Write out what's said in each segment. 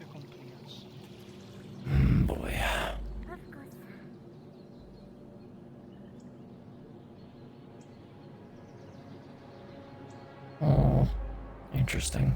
second clearance. Boy. Of course. Oh, interesting.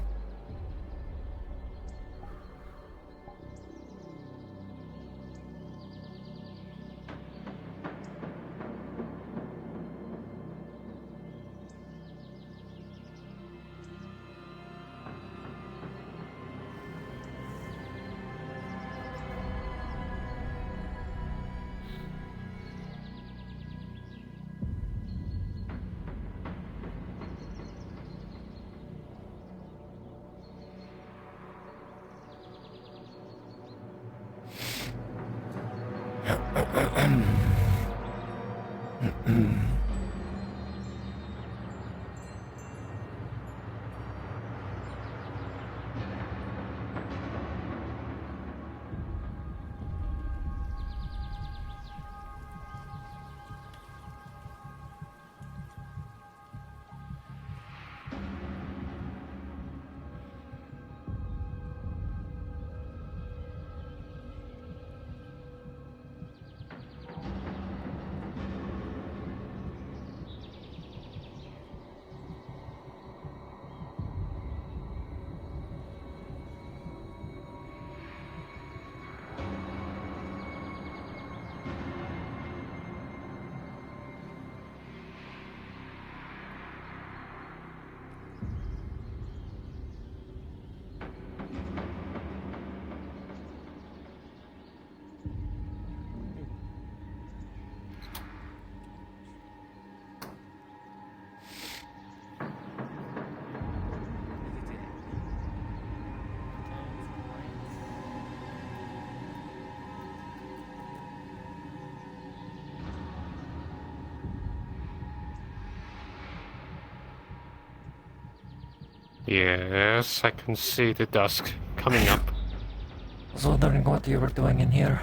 Yes, I can see the dusk coming up. I was wondering what you were doing in here.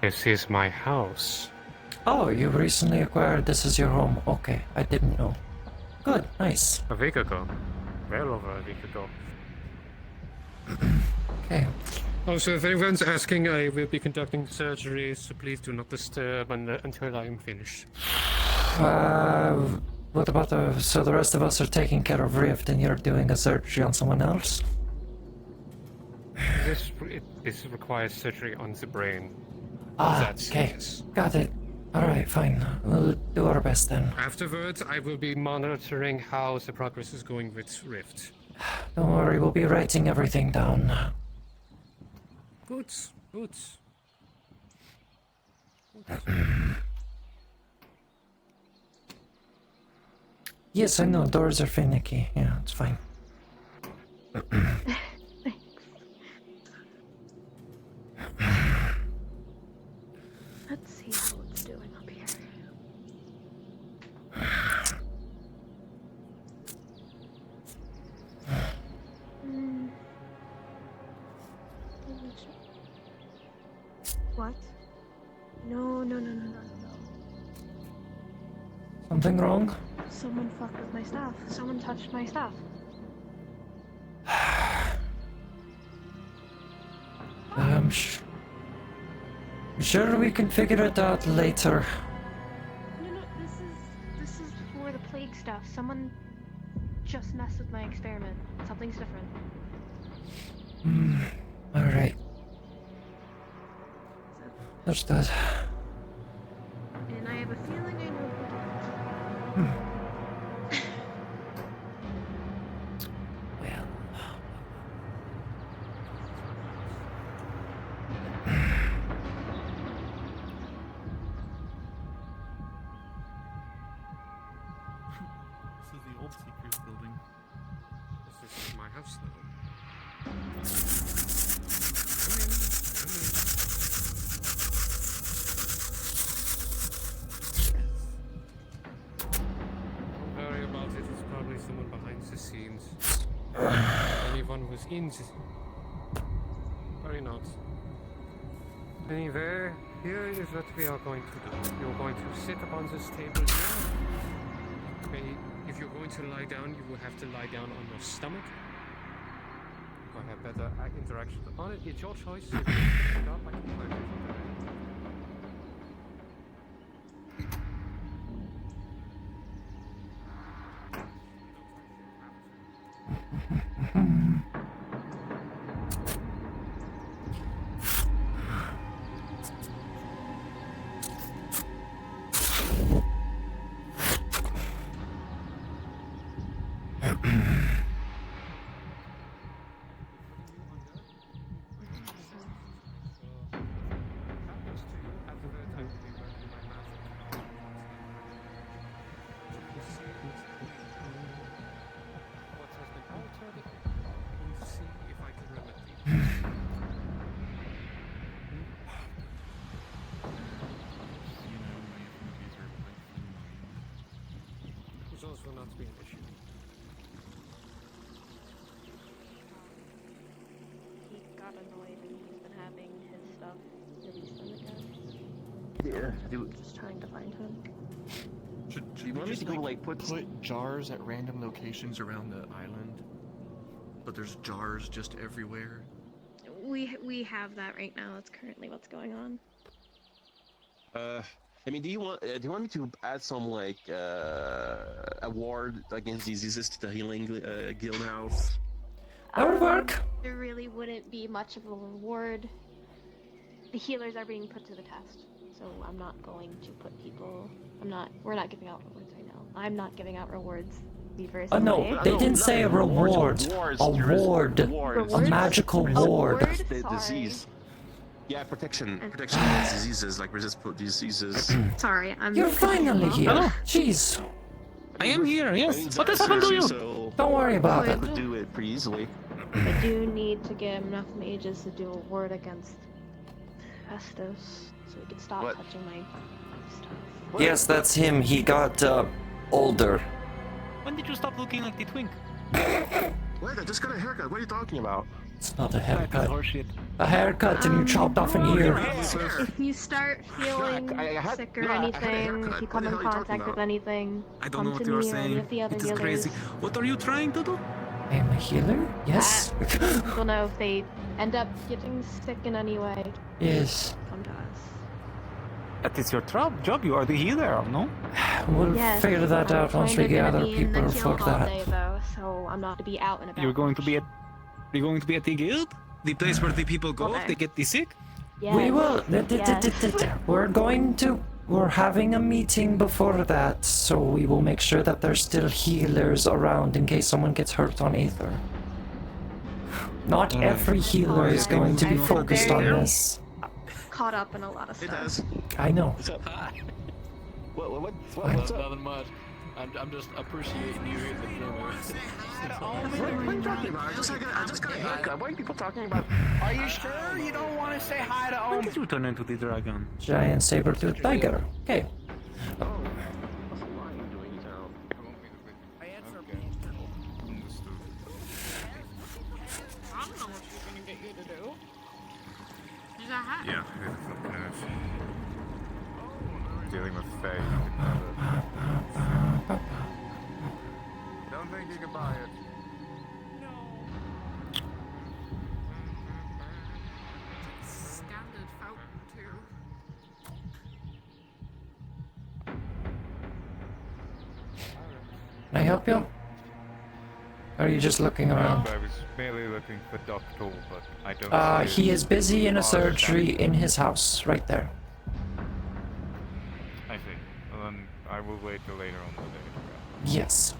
This is my house. Oh, you recently acquired this as your home. Okay, I didn't know. Good, nice. A week ago. Well over a week ago. Okay. Also, if anyone's asking, I will be conducting surgery, so please do not disturb until I am finished. What about so the rest of us are taking care of Rift and you're doing a surgery on someone else? This requires surgery on the brain. Ah, That's okay. serious. Got it. Alright, fine. We'll do our best then. Afterwards, I will be monitoring how the progress is going with Rift. Don't worry, we'll be writing everything down. Good, good. Yes, I know, doors are finicky. Yeah, it's fine. Thanks. Let's see how it's doing up here. Hmm. What? No. Something wrong? Someone fucked with my stuff. Someone touched my stuff. Sure we can figure it out later. No, this is for the plague stuff. Someone just messed with my experiment. Something's different. Alright. Understood. And I have a feeling I know who did it. Well. This is the old Seekers building. This is my house now. Don't worry about it, it's probably someone behind the scenes. Anyone who's in the... Worry not. Anyway, here is what we are going to do. You're going to sit upon this table here. Okay, if you're going to lie down, you will have to lie down on your stomach. I have better interaction on it. It's your choice. If you pick it up, I can play with it. Results will not be an issue. He got annoyed and he's been having his stuff released on the desk. Yeah, Just trying to find him. Should you we want me just to go, like like, put jars at random locations around the island? But there's jars just everywhere. We have that right now. That's currently what's going on. I mean, do you want me to add some like award against diseases to the healing guild house? That would work. There really wouldn't be much of a reward. The healers are being put to the test, so I'm not going to put people. We're not giving out rewards right now. I'm not giving out rewards. Oh no, they didn't say a reward. A ward. A magical ward. The disease. Yeah, protection against diseases, like resist diseases. Sorry, I'm. You're finally here. Hello. Jeez. I am here, I yes. mean, What has happened to you? So Don't worry about I it. could do it pretty easily. I do need to get enough mages to do a ward against Festus, so we can stop What? touching my stuff. Yes, that's him. He got older. When did you stop looking like the twink? Wait, I just got a haircut. What are you talking about? It's not a That is haircut. horseshit. A haircut and you chopped off an ear. If you start feeling sick or anything, if you come in contact with anything, I don't know come what to you are me or any saying. of the other It is healers. crazy. What are you trying to do? I am a healer? Yes. People know if they end up getting sick in any way, Yes. come to us. That is your job. You are the healer, no? We'll Yes, figure that I'm out once we kinda get gonna other be in the people guild for all that. day, though, so I'm not to be out and about. You're going to much. be at the guild? The place where the people go if Okay. they get the sick? Yes. We will. Yes. We're having a meeting before that, so we will make sure that there's still healers around in case someone gets hurt on Aether. Not Alright. every healer is going to be I'm focused on very- this. Caught up in a lot of It stuff. does. I know. What's up? Hi. What's up? Nothing much. I'm just appreciating you in the gym. What are you talking about? I just got a haircut. Why are people talking about? Are you sure you don't want to say hi to When Omi? did you turn into the dragon? Giant saber-toothed tiger. Okay. Oh, what's the lion doing in town? I answer Okay. Understood. I don't know what she's gonna get you to do. She's a hat. Yeah, it's not dealing with Faye. Don't think you can buy it. Standard fountain too. Can I help you? Or are you just looking around? I was merely looking for Doctor, but I don't see He it. is busy in a Oh, surgery okay. in his house, right there. I see. Well, then I will wait till later on the day. Yes.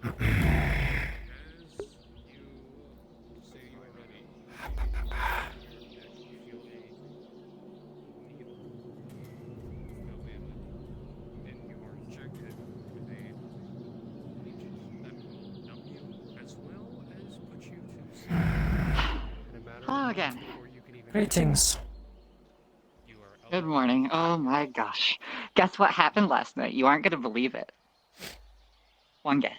As you say you are ready, you feel a needle go in, and you are injected with a leech that will numb you as well as put you to sleep. In a matter Hello of again. before you can even Greetings. you are Good alive. morning. Oh my gosh. Guess what happened last night? You aren't gonna believe it. One guess.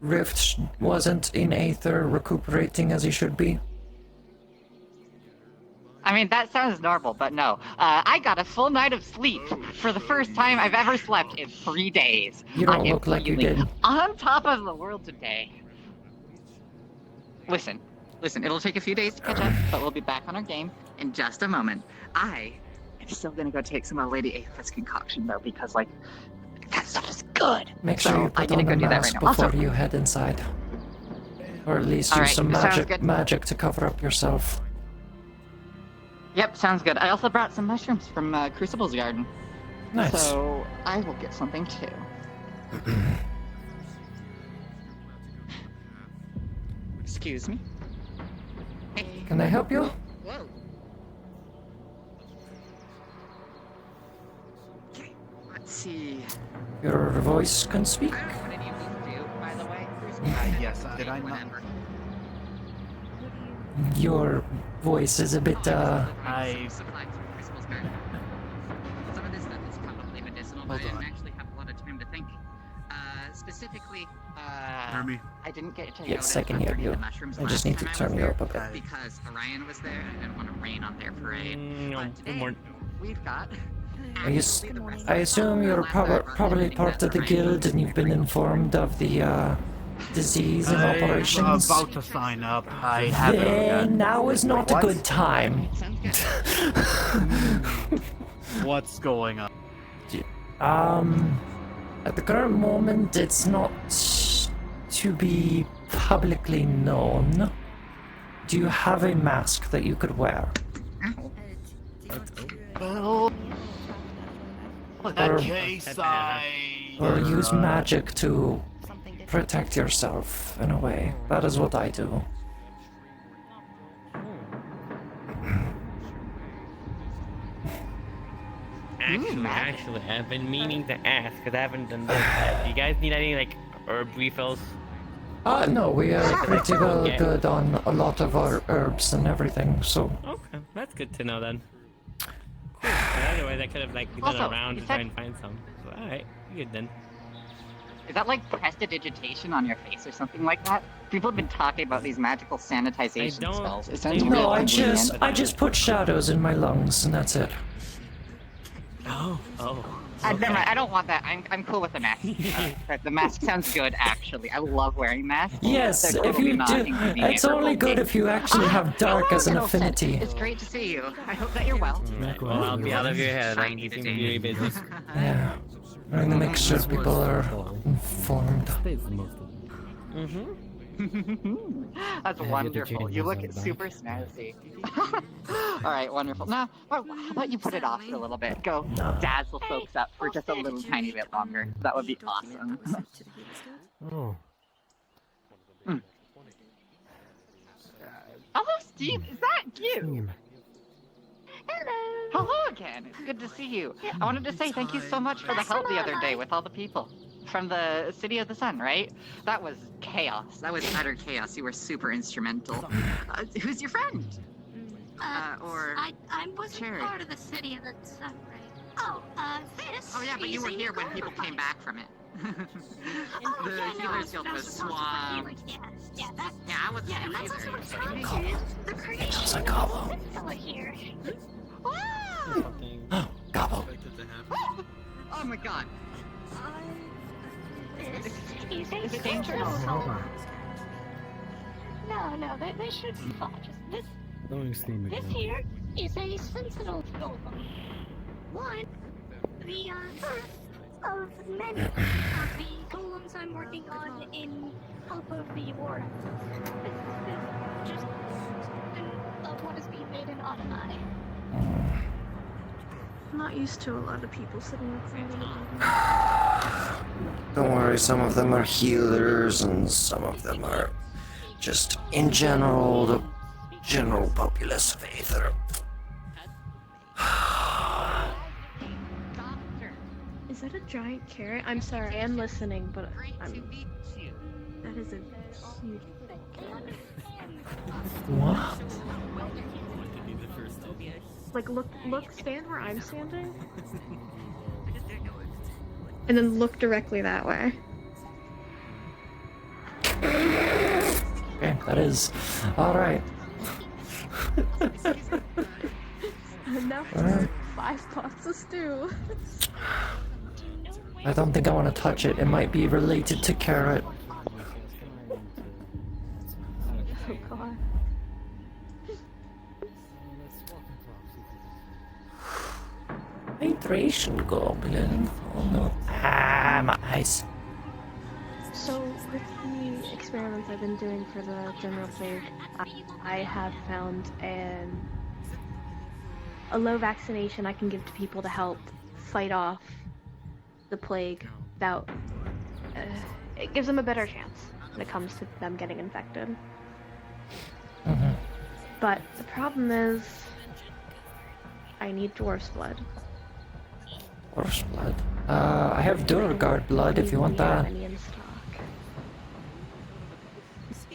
Rift wasn't in Aether recuperating as he should be. I mean, that sounds normal, but no. I got a full night of sleep for the first time I've ever slept in 3 days. You don't I am look like you feeling did. on top of the world today. Listen, it'll take a few days to catch up, but we'll be back on our game in just a moment. I am still gonna go take some of Lady Aether's concoction, though, because, like, that stuff is good. Make sure So, you I'm put gonna on go the do that mask right now. before Also, you head inside. Or at least All use right, some sounds good. magic to cover up yourself. yep, sounds good. I also brought some mushrooms from Crucible's garden. Nice. So, I will get something, too. Excuse me? Hey. Can I help you? Whoa. Okay, let's see. Your voice can speak. I don't know what any of these do, by the way. Yes, did I not? Whatever. Your voice is a bit, I- Supplies from Crucible's garden. Some of this stuff is probably medicinal, but I Hold didn't on. actually have a lot of time to think. Specifically, Hear me? I didn't get to Yes, go I can hear underneath you. the mushrooms I just last need to time I turn was you there up a bit. because Orion was there and I didn't want to rain on their parade. No, But today, we've got... I assume you're probably part of the guild and you've been informed of the disease and I'm operations. about to sign up. I haven't yet. Then now is not a What? good time. Sounds good. What's going on? At the current moment, it's not to be publicly known. Do you have a mask that you could wear? Well, in that Or- case, Or use magic to protect yourself in a way? That is what I do. Actually, I've been meaning to ask because I haven't done this. Do you guys need any like herb refills? No, we are pretty well Yeah. good on a lot of our herbs and everything, so... Okay, that's good to know then. Cool. But otherwise, I could have like gone Also, around you to try said- and find some. So, all right, good then. Is that like prestidigitation on your face or something like that? People have been talking about these magical sanitization don't spells. It think sounds so. real No, I convenient. just put shadows in my lungs and that's it. Oh. Never mind, I don't want that. I'm cool with the mask. The mask sounds good, actually. I love wearing masks. Yes, They're if totally you not do, inconvenient it's for only folk. good if you actually have dark as an Hello, Middleton. affinity. It's great to see you. I hope that you're well. Right, well, I'll be out of your head. I'm Shiny keeping today. you busy. Yeah, we're gonna make sure people are informed. That's wonderful. You look super snazzy. Alright, wonderful. Now, how about you put it off for a little bit? Go dazzle folks up for just a little tiny bit longer. That would be awesome. Hello, Steve. Is that you? Hello. Hello again. It's good to see you. I wanted to say thank you so much for the help the other day with all the people. From the City of the Sun, right? That was chaos. That was utter chaos. You were super instrumental. Who's your friend? Or I wasn't Cherry. part of the City of the Sun, right? Oh, this. Oh yeah, but you were here when people came back from it. Oh, The yeah, no, Healers Guild I was supposed to swamped. be here. Yeah, that. Yeah, I wasn't Yeah, here that's either. also what's the creation. Sounds like Gobble. This fella here. Gobble. Oh my god. This is Is a it dangerous? sentinel. No, they should be fine. Just this here is a sentinel golem. One, the first of many of the golems I'm working on in help of the war. This is just what is being made in Automai. I'm not used to a lot of people sitting in front of me. Don't worry, some of them are healers and some of them are just, in general, the general populace of Aether. Is that a giant carrot? I'm sorry, I am listening, but Great to I'm. meet you. That is a huge. What? Like, look, stand where I'm standing. And then look directly that way. Okay, that is... Alright. Now it's 5 pots of stew. I don't think I want to touch it. It might be related to carrot. Oh god. Hydration goblin. Oh no. Ah, my eyes. So, with the experiments I've been doing for the general plague, I have found a low vaccination I can give to people to help fight off the plague without... it gives them a better chance when it comes to them getting infected. Mm-hmm. But the problem is, I need dwarf's blood. Dwarf's blood. I have Durgard blood if you want that. Any in stock.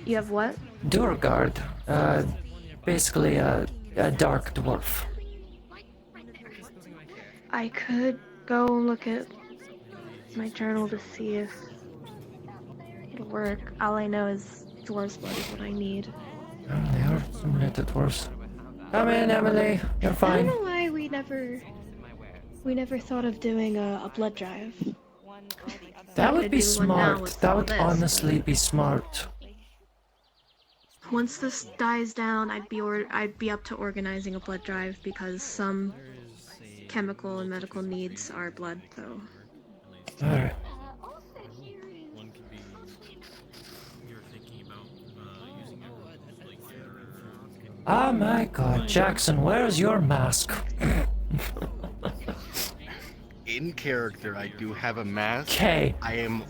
You have what? Durgard. Basically a dark dwarf. I could go look at my journal to see if it'll work. All I know is dwarf's blood is what I need. They are similar to dwarfs. Come in, Emily. You're I fine. don't know why we never thought of doing a blood drive. That would Could be do one now smart. with That all would this, honestly be smart. Once this dies down, I'd be up to organizing a blood drive because some chemical and medical needs are blood, though. Alright. One could be you're thinking about using it like Oh my god, Jackson, where's your mask? In character, I do have a mask. Okay. I am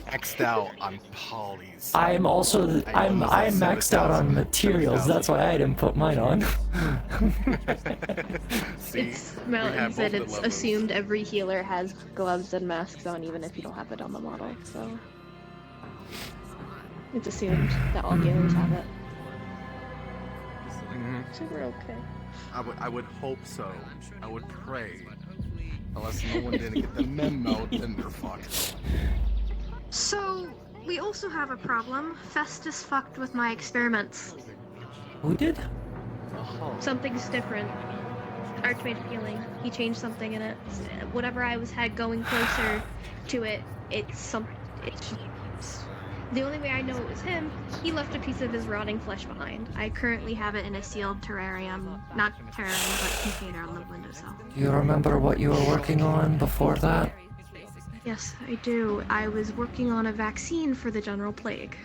maxed out on polys. I'm also I'm maxed out on materials. That's why I didn't put mine on. It's Mountain said it's assumed every healer has gloves and masks on, even if you don't have it on the model. So it's assumed that all healers have it. So we're okay. I would hope so. I would pray. Unless no one didn't get the memo, then they're fucked. So we also have a problem. Festus fucked with my experiments. Who did? Something's different. Archmage of Healing. He changed something in it. Whatever I had going closer to it, it's the only way I know it was him. He left a piece of his rotting flesh behind. I currently have it in a sealed terrarium, not terrarium, but container on the windowsill. Do you remember what you were working on before that? Yes, I do. I was working on a vaccine for the general plague,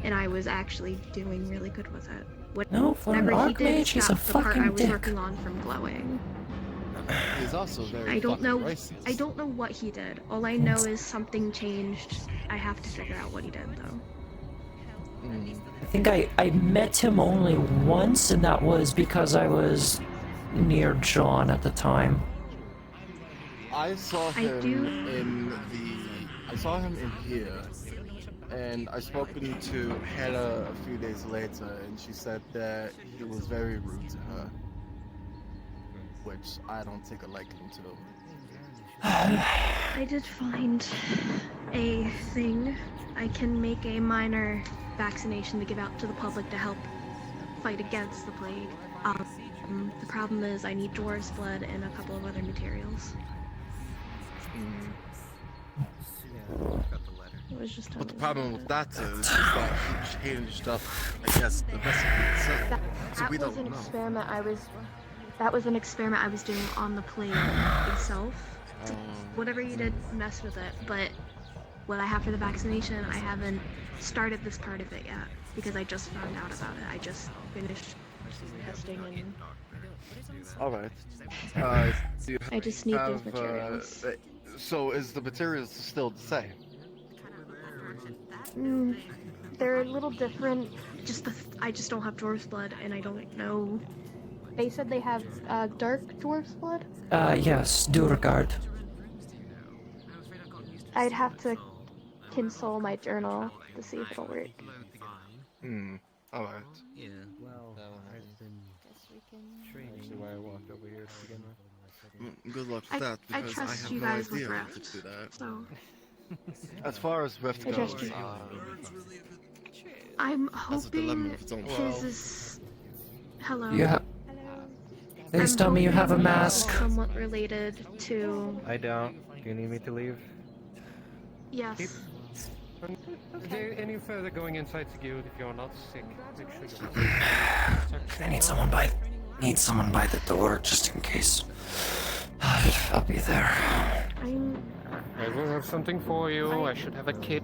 and I was actually doing really good with it. No, for an Whatever he did Archmage, he's a stopped the part I fucking was dick. working on from glowing. He's also very I don't know. racist. I don't know what he did. All I know is something changed. I have to figure out what he did, though. I think I met him only once, and that was because I was near John at the time. I saw him I saw him in here, and I spoken to Hannah a few days later, and she said that he was very rude to her, which I don't take a liking to. I did find a thing. I can make a minor vaccination to give out to the public to help fight against the plague. The problem is I need dwarf's blood and a couple of other materials. It was just But the problem with that is that he changed up, I guess, the recipe itself. So we don't know. That was an experiment I was doing on the plague itself. Whatever you did, mess with it. But what I have for the vaccination, I haven't started this part of it yet because I just found out about it. I just finished testing and. All right. I just need those materials. So is the materials still the same? They're a little different. I just don't have dwarf's blood, and I don't know. They said they have dark dwarf's blood. Yes, Durgard. I'd have to console my journal to see if it'll work. Alright. Yeah. Well, I've been Actually, why I walked over here to begin with. Good luck with that, I because trust have you no guys with idea how to Rift, do that. so As far as Rift I goes, trust you. I'm that's a dilemma hoping of its own. his is. Hello. Yeah. Please tell me you have a hoping mask. it's somewhat related to. I don't. Do you need me to leave? Yes. Is there any further going inside the guild if you're not sick? Make sure you're I need someone by the door just in case. I'll be there. I will have something for you. I should have a kit.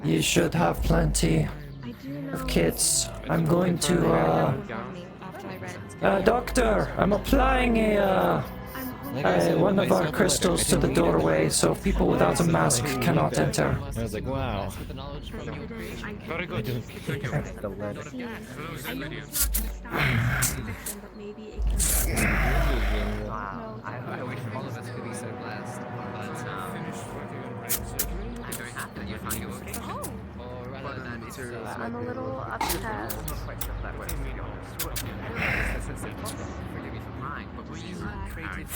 You should have plenty of kits. I'm going to doctor, I'm applying one of our crystals to the doorway so people without a mask cannot enter. I was like, wow. Very good. Thank you. I wish all of us could be so blessed, but I'm very happy that you found you okay. Or rather than it's I'm a little upset. Forgive me for mine, but were you created?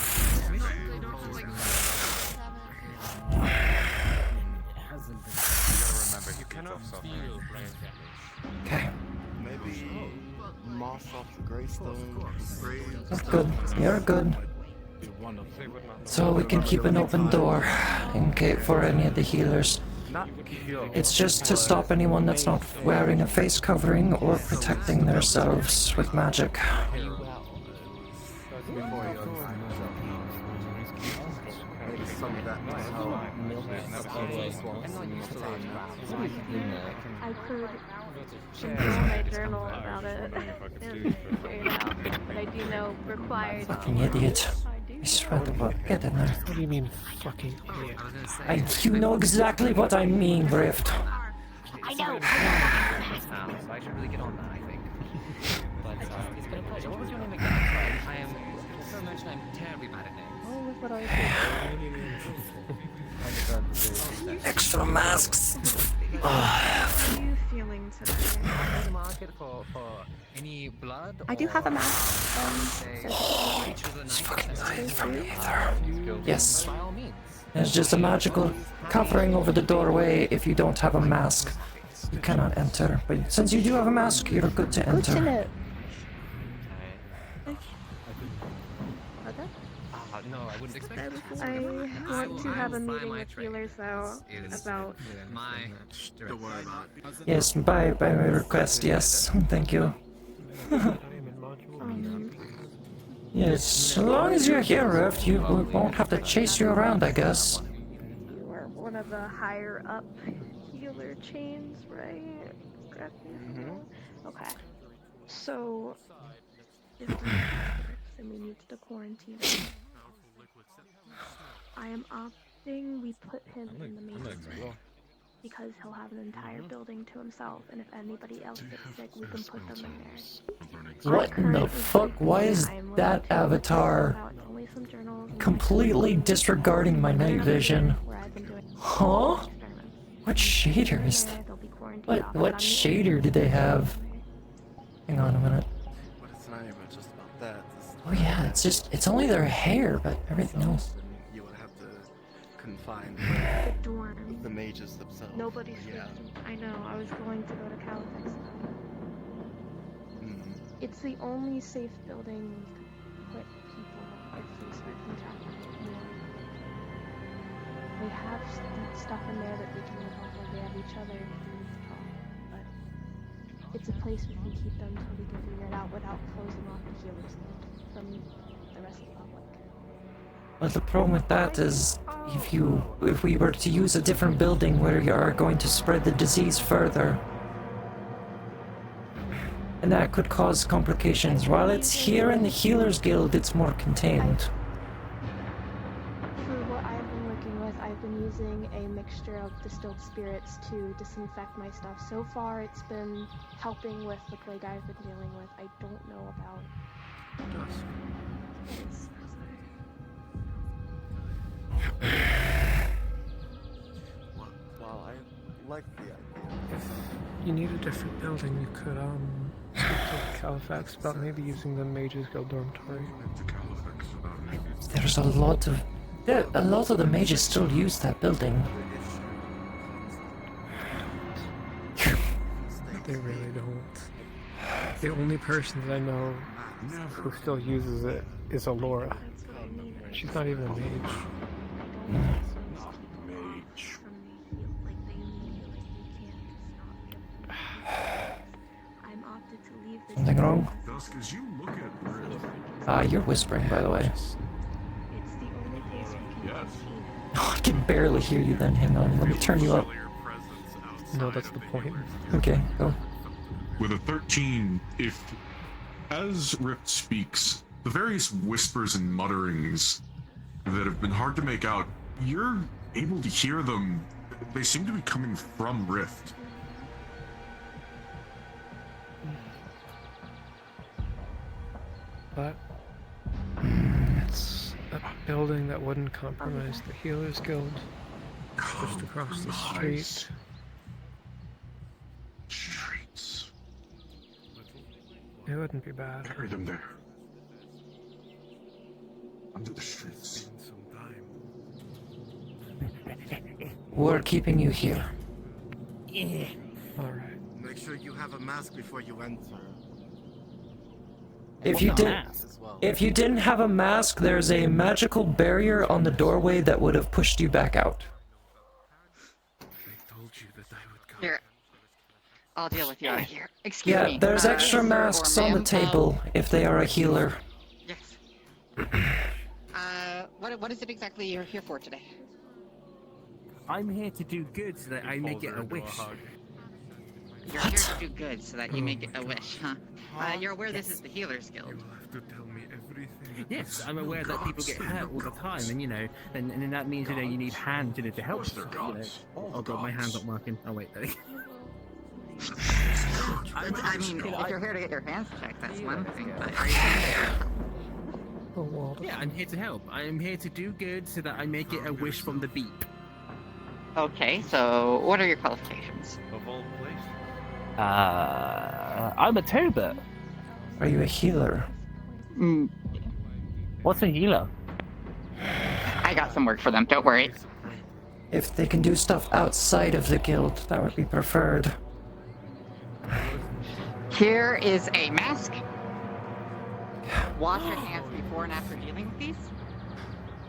You cannot feel brain damage. Okay. Maybe moss off the greystone. That's good. You're good. So we can keep an open door in case for any of the healers. It's just to stop anyone that's not wearing a face covering or protecting themselves with magic. I could consult my journal about it and figure it out, but I do know required. Fucking idiot. I swear to God, get in there. What do you mean, fucking idiot? You know exactly what I mean, Rift. I know. So I should really get on that, I think. But it's been a pleasure. What was your name again? I am. So much I'm terribly bad at names. Oh, look what I did. Extra masks. How are you feeling today? There's a market for any blood. I do have a mask. It's fucking nice from the Aether. Yes. There's just a magical covering over the doorway if you don't have a mask. You cannot enter. But since you do have a mask, you're good to enter. No, I wouldn't expect it. I want to have a meeting with healers though about Don't worry about it. Yes, by my request, yes. Thank you. Yes, as long as you're here, Rift, you won't have to chase you around, I guess. you are one of the higher up healer chains, right? Correct me if I'm wrong. Okay. So if we and we need to quarantine him, I am opting we put him in the main room because he'll have an entire building to himself, and if anybody else gets sick, we can put them in there. What in the fuck? Why is that avatar completely disregarding my night vision? Huh? What shader is that? What shader do they have? Hang on a minute. But it's not even just about that. Oh yeah, it's only their hair, but everything else. You would have to confine The dorm. the mages themselves. Nobody's Yeah. I know, I was going to go to Califax. It's the only safe building to put people if they start contacting more. They have stuff in there that they can live off of. They have each other if they need to talk. But it's a place we can keep them so we can figure it out without closing off the healers from the rest of the public. But the problem with that is, if we were to use a different building where you are going to spread the disease further, and that could cause complications. While it's here in the Healers Guild, it's more contained. For what I've been working with, I've been using a mixture of distilled spirits to disinfect my stuff. So far, it's been helping with the plague I've been dealing with. I don't know about... Well, I like the idea. If you need a different building, you could speak to Califax about maybe using the Mages Guild dormitory. There's a lot of the mages still use that building. They really don't. The only person that I know Who still uses it is Alora. She's not even a mage. Something wrong? Dusk, as you look at Rift, You're whispering, by the way. yes. Oh, I can barely hear you then. Hang on, let me turn you up. No, that's the point. Okay, go. With a 13, if as Rift speaks, the various whispers and mutterings that have been hard to make out, you're able to hear them. They seem to be coming from Rift. But it's a building that wouldn't compromise the Healers Guild. Just across the street. Streets. It wouldn't be bad. Bury them there. Under the streets. We're keeping you here. Alright. Make sure you have a mask before you enter. If you didn't have a mask, there's a magical barrier on the doorway that would have pushed you back out. Here. I'll deal with you out here. Excuse me. Yeah, there's extra sir or masks on the ma'am, table if they are a healer. Yes. What is it exactly you're here for today? I'm here to do good so that I may get a wish. You're here to do good so that you may get a wish, huh? You're aware this is the Healers Guild. Yes, I'm aware that people get hurt all the time, and you know, and that means you need hands to help. Oh god, my hand's not working. Oh wait, there. I mean, if you're here to get your hands checked, that's one thing. But are you here? Yeah, I'm here to help. I am here to do good so that I may get a wish from the beep. Okay, so what are your qualifications? Of all places. I'm a turbot. Are you a healer? What's a healer? I got some work for them, don't worry. If they can do stuff outside of the guild, that would be preferred. Here is a mask. Wash your hands before and after dealing with these.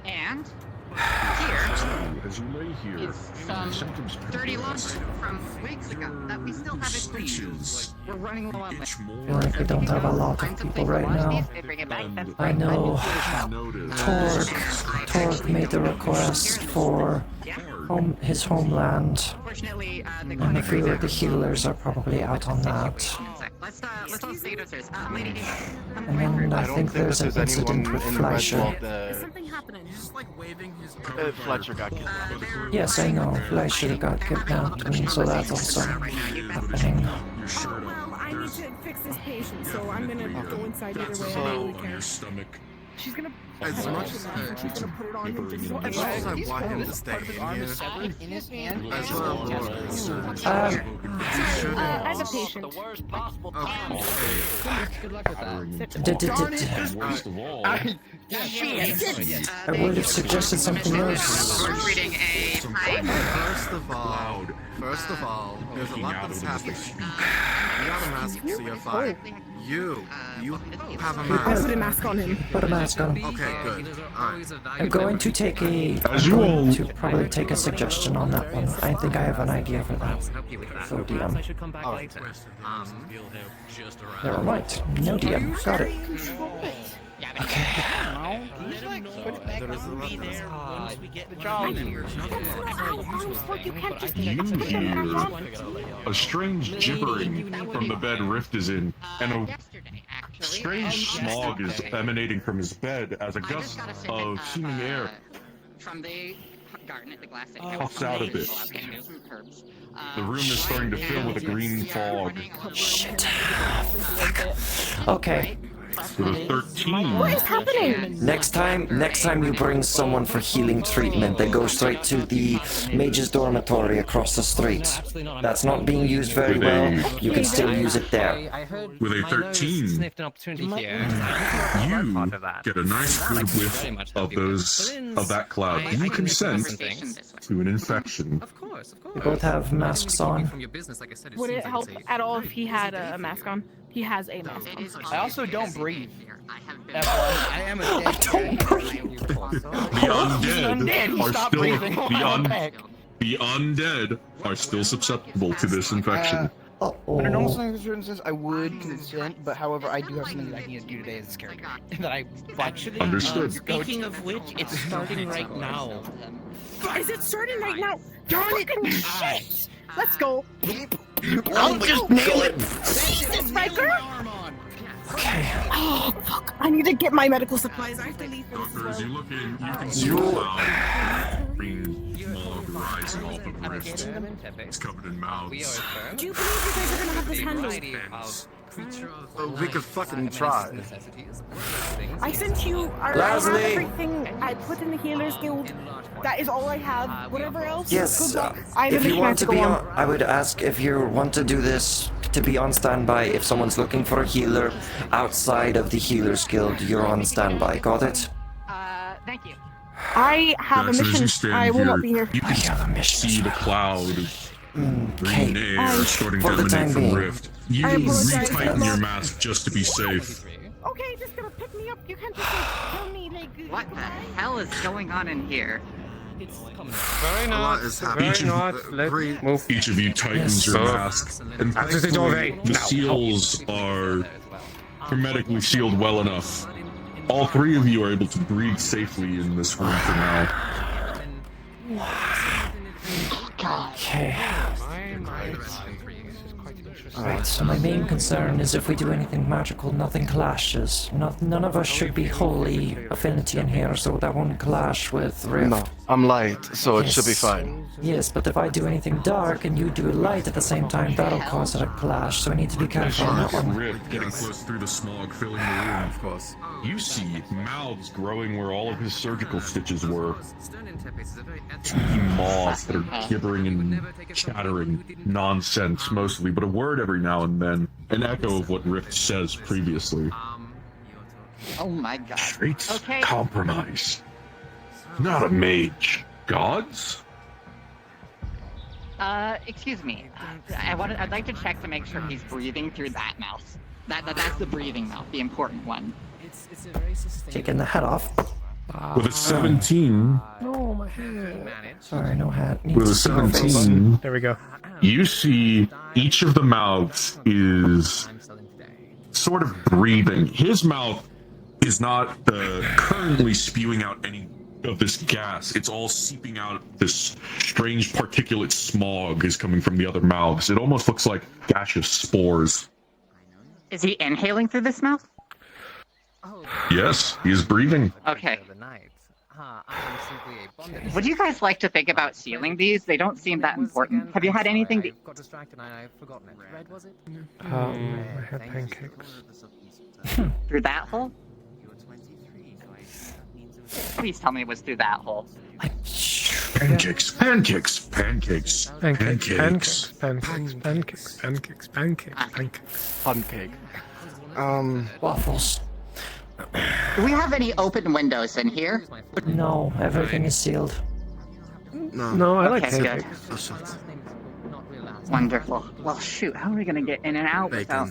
And here As you lay here, is some dirty laundry from weeks ago that we still haven't cleaned. We're running low on I feel like we don't have a lot of people right now. I know Torg made the request for his homeland. And I feel like the healers are probably out on that. Let's all stay downstairs. Lady, And then I think there's an incident with Fleischer. Is something happening? Fletcher got kidnapped. Yes, I know. Fleischer got kidnapped, and so that's also happening. Well, I need to fix this patient, so I'm gonna go inside either way. I don't really care. She's gonna. As much as she's gonna put it on him. Just as much as I want him to stay in here, in his hand. as well. As a patient. The worst possible time. Good luck with that. I would have suggested something else. First of all, there's a lot that's happening. You got a mask, so you're fine. You have a mask. I put a mask on him. Put a mask on. Okay, good. Alright. I'm going to take probably take a suggestion on that one. I think I have an idea for that. So DM. Alright. Never mind. No DM. Got it. Okay. You hear a strange gibbering from the bed Rift is in, and a strange smog is emanating from his bed as a gust of steaming air from the garden at the glass puffs out of it. The room is starting to fill with a green fog. Shit. Okay. With a 13. What is happening? Next time you bring someone for healing treatment, they go straight to the mage's dormitory across the street. That's not being used very well. You can still use it there. With a 13, you get a nice good whiff of that cloud. You consent to an infection. Of course. We both have masks on. Would it help at all if he had a mask on? He has a mask. I also don't breathe. I am a dead The undead are still susceptible to this infection. Under normal circumstances, I would consent, but however, I do have something that I need to do today as a character. that I Actually, Understood. Speaking of which, it's starting right now. Is it starting right now? Darn it! Shit! Let's go. I'll just nail it. Jesus, Riker! Okay. Oh, fuck. I need to get my medical supplies. I have to leave for this as As you well. look in, you can see a cloud green smog rising off of the rift. It's covered in mouths. Do you believe you guys are gonna have this handled? We could fucking try. I sent you Leslie! everything I put in the Healers Guild. That is all I have. Whatever else, Yes, good luck. I have if a you mission I want have to go be on. on, I would ask if you want to do this to be on standby. If someone's looking for a healer outside of the Healers Guild, you're on standby. Got it? Thank you. I have a Jackson, as you mission. stand I will not be here. You can see the cloud of green air starting to For the time emanate from being. Rift. You I apologize. retighten your mask just to be safe. Okay, just gonna pick me up. You can't just like, tell me like. What the hell is going on in here? Very nice. Very nice. Let's move. Each of you tightens your mask, and Access the doorway. the Now. seals are hermetically sealed well enough. All three of you are able to breathe safely in this room for now. Okay. Alright, so my main concern is if we do anything magical, nothing clashes. None of us should be holy affinity in here, so that won't clash with Rift. No, I'm light, so it should be Yes. fine. Yes, but if I do anything dark and you do light at the same time, that'll cause it a clash, so I need to be careful on that one. Rift getting close through the smog, filling the room. Of course. You see mouths growing where all of his surgical stitches were. Moths that are gibbering and chattering nonsense mostly, but a word every now and then. An echo of what Rift says previously. Oh my god. Traits Okay. compromise. Not a mage. Gods? Excuse me. I'd like to check to make sure he's breathing through that mouth. That's the breathing mouth, the important one. Taking the hat off. With a 17, No, my head. Sorry, no hat. with a Needs to be face. 17, There we go. you see each of the mouths is sort of breathing. His mouth is not currently spewing out any of this gas. It's all seeping out. This strange particulate smog is coming from the other mouths. It almost looks like gaseous spores. Is he inhaling through this mouth? Yes, he is breathing. Okay. Would you guys like to think about sealing these? They don't seem that important. Have you had anything to... Got distracted and I've forgotten it. Red, was it? I had pancakes. Through that hole? Please tell me it was through that hole. Pancakes, pancakes, pancakes, pancakes. Pancakes. Pancake. Waffles. Do we have any open windows in here? No, everything is sealed. No, I like Okay, pancakes. Wonderful. Well, shoot, how are we gonna get in and out without...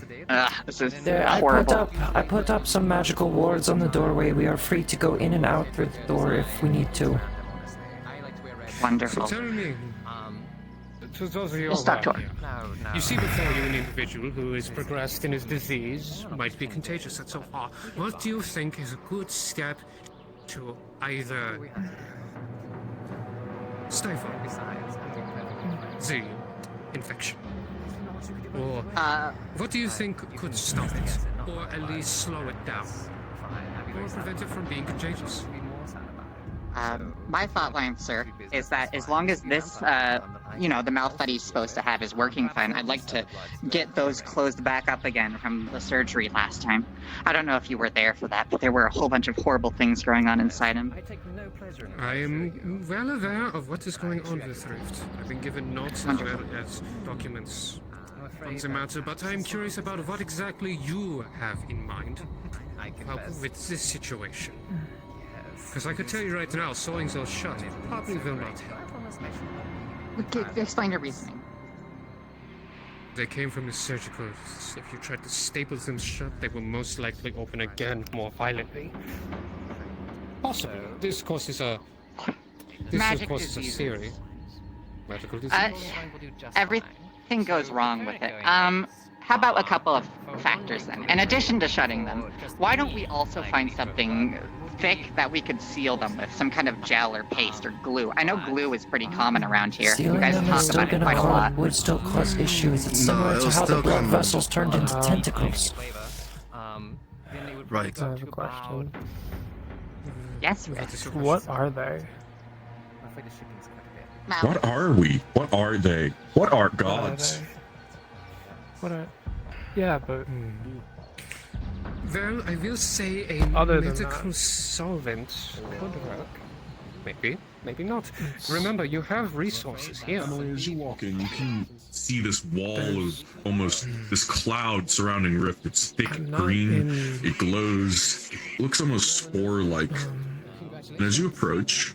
this is There, horrible. I put up some magical wards on the doorway. We are free to go in and out through the door if we need to. Wonderful. So tell me, to those of you Yes, who Doctor. are here, you see before you an individual who is progressed in his disease, might be contagious so far. What do you think is a good step to either stifle the infection, or what do you think could stop it, or at least slow it down, or prevent it from being contagious? My thought line, sir, is that as long as this, the mouth that he's supposed to have is working fine, I'd like to get those closed back up again from the surgery last time. I don't know if you were there for that, but there were a whole bunch of horrible things going on inside him. I am well aware of what is going on with Rift. I've been given notes as well as documents on the matter, but I am curious about what exactly you have in mind with this situation. Because I could tell you right now, sewing those shut probably will not help. Explain your reasoning. They came from the surgicals. If you tried to staple them shut, they will most likely open again more violently. Possibly. This causes a... Magic causes a diseases. theory. Magical disease? Everything goes wrong with it. How about a couple of factors then? In addition to shutting them, why don't we also find something thick that we could seal them with? Some kind of gel or paste or glue. I know glue is pretty common around here. You Sealing guys them is talk still about it gonna quite a lot. would still cause issues. It's No, similar it'll to how the still blood come- vessels turned into tentacles. Right. I have a question. Yes, What are they? What are we? What are they? What are gods? What are? Yeah, but Well, I will say a Other than medical that. solvent could work. Maybe, maybe not. Remember, you have resources here. Emily, as you walk in, you can see this wall of almost this cloud surrounding Rift. It's thick green. It glows. It looks almost spore-like. And as you approach,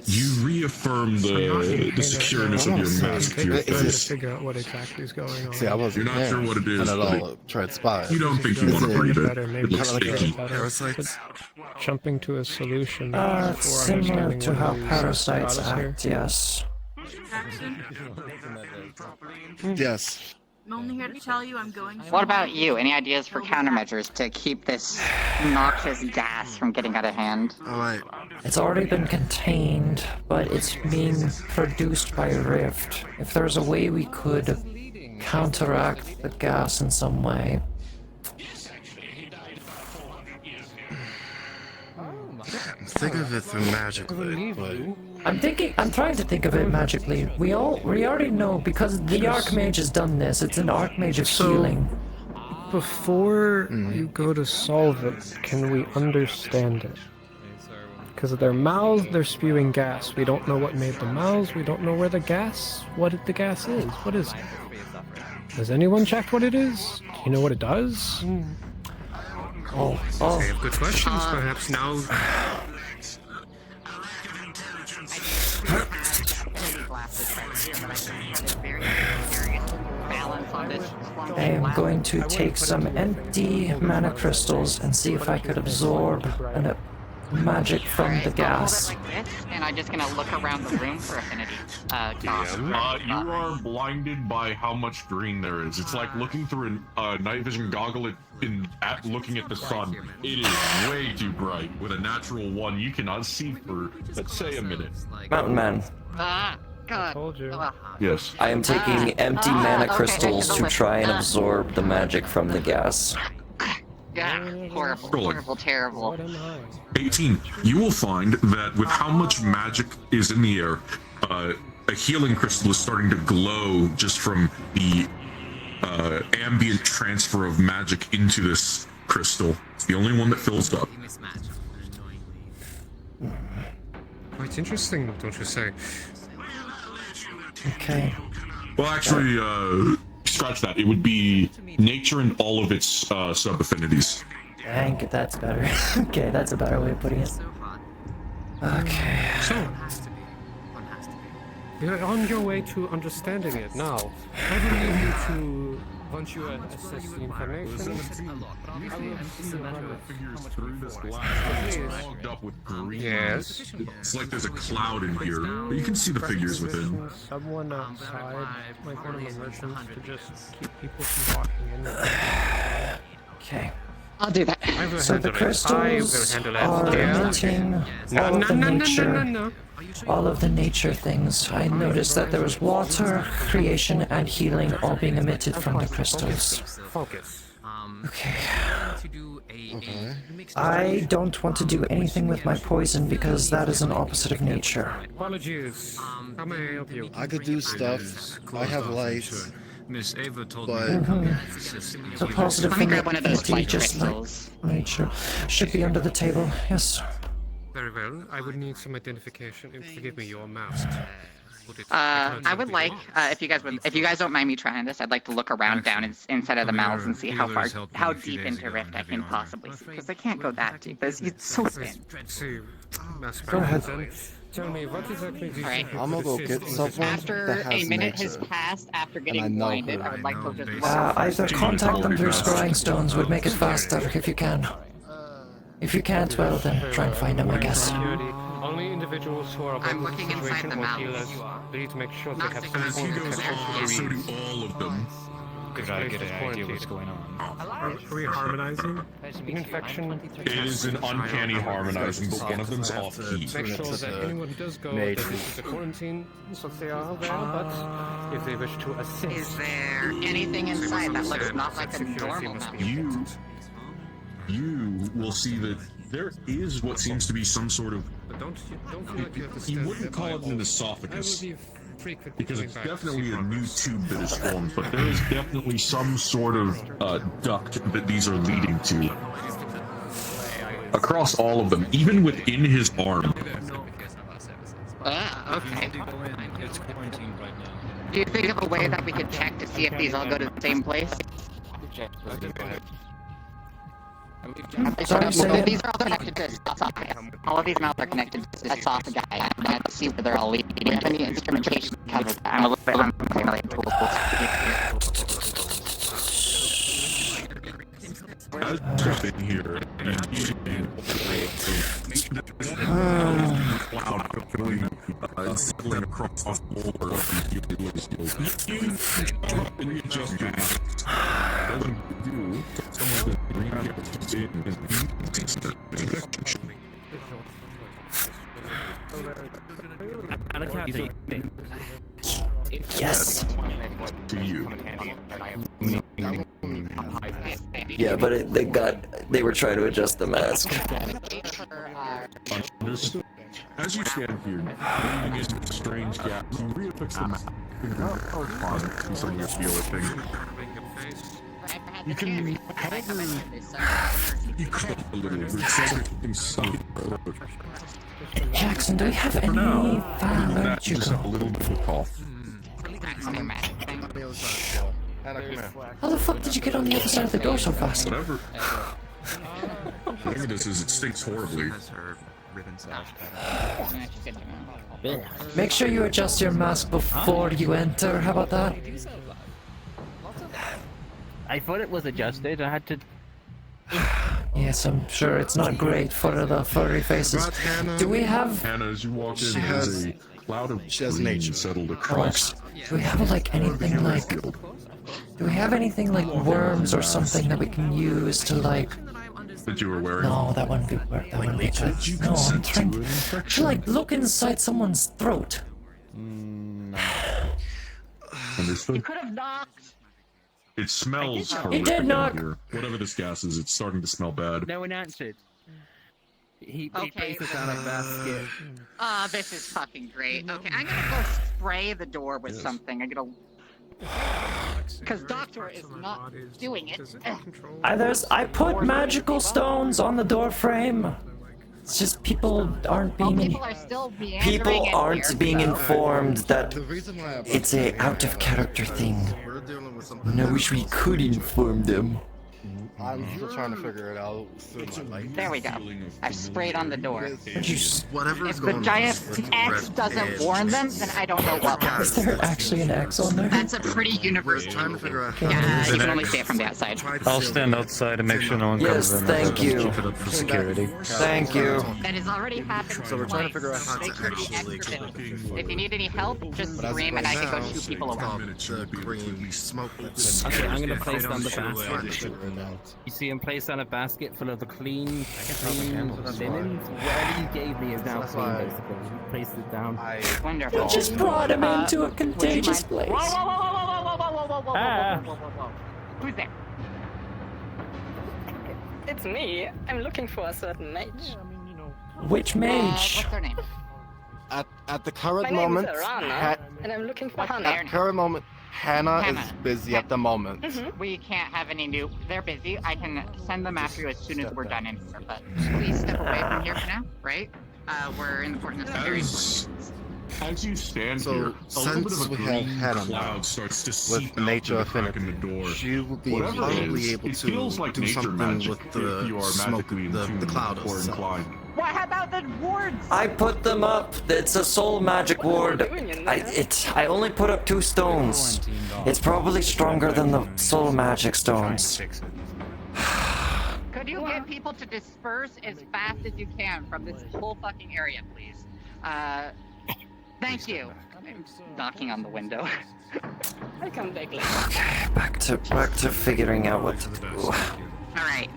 you reaffirm the secureness of your mask to your trying to face. figure out what exactly is going on. See, I wasn't You're not sure what it is, at but all. Tried to spy it. you don't think you want to breathe it. It looks sticky. Jumping to a solution. before Similar understanding to what how it is parasites got us here. act, yes. Yes. I'm only here to tell you I'm going. What about you? Any ideas for countermeasures to keep this noxious gas from getting out of hand? Alright. It's already been contained, but it's being produced by Rift. If there's a way we could counteract the gas in some way. Think of it through magically, but I'm trying to think of it magically. We already know because the Archmage has done this. It's an Archmage of healing. Before you go to solve it, can we understand it? Because of their mouths, they're spewing gas. We don't know what made the mouths. We don't know where the gas. What the gas is. What is it? Has anyone checked what it is? Do you know what it does? Oh. They have good questions, perhaps now. I am going to take some empty mana crystals and see if I could absorb magic from the gas. And I'm just gonna look around the room for affinity. You are blinded by how much green there is. It's like looking through a night vision goggle at looking at the sun. It is way too bright. With a natural 1, you cannot see for, let's say, a minute. Mountain Man. God. Told you. Yes. I am taking empty mana crystals to try and absorb the magic from the gas. Yeah, horrible, terrible. 18. You will find that with how much magic is in the air, a healing crystal is starting to glow just from the ambient transfer of magic into this crystal. It's the only one that fills up. Quite interesting, don't you say? Okay. Well, actually, scratch that. It would be nature and all of its sub-affinities. Dang, that's better. Okay, that's a better way of putting it. Okay. So, you're on your way to understanding it now. I will leave you to, once you assess the information, Clogged up with green. Yes. It's like there's a cloud in here, but you can see the figures within. Someone outside, like one of the merchants, to just keep people from walking in. Okay. I'll do that. So the crystals are emitting all of the nature, all of the nature things. I noticed that there was water, creation, and healing all being emitted from the crystals. Focus. Okay. I don't want to do anything with my poison because that is an opposite of nature. Apologies. How may I help you? I could do stuff. I have lights. Miss Ava told But The positive Let me grab one of those infinity, light just like crystals. nature, should be under the table. Yes. Very well. I would need some identification. And forgive me, you're masked. I would like, if you guys don't mind me trying this, I'd like to look around down inside of the mouths and see how deep into Rift I can possibly see, because I can't go that deep. It's so thin. Go ahead. Tell me, what exactly do you Alright. think I'm gonna go get someone After that has a minute has nature. passed after I getting know blinded, her. I would like to just Either contact them through scrying stones would make it faster if you can. If you can't, well then try and find them, I guess. Security. Only individuals who are aware I'm of the looking inside situation the or mouths. healers need to make sure they have some As he form of goes connection off, to so the do all of them. Did I get an idea what's going on? Are we harmonizing? The infection It is an uncanny harmonizing, but one of them's off key. make sure that anyone who does go that this is a quarantine, so they are aware, but if they wish to assist. Is there anything inside that looks not like a normal mouth? You will see that there is what seems to be some sort of. But don't feel like you have to You stand wouldn't call it an esophagus, frequent because it's going back. definitely a new tube that is formed, but there is definitely some sort of duct that these are leading to. Across all of them, even within his arm. Okay. Do you think of a way that we could check to see if these all go to the same place? Sorry, say again? These are all connected to esophagus. All of these mouths are connected to esophagus. I'm going to see where they're all leading. Do you have any instrumentation to cover that? I'm a little bit unfamiliar with tools. As you've been here, cloud going settling across the floor of the and readjust your doesn't do someone that readjusts in Yes. to you. Yeah, but they were trying to adjust the mask. Understood. As you stand here, leaning into the strange gap, you reaffix the map. Some of your feeler thing. You can, however, you cut a little bit, so everything stops. Jackson, do we have any file? Where did you Just go? a little bit of a cough. How the fuck did you get on the other side of the door so fast? Whatever. Whatever this is, it stinks horribly. Make sure you adjust your mask before you enter. How about that? I thought it was adjusted. I had to. Yes, I'm sure it's not great for the furry faces. Do we have? Hannah, as you walk in, there's a cloud of green settled across. Do we have like anything like? Do we have anything like worms or something that we can use to like? That you were wearing. No, that wouldn't be good. That wouldn't be good. No, I'm trying to like look inside someone's throat. Understood. You could have knocked. It smells It horrific did in knock. here. Whatever this gas is, it's starting to smell bad. No one answered. He Okay. placed us on a basket. This is fucking great. Okay, I'm gonna go spray the door with something. I'm gonna. Because Doctor is not doing it. I put magical stones on the door frame. It's just people aren't being People are still meandering people in aren't here. being informed that it's a out of character thing. And I wish we could inform them. I'm still trying to figure it out through my light. There we go. I've sprayed on the door. Whatever If the giant X doesn't warn them, then I don't know what will. Is there actually an X on there? That's a pretty universal. Trying to figure out Yeah, you can only see it from the outside. I'll stand outside and make sure no one Yes, comes in. thank I'll you. Keep it up for security. Thank you. That has already happened. So we're trying to twice. figure out how Make to sure the actually X get is- If you need any help, just scream and I can go shoot people away. the green smoke. Okay, I'm gonna place on the basket. You see him placed on a basket full of the clean linens. Whatever you gave me is now clean, basically. You placed it down. Wonderful. We just brought him into a contagious place. Whoa, whoa, whoa, whoa, whoa, whoa, whoa, whoa, whoa, Ah. whoa, whoa, whoa, whoa. Who's there? It's me. I'm looking for a certain mage. Which mage? What's their name? At the current My name moment, is Arana, and I'm looking for What's Hannah. their at current moment, Hannah Hannah. is busy at the moment. We can't have any new. They're busy. I can send them after you as soon as we're done in here. But please step away from here for now, right? We're in the port of the very. As you stand So, here, a little since bit of a we have green had a cloud month starts to with seep out nature through the crack in the affinity, door. she will be Whatever probably it is, able it to feels like do nature something magic with the if you are smoke, magically in the tune cloud or itself. inclined. What about the wards? I put them up. It's a soul magic ward. I only put up 2 stones. It's probably stronger than the soul magic stones. Could you get people to disperse as fast as you can from this whole fucking area, please? Thank you. I'm knocking on the window. I'll come back later. Okay, back to figuring out what to do. All right.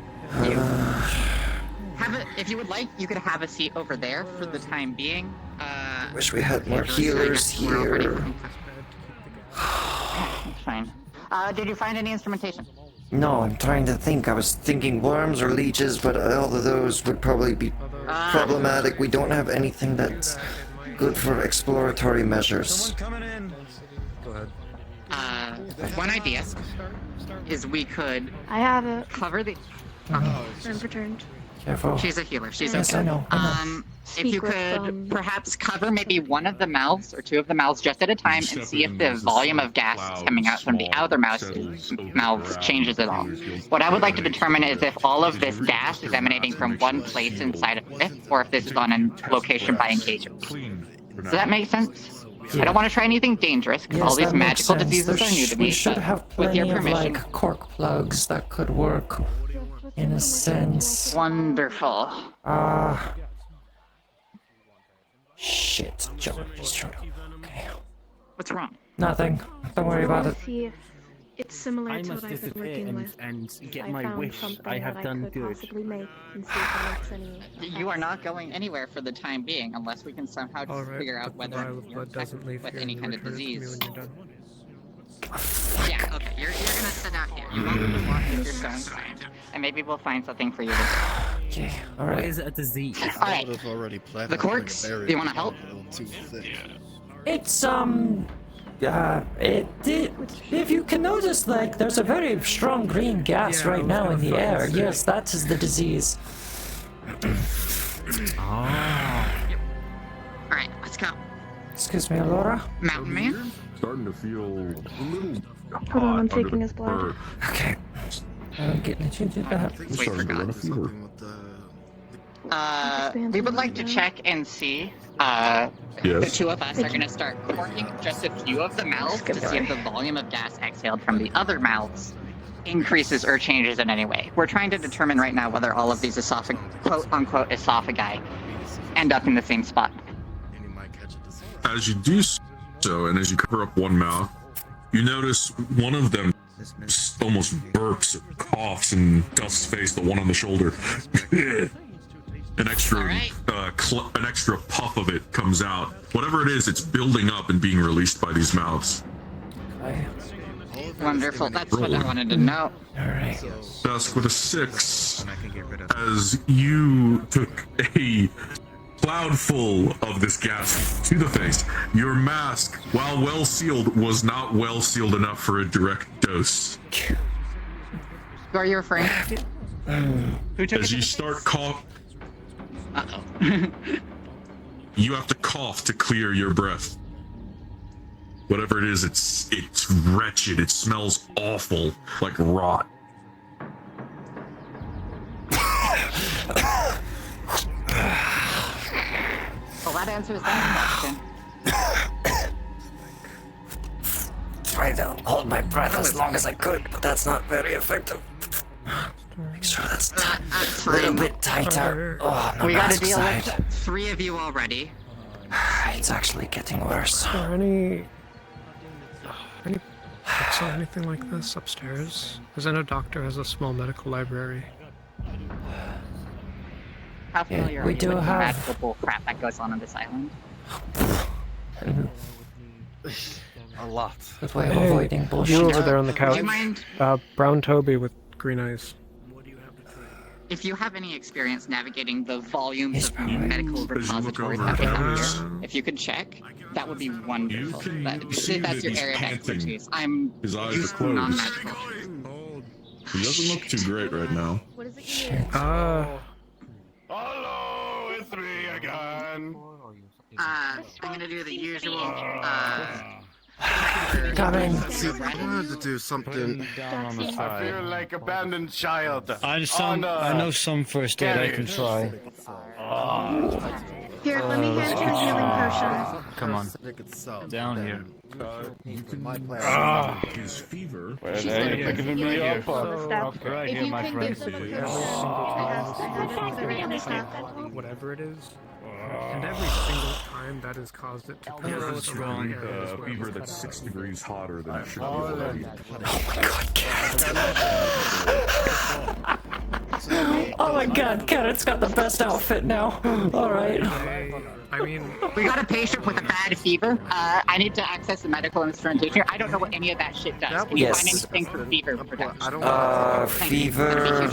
If you would like, you could have a seat over there for the time being. Wish we had more healers here. Fine. Did you find any instrumentation? No, I'm trying to think. I was thinking worms or leeches, but all of those would probably be problematic. We don't have anything that's good for exploratory measures. Go ahead. One idea is we could I have it. cover the. I'm returned. Careful. She's a healer. She's Yes, okay. I know. If you could perhaps cover maybe one of the mouths or 2 of the mouths just at a time and see if the volume of gas coming out from the other mouths changes at all. What I would like to determine is if all of this gas is emanating from one place inside of it, or if this is on a location by engagement. Does that make sense? Yeah. I don't want to try anything dangerous because all these that makes magical sense. diseases are new to me. We should but have with plenty your of permission. like cork plugs that could work in a sense. Wonderful. Shit, John just showed up. Okay. What's wrong? Nothing. Don't worry about it. See if it's similar I to must what I've been disappear working with. and get I my found wish. something I have that done I could good. possibly make and see if it makes any. You are not going anywhere for the time being unless we can somehow figure out but the whether vial of you're blood doesn't infected leave with here any and kind of return it to me disease. when you're done. Yeah, okay, you're gonna sit out here. You want to walk with your stone fine. And maybe we'll find something for you to do. Okay, What alright. is a disease? Alright, I've already planned the corks, do you want to help? It's if you can notice, like, there's a very strong green gas right now in the air. Yes, that is the disease. Alright, let's go. Excuse me, Laura. Mountain Man? Starting to feel a little Hold on, I'm hot under taking the his blood. fur. Okay. I'm getting it into that. I'm starting to run a fever. We would like to check and see. The Yes. 2 of us are gonna start corking just a few of the mouths to see if the volume of gas exhaled from the other mouths increases or changes in any way. We're trying to determine right now whether all of these quote-unquote esophagi end up in the same spot. As you do so, and as you cover up one mouth, you notice one of them almost burps, coughs, and dusts face the one on the shoulder. An extra puff of it comes out. Whatever it is, it's building up and being released by these mouths. Wonderful, that's what I wanted to know. Alright. Dusk with a 6, as you took a cloud full of this gas to the face. Your mask, while well sealed, was not well sealed enough for a direct dose. Who are you referring to? Who took As it you to start coughing, Uh-oh. you have to cough to clear your breath. Whatever it is, it's wretched. It smells awful, like rot. Well, that answers that question. Tried to hold my breath as long as I could, but that's not very effective. Make sure that's a little bit tighter. Oh, no We gotta mask deal side. with 3 of you already. It's actually getting worse. Is there any books or anything like this upstairs? Because I know Doctor has a small medical library. How familiar are we you do with the have- magical bull crap that goes on this island? A lot. Good way of avoiding bullshit. You over there on the couch. Do you mind Brown Toby with green eyes. if you have any experience navigating the volumes of medical repositories that we have here? If you could check, that would be wonderful. see That's that your he's area of panting. expertise. I'm His eyes are used to closed. non-magical. He doesn't look too great right now. What is it you need? Hello, it's me again. I'm gonna do the usual. Coming. I wanted to do something. I feel like abandoned child. I know some first aid I can try. Here, let me hand you a healing potion. Come on. Down here. His fever. Right here, my friend. Whatever it is. And every single time that has caused it to A strong fever that's 6 degrees hotter than it should be. Oh my god, Carrot's got the best outfit now. Alright. I mean, we got a patient with a bad fever. I need to access the medical instrumentation. I don't know what any of that shit does. Can you find anything for fever protection? Fever.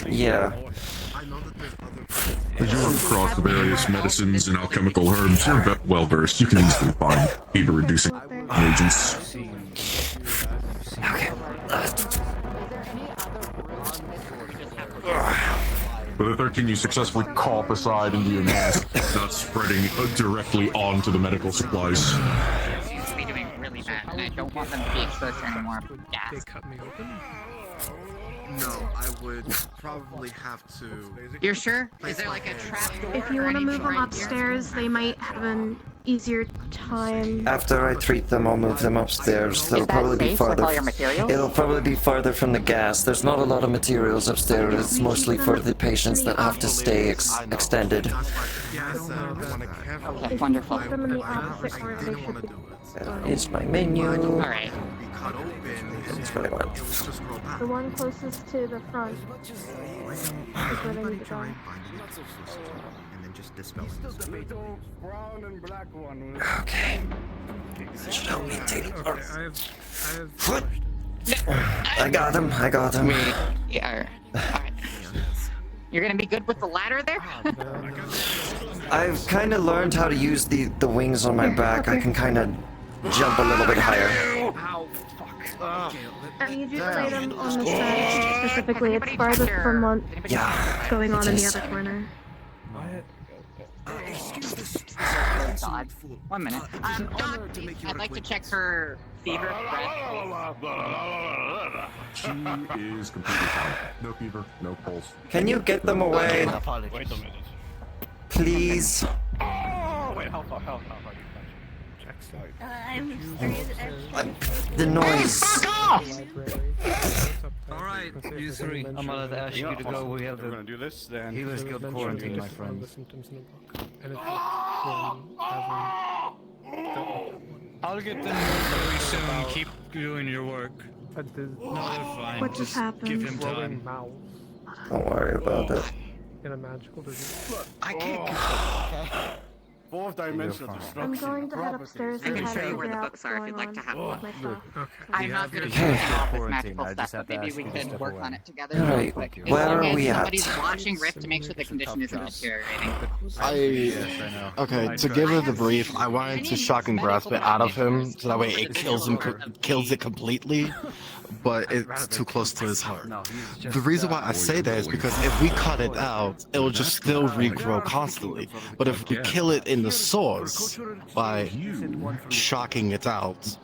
Yeah. As you look across the various medicines and alchemical herbs, you're well versed. You can easily find fever-reducing agents. For the 13, you successfully cough aside into your mask, not spreading directly onto the medical supplies. Seems to be doing really bad, and I don't want them to be exposed to any more gas. They cut me open? No, I would probably have to. You're sure? Is there like a trap door? If you want to move them upstairs, they might have an easier time. After I treat them, I'll move them upstairs. They'll probably be farther. It'll probably be farther from the gas. There's not a lot of materials upstairs. It's mostly for the patients that have to stay extended. Okay, wonderful. It's my menu. Alright. That's what I want. The one closest to the front is where they need to go. And then just dispel it. Okay. Should help me take it. I got him. I got him. Yeah. Alright. You're gonna be good with the ladder there? I've kind of learned how to use the wings on my back. I can kind of jump a little bit higher. I need you to lay them on the side specifically. It's farthest from what's going on in the other corner. God. 1 minute. Doc, I'd like to check her fever, breath. She is completely fine. No fever, no pulse. Can you get them away? Wait a minute. Please. Wait, how far do you The noise. Fuck off! Alright, you three. I'm gonna ask you to go. We have the. We're gonna do this then. Healer's Guild quarantine, my friend. I'll get them very soon. Keep doing your work. No, they're fine. What just happened? Give him time. Don't worry about it. In a magical disease. Look, I can't get fourth dimensional destruction. I'm going to head upstairs I and can try show to you where figure the out books are if you'd like to have one. my stuff. I'm not good at doing all this magical stuff, but maybe we can work on it together real Alright, quick. where are we at? Somebody's watching Rift to make sure the condition isn't deteriorating. Okay, to give her the brief, I wanted to shock and grasp it out of him, so that way it kills it completely, but it's too close to his heart. The reason why I say that is because if we cut it out, it will just still regrow constantly. But if we kill it in the source by shocking it out,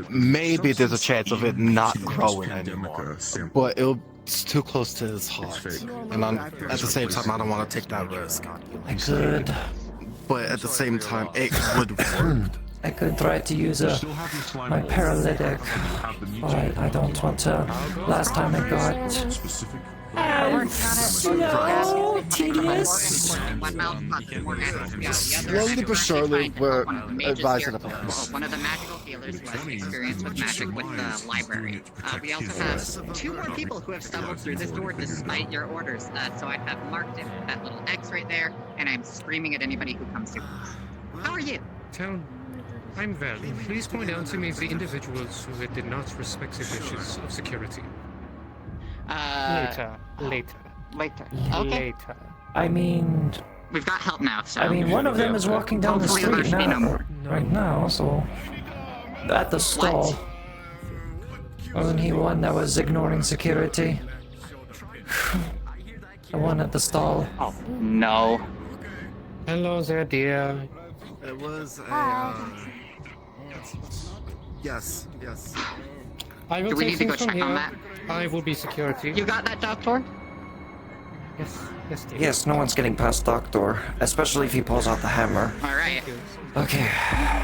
maybe there's a chance of it not growing anymore. But it's too close to his heart, and at the same time, I don't want to take that risk. Good. But at the same time, it would work. I could try to use my paralytic, but I don't want to. Last time I got slow, tedious. Slowly but surely, we're advising upon this. One of the magical healers who has experience with magic with the library. We also have 2 more people who have stumbled through this door despite your orders. So I have marked it with that little X right there, and I'm screaming at anybody who comes through. How are you? I'm well. Please point out to me the individuals who did not respect the wishes of security. Later. Okay. I mean... We've got help now, so... I mean, one of them is walking down the street now, right now, so... At the stall. Wasn't he one that was ignoring security? The one at the stall. Oh, no. Hello there, dear. It was a. Yes, yes. I will Do we take need to go things from check here. on that? I will be security. You got that, Doctor? Yes, yes, dear. Yes, no one's getting past Doctor, especially if he pulls out the hammer. All right. Okay.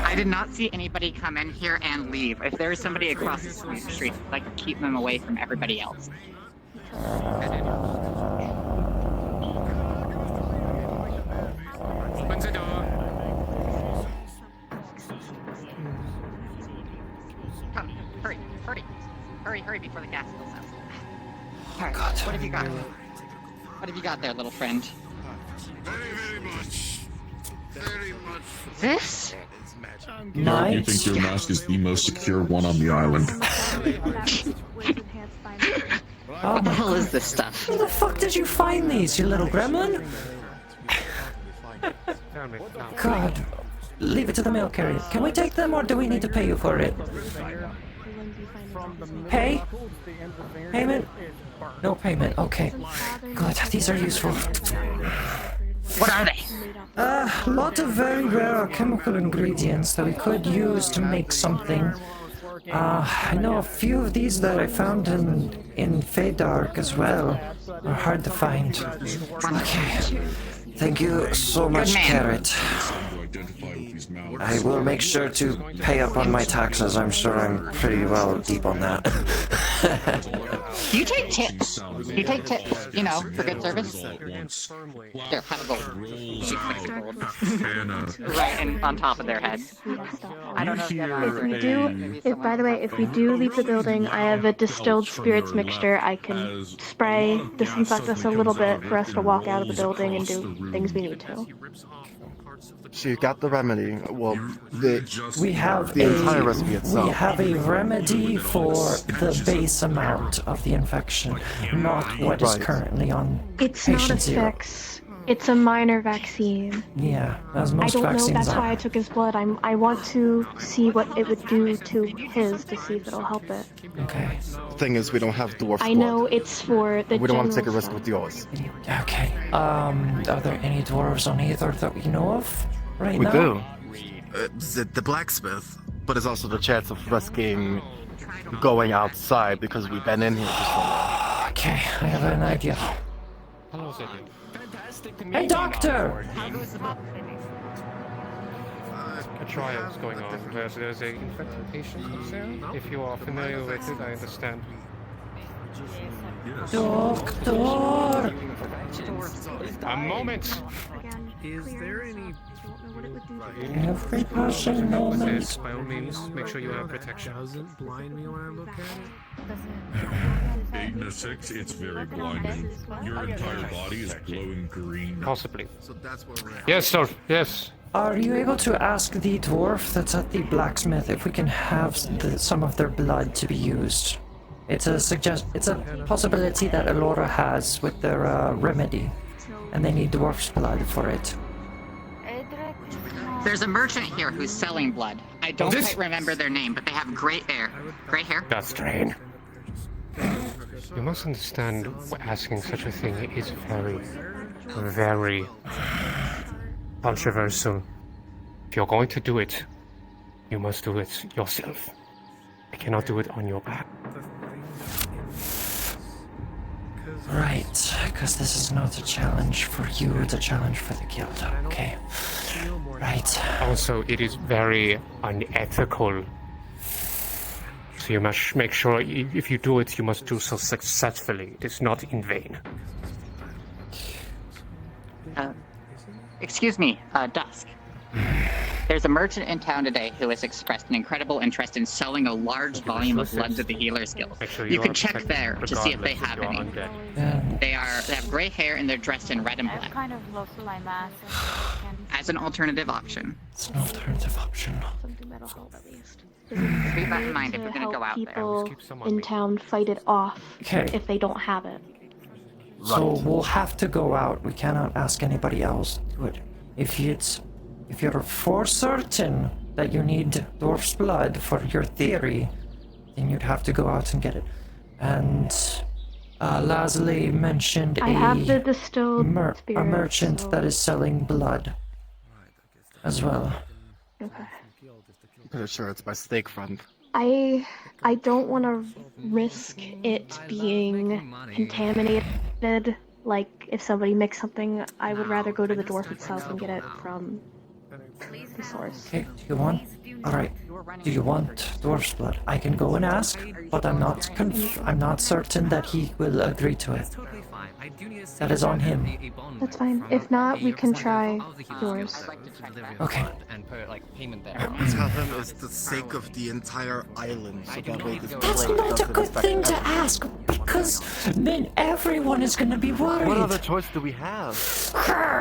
I did not see anybody come in here and leave. If there is somebody across the street, I'd like to keep them away from everybody else. Open the door. Come, hurry, hurry. Hurry, hurry before the gas goes out. All right, what have you got? What have you got there, little friend? Very much. Very much. This? You think your mask is the most secure one on the island? What the hell is this stuff? Where the fuck did you find these, you little gremlin? God. Leave it to the mail carrier. Can we take them or do we need to pay you for it? Pay? Payment? No payment, okay. God, these are useful. What are they? A lot of very rare chemical ingredients that we could use to make something. I know a few of these that I found in Feydark as well are hard to find. Okay. Thank you so much, Carrot. I will make sure to pay up on my taxes. I'm sure I'm pretty well deep on that. You take tips. You take tips, you know, for good service. Here, have a gold. Right and on top of their head. I don't know if By the way, if we do leave the building, I have a distilled spirits mixture. I can spray, disinfect us a little bit for us to walk out of the building and do things we need to. She got the remedy. Well, we have the entire recipe itself. We have a remedy for the base amount of the infection, not what is currently on It's not a patient 0. fix. It's a minor vaccine. Yeah, as most I don't know. vaccines That's are. why I took his blood. I want to see what it would do to his to see if it'll help it. Okay. The thing is, we don't have dwarf blood. I know it's for the. We don't want to take a general risk with yours. Okay. Are there any dwarves on Aether that we know of right We now? do. The blacksmith, but there's also the chance of risking going outside because we've been in here for so long. Okay, I have an idea. Hello, Zeddy. Hey, doctor! A trial is going on. There's a infected patient there. If you are familiar with it, I understand. Doctor! A moment! Is there any... Every passing moment. Yes, by all means, make sure you have protection. Doesn't blind me when I look at it? 8 it's very blinding. Your entire body is glowing green. Possibly. So that's where we're at. Yes, sir. Yes. Are you able to ask the dwarf that's at the blacksmith if we can have some of their blood to be used? It's a possibility that Elora has with their remedy, and they need dwarf's blood for it. There's a merchant here who's selling blood. I don't quite remember their name, but they have gray hair. Gray hair? That's strange. You must understand, asking such a thing is very, very controversial. If you're going to do it, you must do it yourself. I cannot do it on your back. Right, because this is not a challenge for you, it's a challenge for the guild. Okay. Right. Also, it is very unethical. So you must make sure if you do it, you must do so successfully. It is not in vain. Excuse me, Dusk. There's a merchant in town today who has expressed an incredible interest in selling a large volume of blood to the Healers Guild. You can check there to see if they have any. They have gray hair and they're dressed in red and black. Kind of lost my mask. As an alternative option. It's an alternative option. Something that'll help at least. Keep that in mind if To you're gonna go help out there. people in town fight it off if they don't have it. So we'll have to go out. We cannot ask anybody else to do it. If you're for certain that you need dwarf's blood for your theory, then you'd have to go out and get it. And Lazuli mentioned I have the distilled spirits, a merchant so- that is selling blood. as well. Okay. I'm pretty sure it's my stake friend. I don't want to risk it being contaminated. Like, if somebody mixed something, I would rather go to the dwarf itself and get it from the source. Okay, do you want? Alright. Do you want dwarf's blood? I can go and ask, but I'm not certain that he will agree to it. That is on him. That's fine. If not, we can try yours. Okay. And put like payment there. Tell him it's the sake of the entire island, so that way this That's plague not a doesn't good affect thing to everyone. ask, because then everyone is gonna be worried. What other choice do we have?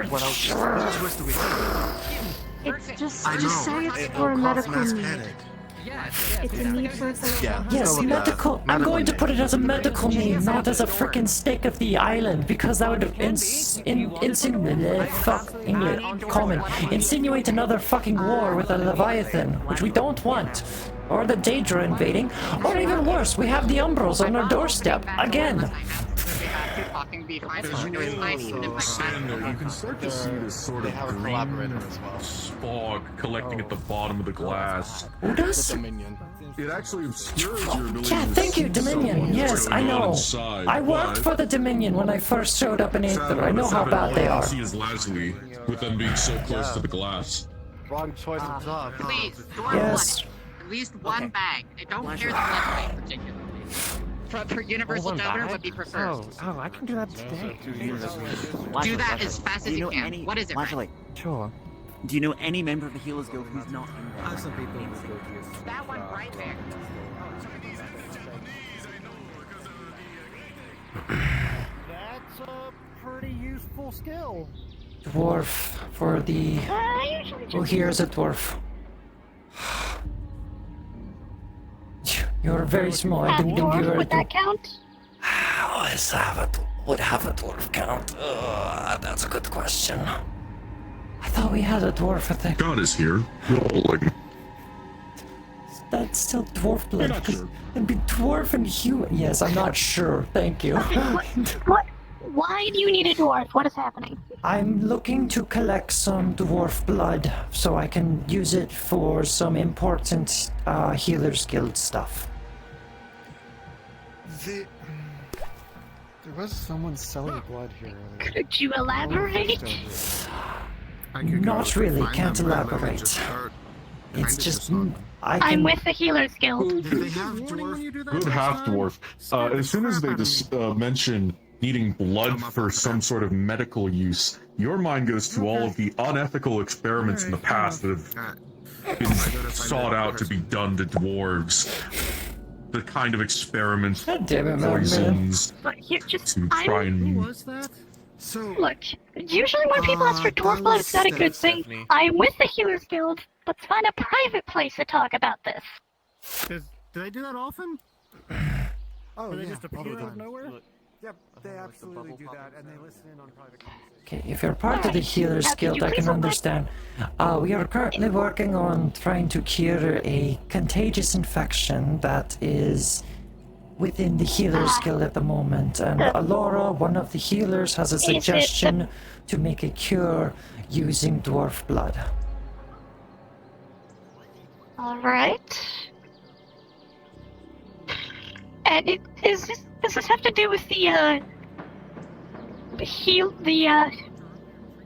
What choice do we have? It's just I know. say it's It'll for a cause medical mass need. panic. It's a need for a Yeah. Yes, medical. I'm going to put it as a medical need, not as a freaking stake of the island, because that would insinuate another fucking war with a Leviathan, which we don't want. Or the Daedra invading, or even worse, we have the Umbrals on our doorstep again. As you all stand there, you can start to see this sort of green fog collecting at the bottom of the glass. Who does? It actually obscures your ability Yeah, to thank see you, Dominion. what's Yes, I going on know. inside, I worked but- for the Dominion when I first showed up in Aether. I know how bad they All are. you see is Leslie, with them being so close to the glass. Wrong choice of job. Please, store Yes. blood. At least one bag. I don't care the blood type particularly. For universal donor would be preferred. Oh, I can do that today. Do that as fast as you can. What is it? Leslie, Sure. do you know any member of the Healers Guild who's not in there? Some people That one right there. That's a pretty useful skill. Dwarf for the... Oh, here's a dwarf. You're very small. I didn't think you were... Would that count? Would have a dwarf count? That's a good question. I thought we had a dwarf at the... God is here, rolling. That's still dwarf blood. You're not sure. It'd be dwarf and human. Yes, I'm not sure. Thank you. What? Why do you need a dwarf? What is happening? I'm looking to collect some dwarf blood so I can use it for some important Healers Guild stuff. There was someone selling blood here. Could you elaborate? Not really, can't elaborate. It's just... I'm with the Healers Guild. Good half-dwarf. As soon as they mention needing blood for some sort of medical use, your mind goes to all of the unethical experiments in the past that have been sought out to be done to dwarves. The kind of experiments, poisons, But here, just to try and... Look, usually when people ask for dwarf blood, it's not a good thing. I'm with the Healers Guild. Let's find a private place to talk about this. Do they do that often? Oh, Or they yeah, just appear all the out of time. nowhere? Yep, they absolutely do that, and they listen in on private conversations. Okay, if you're part of the Healers Guild, I can understand. We are currently working on trying to cure a contagious infection that is within the Healers Guild at the moment. And Alora, one of the healers, has a suggestion to make a cure using dwarf blood. Alright. And does this have to do with the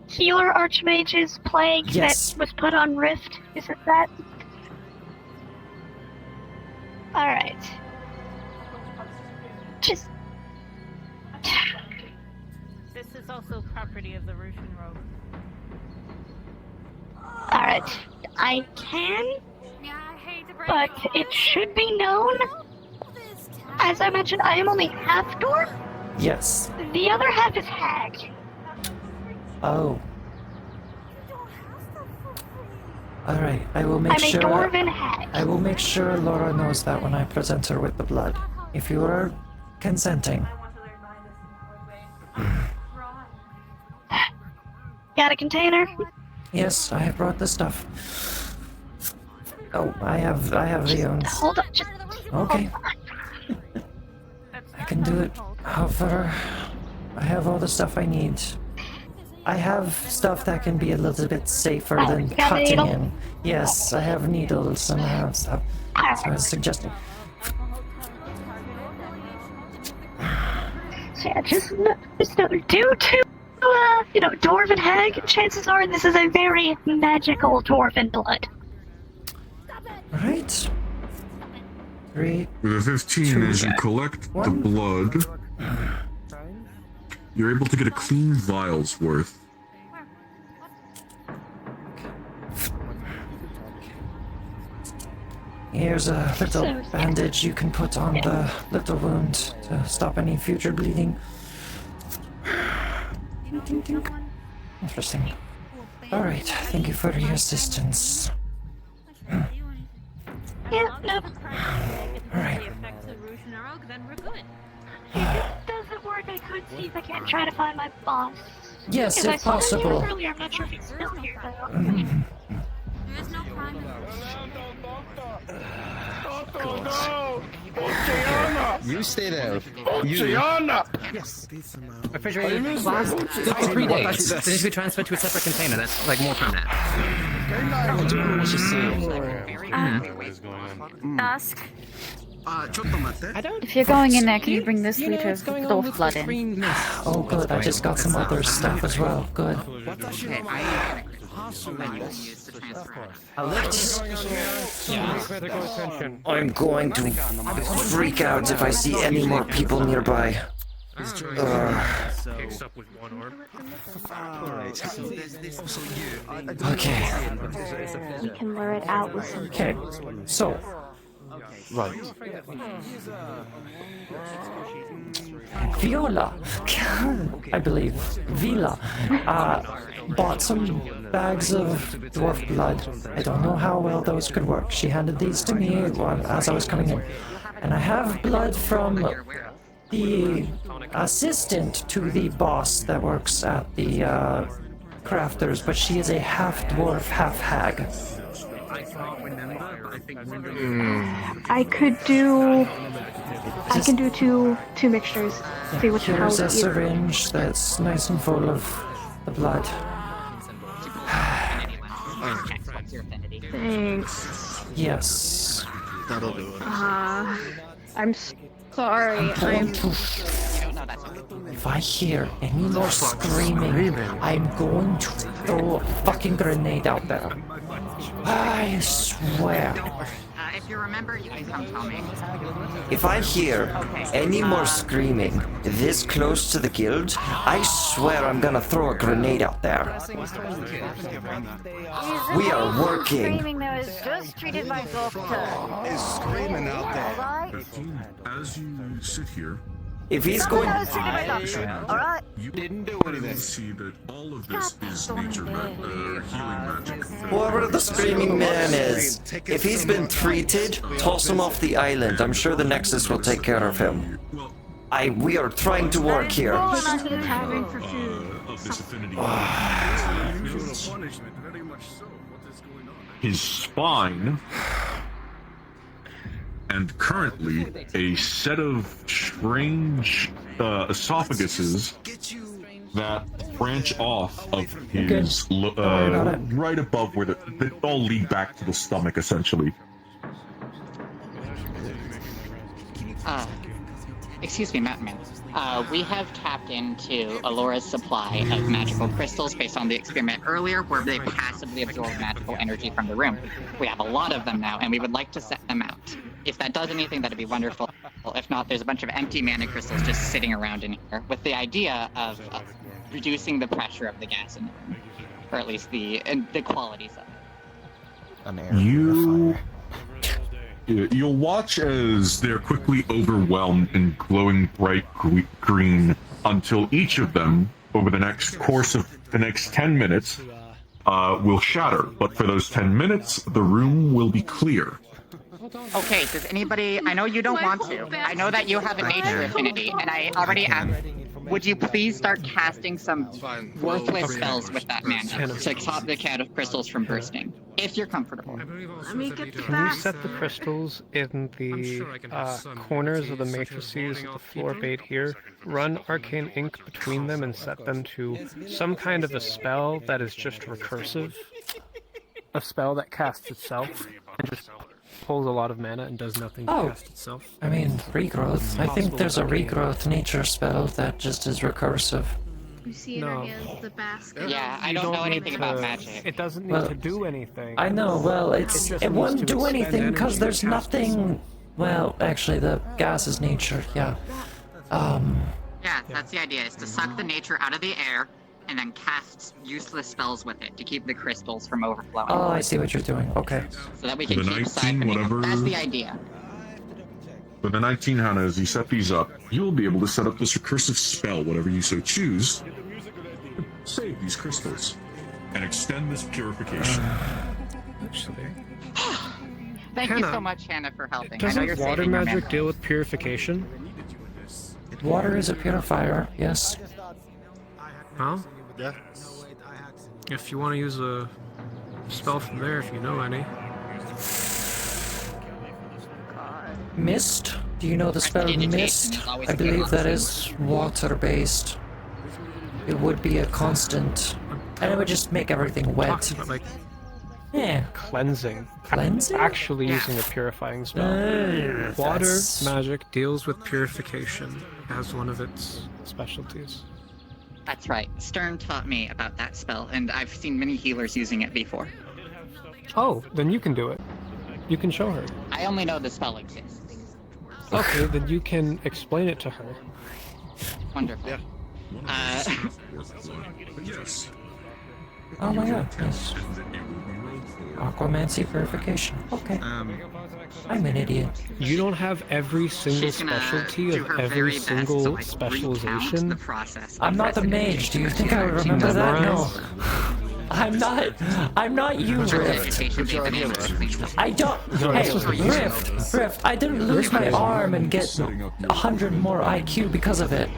healer archmage's plague Yes. that was put on Rift? Is it that? Alright. Just... This is also property of the Russian Rogue. Alright. I can, but it should be known. As I mentioned, I am only half dwarf. Yes. The other half is hag. Oh. Alright, I will make I'm a sure... dwarven hag. I will make sure Laura knows that when I present her with the blood. If you are consenting. Got a container? Yes, I have brought the stuff. Oh, I have the own. Hold on, just... Okay. I can do it. However, I have all the stuff I need. I have stuff that can be a little bit safer than you got a cutting needle? in. Yes, I have needles and I have stuff. So I was suggesting. Yeah, just due to, dwarven hag, chances are this is a very magical dwarven blood. Right. 3. With a 15, as you collect the blood, you're able to get a clean vial's worth. Here's a little bandage you can put on the little wound to stop any future bleeding. Interesting. Alright, thank you for your assistance. Yeah, no. Alright. If it doesn't work, I could see if I can try to find my boss. Yes, Because if possible. I saw him earlier, I'm not sure if he's still here, though. There's no crime. You stay there. Yes. Refrigerated glass. Good for 3 days. Then it should be transferred to a separate container. That's like more permanent. Dusk. If you're going in there, can you bring this liter of dwarf blood in? Oh, good. I just got some other stuff as well. Good. I'm going to freak out if I see any more people nearby. Picks up with one arm. Okay. You can lure it out with some. Okay. So. Right. Viola, I believe, Vila, bought some bags of dwarf blood. I don't know how well those could work. She handed these to me as I was coming in. And I have blood from the assistant to the boss that works at the crafters, but she is a half-dwarf, half-hag. I can do two mixtures. See which Here's a helps. syringe that's nice and full of the blood. Thanks. Yes. That'll do it. I'm sorry. If I hear any more screaming, I'm going to throw a fucking grenade out there. I swear. If you remember, you can come tell me. If I hear any more screaming this close to the guild, I swear I'm gonna throw a grenade out there. We are working. Screaming that was just treated by doctor. Is screaming out there. As you sit here, If he's going, Alright. you didn't do anything. See that all of this is nature healing magic. whoever the screaming man is, if he's been treated, toss him off the island. I'm sure the Nexus will take care of him. We are trying to work here. Of this affinity. His spine, and currently a set of strange esophaguses that branch off of his right above where they all lead back to the stomach, essentially. Excuse me, Mountain Man. We have tapped into Alora's supply of magical crystals based on the experiment earlier, where they passively absorb magical energy from the room. We have a lot of them now, and we would like to set them out. If that does anything, that'd be wonderful. If not, there's a bunch of empty mana crystals just sitting around in here, with the idea of reducing the pressure of the gas in the room, or at least the qualities of it. You'll watch as they're quickly overwhelmed and glowing bright green until each of them, over the next course of the next 10 minutes, will shatter. But for those 10 minutes, the room will be clear. Okay, does anybody... I know you don't want to. I know that you have a nature affinity, and I already asked... Would you please start casting some worthless spells with that mana to stop the cat of crystals from bursting? If you're comfortable. Let me get the Can you set the crystals in the corners of the matrices of the floor bait here? Run arcane ink between them and set them to some kind of a spell that is just recursive. A spell that casts itself and just pulls a lot of mana and does nothing to cast itself. I mean, regrowth. I think there's a regrowth nature spell that just is recursive. You see in her hands the basket. Yeah, I don't know anything about magic. It doesn't need to do anything. I know, well, it won't do anything because there's nothing... Well, actually, the gas is nature, yeah. Yeah, that's the idea, is to suck the nature out of the air and then cast useless spells with it to keep the crystals from overflowing. Oh, I see what you're doing, okay. So that we can keep aside from people. That's the idea. For the 19 Hana, as you set these up, you'll be able to set up this recursive spell, whatever you so choose, to save these crystals and extend this purification. Thank you so much, Hannah, for helping. I know Doesn't you're water saving your magic memory. deal with purification? Water is a purifier, yes. Huh? Yeah. If you want to use a spell from there, if you know any. Mist? Do you know the spell Mist? I believe that is water-based. It would be a constant, and it would just make everything wet. Yeah. Cleansing. Cleansing? Actually using a purifying spell. Water Magic deals with purification as one of its specialties. That's right. Stern taught me about that spell, and I've seen many healers using it before. Oh, then you can do it. You can show her. I only know the spell exists. Okay, then you can explain it to her. Wonderful. Yeah. Oh my god, yes. Aquamancy purification. Okay. I'm an idiot. You don't have every single specialty of every single specialization? I'm not the mage. Do you think I would remember that? No. I'm not you, Rift. I don't. Hey, Rift. I didn't lose my arm and get 100 more IQ because of it.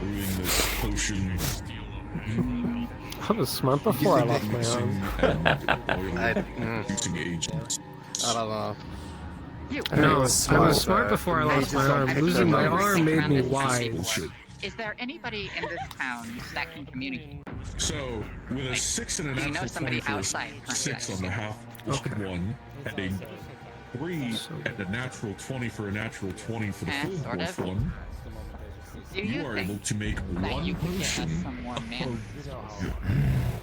I was smart before I lost my arm. I don't know. No, I was smart before I lost my arm. Losing my arm made me wise. Is there anybody in this town that can communicate? So, with a 6 and a Do you know natural somebody 20 for a outside? 6 on the half one, and a 3 and a natural 20 for a natural 20 for the full sort dwarf of. one, Do you are able to make that you one could get us potion some more mana?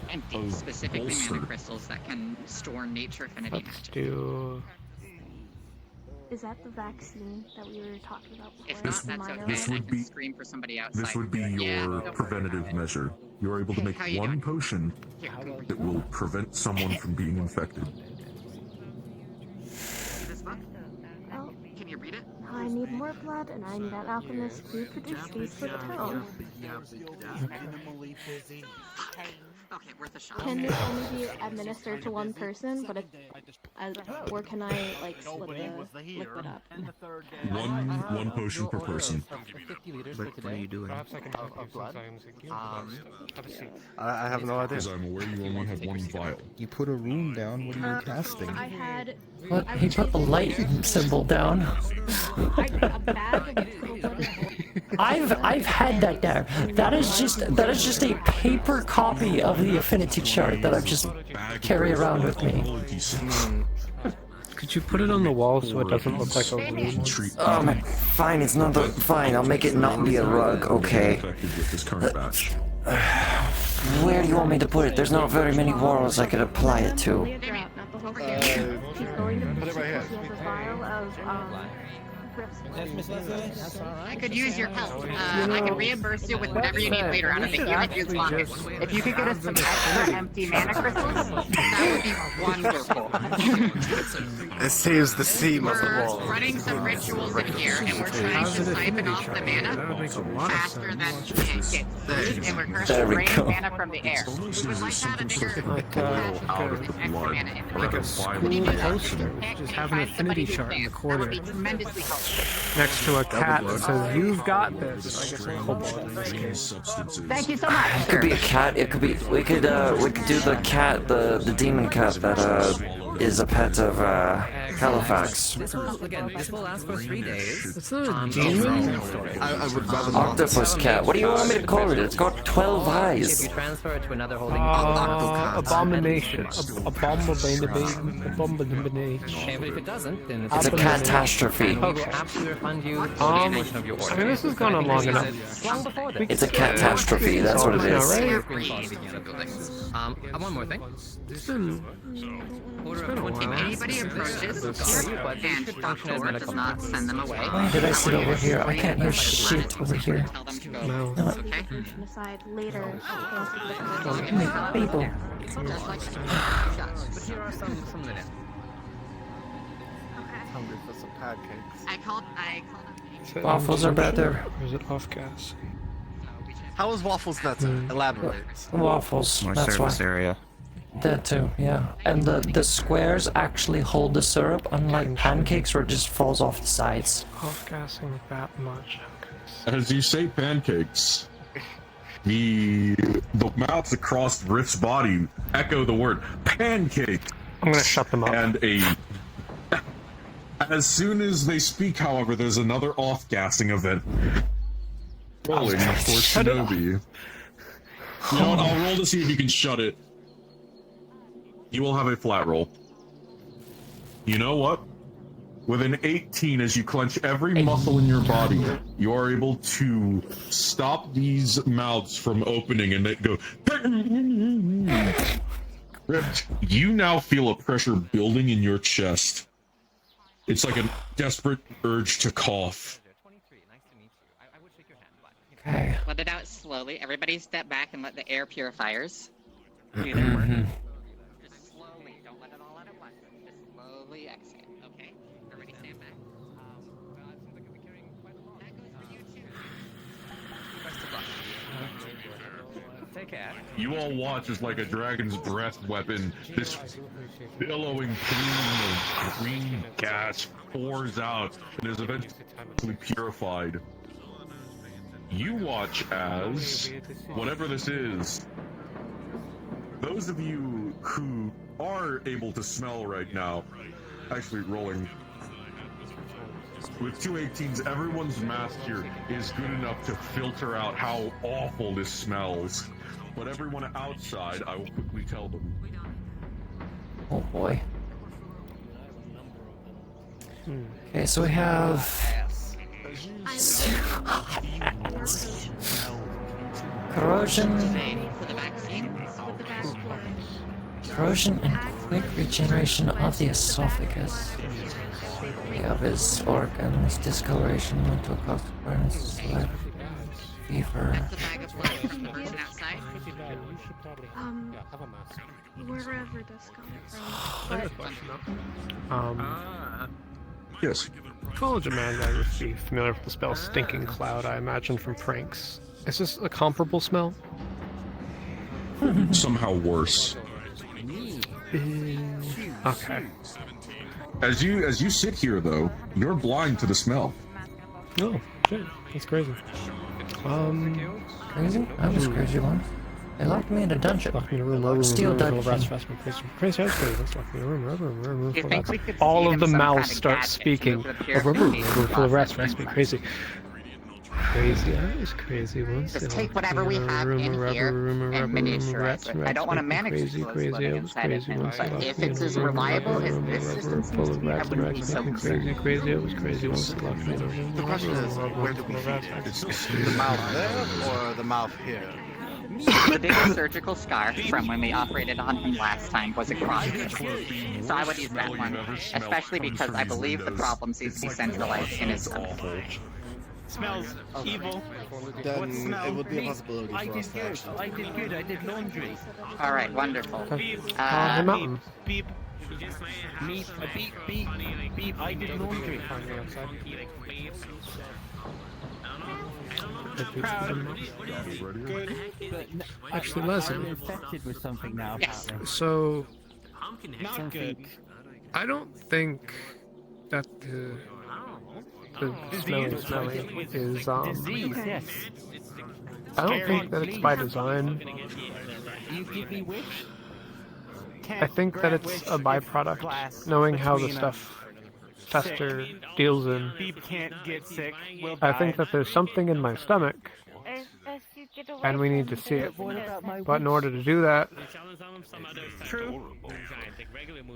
And specifically mana crystals that can store nature affinity magic. Do... Is that the vaccine that we were talking about before? If not, that's okay. this I would can be- scream for somebody outside. This would be your preventative measure. You are able to make how you one doing? potion that will prevent someone from being infected. This book? Oh, Can you read it? I need more blood, and I need an alchemist to produce these for the town. Okay, worth a shot. Can this only be administered to one person? But or can I like split the liquid up? One potion per person. What are you doing? I have no idea. As I'm aware, you only have one vial. You put a rune down. What are you casting? I had. What? He put the light symbol down. A bag of blood. I've had that there. That is just a paper copy of the affinity chart that I just carry around with me. Could you put it on the wall so it doesn't look like a room? Fine, it's not fine. I'll make it not be a rug, okay? Where do you want me to put it? There's not very many walls I could apply it to. Put it right here. I could use your help. I can reimburse you with whatever you need later on in the unit use pocket. If you could get us some extra empty mana crystals, that would be wonderful. It saves the seam of the We're wall. running some rituals in here, and we're trying to siphon off the mana faster than it gets used, and we're currently draining mana from the air. We would like to have a bigger Out of the blood. Like a school poster. Just have an affinity chart in the corner. That would be tremendously helpful. Next to a cat that says, "You've got this." I guess a kobold in this case. Thank you so much. It could be a cat. It could be. We could do the cat, the demon cat that is a pet of Halifax. This will last for 3 days. It's a demon? I would rather not. Octopus cat. What do you want me to call it? It's got 12 If eyes. you transfer it to another holding Abomination. Abomination. And if it doesn't, then It's a catastrophe. we'll absolutely refund you the portion of your order. I mean, this has gone on long enough. Long before this. It's a catastrophe, that's what it is. One more thing. If anybody approaches here and Doctor does not send them away. Why did I sit over here? I can't hear shit over here. No. Okay. Aside later. People. But here are some linen. Hungry for some pancakes. I called them. Waffles are better. Or is it off gas? How is waffles better? Elaborate. Waffles, More that's service why. area. That too, yeah. And the squares actually hold the syrup, unlike pancakes where it just falls off the sides. Off-gassing that much. As you say pancakes, the mouths across Rift's body echo the word pancake. I'm gonna shut them up. And as soon as they speak, however, there's another off-gassing event. Rolling for Shinobi. You know what, I'll roll to see if you can shut it. You will have a flat roll. You know what? With an 18, as you clench every muscle in your body, you are able to stop these mouths from opening and it go. Rift, you now feel a pressure building in your chest. It's like a desperate urge to cough. Okay. Let it out slowly. Everybody step back and let the air purifiers do their work. Just slowly. Don't let it all out at once. Just slowly exhale. Okay? Everybody stand back. That goes for you too. Best of luck. Take care. You all watch as, like a dragon's breath weapon, this billowing plume of green gas pours out and is eventually purified. You watch as, whatever this is, those of you who are able to smell right now, actually rolling, with 2 18s, everyone's math here is good enough to filter out how awful this smells. But everyone outside, I will quickly tell them. Oh boy. Okay, so we have corrosion, and quick regeneration of the esophagus. We have his organs, discoloration, mental consequence, fever. Wherever this comes from. Yes. College of Man guy would be familiar with the spell Stinking Cloud, I imagine, from pranks. Is this a comparable smell? Somehow worse. Okay. As you sit here, though, you're blind to the smell. Oh, shit. That's crazy. Crazy? I was crazy once. They locked me in a dungeon. Locked me in a room, Steel dungeon. Crazy, I was crazy. Let's lock me in a room. You think we could All feed of the him some mouths kind of start gadget speaking. to A purification full of rats, process? crazy. Crazy, I was crazy once. Just take whatever we have in here and miniaturize it. I don't want to manage it living inside of him, but if it's as reliable as this system seems to be, I wouldn't be so concerned. Crazy, I was crazy once. The question is, where do we feed it? The mouth there or the mouth here? The biggest surgical scar from when we operated on him last time was a Chronicles. So I would use that one, especially because I believe the problem seems to be centralized in his stomach. Smells evil. Then it would be a possibility for us to actually. I did good. I did laundry. All right, wonderful. Beep. Beep. Beep. I did laundry. Actually, Leslie. Infected with something now. Yes. So, Not good. I don't think that the smelling is Disease, yes. I don't think that it's by design. You give me which? I think that it's a byproduct, knowing how the stuff Fester deals in. Beep can't get sick. Will I die. think that there's something in my stomach, and we need to see it. But in order to do that...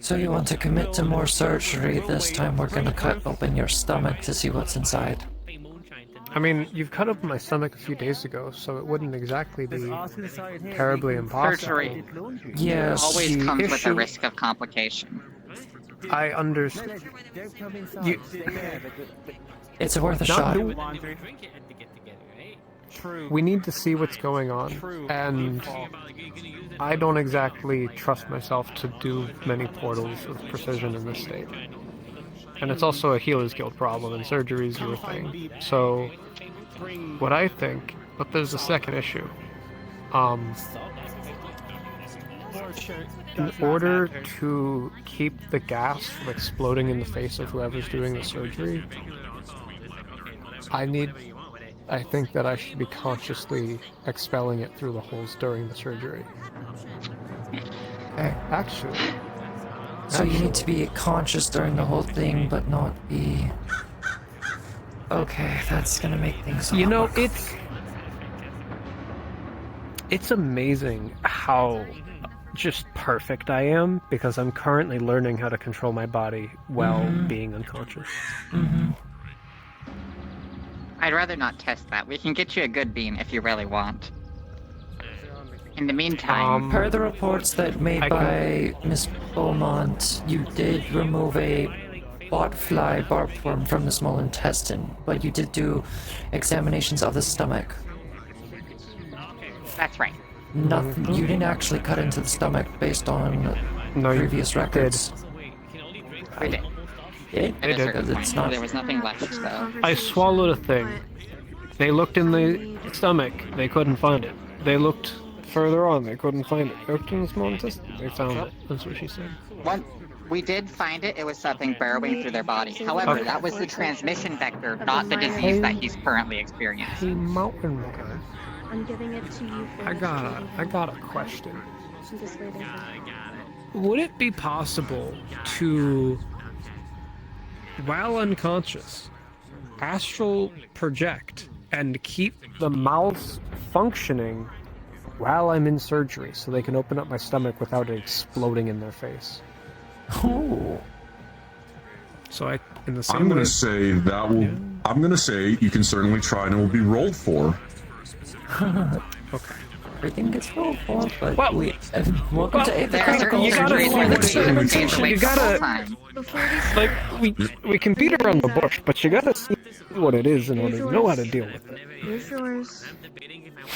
So you want to commit to more surgery? This time we're gonna cut open your stomach to see what's inside. I mean, you've cut open my stomach a few days ago, so it wouldn't exactly be terribly impossible. Surgery Yes. always The comes with a issue- risk of complication. I understand. It's worth a Not shot. We need to see what's going on, and I don't exactly trust myself to do many portals of precision in this state. And it's also a Healer's Guild problem, and surgery's your thing. So, what I think, but there's a second issue. In order to keep the gas from exploding in the face of whoever's doing the surgery, I think that I should be consciously expelling it through the holes during the surgery. Actually. So you need to be conscious during the whole thing, but not be... Okay, that's gonna make things a You lot know, more it's amazing how just perfect I am, because I'm currently learning how to control my body while being unconscious. I'd rather not test that. We can get you a good beam if you really want. In the meantime... Per the reports that made by Miss Beaumont, you did remove a botfly barbed worm from the small intestine, but you did do examinations of the stomach. That's right. Nothing. You didn't actually cut into the stomach based on previous records. I did. It? At a certain It's point, not. there was nothing left, though. I swallowed a thing. They looked in the stomach, they couldn't find it. They looked further on, they couldn't find it. They looked in the small intestine, they found it. That's what she said. We did find it. It was something burrowing through their body. However, that was the transmission vector, not the disease that he's currently experiencing. Hey, mountain man. I'm giving it to you for I got a question. I'm just waiting. Would it be possible to, while unconscious, astral project and keep the mouth functioning while I'm in surgery, so they can open up my stomach without it exploding in their face? Oh. So in the same I'm gonna way... say that will. I'm gonna say you can certainly try, and it will be rolled for. Okay. Everything gets rolled for, but well, welcome to Aether Chronicles. You gotta, like, we can beat around the bush, but you gotta see what it is in order to know how to deal with it. Here's yours.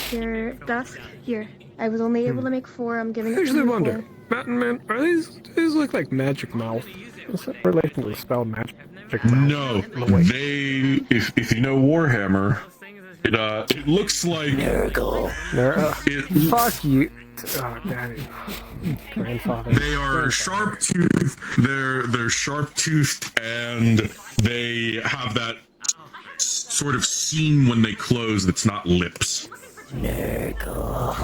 Here, Dusk. Here. I was only able to make 4. I'm giving it to Usually you wonder, Mountain Man, are these look like magic mouth? Is that related to the spell magic mouth? No, they. If you know Warhammer, it looks like. Fuck you. Oh, daddy. Grandfather. They are sharp-toothed. They're sharp-toothed, and they have that sort of seam when they close that's not lips. Nurgle.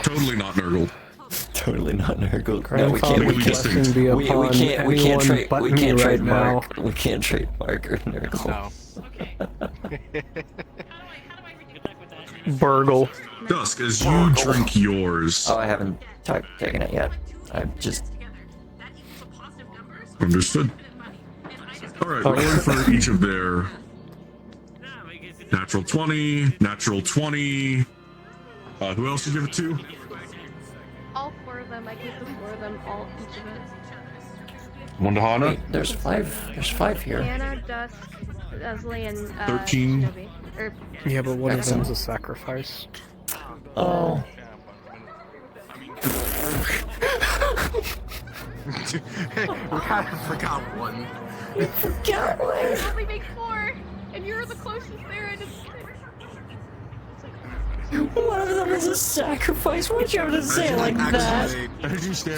Totally not Nurgle. Totally not Nurgle. No, we can't. We can't trademark. We can't trademark or Nurgle. Burgle. Dusk, as you drink yours. Oh, I haven't taken it yet. I've just. Understood. Alright, rolling for each of their. Natural 20, natural 20. Who else did you give it to? All 4 of them. I gave the 4 of them all each of it. One to Hana? Wait, there's 5. There's 5 here. Hannah, Dusk, Leslie, and 13. Debbie. Yeah, but one of them's a sacrifice. Oh. We kind of forgot one. We forgot one. I only make 4, and you're the closest there. I just. One of them is a sacrifice. Why'd you have to say it like that?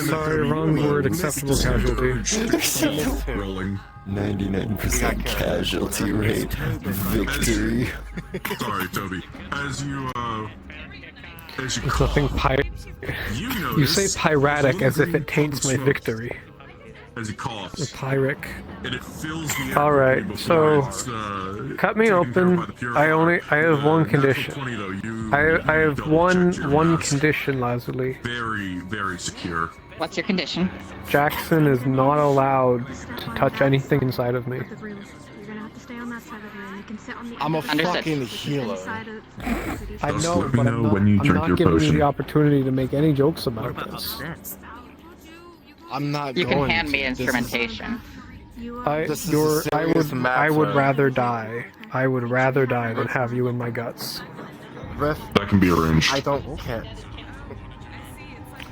Sorry, wrong word. Acceptable casualty. Rolling. 99% casualty rate. Victory. Sorry, Toby. As you There's nothing You say piratic as if it taints my victory. As he coughs. Pyric. And it fills the air Alright, before so it's, cut me taken care of open. by the purifier. I have one Natural condition. 20, though, you I have double-checked your one mask. condition, Lazuli. Very, very secure. What's your condition? Jackson is not allowed to touch anything inside of me. You're gonna have to stay on that side of the room. You can sit on the I'm a other side, fucking which is healer. inside of the city. I Just know, let me but know I'm when you drink not your giving you potion. the opportunity to make any jokes about this. I'm not You going can hand to. me This is- instrumentation. This is a serious I would matter. rather die. I would rather die than have you in my guts. Riff, That can be arranged. I don't care.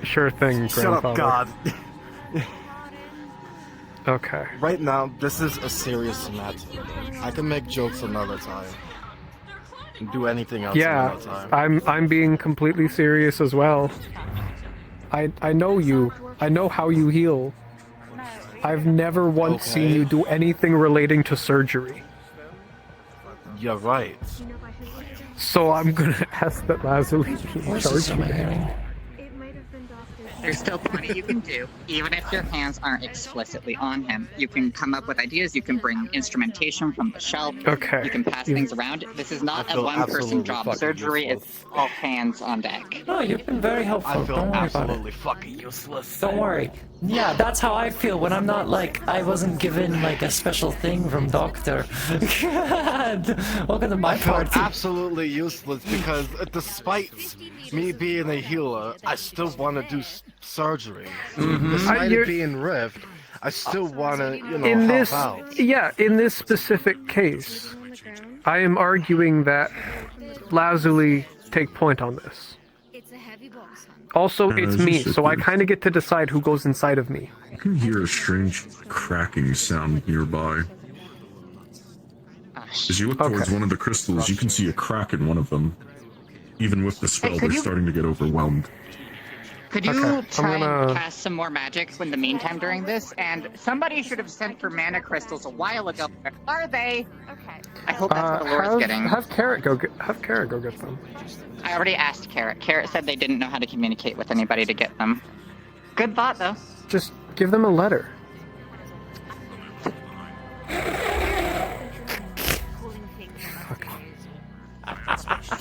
Sure thing, Shut grandfather. up, God. Okay. Right now, this is a serious matter. I can make jokes another time. And do anything else Yeah, another time. I'm being completely serious as well. I know you. I know how you heal. I've never once seen you do anything relating to surgery. You're right. So I'm gonna ask that Lazuli be in charge again. There's still plenty you can do, even if your hands aren't explicitly on him. You can come up with ideas, you can bring instrumentation from the shelf, Okay. you can pass things around. This is not I a feel one-person absolutely job. fucking Surgery useless. is all hands on deck. No, you've been very helpful. I feel Don't worry about it. absolutely fucking useless. Don't worry. Yeah, that's how I feel when I'm not like, I wasn't given like a special thing from doctor. Welcome to my I feel party. absolutely useless because despite me being a healer, I still want to do surgery. Despite You're- it being rift, I still want to, In help this, out. yeah, in this specific case, I am arguing that Lazuli take point on this. Also, it's me, so I kind of get to decide who goes inside of me. You can hear a strange cracking sound nearby. As you look towards one of the crystals, you can see a crack in one of them. Even with the spell, could they're you- starting to get overwhelmed. Could you Okay, try I'm gonna- and cast some more magic in the meantime during this? And somebody should have sent for mana crystals a while ago. Where are they? Okay. I hope that's what Alora's getting. Have Carrot go get them. I already asked Carrot. Carrot said they didn't know how to communicate with anybody to get them. Good thought, though. Just give them a letter.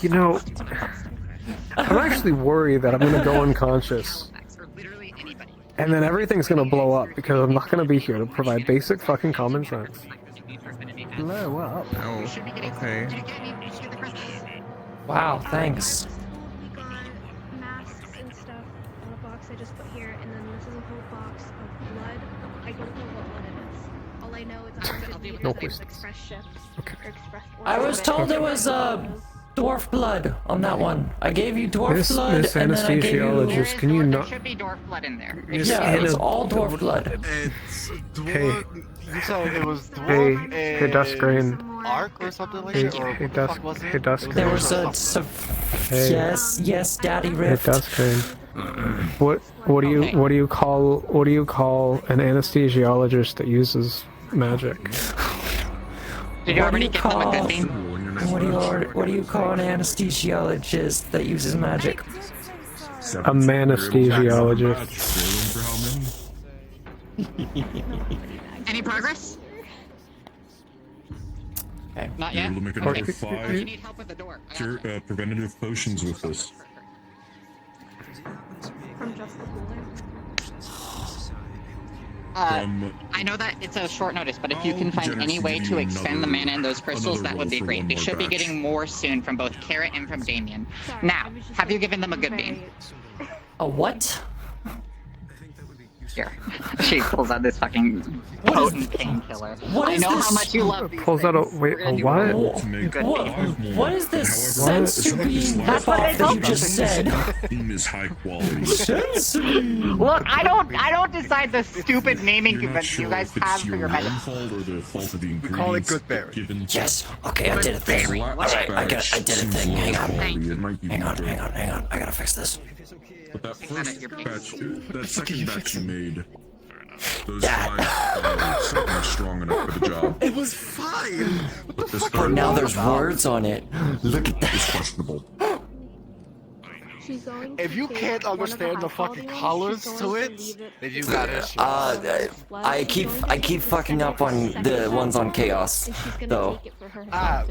You know, I'm actually worried that I'm gonna go unconscious. And then everything's gonna blow up because I'm not gonna be here to provide basic fucking common sense. Blow up? Oh, okay. Wow, thanks. We got masks and stuff in the box I just put here, and then this is a whole box of blood. I don't know what blood it is. All I know is I was given No it was questions. express ships. Okay. Or express I was told it was dwarf blood on that one. I gave you dwarf Miss blood, and then I gave you... anesthesiologist, can you There not? should be dwarf blood in there. Yeah, it's all dwarf blood. It's Hey. You said it was Hey, dwarf hey, Dustgrain. Arc or something like Hey, that? Or hey, what the fuck was it? hey, Dustgrain. There was Hey. yes, Daddy Hey, Rift. Dustgrain. What do you call an anesthesiologist that uses magic? Did you What do already you get them a good call- bean? What do you call an anesthesiologist that uses magic? A manesthesiologist. Any progress? Okay. Not You're yet? able to make Okay. another You 5 need help with the door. preventative potions with this. From just the cooler. I know that it's a short notice, but if you can find any way to expend the mana in those crystals, that would be great. We should be getting more soon from both Carrot and from Damien. Now, have you given them a good bean? A what? Here. She pulls out this fucking potent painkiller. What I is know this? how much you love these Pulls out a things. wait, We're a gonna do what? What is this However, sensu bean That's what I ripoff that you told just said? Beam is high quality. Look, I don't decide the stupid naming You're not convention sure you guys if it's have for your your own medicine. fault or the fault of the ingredients. call it good berry. Given Yes. Okay, I did a thing. All right, I did a thing. Hang on. Hang on. I gotta fix this. But that first batch, that second batch you made, those five are certainly strong enough for the job. It was fine. But this But third now one there's words on it. Look at is that. questionable. If you can't understand the fucking colors to it, then you got issues. I keep fucking up on the ones on Chaos, though.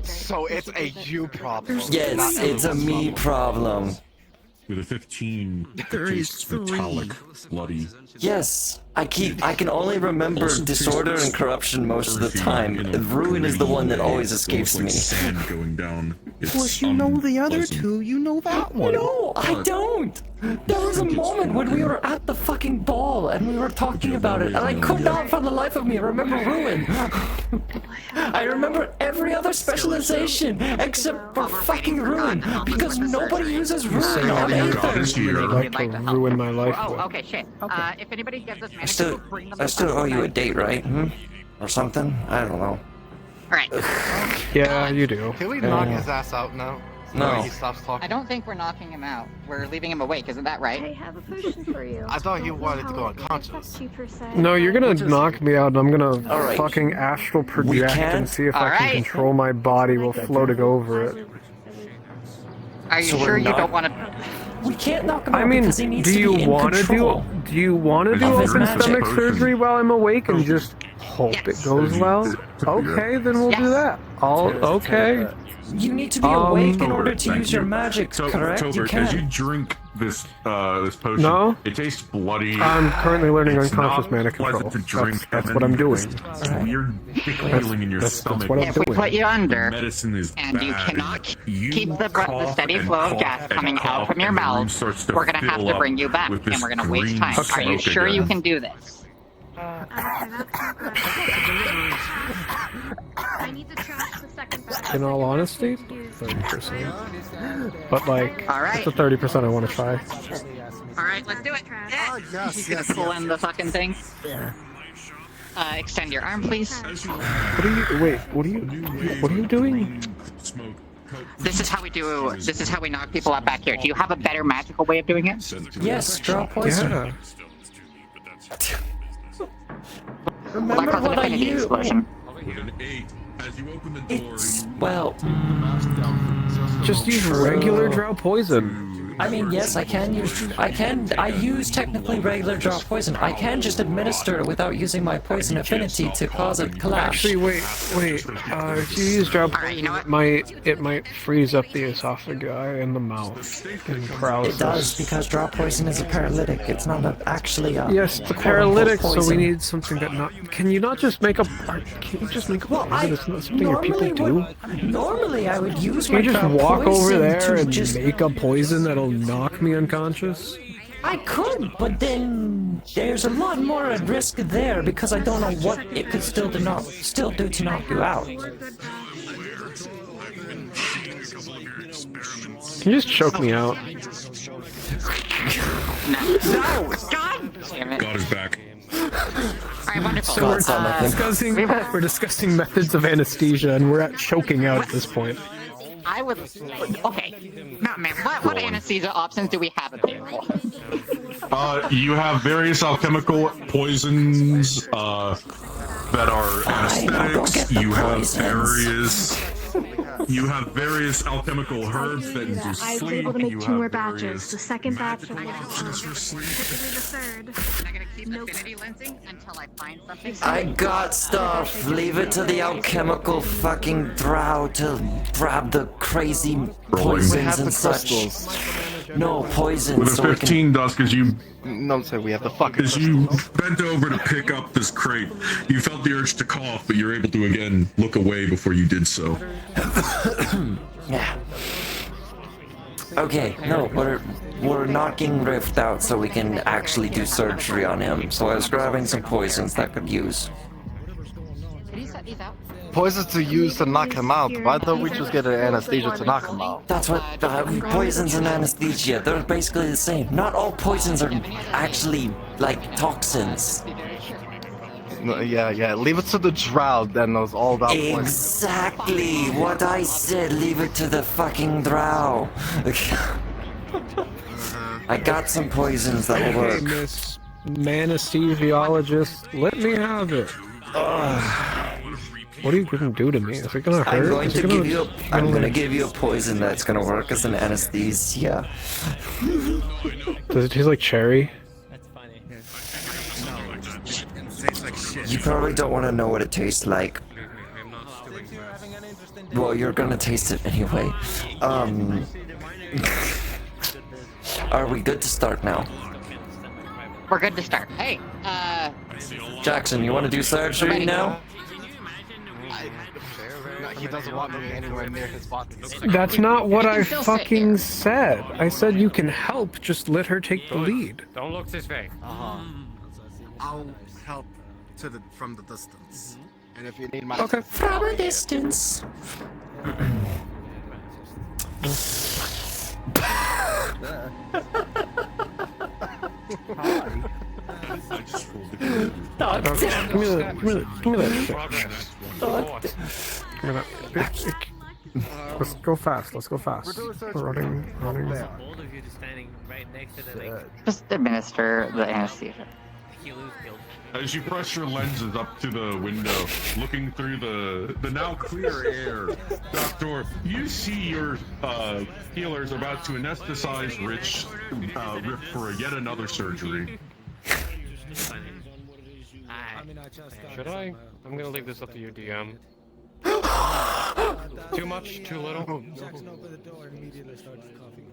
So it's a you problem. Yes, it's a me problem. With a 15, it tastes metallic, bloody. Yes, I can only remember Disorder and Corruption most of the time. Ruin is the one that always escapes me. Sand going down. Well, you know the other two, you know that one. No, I don't! There was a moment when we were at the fucking ball and we were talking about it, and I could not for the life of me remember Ruin. I remember every other specialization except for fucking Ruin, because nobody uses Ruin on Aether. Like to ruin my life. Oh, okay, shit. If anybody gives us I still owe you a date, right? Or something? I don't know. Alright. Yeah, you do. Can we knock his ass out now? No. He stops talking. I don't think we're knocking him out. We're leaving him awake, isn't that right? I have a potion for you. I thought you wanted to go unconscious. No, you're gonna knock me out, and I'm gonna fucking astral project and see if I can control my body while floating over it. Are you sure you don't want to? We can't knock him out because he needs to be in control. Do you want to do open stomach surgery while I'm awake and just hope it goes well? Okay, then we'll do that. Okay. You need to be awake in order to use your magic, correct? You Tobert, as you drink this potion, No. it tastes bloody. I'm currently learning It's unconscious not mana control. pleasant to drink, That's and what I'm then doing. it's a weird feeling in your stomach. what I'm If we put you under, medicine is and you bad. cannot You keep the cough steady and flow of cough gas and coming out cough, from your and the room mouth, starts to we're gonna have fill to up bring you back, with and this we're gonna waste green time. Are you smoke sure you again. can do this? I need to trash the second batch. In all honesty, 30%. But like, Alright. it's the 30% I want to try. Alright, let's do it. Yes, You gonna pull in the fucking thing? Extend your arm, please. What are you? Wait. What are you doing? This is how we do. This is how we knock people out back here. Do you have a better magical way of doing it? Yes, draw poison. Yeah. Remember what I use? With an 8, as you open the door, Well, Just use regular draw poison. I mean, yes, I use technically regular draw poison. I can just administer it without using my poison affinity to cause it collapse. Actually, wait. If you use draw poison, it might freeze up the esophagi and the mouth and paralysis. It does, because draw poison is a paralytic. It's not actually a Yes, the paralytic, so we need something that not... Can you not just make a... Can you just make a poison? It's not something your people do. Normally, I would use Can my you just draw walk poison over there to and just... make a poison that'll knock me unconscious? I could, but then there's a lot more at risk there because I don't know what it could still do to knock you out. Can you just choke me out? No! God damn it! God is back. Alright, wonderful. So we're discussing methods of anesthesia, and we're at choking out at this point. I would. Okay. No, man. What anesthesia options do we have available? You have various alchemical poisons that are anesthetics. You have various alchemical herbs that induce I was sleep. able to make You 2 have more various batches. The second batch of options for sleep. I'm not gonna keep affinity lensing until I find something. I got stuff. Leave it to the alchemical fucking drow to grab the crazy poisons and such. No poison. With a so we 15, Dusk, as you No, sir, we have the fucking. as you bent over to pick up this crate, you felt the urge to cough, but you're able to again look away before you did so. Yeah. Okay, no, we're knocking Rift out so we can actually do surgery on him. So I was grabbing some poisons that could use. Did you set these out? Poisons to use to knock him out. Why don't we just get an anesthesia to knock him out? That's what poisons and anesthesia, they're basically the same. Not all poisons are actually like toxins. No, yeah. Leave it to the drow that knows all about poison. Exactly what I said. Leave it to the fucking drow. I got some poisons that will work. Miss Anesthesiologist, let me have it. What are you gonna do to me? Is it gonna hurt? I'm going Is to it gonna, give you. I'm gonna give you a poison that's gonna work as an anesthesia. Does it taste like cherry? You probably don't want to know what it tastes like. Well, you're gonna taste it anyway. Are we good to start now? We're good to start. Hey, Jackson, you want to do surgery now? He doesn't want me anywhere near his body. That's not what I fucking said. I said you can help, just let her take the lead. Don't look this way. I'll help from the distance. And if you need my Okay. From a distance. Doctor. Give me that shit. Doctor. Give me that. Let's go fast. Let's go fast. We're running. Both of you just standing right next to the like. just administer the anesthesia. As you press your lenses up to the window, looking through the now clear air, Doctor, you see your healers about to anesthetize Rip for yet another surgery. Should I? I'm gonna leave this up to you, DM. Too much? Too little? Jackson opened the door and immediately started coughing.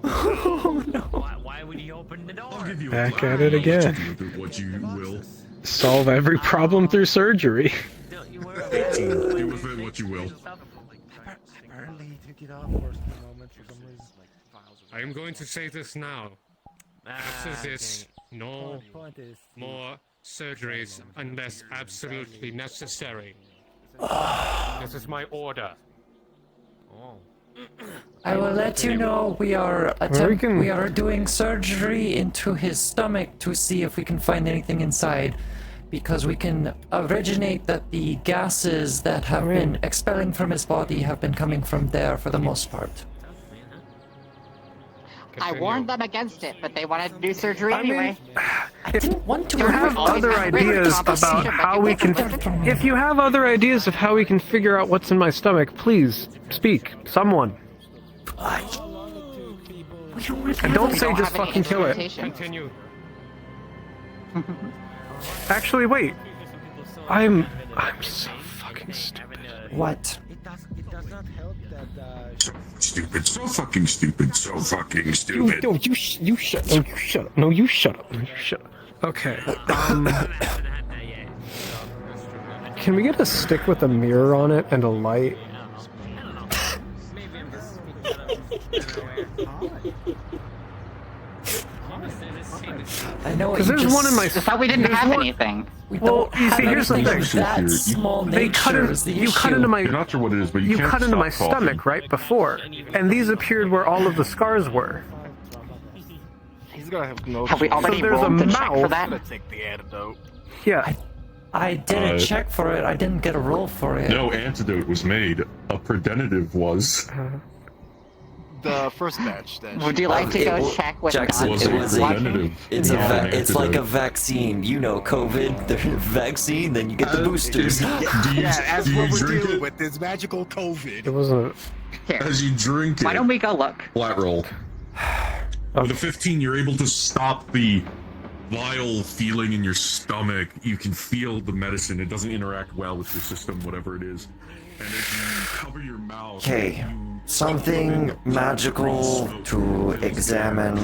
Oh no! Why would he open the door? Back at it again. What you will. Solve every problem through surgery. Do with it what you will. Apparently he took it off for a few moments for some reason. I am going to say this now. This is it. No more surgeries unless absolutely necessary. This is my order. I will let you know we are doing surgery into his stomach to see if we can find anything inside, because we can originate that the gases that have been expelling from his body have been coming from there for the most part. I warned them against it, but they wanted to do surgery anyway. I didn't want to. If you have other ideas about how we can, if you have other ideas of how we can figure out what's in my stomach, please speak. Someone. And don't say just fucking kill it. Continue. Actually, wait. I'm so fucking stupid. What? It does not help that. Stupid. So fucking stupid. So fucking stupid. You shut. No, you shut up. No, you shut up. No, you shut up. Okay. Can we get a stick with a mirror on it and a light? I know. Because there's one in my. I thought we didn't have anything. Well, you see, here's the thing. That small They cut nature in, is the you issue. cut into my. You're not sure what it is, but you can't cut into my stop coughing. stomach right before, and these appeared where all of the scars were. He's gonna have no. Have we already So there's a rolled the check for mouth. that? Take the antidote. Yeah. I didn't check for it. I didn't get a roll for it. No antidote was made. A preventative was. The first batch. Would you like to go check with Jackson, God? it was It's it's like a vaccine. You know, COVID, the vaccine, then you get the boosters. That's what we're dealing with. This magical COVID. It wasn't. As you drink it. Why don't we go look? Flat roll. With a 15, you're able to stop the vile feeling in your stomach. You can feel the medicine. It doesn't interact well with your system, whatever it is. And as you cover your mouth, Okay, something magical to examine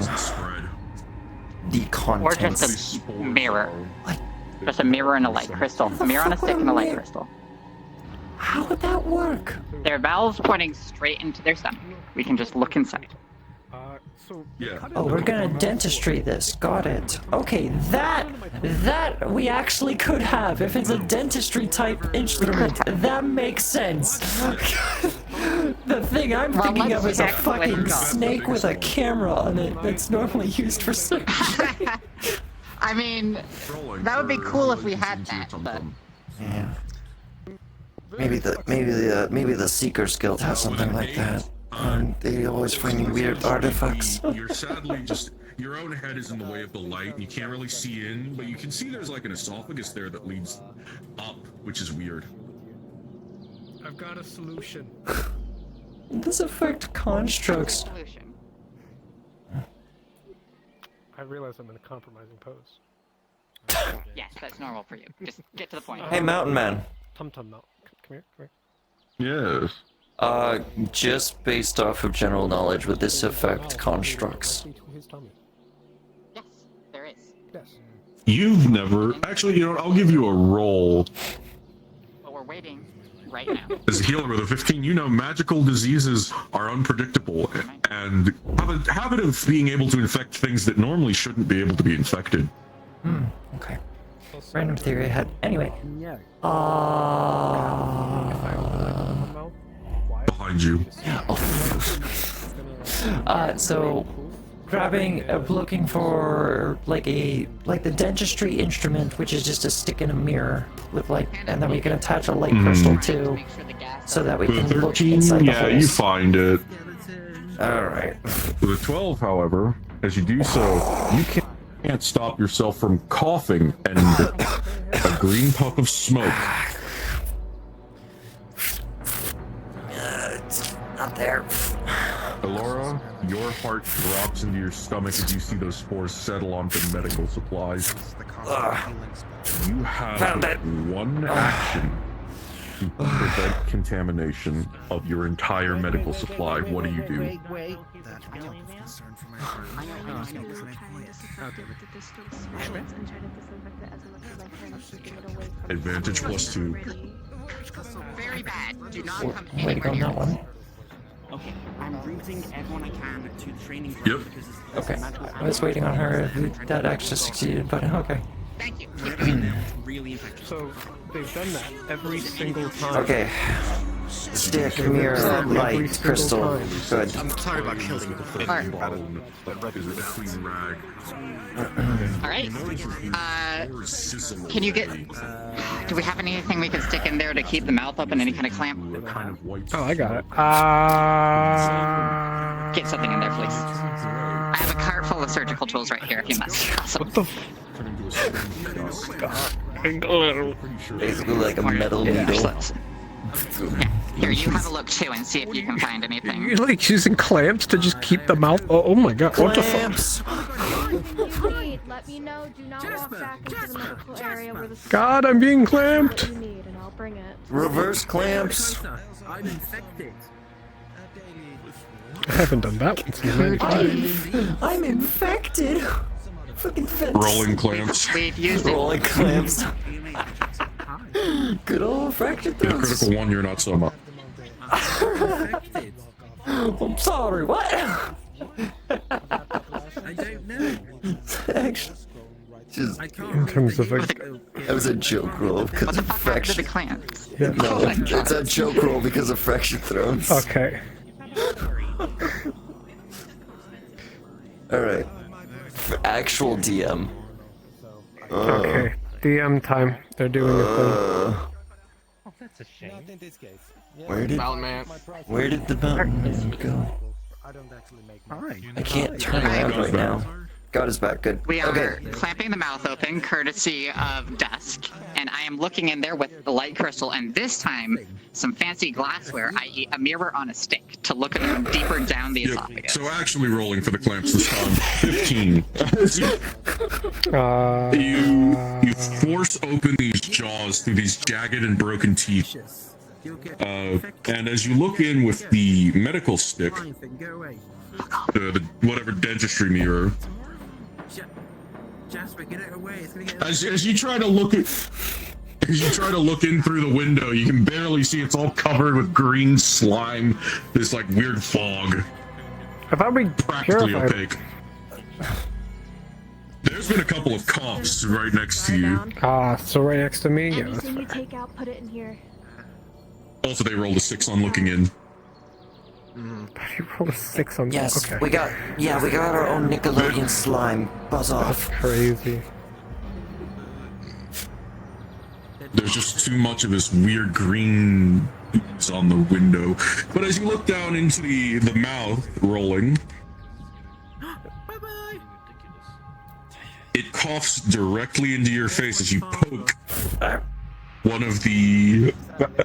the Or contents. just a mirror. Just a mirror and a light crystal. A mirror on a stick and a light crystal. How would that work? Their valves pointing straight into their stomach. We can just look inside. Oh, we're gonna dentistry this. Got it. Okay, that we actually could have. If it's a dentistry type instrument, that makes sense. The thing I'm thinking of is a fucking snake with a camera on it that's normally used for surgery. I mean, that would be cool if we had that, but Yeah. Maybe the Seekers Guild has something like that. They always find weird artifacts. You're sadly just your own head is in the way of the light, and you can't really see in, but you can see there's like an esophagus there that leads up, which is weird. I've got a solution. This affect constructs. I realize I'm in a compromising pose. Yes, that's normal for you. Just get to the point. Hey, Mountain Man. Tum Tum, come here. Yes. Just based off of general knowledge, would this affect constructs? Yes, there is. Yes. You've never... Actually, you know what? I'll give you a roll. But we're waiting right now. As a healer with a 15, you know magical diseases are unpredictable and have a habit of being able to infect things that normally shouldn't be able to be infected. Okay. Random theory I had. Anyway. Behind you. So grabbing, looking for like the dentistry instrument, which is just a stick in a mirror with and then we can attach a light crystal too, so that we can look inside the holes. You find it. All right. With a 12, however, as you do so, you can't stop yourself from coughing and a green puff of smoke. It's not there. Elora, your heart drops into your stomach as you see those spores settle onto medical supplies. You have one action to prevent contamination of your entire medical supply. What do you do? Wait. Advantage +2. Very bad. Do not come Waiting on that one. Okay, I'm routing everyone I can to the training ground. Yep. Because Okay. I was waiting on her. That actually succeeded, but okay. Thank you. really infectious. So they've done that every single time. Okay. Stick, mirror, light, crystal. Good. I'm sorry about killing you. Alright. Can you get... Do we have anything we can stick in there to keep the mouth open? Any kind of clamp? Oh, I got it. Get something in there, please. I have a cart full of surgical tools right here if you must. Awesome. What the Basically like a metal needle. Yeah. Here, you have a look too and see if you can find anything. You're like using clamps to just keep the mouth. Oh my god! Clamps. Let me know. Do not walk back into the medical area where the God, I'm being clamped. what you need, and I'll bring it. Reverse clamps. I'm infected. I haven't done that one since 95. I'm infected. Fucking fence. Rolling clamps. We've used it. Rolling clamps. Good old fractured Yeah, throats. critical 1, you're not so much. I'm sorry, what? I don't know. Actually, just In terms of like, that was a joke roll because of To the fractured. clamps. yeah. No, it's a joke roll because of fractured throats. Okay. All right. For actual DM. Okay. DM time. They're doing it then. That's a shame. Not in this case. Where did the mountain man go? I can't turn around right now. God is back. Good. We are Okay. clamping the mouth open, courtesy of Dusk, and I am looking in there with the light crystal, and this time, some fancy glassware, i.e. a mirror on a stick, to look deeper down the esophagus. So actually rolling for the clamps this time. 15. You force open these jaws through these jagged and broken teeth. And as you look in with the medical stick, the whatever dentistry mirror, Jasper, get it away. It's gonna get as you try to look in through the window, you can barely see. It's all covered with green slime. This like weird fog. I thought we Practically purified. opaque. There's been a couple of coughs right next to you. So right next to me. Yeah, that's Anything you fair. take out, put it in here. Also, they rolled a 6 on looking in. You rolled a 6 on that. Yes, Okay. we got our own Nickelodeon slime. Buzz off. That's crazy. There's just too much of this weird green ooze on the window. But as you look down into the mouth rolling, it coughs directly into your face as you poke one of the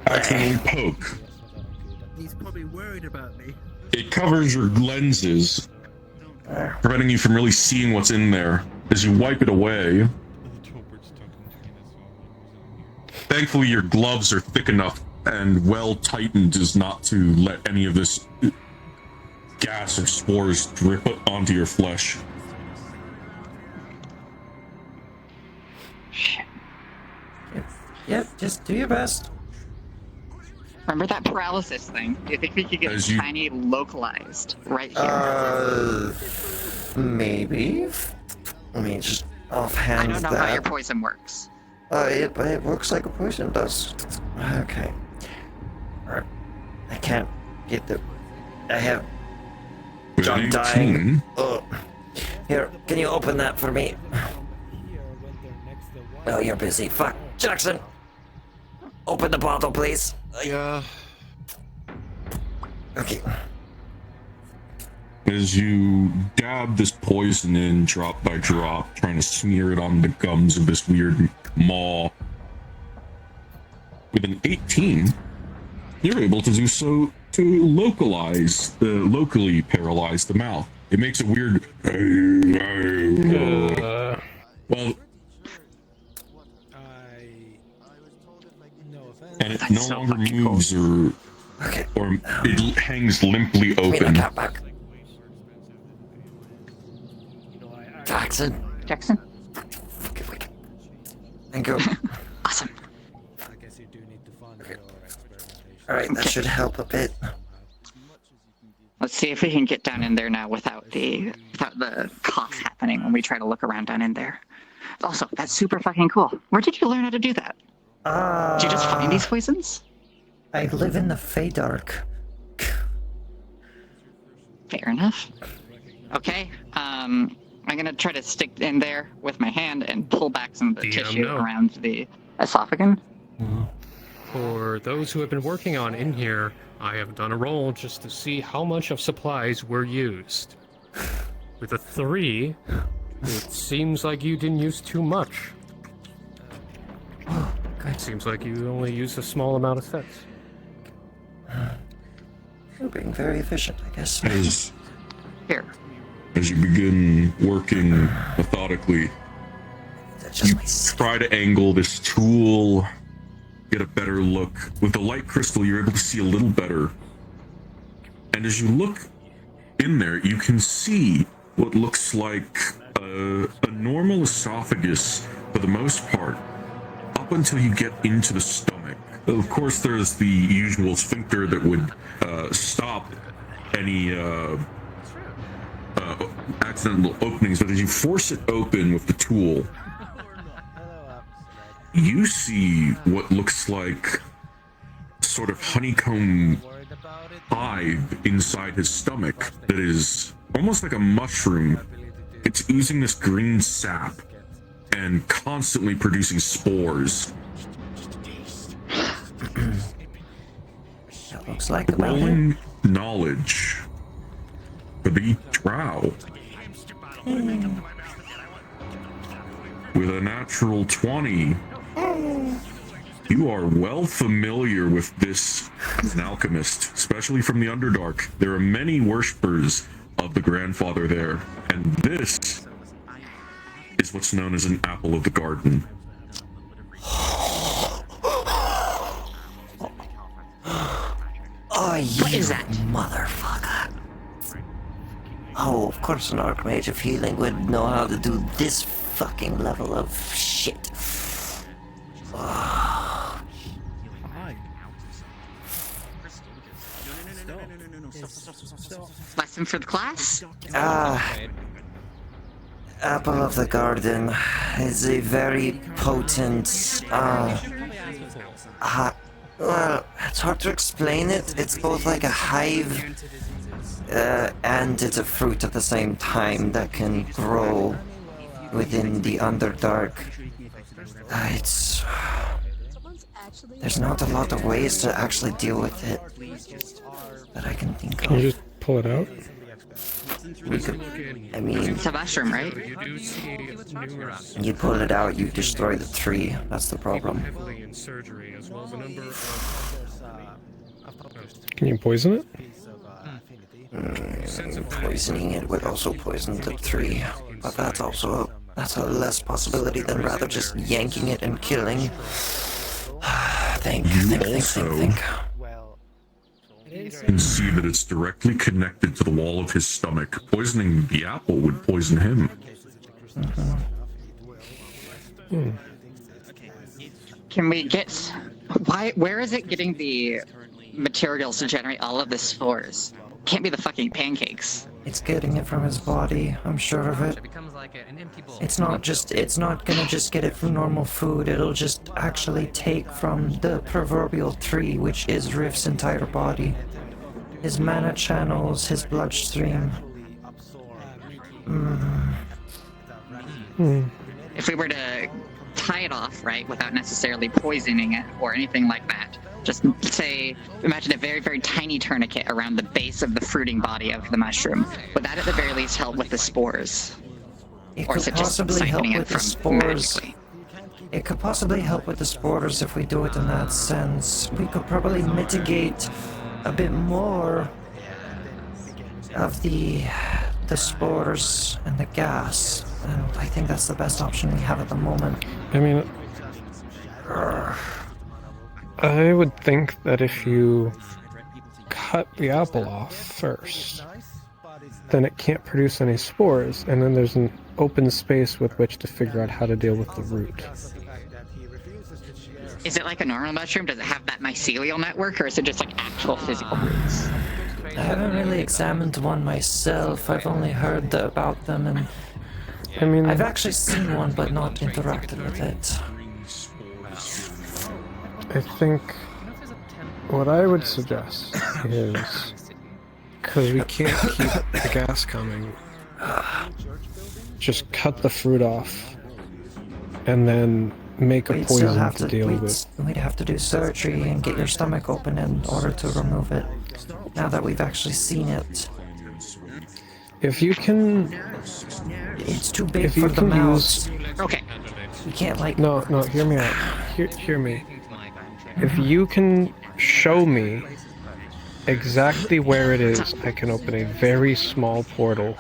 accidentally poke. He's probably worried about me. It covers your lenses, preventing you from really seeing what's in there. As you wipe it away, thankfully your gloves are thick enough and well tightened as not to let any of this gas or spores drip onto your flesh. Yep, just do your best. Remember that paralysis thing? Do you think we could get tiny localized right here? Maybe. I mean, just offhand. I don't know how your poison works. It works like a poison does. Okay. Alright. I can't get the. I have. John dying. Oh. Here, can you open that for me? Oh, you're busy. Fuck. Jackson! Open the bottle, please. Yeah. Okay. As you dab this poison in drop by drop, trying to smear it on the gums of this weird maw, with an 18, you're able to do so to locally paralyze the mouth. It makes a weird. Well. And it no longer moves or it hangs limply open. Jackson. Thank you. Awesome. Okay. Alright, that should help a bit. Let's see if we can get down in there now without the cough happening when we try to look around down in there. Also, that's super fucking cool. Where did you learn how to do that? Did you just find these poisons? I live in the Feydark. Fair enough. Okay, I'm gonna try to stick in there with my hand and pull back some of the tissue around the esophagus. For those who have been working on in here, I have done a roll just to see how much of supplies were used. With a 3, it seems like you didn't use too much. It seems like you only used a small amount of sets. You're being very efficient, I guess. Here. As you begin working methodically, you try to angle this tool, get a better look. With the light crystal, you're able to see a little better. And as you look in there, you can see what looks like a normal esophagus for the most part, up until you get into the stomach. Of course, there's the usual sphincter that would stop any accidental openings, but as you force it open with the tool, you see what looks like sort of honeycomb hive inside his stomach that is almost like a mushroom. It's oozing this green sap and constantly producing spores. That looks like rolling knowledge for the drow. With a natural 20, you are well familiar with this as an alchemist, especially from the Underdark. There are many worshippers of the grandfather there, and this is what's known as an apple of the garden. Oh, you motherfucker. Oh, of course an Archmage of Healing would know how to do this fucking level of shit. Oh. Lesson for the class? Apple of the Garden is a very potent, well, it's hard to explain it. It's both like a hive, and it's a fruit at the same time that can grow within the Underdark. There's not a lot of ways to actually deal with it that I can think of. Can you just pull it out? We could, I mean, It's a mushroom, right? You do see numerous you pull it out, you destroy the tree. That's the problem. heavily in surgery, as well as a number of Can you poison it? Poisoning it would also poison the tree, but that's a less possibility than rather just yanking it and killing. Think. You can see that it's directly connected to the wall of his stomach. Poisoning the apple would poison him. Can we get... Where is it getting the materials to generate all of the spores? Can't be the fucking pancakes. It's getting it from his body, I'm sure of it. It's not gonna just get it from normal food, it'll just actually take from the proverbial tree, which is Rift's entire body. His mana channels, his bloodstream. If we were to tie it off, right, without necessarily poisoning it or anything like that, just say, imagine a very, very tiny tourniquet around the base of the fruiting body of the mushroom. Would that at the very least help with the spores? It Or is could it just possibly help siphoning it with the from spores. magically? It could possibly help with the spores if we do it in that sense. We could probably mitigate a bit more of the spores and the gas, and I think that's the best option we have at the moment. I mean, I would think that if you cut the apple off first, then it can't produce any spores, and then there's an open space with which to figure out how to deal with the root. Is it like a normal mushroom? Does it have that mycelial network, or is it just like actual physical roots? I haven't really examined one myself, I've only heard about them, and I mean, I've actually seen one but not interacted with it. I think what I would suggest is, because we can't keep the gas coming, just cut the fruit off and then make a poison to deal with. We'd have to do surgery and get your stomach open in order to remove it, now that we've actually seen it. If you can... It's too big for the mouth. Okay. You can't like... No, hear me out. Hear me. If you can show me exactly where it is, I can open a very small portal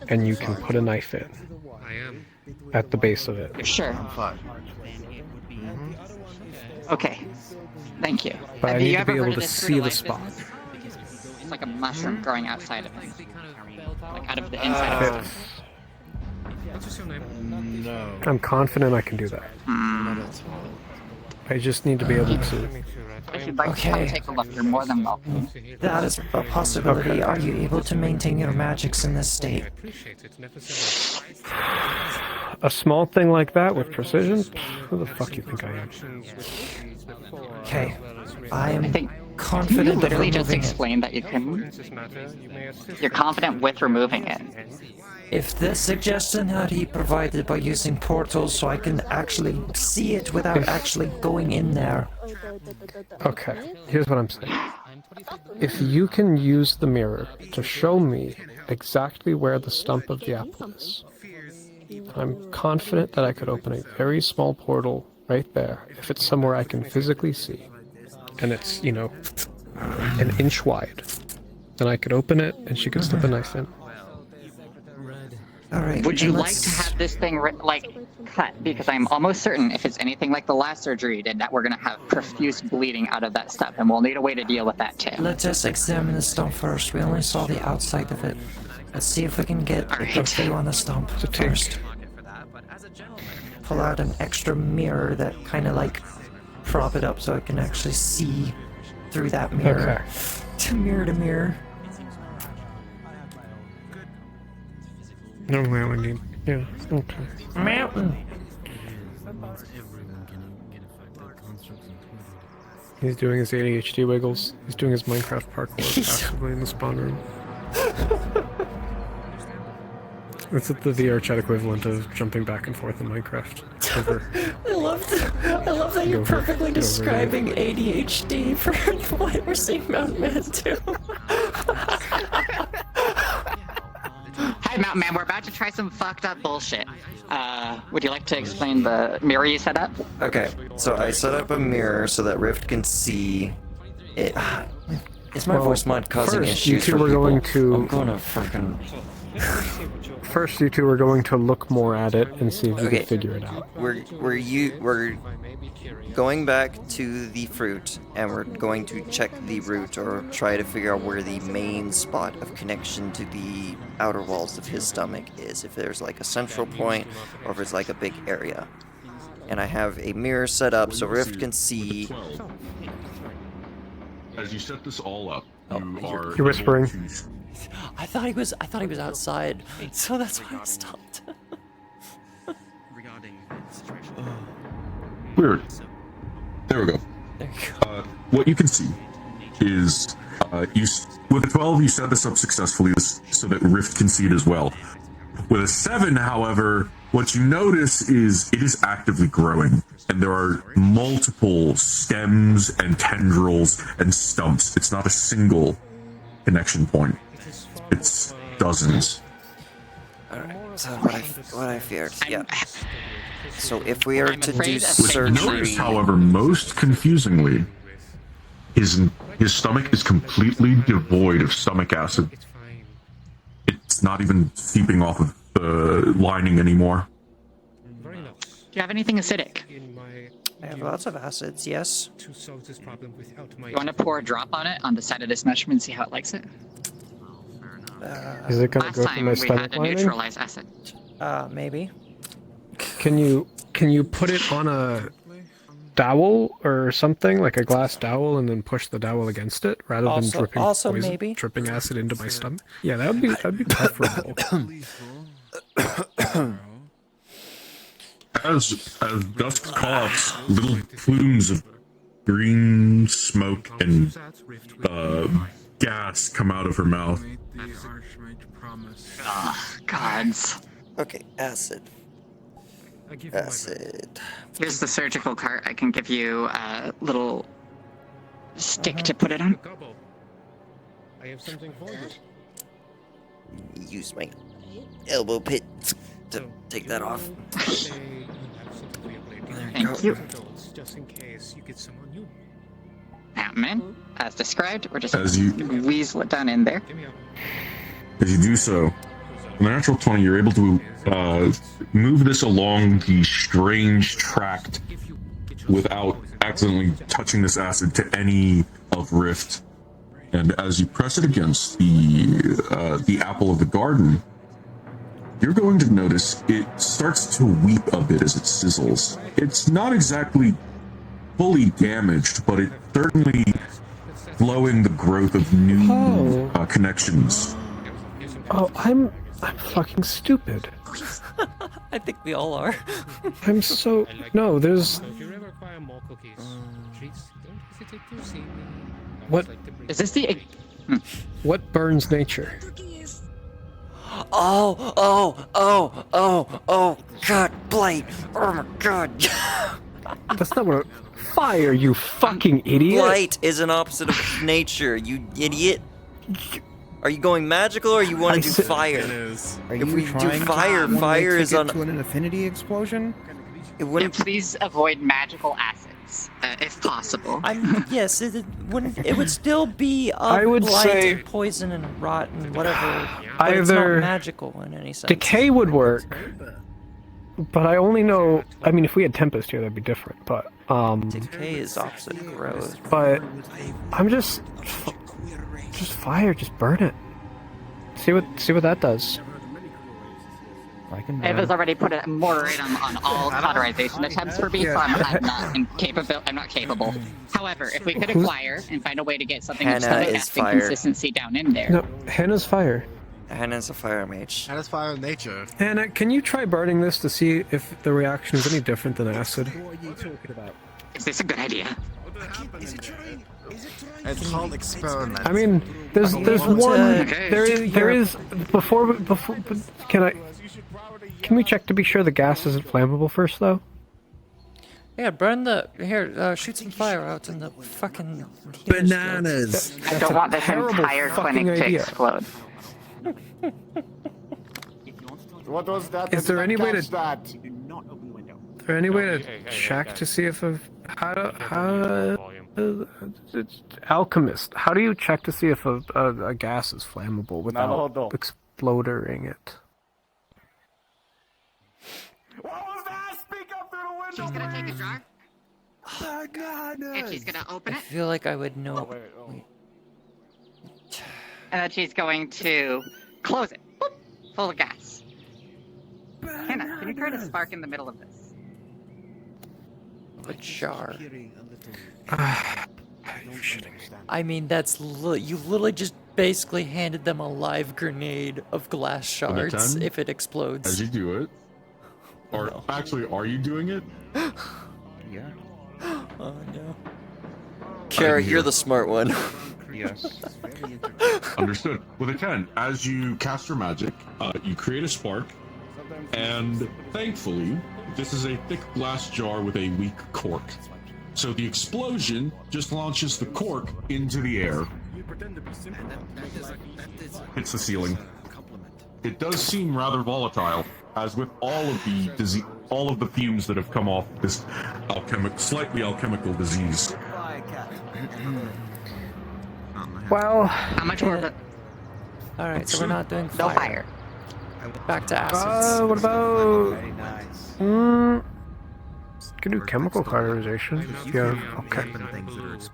and you can put a knife in. At the base of it. Sure. Okay. Thank you. But I Have you need to ever be heard able of to this see fruit the like spot. this? It's like a mushroom growing outside of it. Like out of the inside of it. What's your name? No. I'm confident I can do that. I just need to be able to... If you'd like to come take a look, you're more than welcome. That is a possibility. Okay. Are you able to maintain your magics in this state? A small thing like that with precision? Who the fuck you think I am? Okay. I am Can you confident of literally just removing it. explain that you can... You're confident with removing it? If the suggestion that he provided by using portals so I can actually see it without actually going in there. Okay, here's what I'm saying. If you can use the mirror to show me exactly where the stump of the apple is, I'm confident that I could open a very small portal right there, if it's somewhere I can physically see, and it's, you know, an inch wide. Then I could open it, and she could slip a knife in. Alright, Would you like to have this thing, cut? Because I'm almost certain if it's anything like the last surgery you did, that we're going to have profuse bleeding out of that stuff, and we'll need a way to deal with that too. Let us examine the stump first. We only saw the outside of it. Let's see if we can get a view on the stump first. Pull out an extra mirror that kind of like prop it up so I can actually see through that mirror. Okay. Mirror to mirror. No, we only need... Yeah, okay. Mountain! He's doing his ADHD wiggles. He's doing his Minecraft parkour passively in the spawn room. It's the VR chat equivalent of jumping back and forth in Minecraft. I love that you're perfectly describing ADHD for what we're seeing Mountain Man do. Come out, man. We're about to try some fucked up bullshit. Would you like to explain the mirror you set up? Okay, so I set up a mirror so that Rift can see it. Is my voice mod causing first, issues you two for were people? going to. I'm gonna freaking. First, you two are going to look more at it and see if you can figure it out. We're going back to the fruit, and we're going to check the root or try to figure out where the main spot of connection to the outer walls of his stomach is. If there's like a central point, or if it's like a big area. And I have a mirror set up so Rift can see. As you set this all up, You're whispering. I thought he was outside, so that's why I stopped. Weird. There we go. What you can see is with a 12 you set this up successfully so that Rift can see it as well. With a 7, however, what you notice is it is actively growing, and there are multiple stems and tendrils and stumps. It's not a single connection point. It's dozens. Alright, so what I feared, yeah. So if we are to do What you surgery... notice, however, most confusingly, his stomach is completely devoid of stomach acid. It's not even seeping off of the lining anymore. Do you have anything acidic? I have lots of acids, yes. You want to pour a drop on it on the side of this mushroom and see how it likes it? Is it gonna Last go through time my we stomach had to lining? neutralize acid. Maybe. Can you put it on a dowel or something, like a glass dowel, and then push the dowel against it rather than dripping acid into my stomach? Yeah, that'd be preferable. As dusk coughs, little plumes of green smoke and gas come out of her mouth. Oh, gods. Okay, acid. Acid. Here's the surgical cart. I can give you a little stick to put it on. I have something for you. Use my elbow pit to take that off. Thank you. Just in case you get someone new. Now, man, as described, we're just As you- weasel it down in there. As you do so, with a natural 20, you're able to move this along the strange tract without accidentally touching this acid to any of Rift. And as you press it against the apple of the garden, you're going to notice it starts to weep a bit as it sizzles. It's not exactly fully damaged, but it's certainly slowing the growth of new connections. Oh, I'm fucking stupid. I think we all are. I'm so no. There's If you ever require more cookies, treats, don't hesitate to see me. what? Is this the? What burns nature? Oh, God, Blight. Oh my God. That's not what. Fire, you fucking idiot! Blight is an opposite of nature, you idiot. Are you going magical or you want to do fire? Are If you we do trying fire, to fire is on. to an infinity explosion? It wouldn't. Please avoid magical acids, if possible. Yes, it wouldn't. It would still be I would blight say- and poison and rot and whatever. But it's not Either magical in any sense. Decay would work, but I only know. I mean, if we had Tempest here, that'd be different. But Decay is opposite of growth. But I'm just fire. Just burn it. See what that does. I can. Eva's already put a moratorium on all cauterization attempts for me, so I'm not capable. However, if we could acquire and find a way to get something of Hannah stomach is acid fire. consistency down in there. No, Hannah's fire. Hannah's a fire mage. Hannah's fire in nature. Hannah, can you try burning this to see if the reaction is any different than acid? What are you talking about? Is this a good idea? It's called experiment. I mean, there's one. Okay. There is before. Can we check to be sure the gas isn't flammable first, though? Yeah, burn the shoot some fire out in the fucking Bananas. I don't want this terrible entire fucking clinic to idea. explode. What was that? Is there any way to? That? Do not open the window. Is there any way to check to see if alchemist? How do you check to see if a gas is flammable without exploding it? What was that? Speak up through the window. She's gonna take a jar. Oh, God. And she's gonna open I it. feel like I would know. And then she's going to close it. Boop, full of gas. Hannah, can you create a spark in the middle of this? A jar. I mean, that's you literally just basically handed them a live grenade of glass shards if it explodes. As you do it. Or actually, are you doing it? Yeah. Oh no. Kara, you're the smart one. Yes. Understood. With a 10, as you cast your magic, you create a spark, and thankfully, this is a thick glass jar with a weak cork. So the explosion just launches the cork into the air. Hits the ceiling. It does seem rather volatile, as with all of the fumes that have come off this slightly alchemical disease. Well, how much more of it? Alright, so we're not doing fire. No fire. Back to acids. What about? Can do chemical cauterization. Yeah. Okay.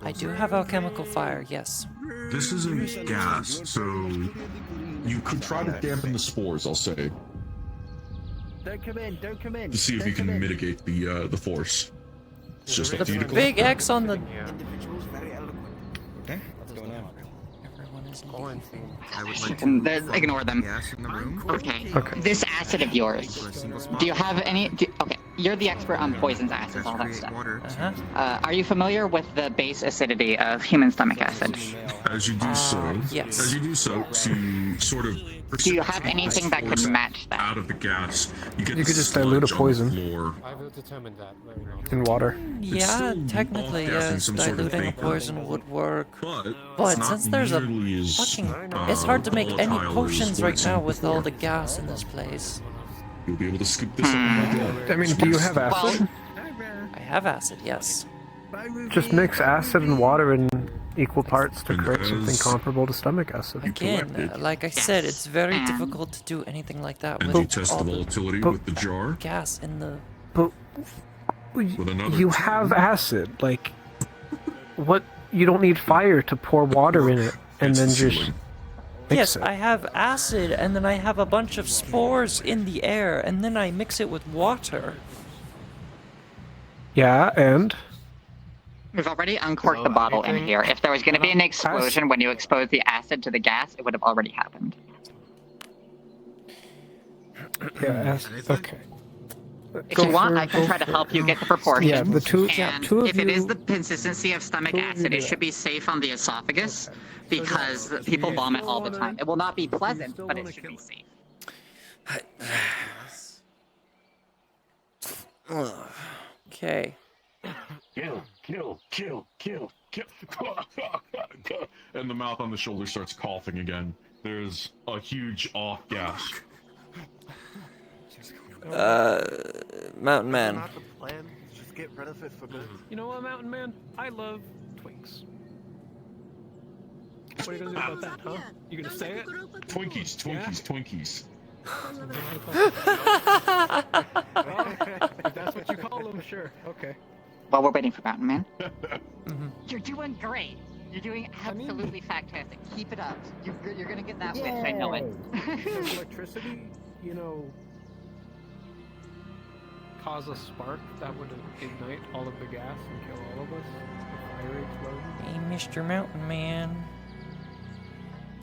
I do have alchemical fire. Yes. This is a gas, so you could try to dampen the spores. I'll say. Don't come in. Don't come in. To see if you can mitigate the force. It's just up to you to big X on the. Okay. What's going on? Everyone is quarantined. Ignore them. Okay. This acid of yours. Do you have any? Okay, you're the expert on poisons, acids, all that stuff. Are you familiar with the base acidity of human stomach acid? As you do so, yes. As you do so, to sort of. Do you have anything that could match that? Out of the gas, you could just dilute a poison in water. Yeah, technically, yes, diluting a poison would work. But since there's a fucking... It's hard to make any potions right now with all the gas in this place. You'll be able to scoop this up. I mean, do you have acid? I have acid, yes. Just mix acid and water in equal parts to create something comparable to stomach acid. Again, like I said, it's very difficult to do anything like that and with you test the volatility with the jar. Gas in the. But you have acid. Like, what? You don't need fire to pour water in it and then just. Yes, I have acid, and then I have a bunch of spores in the air, and then I mix it with water. Yeah, and. We've already uncorked the bottle in here. If there was going to be an explosion when you expose the acid to the gas, it would have already happened. Yeah, acid. Okay. If you want, I can try to help you get the proportions. Yeah, the two of if it is the consistency of stomach acid, it should be safe on the esophagus, because people vomit all the time. It will not be pleasant, but it should be safe. Okay. Kill. And the mouth on the shoulder starts coughing again. There's a huge off gas. Mountain Man. Not the plan. Just get rid of it for good. You know what, Mountain Man? I love Twinks. What are you gonna do about that, huh? You gonna say it? Twinkies. If that's what you call them, sure. Okay. While we're waiting for Mountain Man. You're doing great. You're doing absolutely fantastic. Keep it up. You're gonna get that witch, I know it. Does electricity, cause a spark that would ignite all of the gas and kill all of us? The fire explosion? Hey, Mr. Mountain Man.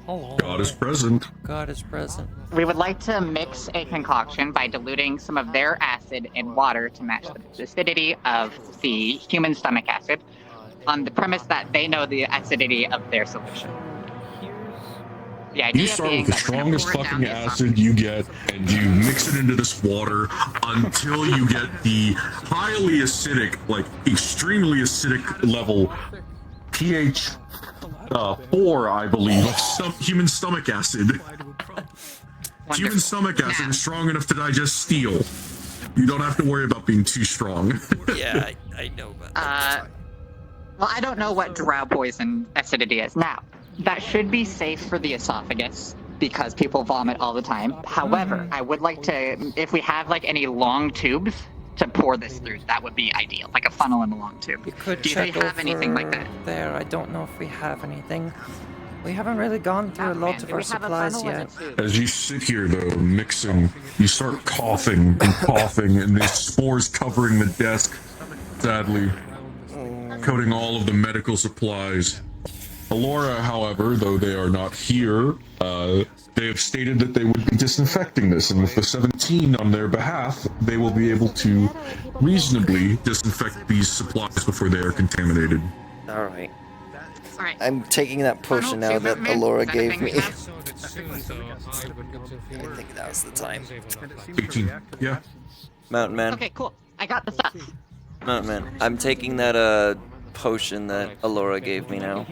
Hello. God is present. God is present. We would like to mix a concoction by diluting some of their acid in water to match the acidity of the human stomach acid, on the premise that they know the acidity of their solution. The idea You start being with the that we're gonna strongest pour it down fucking the acid you get, and you mix it into this water until you get the highly acidic, like extremely acidic level pH 4, I believe, of human stomach acid. Human stomach acid is strong enough to digest steel. You don't have to worry about being too strong. Yeah, I know about that. Well, I don't know what drow poison acidity is. Now, that should be safe for the esophagus because people vomit all the time. However, I would like to, if we have like any long tubes to pour this through, that would be ideal, like a funnel and a long tube. Could Do you check have anything like that? There, I don't know if we have anything. We haven't really gone through a lot of our supplies yet. As you sit here, though, mixing, you start coughing and there's spores covering the desk, sadly, coating all of the medical supplies. Alora, however, though they are not here, they have stated that they would be disinfecting this, and with the 17 on their behalf, they will be able to reasonably disinfect these supplies before they are contaminated. Alright. Alright. I'm taking that potion now that Alora gave me. I think that was the time. 18, yeah. Mountain Man. Okay, cool. I got the stuff. Mountain Man. I'm taking that potion that Alora gave me now.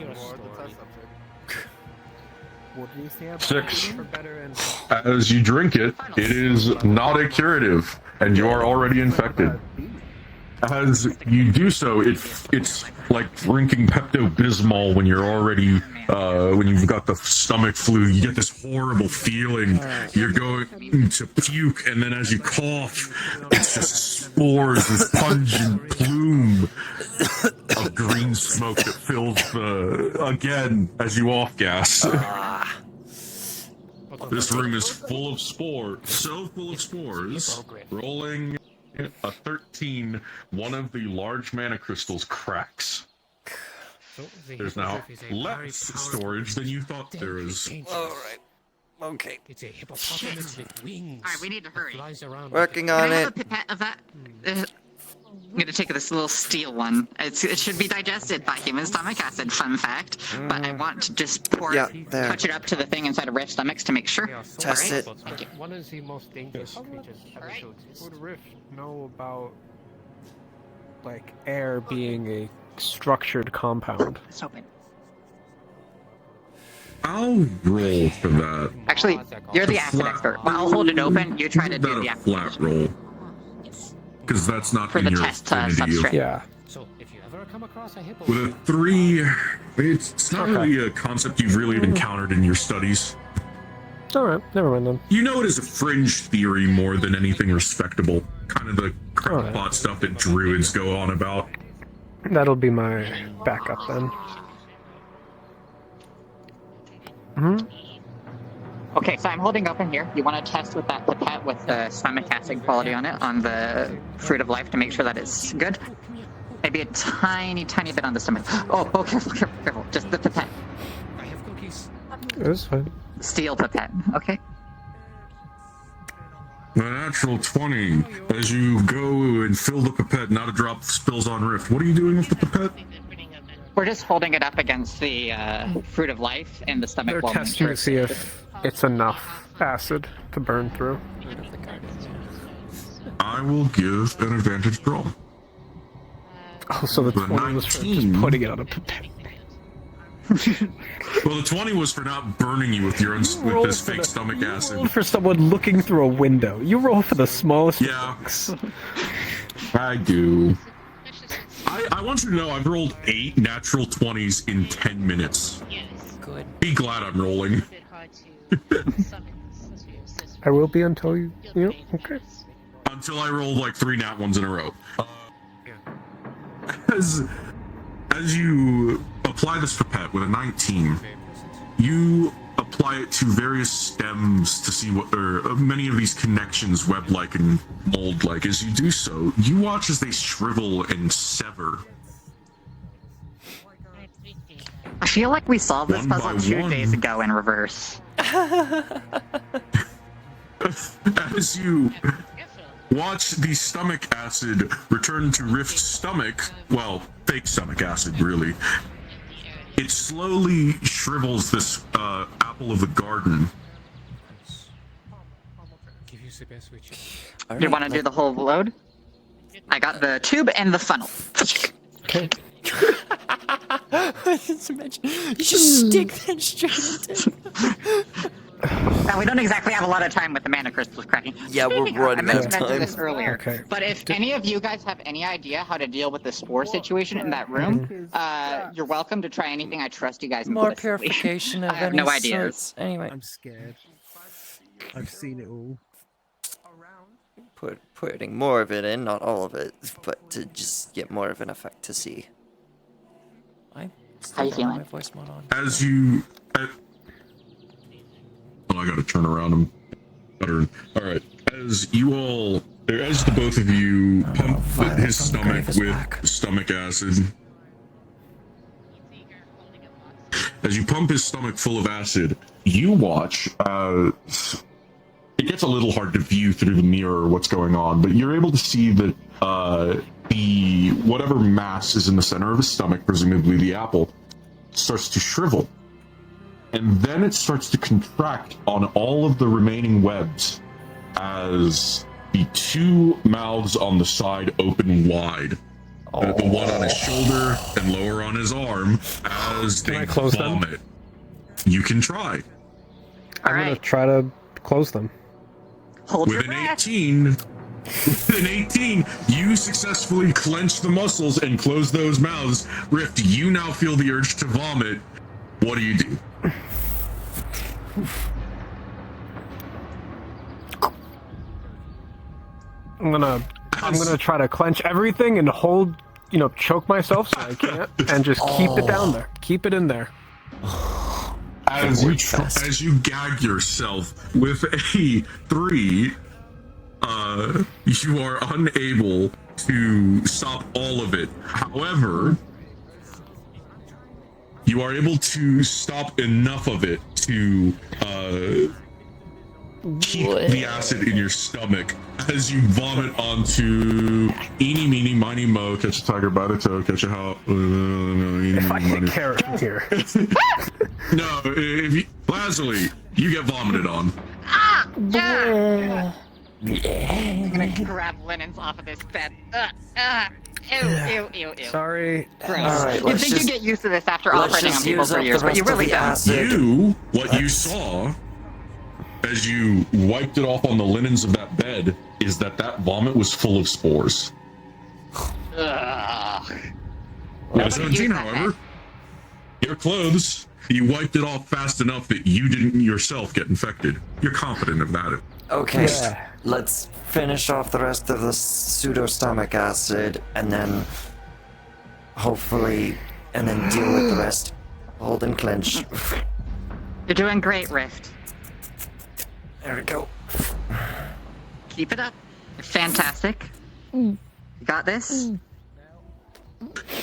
6. As you drink it, it is not a curative, and you are already infected. As you do so, it's like drinking Pepto-Bismol when you're already, when you've got the stomach flu. You get this horrible feeling. You're going to puke, and then as you cough, it's just spores, this pungent plume of green smoke that fills again, as you off-gas. This room is full of spores, so full of spores, rolling a 13, one of the large mana crystals cracks. There's now less storage than you thought there is. Alright. Okay. It's a hippopotamus with wings. Alright, we need to hurry. Working on Can I have it. a pipette of that? I'm gonna take this little steel one. It should be digested by human stomach acid, fun fact. But I want to just pour touch it up to the thing inside of Rift's stomachs to make sure. Test it. Thank you. One of the most dangerous creatures ever to exist. Would Rift know about, like, air being a structured compound? It's open. I'll roll for that. Actually, you're the acid expert. Well, I'll hold it open. You try to do the acid. Flat roll. Because that's not For in the your test affinity. substrate. Yeah. So, if you ever come across a hippo, With a 3, it's not really a concept you've really encountered in your studies. Alright, never mind then. You know it is a fringe theory more than anything respectable. Kind of the crackpot stuff that druids go on about. That'll be my backup then. Okay, so I'm holding open here. You want to test with that pipette with the stomach acid quality on it, on the fruit of life, to make sure that it's good. Maybe a tiny, tiny bit on the stomach. Oh, careful, careful, careful. Just the pipette. I have cookies. It's fine. Steel pipette, okay? The natural 20. As you go and fill the pipette, not a drop spills on Rift. What are you doing with the pipette? We're just holding it up against the fruit of life in the stomach. They're while testing to see if it's enough acid to burn through. I will give an advantage roll. Oh, so the 20 was for just putting it on a pipette. Well, the 20 was for not burning you with this fake stomach acid. Roll for someone looking through a window. You roll for the smallest. Yeah. I do. I want you to know I've rolled 8 natural 20s in 10 minutes. Good. Be glad I'm rolling. I will be until you know, okay. Until I roll like 3 nat ones in a row. As you apply this pipette with a 19, you apply it to various stems to see what many of these connections, web-like and mold-like. As you do so, you watch as they shrivel and sever. I feel like we solved this One by puzzle 2 one. days ago in reverse. As you watch the stomach acid return to Rift's stomach, well, fake stomach acid, really, it slowly shrivels this apple of the garden. You want to do the whole load? I got the tube and the funnel. Okay. Just imagine. You just stick that straight into. Now, we don't exactly have a lot of time with the mana crystals cracking. Yeah, Speaking we're of, running I out meant of to mention time. this earlier, Okay. but if any of you guys have any idea how to deal with the spore situation in that room, you're welcome to try anything. I trust you guys More implicitly. purification of I have any no ideas. sorts. Anyway. I'm scared. I've seen it all. Putting more of it in, not all of it, but to just get more of an effect to see. How you feeling? My voice mod on. As you... oh, I gotta turn around and butter. Alright, as you all... As the both of you pump his stomach with stomach acid... As you pump his stomach full of acid, you watch as... It gets a little hard to view through the mirror what's going on, but you're able to see that the whatever mass is in the center of his stomach, presumably the apple, starts to shrivel. And then it starts to contract on all of the remaining webs as the two mouths on the side open wide. The one on his shoulder and lower on his arm as they vomit. You can try. I'm gonna try to close them. With an 18, you successfully clench the muscles and close those mouths. Rift, you now feel the urge to vomit. What do you do? I'm gonna try to clench everything and hold, choke myself so I can't, and just keep it down there. Keep it in there. As you gag yourself with a 3, you are unable to stop all of it. However, you are able to stop enough of it to keep the acid in your stomach as you vomit onto eeny, meeny, miny, mo, catch a tiger by the toe, catch a how. If I hit carrot from here. No, if you, Lazuli, you get vomited on. I'm gonna grab linens off of this bed. Ew. Sorry. Gross. Alright, You think you get used to this after operating on people for years, but you really don't. What you saw as you wiped it off on the linens of that bed is that vomit was full of spores. Ugh. 17, however, your clothes, you wiped it off fast enough that you didn't yourself get infected. You're confident about it. Okay, let's finish off the rest of the pseudo-stomach acid, and then hopefully, deal with the rest. Hold and clench. You're doing great, Rift. There we go. Keep it up. You're fantastic. You got this.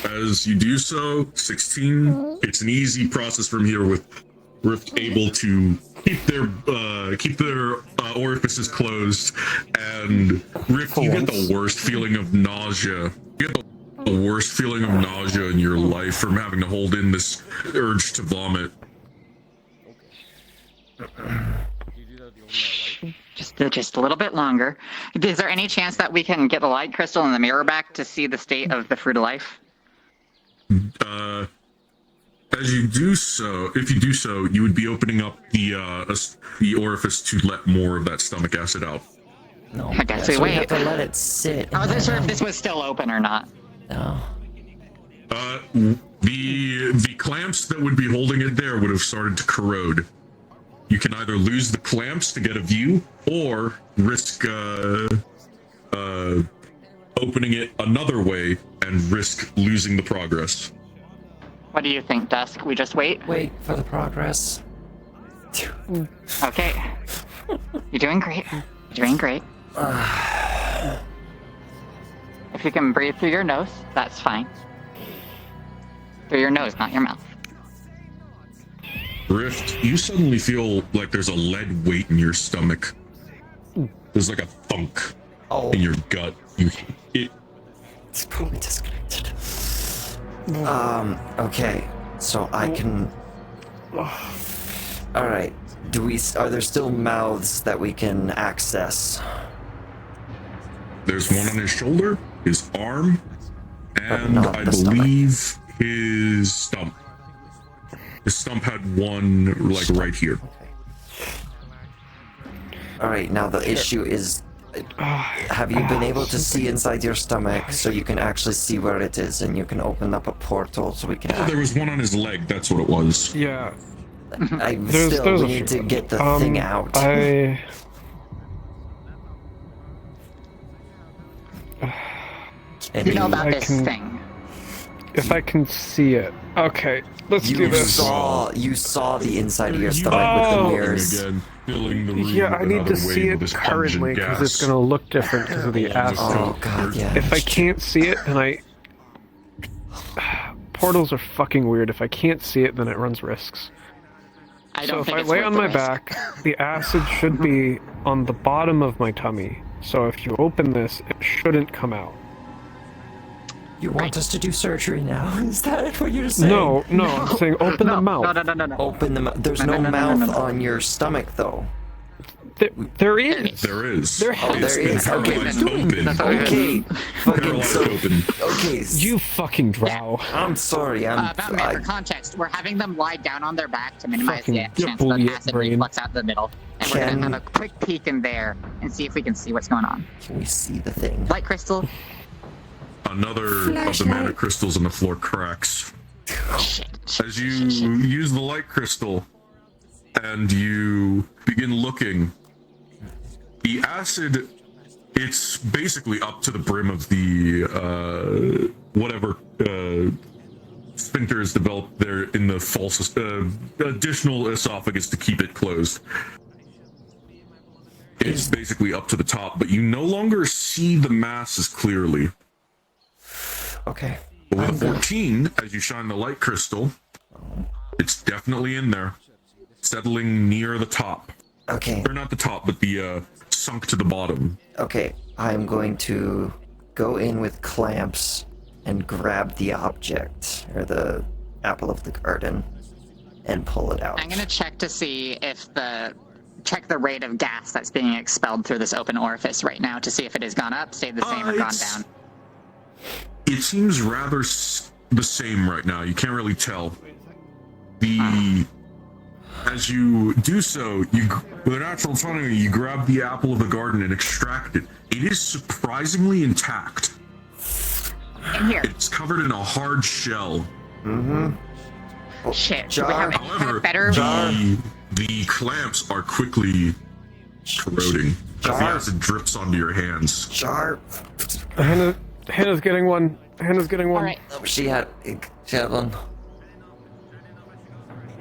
As you do so, 16, it's an easy process from here with Rift able to keep their orifices closed, and Rift, you get the worst feeling of nausea. You get the worst feeling of nausea in your life from having to hold in this urge to vomit. Just a little bit longer. Is there any chance that we can get the light crystal in the mirror back to see the state of the fruit of life? As you do so, if you do so, you would be opening up the orifice to let more of that stomach acid out. No, I guess we we have wait. to let it sit. I wasn't sure if this was still open or not. No. The clamps that would be holding it there would have started to corrode. You can either lose the clamps to get a view, or risk opening it another way and risk losing the progress. What do you think, Dusk? We just wait? Wait for the progress. Okay. You're doing great. You're doing great. If you can breathe through your nose, that's fine. Through your nose, not your mouth. Rift, you suddenly feel like there's a lead weight in your stomach. There's like a thunk in your gut. It's probably disconnected. Okay, so I can... Alright, are there still mouths that we can access? There's one on his shoulder, his arm, and I believe his stump. His stump had one, like, right here. Alright, now the issue is, have you been able to see inside your stomach so you can actually see where it is and you can open up a portal so we can... Oh, there was one on his leg, that's what it was. Yeah. We There's need to get the thing out. You know about this thing. If I can see it. Okay, let's do this. You saw the inside of your stomach with the mirrors. Again, filling the room Yeah, I with need another to see wave it of this currently pungent because it's gas. going to look different because of the acid. Oh god, yeah. If I can't see it, and portals are fucking weird. If I can't see it, then it runs risks. So if I lay on my back, the acid should be on the bottom of my tummy. So if you open this, it shouldn't come out. You want us to do surgery now? Is that what you're saying? No, I'm saying open the mouth. No. Open the mouth. There's no mouth on your stomach, though. There is. There is. There is. Okay. Open. Fucking so. Open. Okay. You fucking drow. I'm sorry. For context, we're having them lie down on their back to minimize the Fucking chance that bullshit acid brain. reflux out the middle. And we're gonna have a quick peek in there and see if we can see what's going on. Can we see the thing? Light crystal. Another of the mana crystals on the floor cracks. As you use the light crystal and you begin looking, the acid, it's basically up to the brim of the whatever sphincter is developed there in the false additional esophagus to keep it closed. It's basically up to the top, but you no longer see the mass as clearly. Okay. But with a 14, as you shine the light crystal, it's definitely in there, settling near the top. Okay. Or not the top, but the sunk to the bottom. Okay, I'm going to go in with clamps and grab the object, or the apple of the garden, and pull it out. I'm gonna check to see if check the rate of gas that's being expelled through this open orifice right now to see if it has gone up, stayed the same, or gone down. It seems rather the same right now. You can't really tell. As you do so, with a natural autonomy, you grab the apple of the garden and extract it. It is surprisingly intact. In here. It's covered in a hard shell. Mm-hmm. Shit. Do we have any kind of better? The clamps are quickly corroding. As the acid drips onto your hands. Hannah's getting one. All right. She had one.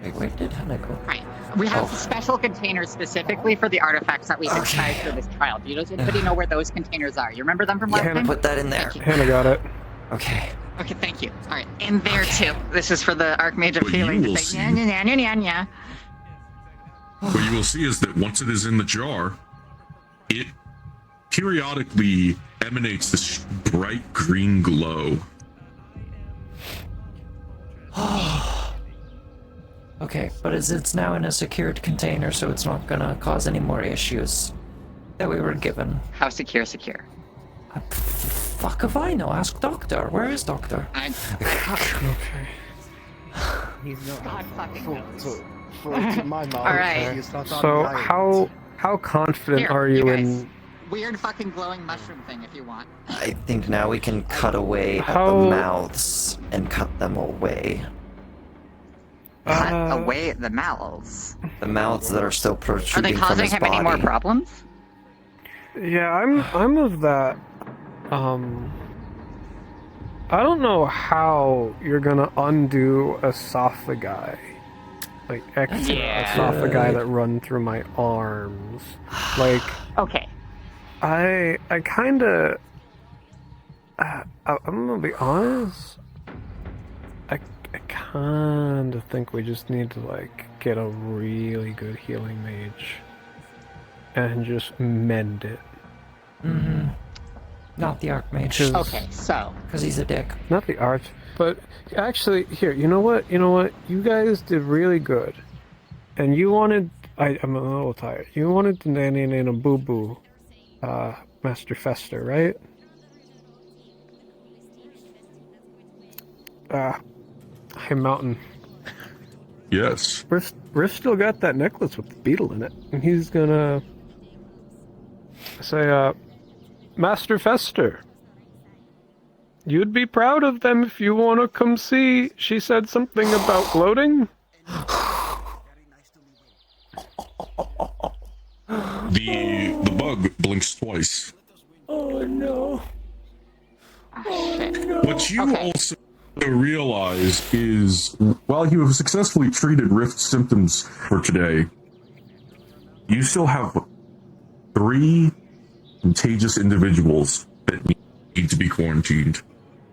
Wait, where did Hannah go? Right. We have special containers specifically for the artifacts that we can try for this trial. Do anybody know where those containers are? You remember them from last time? Put that in there. Hannah got it. Okay. Okay, thank you. All right, in there too. This is for the Archmage of Healing to say, yeah. What you will see is that once it is in the jar, it periodically emanates this bright green glow. Okay, but it's now in a secured container, so it's not gonna cause any more issues that we were given. How secure? Fuck if I know. Ask Doctor. Where is Doctor? Okay. He's not. God fucking knows. To my knowledge, All right. he's not on So the island. how confident Here, are you guys. in? Weird fucking glowing mushroom thing if you want. I think now we can cut away at the How- mouths and cut them away. Cut away the mouths. The mouths that are still Are protruding they from causing his him body. any more problems? Yeah, I'm of that. I don't know how you're gonna undo esophagi, like extra esophagi that run through my arms. Like, okay, I kind of. I'm gonna be honest. I kind of think we just need to like get a really good healing mage and just mend it. Mm-hmm. Not the Archmage. Okay, so. Because he's a dick. Not the arch, but actually, here, you know what? You guys did really good. And you wanted, I'm a little tired. You wanted the nanny nana boo boo, Master Fester, right? Hey, Mountain. Yes. Riff still got that necklace with the beetle in it, and he's gonna Say, Master Fester. You'd be proud of them if you want to come see. She said something about gloating. The bug blinks twice. Oh no. Oh no. What you also realize is, while you have successfully treated Rift symptoms for today, you still have 3 contagious individuals that need to be quarantined.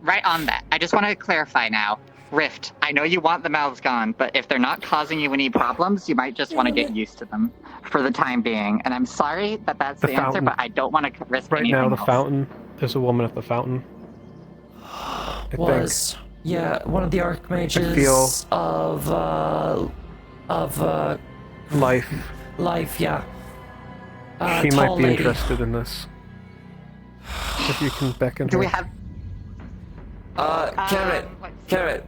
Right on that. I just want to clarify now. Rift, I know you want the mouths gone, but if they're not causing you any problems, you might just want to get used to them for the time being. And I'm sorry that that's the answer, but I don't want to risk anything Right now, the else. fountain. There's a woman at the fountain. Yeah, one of the archmages of Life. Life, yeah. She might tall be lady. interested in this. If you can beckon her. Do we have... Carrot,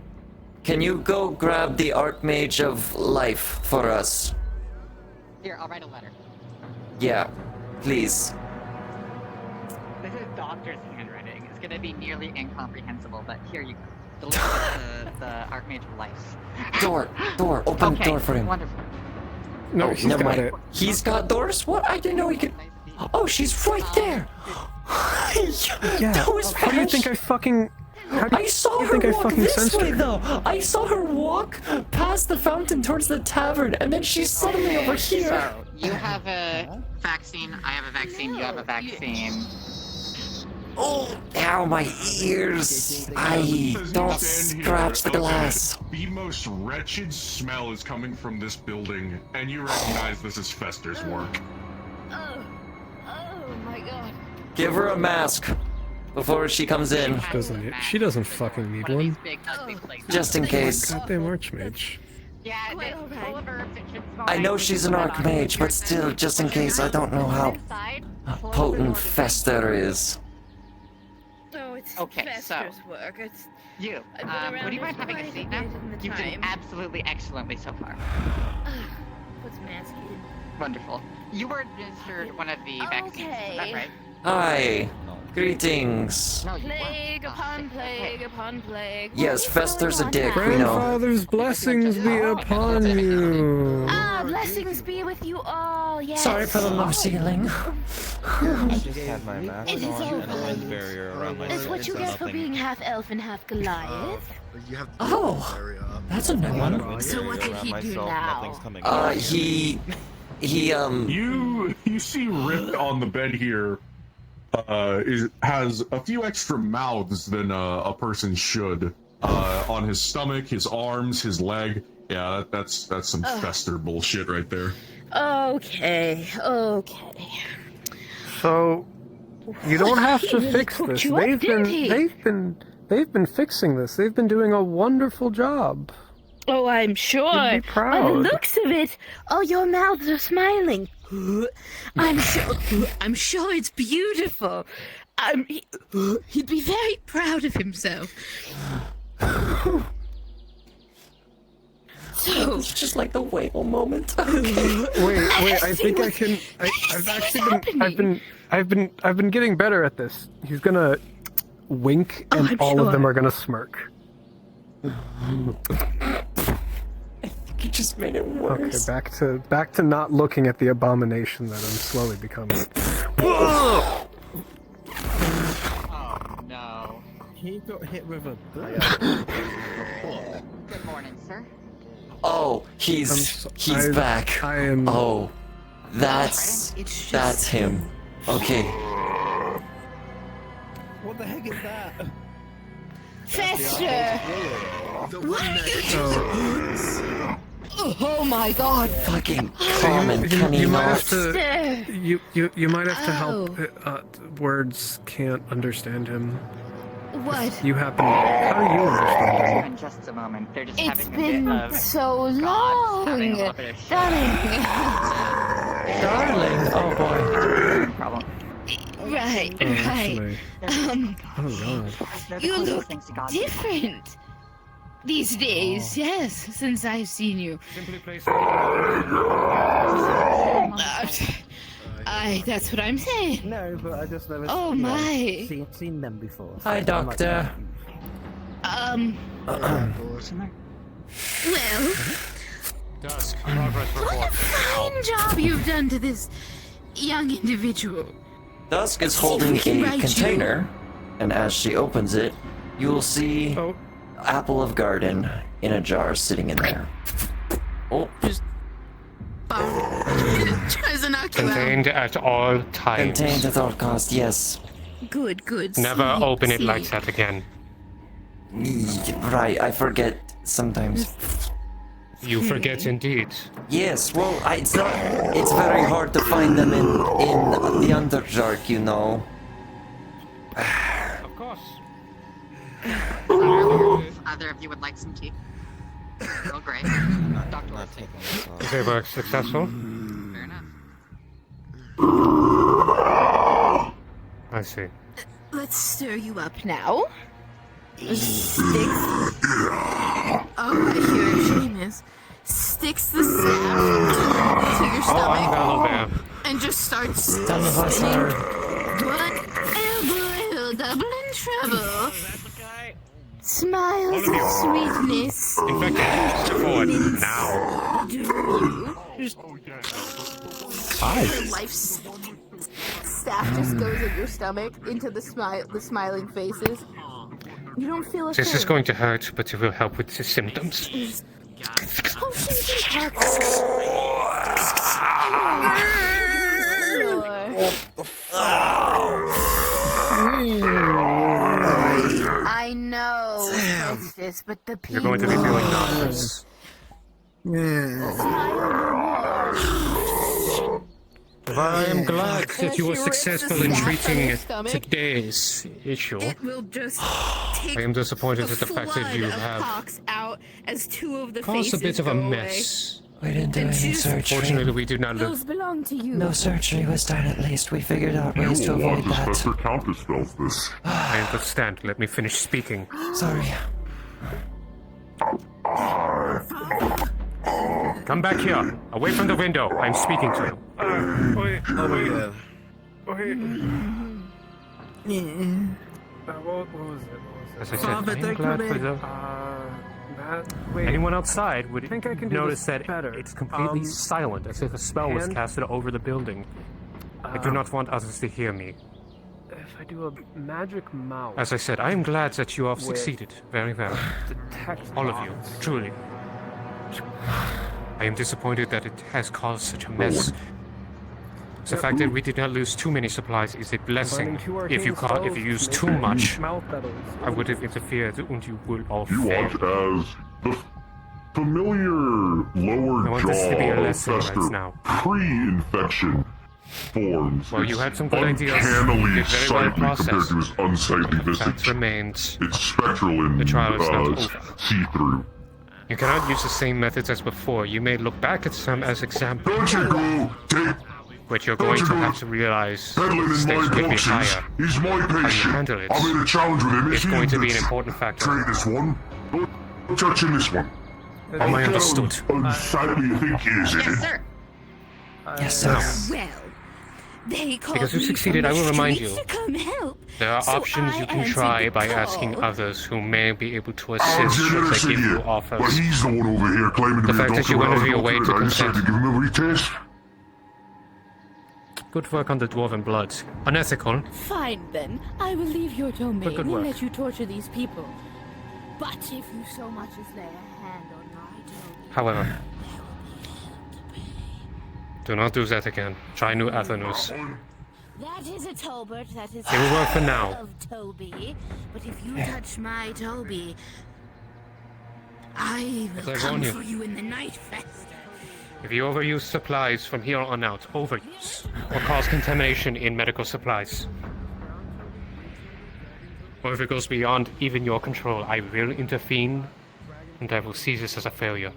can you go grab the Archmage of Life for us? Here, I'll write a letter. Yeah, please. This is doctor's handwriting. It's gonna be nearly incomprehensible, but here you go. Deliver the Archmage of Life. Door, open the door for him. Wonderful. No, he's never got mind. it. He's got doors? What? I didn't know he could. Oh, she's right there. Yeah. That was How do you think I fucking? I saw her think I walk fucking this sensed way, her? though. I saw her walk past the fountain towards the tavern, and then she's suddenly over here. So, you have a vaccine, I have a vaccine, you have a vaccine. Oh, ow, my ears. I don't scratch the glass. The most wretched smell is coming from this building, and you recognize this is Fester's work. Oh my god. Give her a mask before she comes in. She doesn't fucking need one. Just in case. Goddamn Archmage. Yeah, it's full of herbs, it should smell I know nice she's and an good on you. archmage, but still, just in case, I don't know how potent Fester is. Oh, it's Okay, Fester's work. It's You, I've been around would you mind this having a quite seat a now? bit in the You've done time. absolutely excellently so far. What's masking? Wonderful. You were administered one of the vaccines, is that right? Hi. Greetings. Plague upon plague upon plague. Yes, Fester's a dick, we know. Grandfather's blessings be upon you. Ah, blessings be with you all. Yes. Sorry for the low ceiling. I just had my mask It is on and a over. wind barrier around my That's throat, what you so get for nothing. being half elf and half Goliath. You have Oh, that's a new one. So what did he do now? You see Rift on the bed here has a few extra mouths than a person should. On his stomach, his arms, his leg. Yeah, that's some Fester bullshit right there. Okay. So, you don't have to He fix hooked this. you up, didn't he? They've been fixing this. They've been doing a wonderful job. Oh, I'm sure. You'd be proud. By the looks of it, all your mouths are smiling. I'm sure it's beautiful. He'd be very proud of himself. So It's just like the whale moment. Wait, I think I can. I've been getting better at this. He's gonna wink, and I'm all of them sure. are gonna smirk. You just made it worse. Okay, back to not looking at the abomination that I'm slowly becoming. Oh no. He got hit with a book. Good morning, sir. Oh, he's back. I am. Oh, that's him. Okay. What the heck is that? Fester! What are you doing? Oh my god! Fucking common, can he You might not? have to. You might have to help. Words can't understand him. What? You happen. How do you understand him? In just a moment, they're just It's having a been bit of so having long! a little bit of Darling! Darling, oh boy. problem. Right. Actually. Oh god. You look different these days, yes, since I've seen you. Simply place That's what I'm saying. No, but I just never. Oh my. Seen them before. Hi, Doctor. Well, Dusk, progress what report. a fine job you've done to this young individual. Dusk is See if we holding can a write you. container, and as she opens it, you will see Apple of Garden in a jar sitting in there. Oh, Tries to knock you out. Contained at all times. contained at all costs, yes. Good, good. Never Sleep, open it like sleep. that again. Right, I forget sometimes. You forget indeed. Yes, well, it's not. It's very hard to find them in the Underdark, you know. Of course. Either of you would like some tea? Oh, great. Dr. Not taking this off. They were successful. Fair enough. I see. Let's stir you up now. Sticks. Oh, I hear it, Seamus. Sticks the staff to your stomach Valobert. and just starts Tell me what's her. Whatever, double and treble. Smiles of sweetness. Infected. Step forward. Now. Your life staff just goes in your stomach into the smiling faces. You don't feel a This thing. is going to hurt, but it will help with the symptoms. Potions and perks. I know, Princess, but the people. You're going to be feeling nauseous. I am glad that you were successful in treating today's issue. It will just take I am disappointed at the fact that you flood of have pox out as two of the caused a faces bit of a go away. mess. We didn't do any surgery. Fortunately, we did not Those look. belong to you. No surgery was done at least. We figured out ways to avoid that. Countess spells this. I understand. Let me finish speaking. Sorry. Come back here, away from the window. I'm speaking to you. What was it? As I said, I'm glad for the... Anyone outside would think I can do notice this that better. it's completely silent, as if a spell was and- casted over the building. I do not want others to hear me. If I do a magic mouse, As I said, I am glad that you have With succeeded very well. detect All of you, bots. truly. I am disappointed that it has caused such a mess. The fact that we did not lose too many supplies is a blessing. Combining two If arcane you spells use to too make much, mouth battles. I would have interfered and you will all You fail. watch as the familiar lower I want this to be a jaw lesson right fester now. pre-infection forms. Well, you had some good ideas. You Uncannily did very well sightly compared processed. to his unsightly Fact visage. remains, It's spectral and the trial is not over. see-through. You cannot use the same methods as before. You may look back at some as examples, Don't you go take but you're going to have to realize peddling the in stakes my could be boxes. higher. He's my How you patient. handle it I made a challenge with him. is If going he to be an gets important factor. Try this one. Don't touch in this one. Am I understood? Unsightly you think he is, Yes, isn't sir. Yes, sir. Well, they called Because you me succeeded, from I the will remind streets you. to come help. There are So options I you can answered try the by call. asking others who may be able to I'm assist should generous they give you idiot, but offers. he's the one over here claiming to The be a fact that doctor. you went when I out of your was way doctor, to I decided consent. to give him a retest. Good work on the dwarven blood. Unethical. Fine then, I will leave your domain good and work. let you torture these people. But if you so much as lay a hand on my domain, However, do not do that again. Try new avenues. that is a Tolbert, that is It will work for now. of Toby. But if you touch my Toby, I As will I come warn you. for you in the night fester. If you overuse supplies from here on out, overuse, or cause contamination in medical supplies, or if it goes beyond even your control, I will intervene, and I will see this as a failure.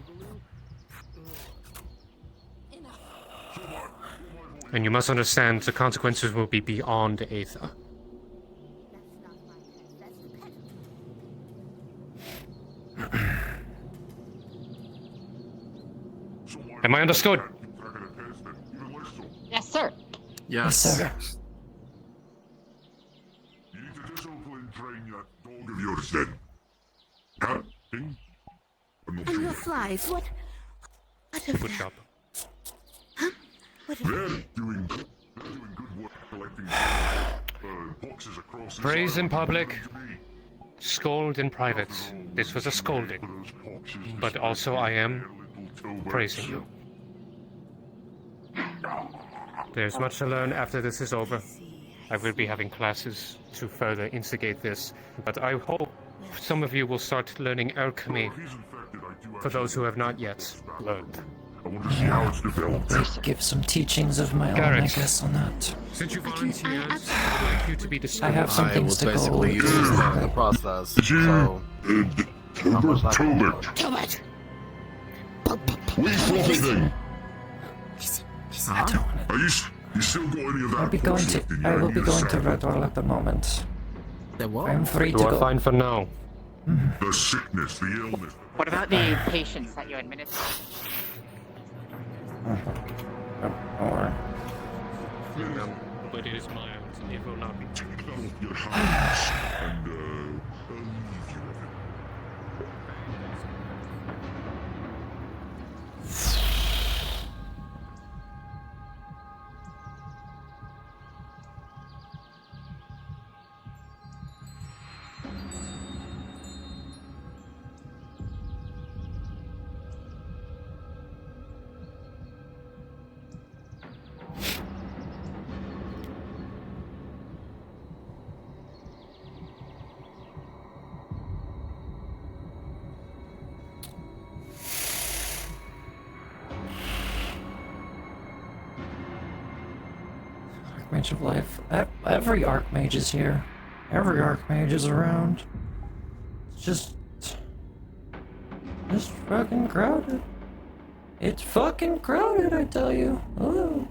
And you must understand the consequences will be beyond Aether. Am I understood? Yes, sir. Yes, sir. You need to discipline train that dog of yours then. Huh? King? I'm not And sure. the flies, what of Good them? job. They're doing good work collecting boxes across this Praise in island. public, scold in private. This was a scolding, but also I am praising you. There's much to learn after this is over. I will be having classes to further instigate this, but I hope some of you will start learning alchemy for those who have not yet learned. I want to see how it's developed. Give some teachings of my own, I Garrett. guess, on that. Since you volunteered, I'd like you to be the I have some I things was to go basically over. using the process. So, how much I can do. Gilbert! We floppy thing. I don't wanna... Are you still got any of that? I'll be going force to... left in you? I will need be a going to sample. Red Wall at the moment. I'm free You to are go. fine for now. The sickness, the illness. What about the patients that you administer? Or... But it is my own, it will not be. Your hands and leave you with it. Archmage of Life. Every Archmage is here. Every Archmage is around. It's just fucking crowded. It's fucking crowded, I tell you. Ooh.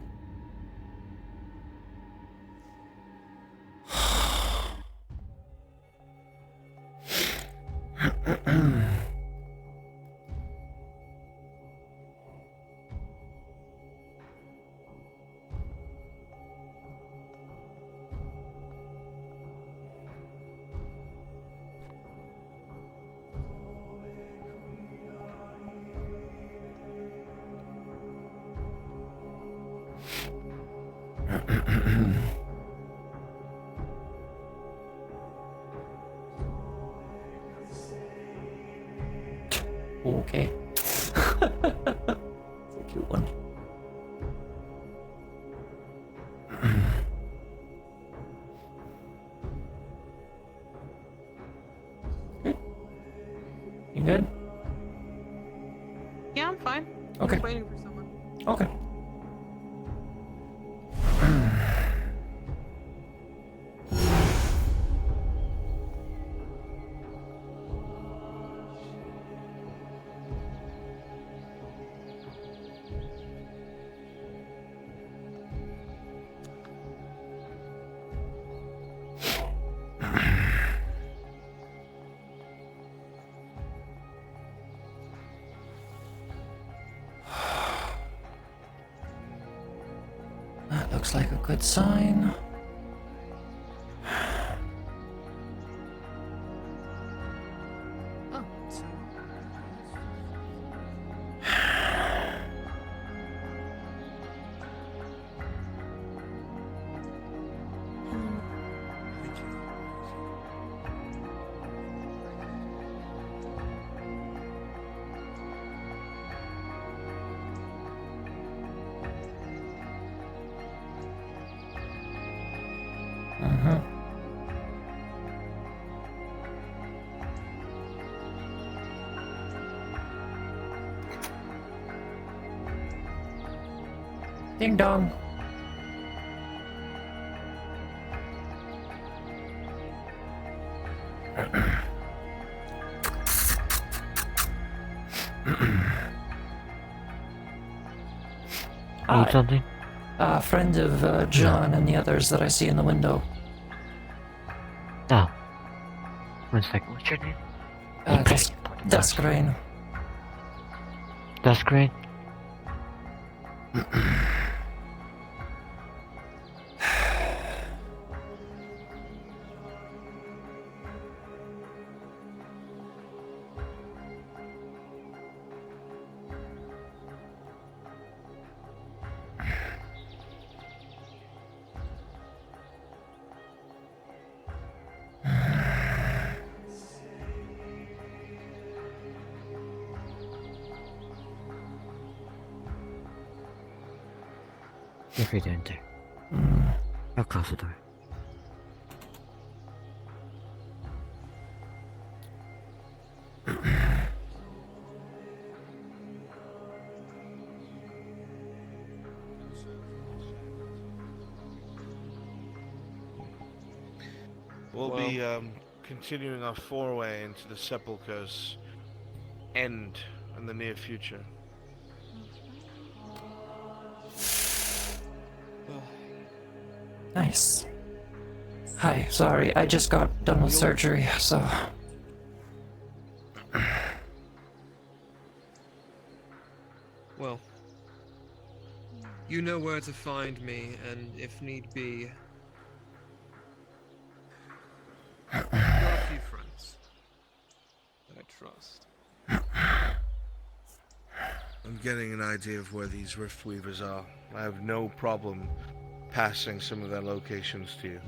Okay. It's a cute one. You good? Yeah, I'm fine. Okay. Just waiting for someone. Okay. That looks like a good sign. Oh, Uh-huh. Ding dong. Need something? A friend of John and the others that I see in the window. Oh. 1 second, what's your name? Duskrain. Duskrain? You're free to enter. I'll close the door. We'll be continuing our foray into the Sepulchre's end in the near future. Nice. Hi, sorry, I just got done with surgery, so... Well, you know where to find me, and if need be, I've got a few friends that I trust. I'm getting an idea of where these Riftweavers are. I have no problem passing some of their locations to you.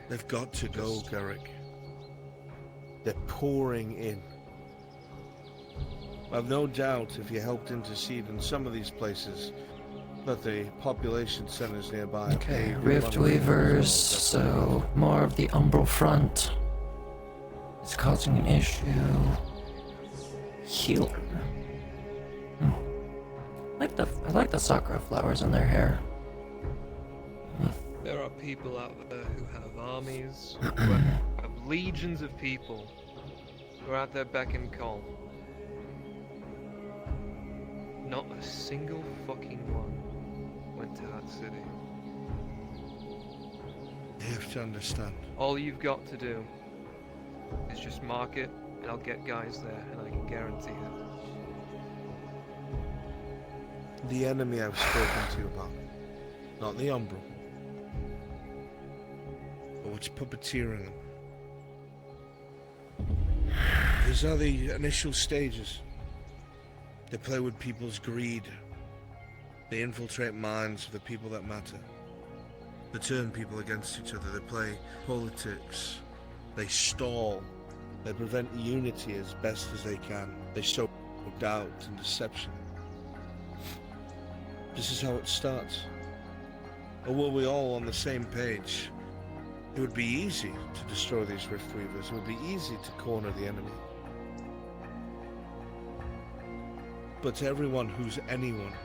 They've got to go, Garrick. They're pouring in. I've no doubt if you helped intercede in some of these places, that the population centers nearby. Okay, Riftweavers, so more of the Umbral front is causing an issue. Healer. I like the sakura flowers in their hair. There are people out there who have armies, who have legions of people who are at their beck and call. Not a single fucking one went to that city. You have to understand. All you've got to do is just mark it, and I'll get guys there, and I can guarantee it. The enemy I've spoken to you about, not the Umbral, but what's puppeteering them. These are the initial stages. They play with people's greed. They infiltrate minds of the people that matter. They turn people against each other. They play politics. They stall. They prevent unity as best as they can. They sow doubt and deception. This is how it starts. Or were we all on the same page? It would be easy to destroy these Riftweavers. It would be easy to corner the enemy. But everyone who's anyone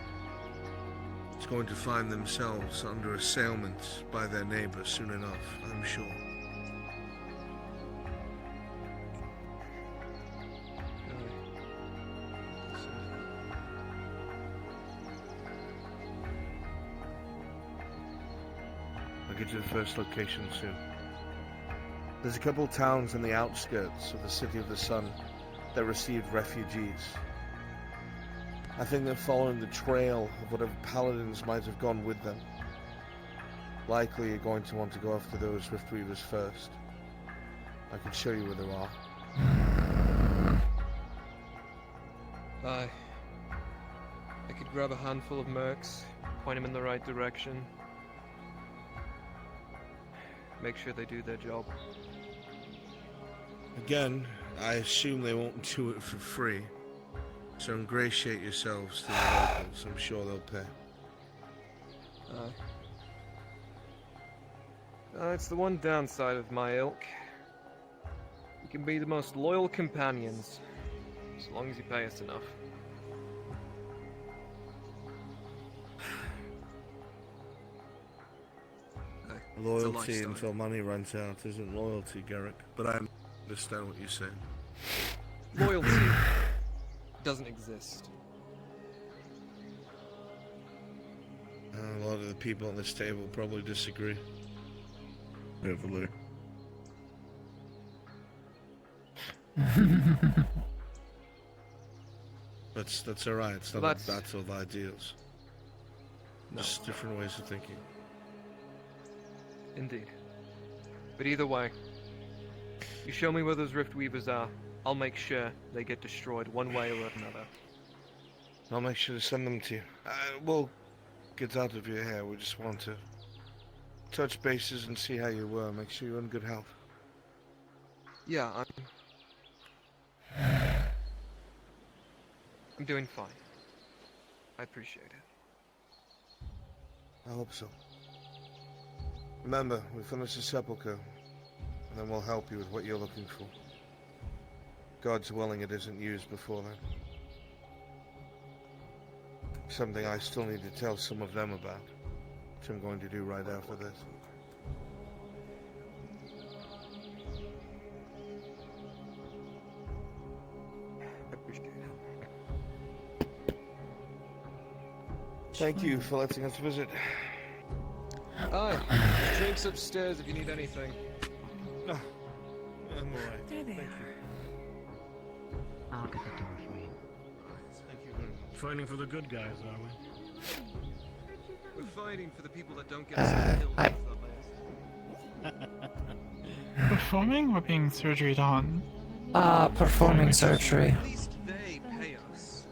is going to find themselves under assailment by their neighbor soon enough, I'm sure. I'll get you the first location soon. There's a couple towns in the outskirts of the City of the Sun that received refugees. I think they're following the trail of whatever paladins might have gone with them. Likely you're going to want to go after those Riftweavers first. I can show you where they are. I could grab a handful of mercs, point them in the right direction. Make sure they do their job. Again, I assume they won't do it for free. So ingratiate yourselves to the locals. I'm sure they'll pay. It's the one downside of my ilk. We can be the most loyal companions, as long as you pay us enough. Loyalty until money runs out isn't loyalty, Garrick. But I understand what you're saying. Loyalty doesn't exist. A lot of the people at this table probably disagree. Heavily. That's alright. It's not a battle of ideals. Just different ways of thinking. Indeed. But either way, you show me where those Riftweavers are, I'll make sure they get destroyed one way or another. I'll make sure to send them to you. We'll get out of your hair. We just want to touch bases and see how you were. Make sure you're in good health. Yeah, I'm doing fine. I appreciate it. I hope so. Remember, we finish the sepulchre, and then we'll help you with what you're looking for. God's willing it isn't used before then. Something I still need to tell some of them about, which I'm going to do right after this. I appreciate it. Thank you for letting us visit. Aye, drinks upstairs if you need anything. No, I'm alright. There they are. I'll get the door for you. Thank you very much. Fighting for the good guys, are we? We're fighting for the people that don't get us killed. Performing or being surgery on? Performing surgery. At least they pay us.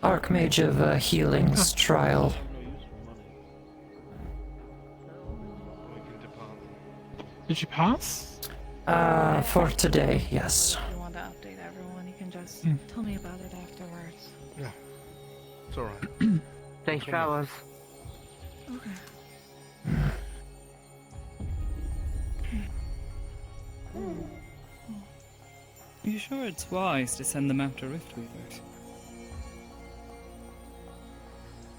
Archmage of Healing's trial. Did you pass? For today, yes. If you want to update everyone, you can just tell me about it afterwards. Yeah, it's alright. Thanks, fellas. Okay. Are you sure it's wise to send them after Riftweavers?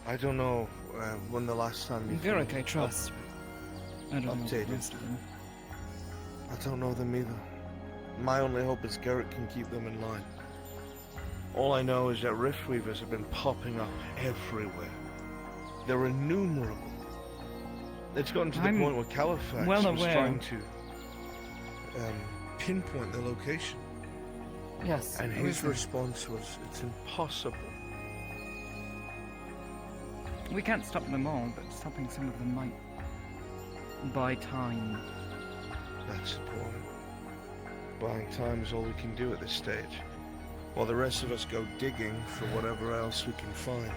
I don't know when the last time you Garrick, I trust. I don't know the updated. rest of them. I don't know them either. My only hope is Garrett can keep them in line. All I know is that Riftweavers have been popping up everywhere. They're innumerable. It's gotten to the I'm point where Califax well was aware. trying to pinpoint their location. Yes. And I his was- response was, it's impossible. We can't stop them all, but stopping some of them might buy time. That's the point. Buying time is all we can do at this stage, while the rest of us go digging for whatever else we can find.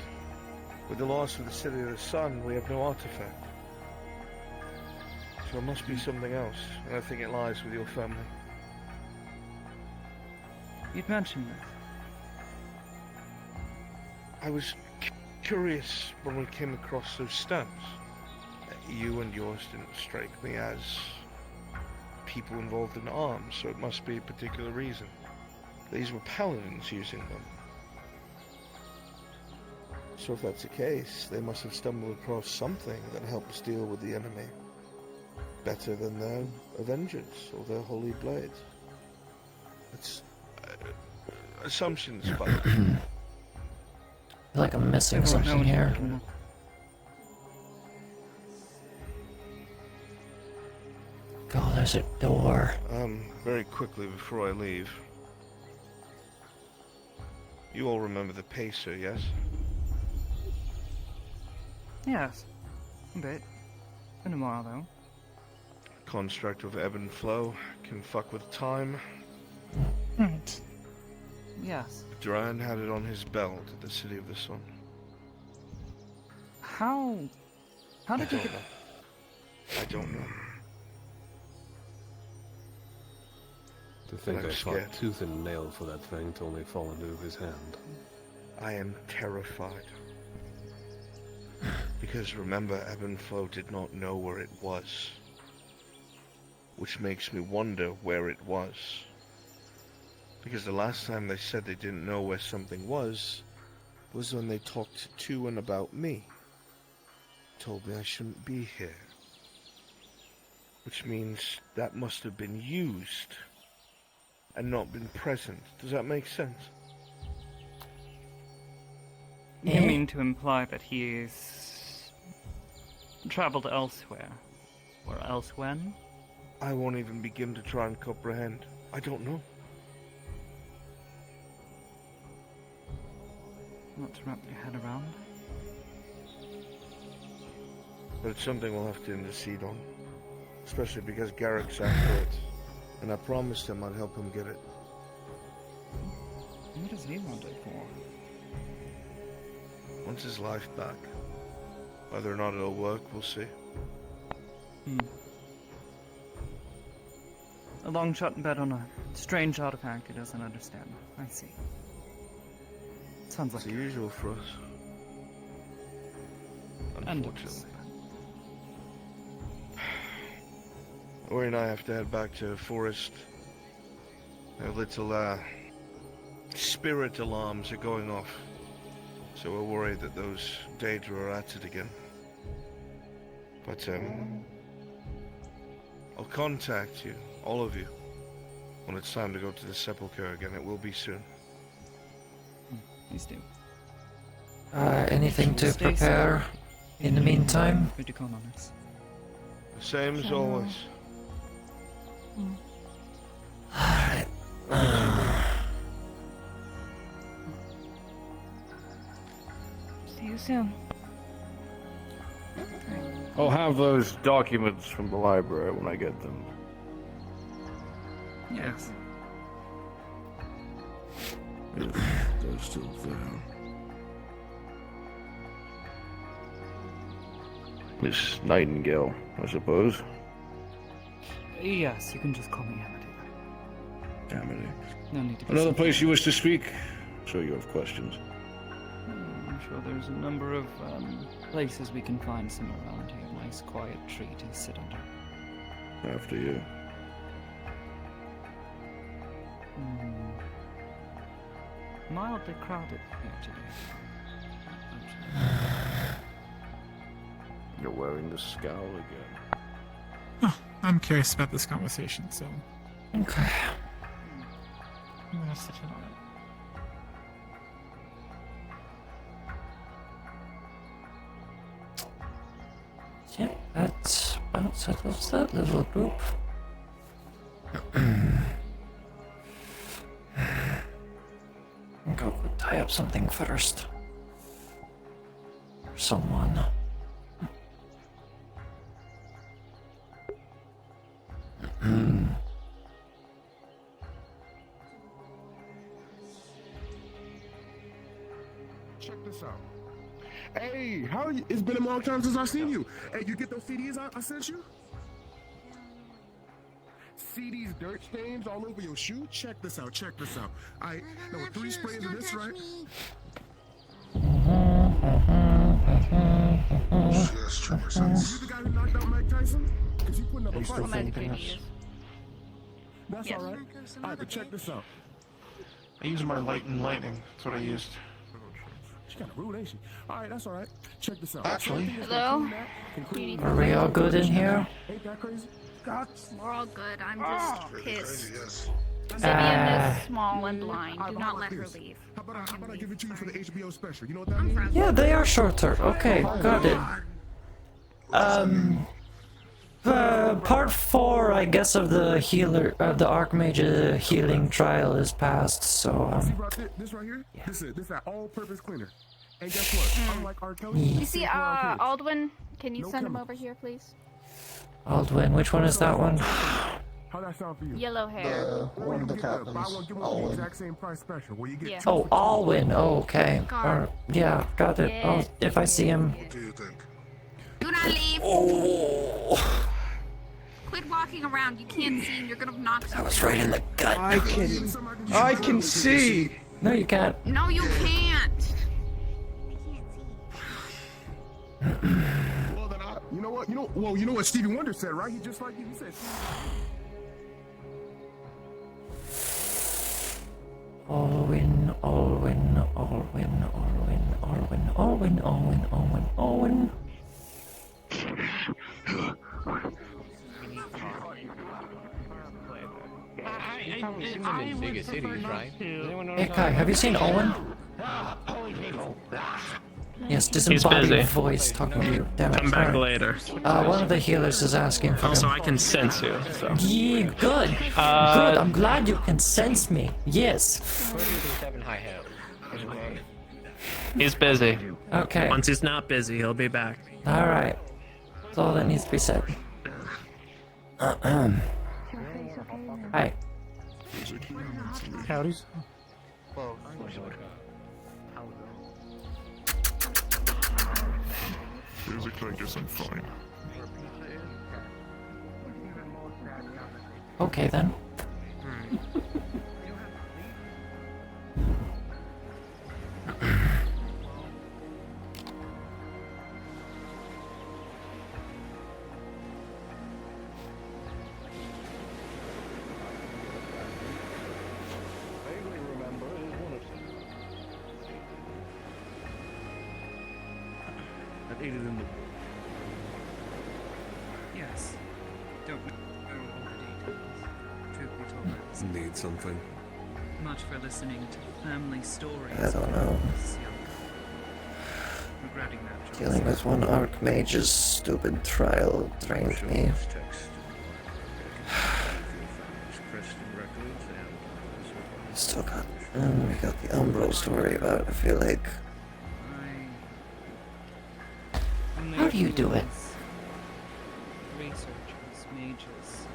With the loss of the City of the Sun, we have no artifact. So it must be something else, and I think it lies with your family. You'd mentioned this. I was curious when we came across those stones. You and yours didn't strike me as people involved in arms, so it must be a particular reason. These were paladins using them. So if that's the case, they must have stumbled across something that helps deal with the enemy. Better than their Avengers or their Holy Blades. It's assumptions, but I feel like I'm missing something here. Oh, there's a door. Very quickly before I leave. You all remember the Pacer, yes? Yes. A bit. Been a while, though. Construct of ebb and flow can fuck with time. Right. Yes. Duran had it on his belt at the City of the Sun. How did you get... I don't know. To think I'm I scared. fought tooth and nail for that thing to only fall into his hand. I am terrified. Because remember, ebb and flow did not know where it was. Which makes me wonder where it was. Because the last time they said they didn't know where something was when they talked to and about me. Told me I shouldn't be here. Which means that must have been used and not been present. Does that make sense? You mean to imply that he's traveled elsewhere? Or elsewhen? I won't even begin to try and comprehend. I don't know. Not to wrap your head around. But it's something we'll have to intercede on. Especially because Garrick's after it. And I promised him I'd help him get it. What does he want it for? Wants his life back. Whether or not it'll work, we'll see. A long shot bet on a strange artifact he doesn't understand. I see. Sounds like the usual for us. Unfortunately. Ori and I have to head back to Forest. Our little spirit alarms are going off. So we're worried that those Daedra are at it again. But I'll contact you, all of you, when it's time to go to the Sepulchre again. It will be soon. Please do. Anything to prepare in the meantime? Good to call on us. The same as always. Alright. See you soon. I'll have those documents from the library when I get them. Yes. They're still there. Miss Nightingale, I suppose. Yes, you can just call me Amity. Amity. No need to be Another so place you wish to speak? So you have questions. I'm sure there's a number of places we can find some around here. Nice quiet tree to sit under. After you. Mildly crowded here today. You're wearing the scowl again. Oh, I'm curious about this conversation, so Okay. I'm gonna sit in on it. Yeah, that about settles that little group. Go tie up something first. For someone. Check this out. Hey, how are you? It's been a long time since I've seen you. Hey, you get those CDs I sent you? See these dirt stains all over your shoe? Check this out, check this out. Alright, there were 3 sprays of this, right? Yes, check this out. You the guy who knocked out Mike Tyson? Because he putting up a fight. That's alright. Alright, but check this out. I use my lightning. That's what I used. She kind of rude, ain't she? Alright, that's alright. Check this out. Actually. Hello? Are we all good in here? Ain't that crazy? We're all good. I'm just pissed. Vivian is small and blind. Do not let her leave. How about I give it to you for the HBO special? You know what that means? Yeah, they are shorter. Okay, got it. Part 4, I guess, of the healer, the Archmage healing trial is passed, so, See about this right here? Yeah. This is that all-purpose cleaner. And guess what? Unlike R. Kelly, You see, Aldwin, can you send him over here, please? Aldwin, which one is that one? How that sound for you? Yellow hair. One of the captains. Buy one, get one, the exact same price special. Where you get Yeah. Oh, Alwyn. Oh, okay. Yeah, got it. Yeah. Oh, if I see him. What do you think? Do not leave. Oh. Quit walking around. You can't see him. You're gonna knock someone. That was right in the gut. I can see. No, you can't. No, you can't. Well, then you know what? You know what Stevie Wonder said, right? He just like you. He said. Alwyn, Alwyn, Alwyn, Alwyn, Alwyn, Alwyn, Alwyn, Alwyn, Alwyn. You've probably seen them in bigger cities, right? Hey Kai, have you seen Owen? Yes, disembodied voice talking to you. Damn it. Come back Alright. later. One of the healers is asking for Also, him. I can sense you. So. Yeah, good. Good. I'm glad you can sense me. Yes. He's busy. Okay. Once he's not busy, he'll be back. All right. That's all that needs to be said. Hi. Howdy's. Physically, I guess I'm fine. Okay then. aided in the... Yes. Don't know all the details. Truth be told, I was Need something? much for listening to family stories. I don't know. Regretting that choice. Dealing with one archmage's stupid trial drained me. Still got, we got the Umbros to worry about, I feel like. How do you do it? Researchers, mages,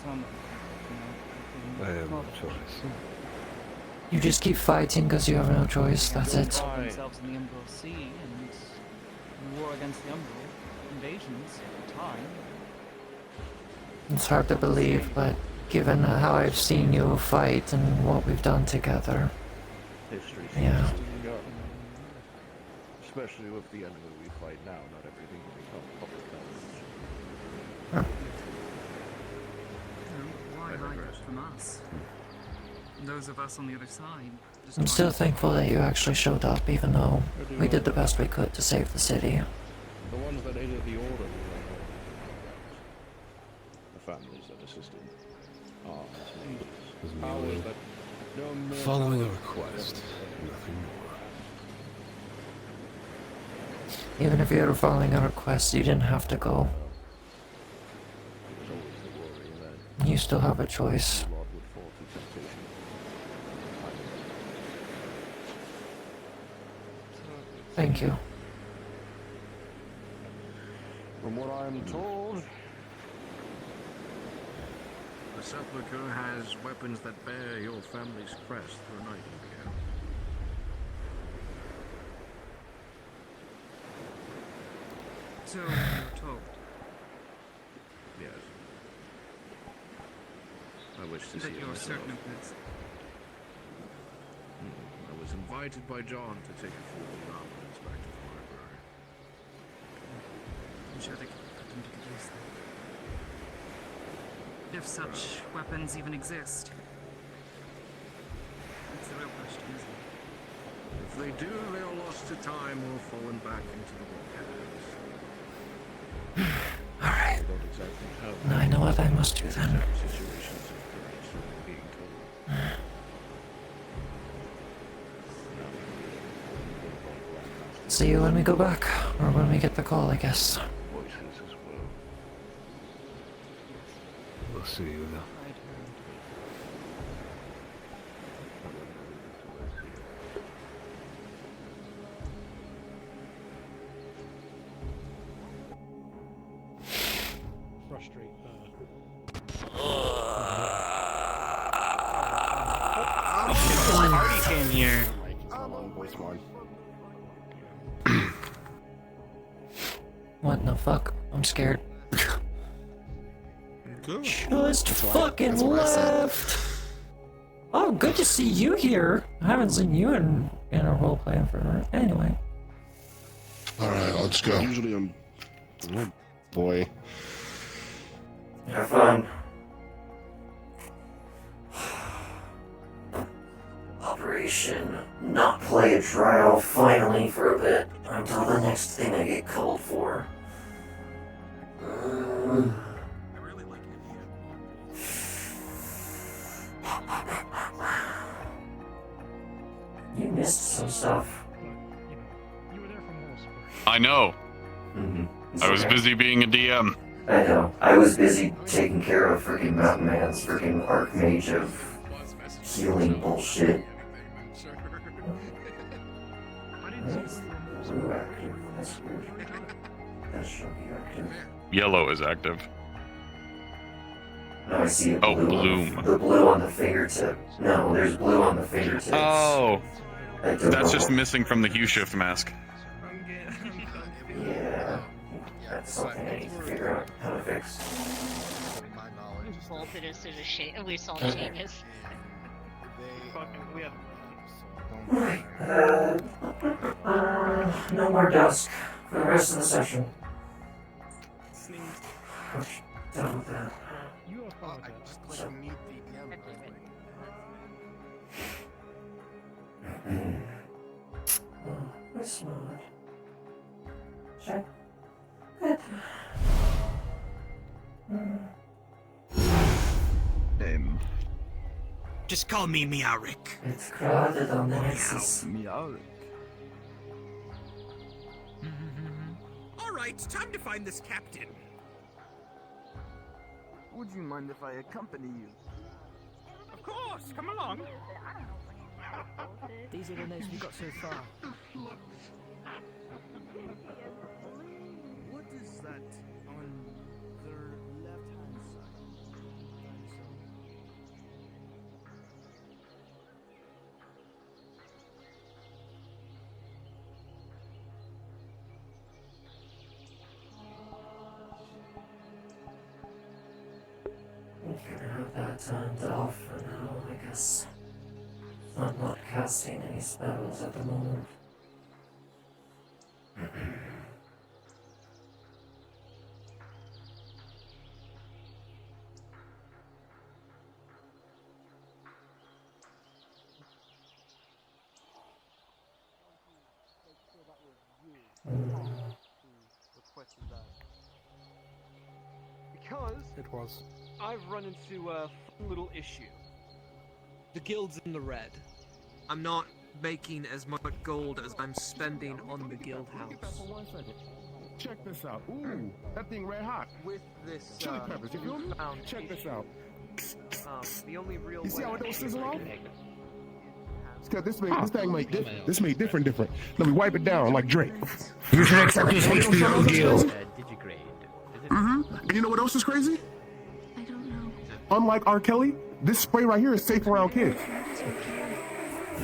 some, I have no choice. You just keep fighting because you have no choice, that's it. themselves in the Umbral Sea and the war against the Umbral invasions at the time. It's hard to believe, but given how I've seen you fight and what we've done together. History Yeah. seems to go. Especially with the enemy we fight now, not everything can become public knowledge. Why hide that from us? Those of us on the other side. just I'm trying still to- thankful that you actually showed up, even though we did the best we could to save the city. The ones that aided the order were the families that assisted. Powers that no more Following a request, nothing more. Even if you were following a request, you didn't have to go. You still have a choice. Thank you. From what I'm told, The sepulchre has weapons that bear your family's crest for a nightingale. So you're told. Yes. I wish to see That it you're myself. certain of this. I was invited by John to take a full armaments back to the library. I'm sure they could put them to good use then. If such weapons even exist. That's the real question, isn't it? If they do, they are lost to time or fallen back into the wrong hands. Alright. I don't exactly know. Now I know what I must do then. Situations of courage from being told. See you when we go back, or when we get the call, I guess. voices as well. We'll see you then. Frustrate. Party came here. What the fuck? I'm scared. Good. Just fucking That's what I said. left! Oh, good to see you here. I haven't seen you in a roleplay in forever. Anyway. Alright, let's go. Usually I'm... Oh, boy. Have fun. Operation not play a trial finally for a bit until the next thing I get called for. You missed some stuff. I know. I was busy being a DM. I know. I was busy taking care of freaking Mountain Man's freaking Archmage of healing bullshit. Blue active. That's weird. That should be active. Yellow is active. No, I see a Oh, blue. bloom. The blue on the fingertip. No, there's blue on the fingertips. Oh, I don't that's know just what- missing from the hue shift mask. Yeah. That's something I need to figure out how to fix. Bolted as soon as we saw Seamus. No more dusk for the rest of the session. Done with that. You apologize. That's smart. Okay. Good. Just call me Miarik. It's crowded on the Nexus. Miarik. All right, time to find this captain. Would you mind if I accompany you? Of course, come along. These are the notes we got so far. What is that on their left-hand side? We can have that turned off for now, I guess. I'm not casting any spells at the moment. Because It was. I've run into a fun little issue. The guild's in the red. I'm not making as much gold as I'm spending on the guild house. For 1 second. Check this out. Ooh, that thing red hot. With this Chili peppers, you feel me? Check this out. The only real You see way how it don't sizzle off? It's Cause this thing made different. Let me wipe it down like Drake. You should accept this HBO deal. And you know what else is crazy? I don't know. Unlike R. Kelly, this spray right here is safe around kids.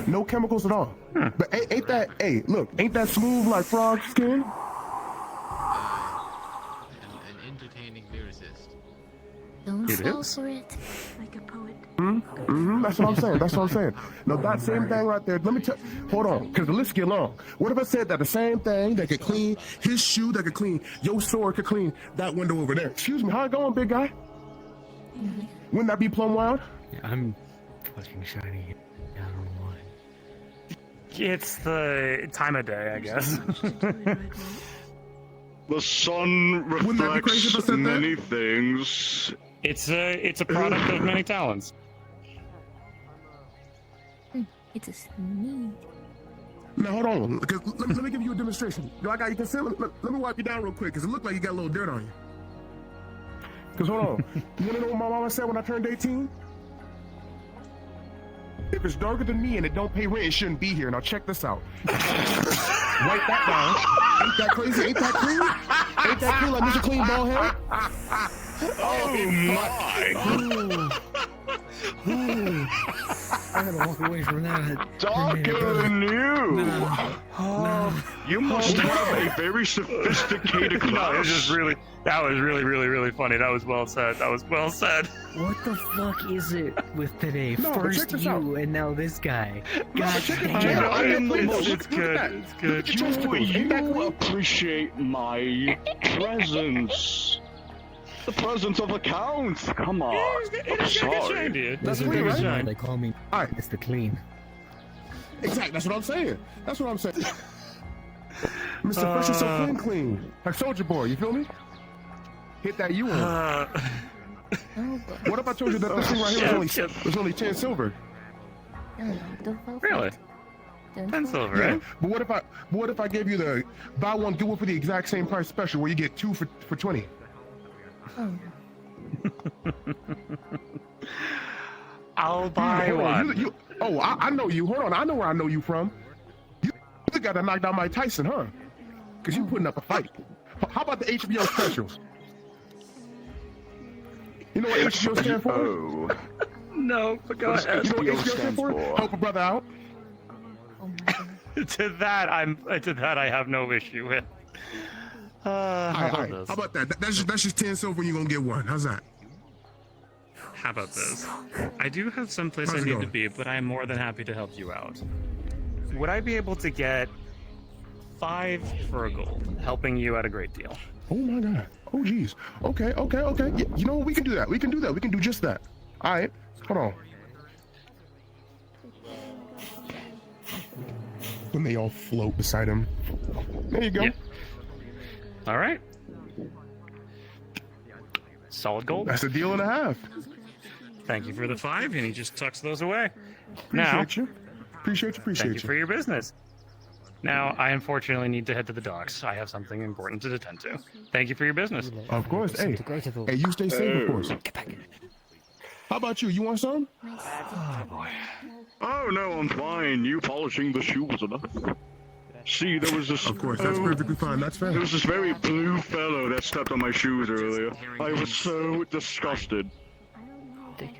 No chemicals at all. But ain't that, hey, look, ain't that smooth like frog skin? An entertaining lyricist. Don't It fall is. for it. Like a poet. That's what I'm saying. No, that same thing right there. Let me tell. Hold on, because the list get long. What if I said that the same thing that could clean his shoe, that could clean your sword, could clean that window over there? Excuse me, how it going, big guy? Wouldn't that be plumb wild? Yeah, I'm fucking shiny. I don't know why. It's the time of day, I guess. The sun Wouldn't that be crazy if I reflects said that? many things. It's a product of many talents. It's a sneeze. Now hold on, 'cause let me give you a demonstration. Yo, I got you consent. Let me wipe you down real quick, because it looked like you got a little dirt on you. Because hold on, you want to know what my mama said when I turned 18? If it's darker than me and it don't pay rent, it shouldn't be here. Now check this out. Wipe that down. Ain't that crazy? Ain't that clean? Ain't that clean like Mr. Clean Bald Head? Oh my! I gotta walk away from that. Darker than you! You must have a very sophisticated No, class. it's just really. That was really funny. That was well said. What the fuck is it with today? No, but check First this you out. and now this guy. No, God but check it damn. out. I am the Look, most. look at that. It's good. Look at your testicles. Ain't that You clean? appreciate my presence. The presence of a count. Come on. I'm sorry. That's Listen, clean, right? now they call me All right. Mr. Clean. Exactly. That's what I'm saying. Mr. Fresh is so clean. Like Soldier Boy, you feel me? Hit that you on. What if I told you that this thing right here was only 10 silver? Don't fall for Really? it. Don't 10 fall silver, Yeah. right? But what if I gave you the buy one get one for the exact same price special, where you get 2 for 20? Oh. I'll buy Hold on, one. you, I know you. Hold on, I know where I know you from. You the guy that knocked out Mike Tyson, huh? Because you putting up a fight. How about the HBO specials? You know what HBO stands for? Oh. No, but go You know ahead. what HBO stands for? Help a brother out. Oh my god. To that, I have no issue with. How All about right. this? How about that? That's just 10 silver and you're gonna get one. How's that? How about this? I do have someplace How's I it need to going? be, but I'm more than happy to help you out. Would I be able to get 5 for a gold, helping you at a great deal? Oh my god. Oh geez. Okay. Yeah, you know what? We can do that. We can do just that. All right. Hold on. When they all float beside him. There you go. Yeah. All right. Solid gold. That's a deal and a half. Thank you for the 5, and he just tucks those away. Appreciate you. Appreciate Thank you for your business. Now, I unfortunately need to head to the docks. I have something important to attend to. Thank you for your business. Of course. Hey, you stay safe, of course. How about you? You want some? Oh boy. Oh no, I'm fine. You polishing the shoe was enough. See, there was this. Of course, that's perfectly fine. That's fair. There was this very blue fellow that stepped on my shoes earlier. I was so disgusted.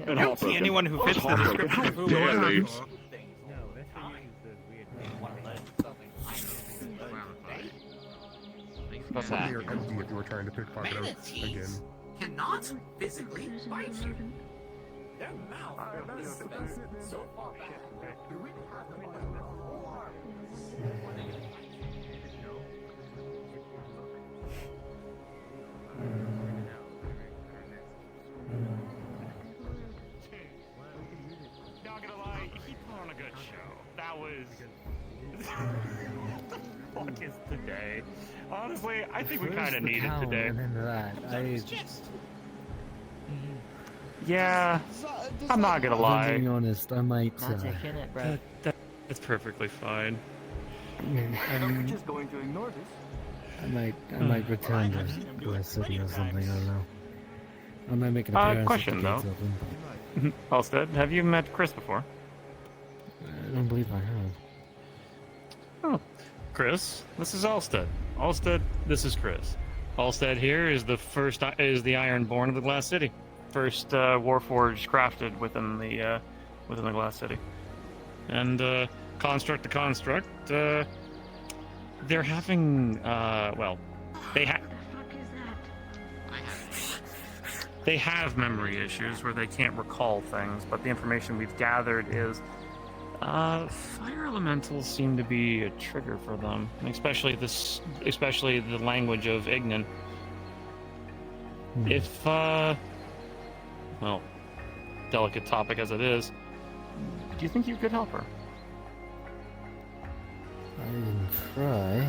And I don't see anyone who fits the description. How dare they? What's that? MD if you were trying to pickpocket us again. Cannot physically bite you. Their mouth is so far back. Not gonna lie, he put on a good show. That was... What the fuck is today? Honestly, I think we kind of need it today. Yeah, I'm not gonna lie. Being honest, I might. That's perfectly fine. I'm just going to ignore this. I might return to the city or something. I don't know. I might make an appearance. Question though. Halstead, have you met Chris before? I don't believe I have. Oh, Chris, this is Halstead. Halstead, this is Chris. Halstead here is the Ironborn of the Glass City. First Warforged crafted within the Glass City. And Construct to Construct, they're having they have memory issues where they can't recall things, but the information we've gathered is fire elementals seem to be a trigger for them, especially the language of Ignan. If delicate topic as it is, do you think you could help her? I didn't try.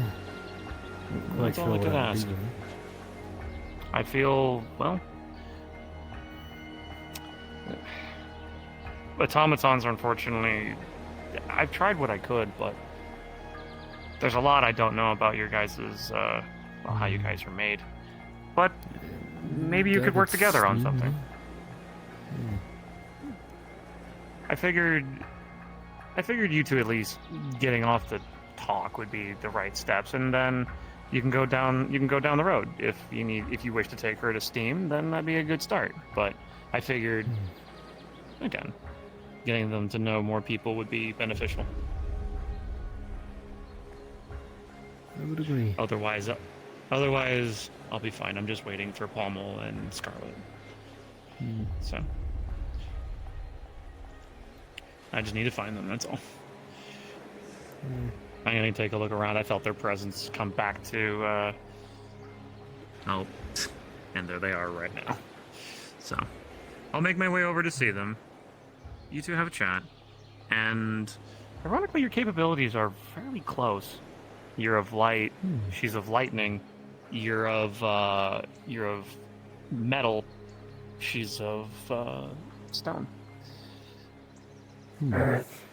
That's all I could ask. I feel, well, automatons are unfortunately, I've tried what I could, but there's a lot I don't know about your guys', how you guys are made. But maybe you could work together on something. I figured you two at least getting off the talk would be the right steps, and then you can go down the road if you wish to take her to Steam. Then that'd be a good start. But I figured, again, getting them to know more people would be beneficial. I would agree. Otherwise, I'll be fine. I'm just waiting for Pommel and Scarlet. So I just need to find them. That's all. I'm gonna take a look around. I felt their presence come back to. Oh, and there they are right now. So I'll make my way over to see them. You two have a chat, and ironically, your capabilities are fairly close. You're of light. She's of lightning. You're of metal. She's of stone. Earth.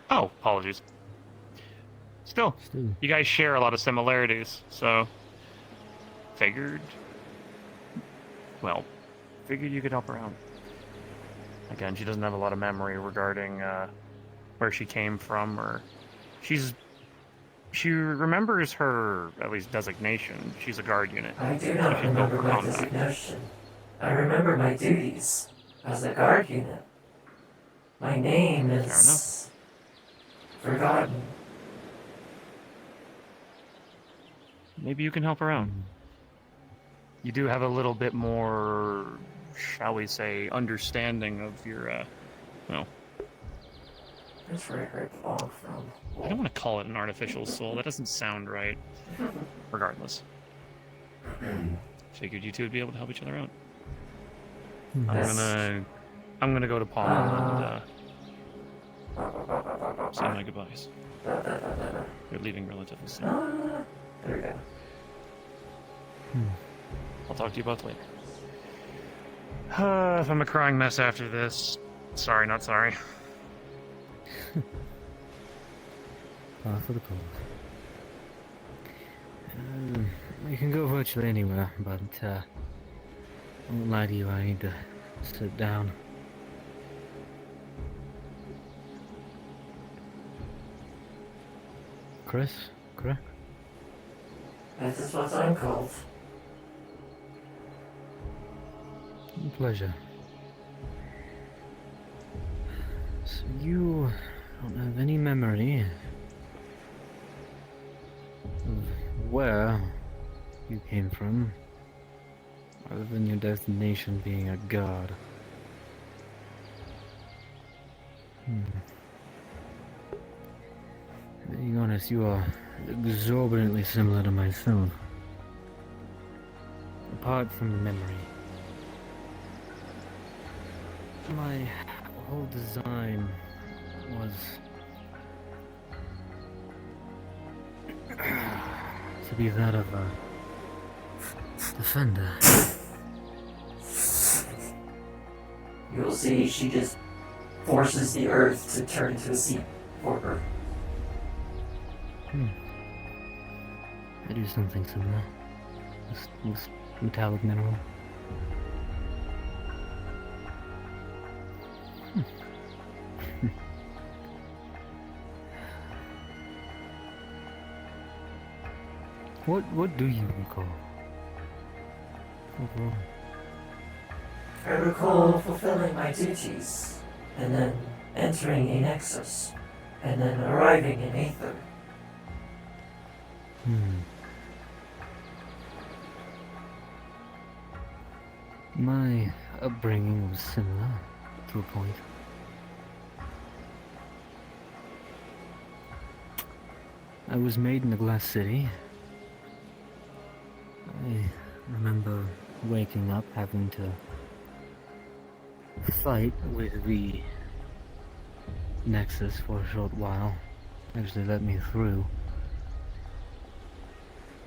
Oh, apologies. Still, you guys share a lot of similarities, so figured you could help her out. Again, she doesn't have a lot of memory regarding where she came from, or she remembers her, at least, designation. She's a guard unit. I do not remember my designation. I remember my duties as a guard unit. My name is forgotten. Maybe you can help her out. You do have a little bit more, shall we say, understanding of your, That's where I heard fall from. I don't want to call it an artificial soul. That doesn't sound right. Regardless. Figured you two would be able to help each other out. I'm gonna go to Paul and say my goodbyes. They're leaving relatively soon. There we go. I'll talk to you both later. If I'm a crying mess after this, sorry, not sorry. For the cause. You can go virtually anywhere, but I won't lie to you, I need to sit down. Chris, correct? That is what I'm called. Pleasure. So you don't have any memory of where you came from, other than your destination being a god. Being honest, you are exorbitantly similar to myself. Apart from the memory. My whole design was to be that of a defender. You'll see she just forces the earth to turn into a seat for her. I do something similar. This metallic mineral. What do you recall? Overall? I recall fulfilling my duties, and then entering a nexus, and then arriving in Aether. My upbringing was similar, to a point. I was made in a glass city. I remember waking up having to fight with the Nexus for a short while. Actually let me through.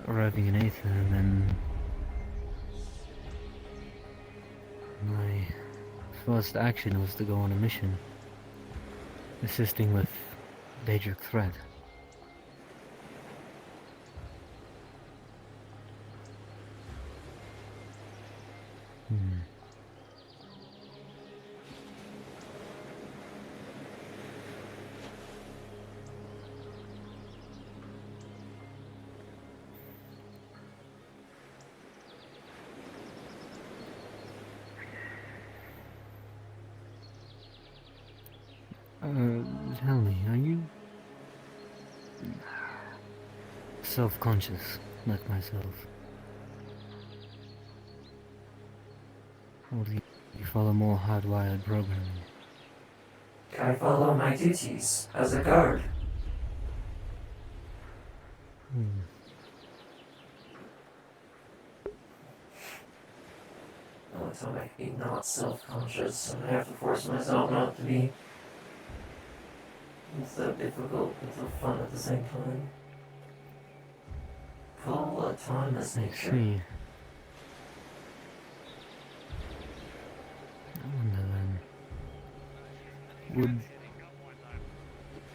Arriving in Aether, and then my first action was to go on a mission, assisting with Daedric threat. Tell me, are you self-conscious like myself? Or do you follow more hardwired programming? I follow my duties as a guard. The only time I can be not self-conscious, and I have to force myself not to be. It's so difficult and so fun at the same time. Full autonomous nature. See. I wonder then, would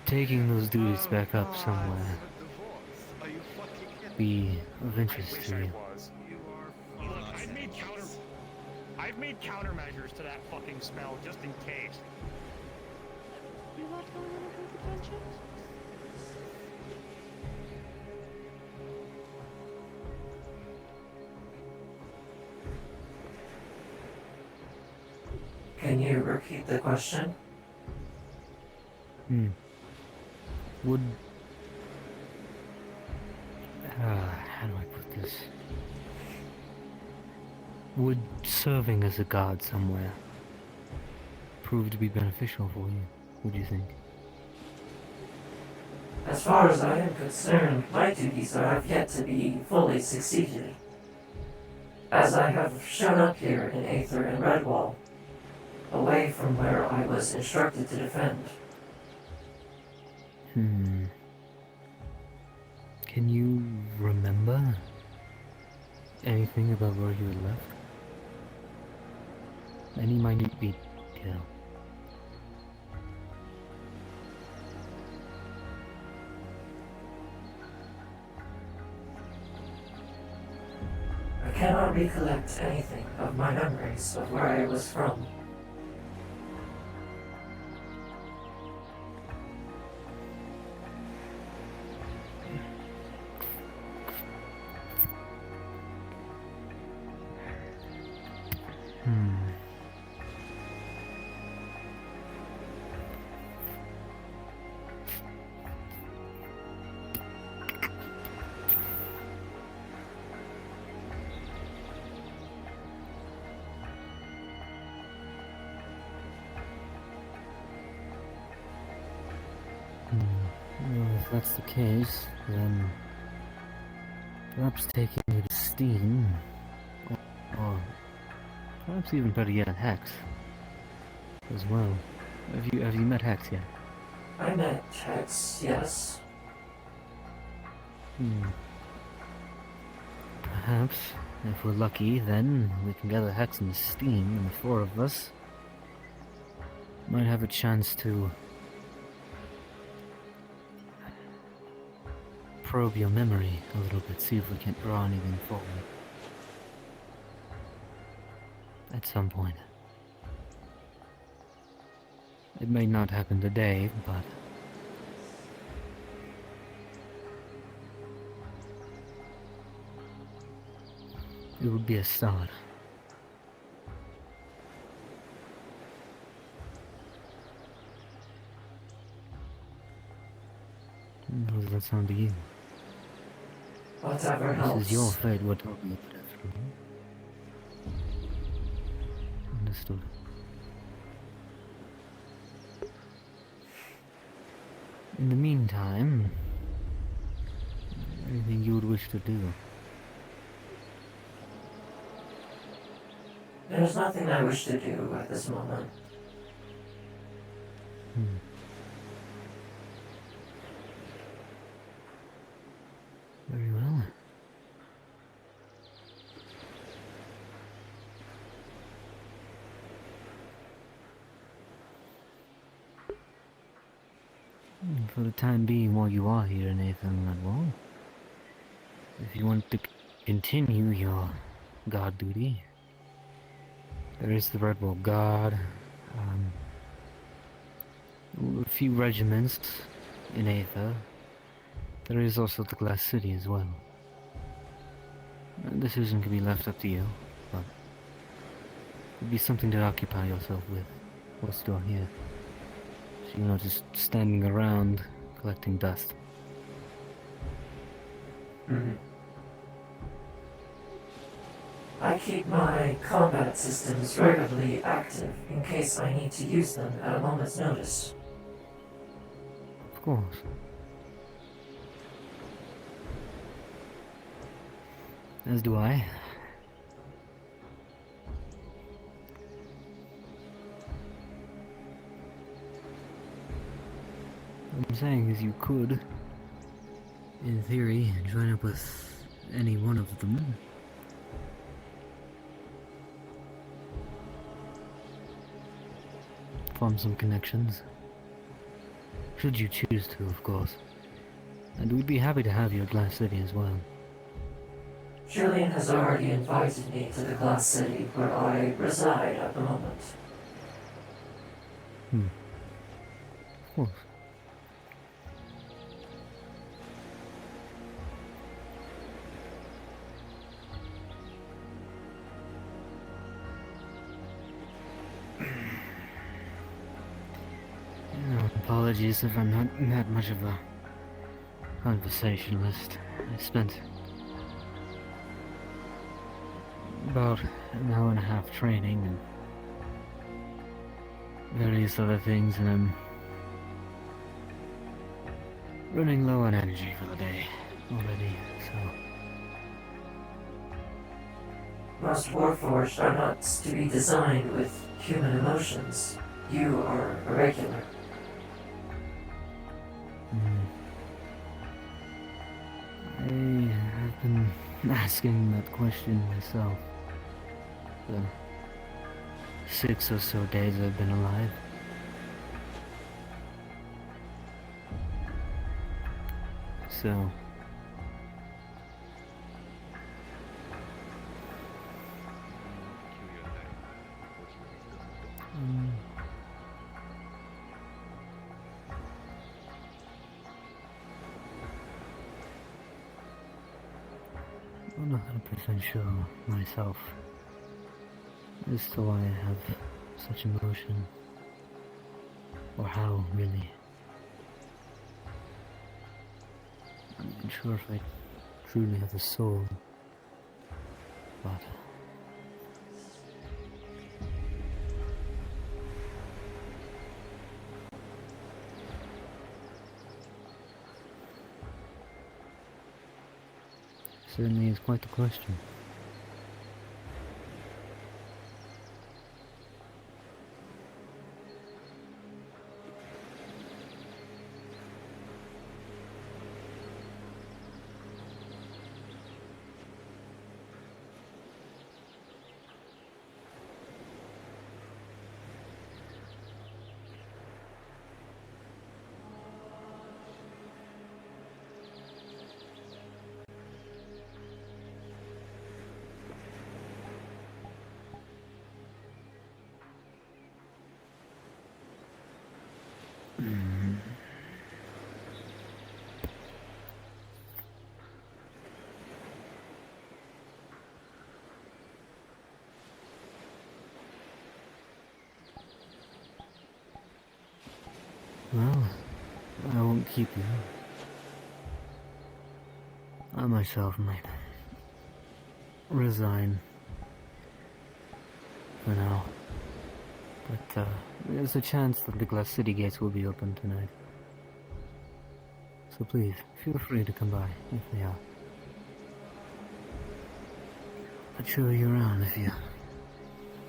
taking those duties back up somewhere be of interest to you? Look, I've made countermeasures to that fucking spell just in case. You're not going on a good adventure? Can you repeat the question? Would... how do I put this? Would serving as a guard somewhere prove to be beneficial for you, would you think? As far as I am concerned, my duties have yet to be fully succeeded. As I have shown up here in Aether and Redwall, away from where I was instructed to defend. Can you remember anything about where you had left? Any minute detail? I cannot recollect anything of my memories of where I was from. Well, if that's the case, then perhaps taking you to Steam, or perhaps even better yet, Hex, as well. Have you met Hex yet? I met Hex, yes. Perhaps, if we're lucky, then we can gather Hex and Steam, and the four of us might have a chance to probe your memory a little bit, see if we can't draw anything forward. At some point. It may not happen today, but it would be a start. How does that sound to you? Whatever helps. This is your fate, we're talking about after all. Understood. In the meantime, anything you would wish to do? There's nothing I wish to do at this moment. Very well. For the time being, while you are here, Nathan Redwall, if you want to continue your guard duty, there is the Redwall Guard, a few regiments in Aether. There is also the Glass City as well. A decision can be left up to you, but it would be something to occupy yourself with whilst you're here. So you're not just standing around collecting dust. I keep my combat systems regularly active in case I need to use them at a moment's notice. Of course. As do I. What I'm saying is you could, in theory, join up with any one of them. Form some connections. Should you choose to, of course. And we'd be happy to have you at Glass City as well. Julian has already invited me to the Glass City where I reside at the moment. Of course. Apologies if I'm not that much of a conversationalist. I spent about an hour and a half training and various other things, and I'm running low on energy for the day already, so... Most Warforged are not to be designed with human emotions. You are irregular. asking that question myself. The 6 or so days I've been alive. So... I'm not 100% sure myself as to why I have such emotion, or how, really. I'm not sure if I truly have a soul, but... certainly is quite the question. Well, I won't keep you. I myself might resign for now. But there's a chance that the glass city gates will be open tonight. So please, feel free to come by if they are. I'll show you around if you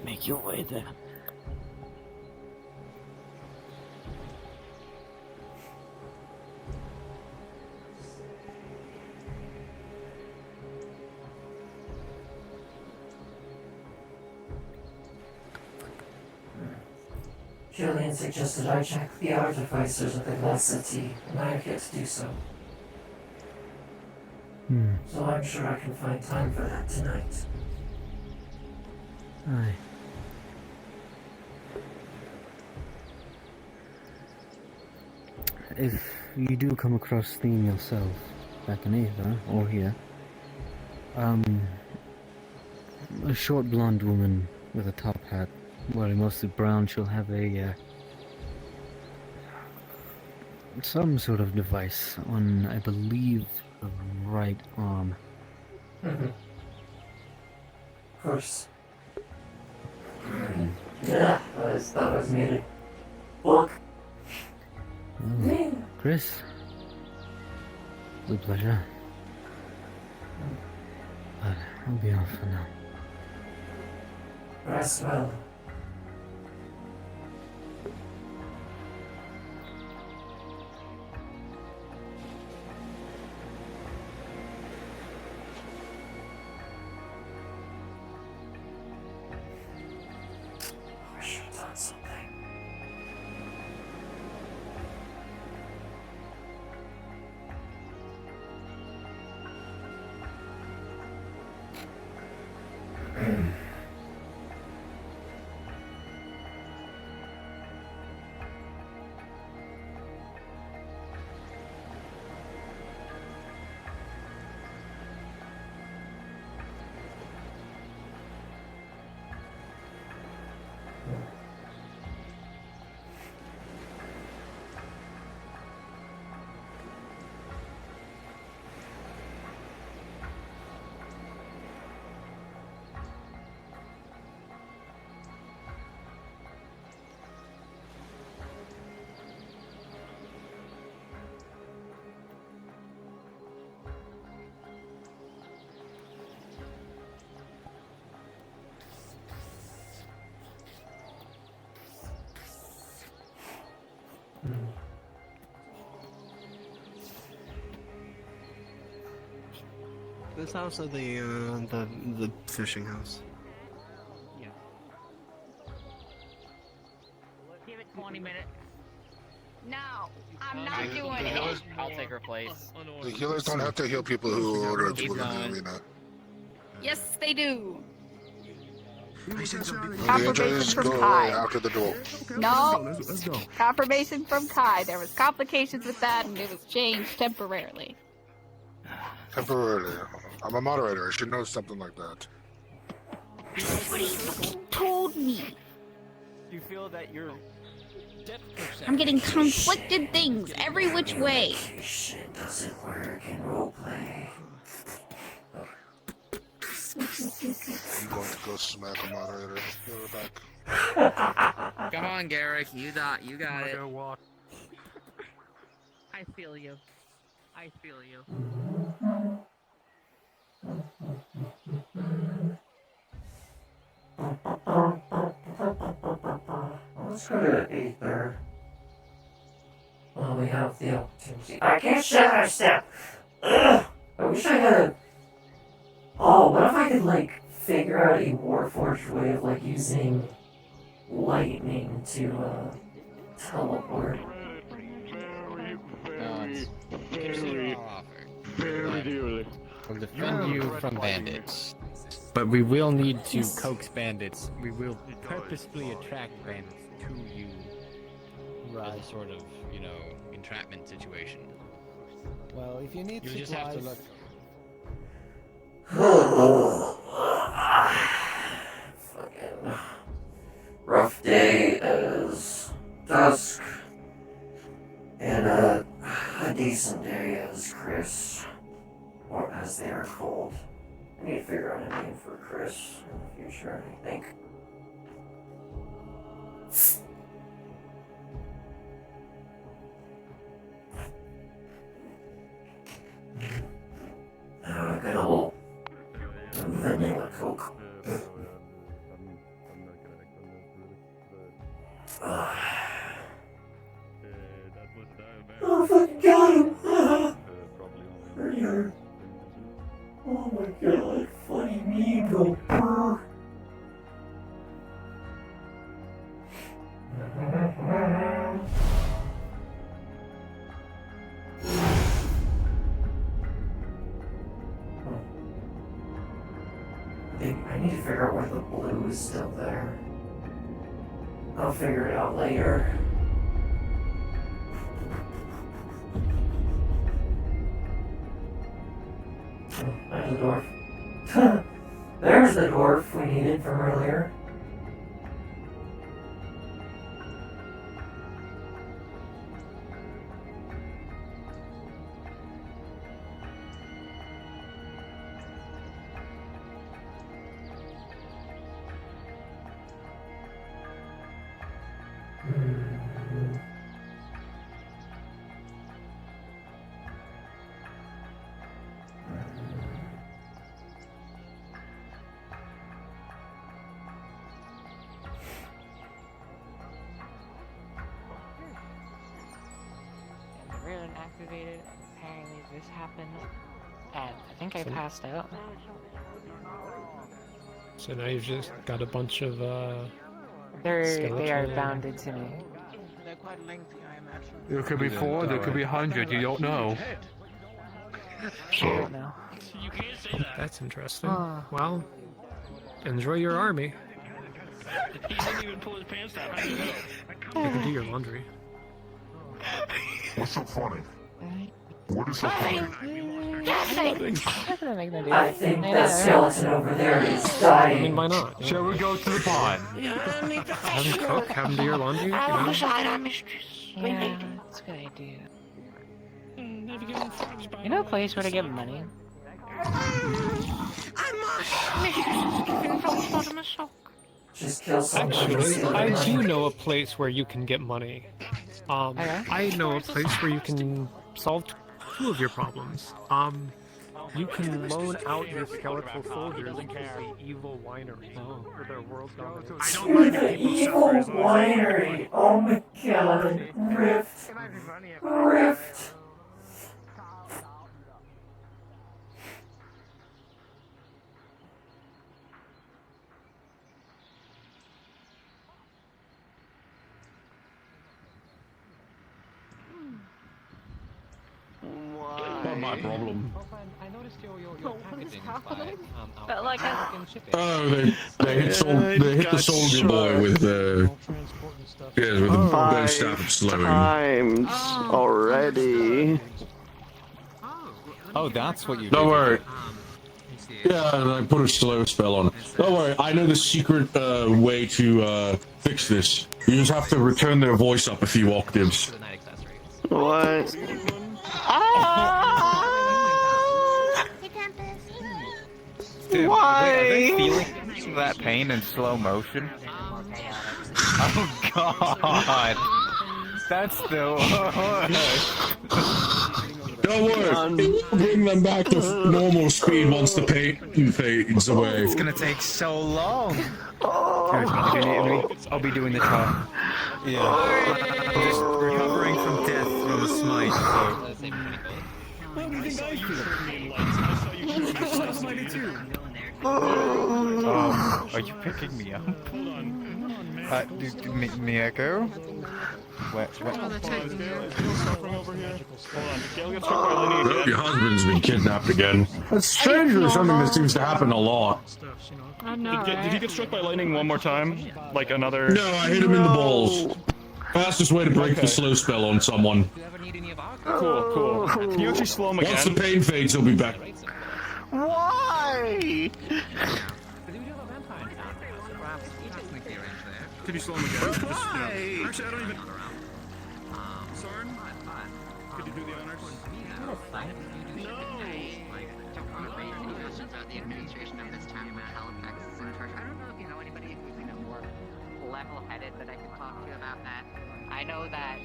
make your way there. Julian suggested I check the artificers at the Glass City, and I have yet to do so. So I'm sure I can find time for that tonight. Aye. If you do come across Theme yourself, back in Aether, or here, a short blonde woman with a top hat, wearing mostly brown, she'll have a, some sort of device on, I believe, the right arm. Of course. Yeah, that was muted. Look. Oh, Chris. Good pleasure. But I'll be off for now. Rest well. I should have done something. This house or the fishing house? Give it 20 minutes. No, I'm not doing it. I'll take her place. The healers don't have to heal people who are Keep within the going. arena. Yes, they do. They Confirmation just from go Kai. away after the duel. No. Let's go. Confirmation from Kai. There was complications with that, and it was changed temporarily. Temporarily. I'm a moderator. I should know something like that. What he fucking told me. You feel that you're... I'm getting conflicted things every which way. Shit doesn't work in roleplay. I'm going to go smack a moderator. Be right back. Come on, Garrick. You got it. I feel you. I feel you. Let's go to Aether. Well, we have the opportunity. I can't shut my step! Ugh! I wish I had a... Oh, what if I could, like, figure out a Warforged way of, like, using lightning to, teleport? Very dearly. We'll defend you from bandits. But we will need to coax bandits. We will purposefully attract bandits to you. Right. Sort of, entrapment situation. Well, if you need You supplies... just have to look. Fucking rough day as dusk, and a decent day as Chris, or as they are called. I need to figure out a name for Chris in the future, I think. A good old vanilla Coke. Oh, fucking got him! Prettier. Oh my god, funny me go purr. I need to figure out why the blue is still there. I'll figure it out later. Oh, there's the dwarf. There's the dwarf we needed from earlier. Activated. Apparently this happened, and I think I passed out. So now you've just got a bunch of They are skeleton- bounded to me. They're quite lengthy, I imagine. There could be 4, there could be 100, you don't know. I don't know. That's interesting. Ah. Well, enjoy your army. He didn't even pull his pants down. How do you know? You can do your laundry. What's so funny? What is so funny? I think that skeleton over there is dying. I mean, why not? Shall we go to the pond? Have him cook, have him do your laundry, you know? Yeah, that's a good idea. You know a place where to get money? Just kill somebody. Actually, I do know a place where you can get money. I know a place where you can solve 2 of your problems. You can loan out your skeletal soldiers to the evil winery for their world dominance. The evil winery. Oh my god. Rift. Rift. my problem. I noticed your packaging happening? by But like Oh, they hit the soldier boy with with the bow staff of slowing. Times already. Oh, that's what you did. Don't worry. Yeah, I put a slow spell on it. Don't worry, I know the secret way to fix this. You just have to return their voice up a few octaves. What? Dude, Why? Wait, are they feeling that pain in slow motion? Oh god! That's the worst! Don't worry, it will bring them back to normal speed once the pain fades away. It's gonna take so long! I'll be doing the top. Yeah. I'm just recovering from death from a smite, so... Are you picking me up? Miyako? Your husband's been kidnapped again. That's strangely something that seems to happen a lot. I know, Did he get struck by lightning one more time? Like another... No, I hit him in the balls. Fastest way to break the slow spell on someone. Cool. Can you actually slow him again? Once the pain fades, he'll be back. Why? Could you slow him again? Just, actually, I don't even... Sorn? Could you do the honors? The administration of this town where Halifax is in charge. I don't know if you know anybody who's more level-headed that I can talk to about that. I know that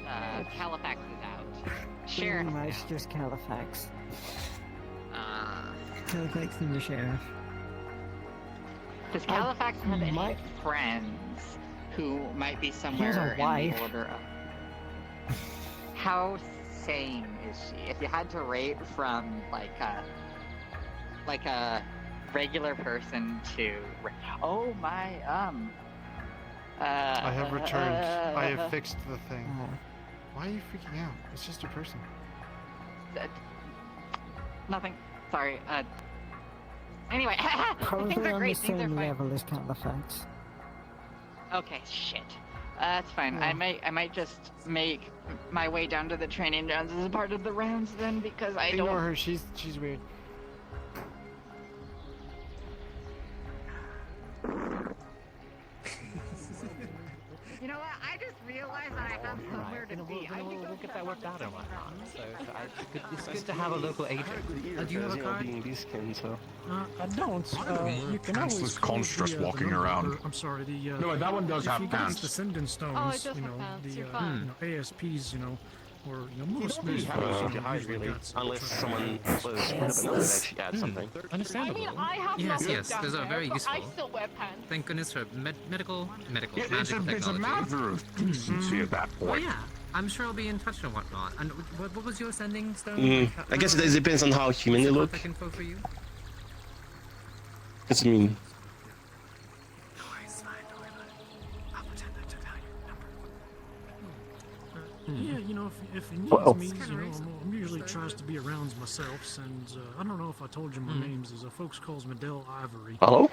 Halifax is out. Sheriff. It's just Halifax. Halifax and the sheriff. Does Halifax have any friends who might be somewhere in the order of... How sane is she? If you had to rate from like a regular person to... Oh my, I have returned. I have fixed the thing. Why are you freaking out? It's just a person. Nothing. Sorry. Anyway, Probably things are on great. the Things are same fine. level as Halifax. Okay, shit. That's fine. Yeah. I might just make my way down to the training grounds as a part of the rounds then, because I don't. Ignore her. She's weird. You know what? I just realized that I have somewhere to be. We'll get that worked out and whatnot. So it's good to have a local agent. Do you have a card? I don't. You can always Pantsless call constructs the walking number- around. I'm sorry, the No, that one does if have you guys pants. the Sending Stones, Oh, it does you have know, pants. the You're fine. ASPs, or most really have anything usually really, got some unless sort of- someone was another that actually adds something. I mean, I have Yes, nothing yes, down those are there, very but useful. I still wear pants. Thank goodness for medical It's magical a technology. matter of decency at that Oh point. yeah, I'm sure I'll be in touch and whatnot. And what was your sending stone? I guess it depends on how human they look. Contact info for you? It's mean. Yeah, if he needs Well. me, I'm usually tries to be around myself, and I don't know if I told you my names is folks calls me Del Ivory. Hello?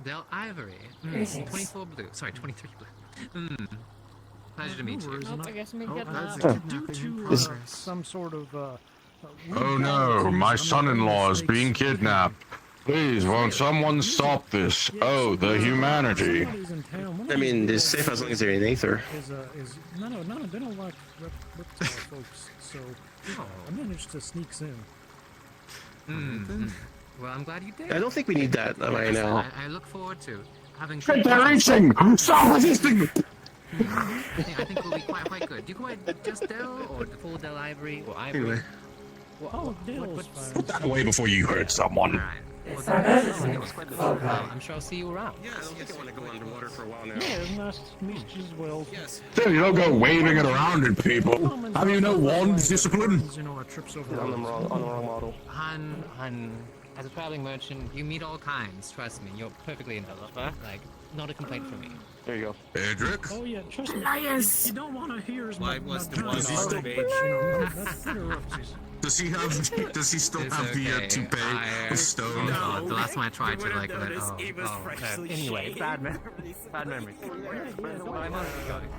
Del Ivory. Yes. 24 blue. Sorry, 23 blue. Pleasure to meet you. I guess me get That's that. due to This- some sort of Oh no, my son-in-law is being kidnapped. Please, won't someone stop this? Oh, the humanity. I mean, they're safe as long as they're in Aether. No, they don't like reptile folks, so I managed to sneak in. Well, I'm glad you did. I don't think we need that right now. I look forward to having. They're reaching! Stop resisting! I think we'll be quite good. Do you go by just Del or the full Del Ivory or Ivory? Anyway. Oh, Dale's fine. Put that away before you hurt someone. I'm sure I'll see you around. Yeah, I don't think I want to go underwater for a while now. Yeah, it's nice to meet you as well. Dude, you don't go waving it around at people. Have you no wand discipline? Trips over On the wrong model. Han as a traveling merchant, you meet all kinds. Trust me, you're perfectly entitled. Like, not a complaint from me. There you go. Edric? Oh yeah, trust me. Liars! You don't want to hear his Why was the dirty one stuff. on stage? You know, that interrupts. Does he have? Does he still It's have the okay. toupee with stone? No, the last time I tried to like let anyway, shaved. bad memories. Bad memories. I must be going.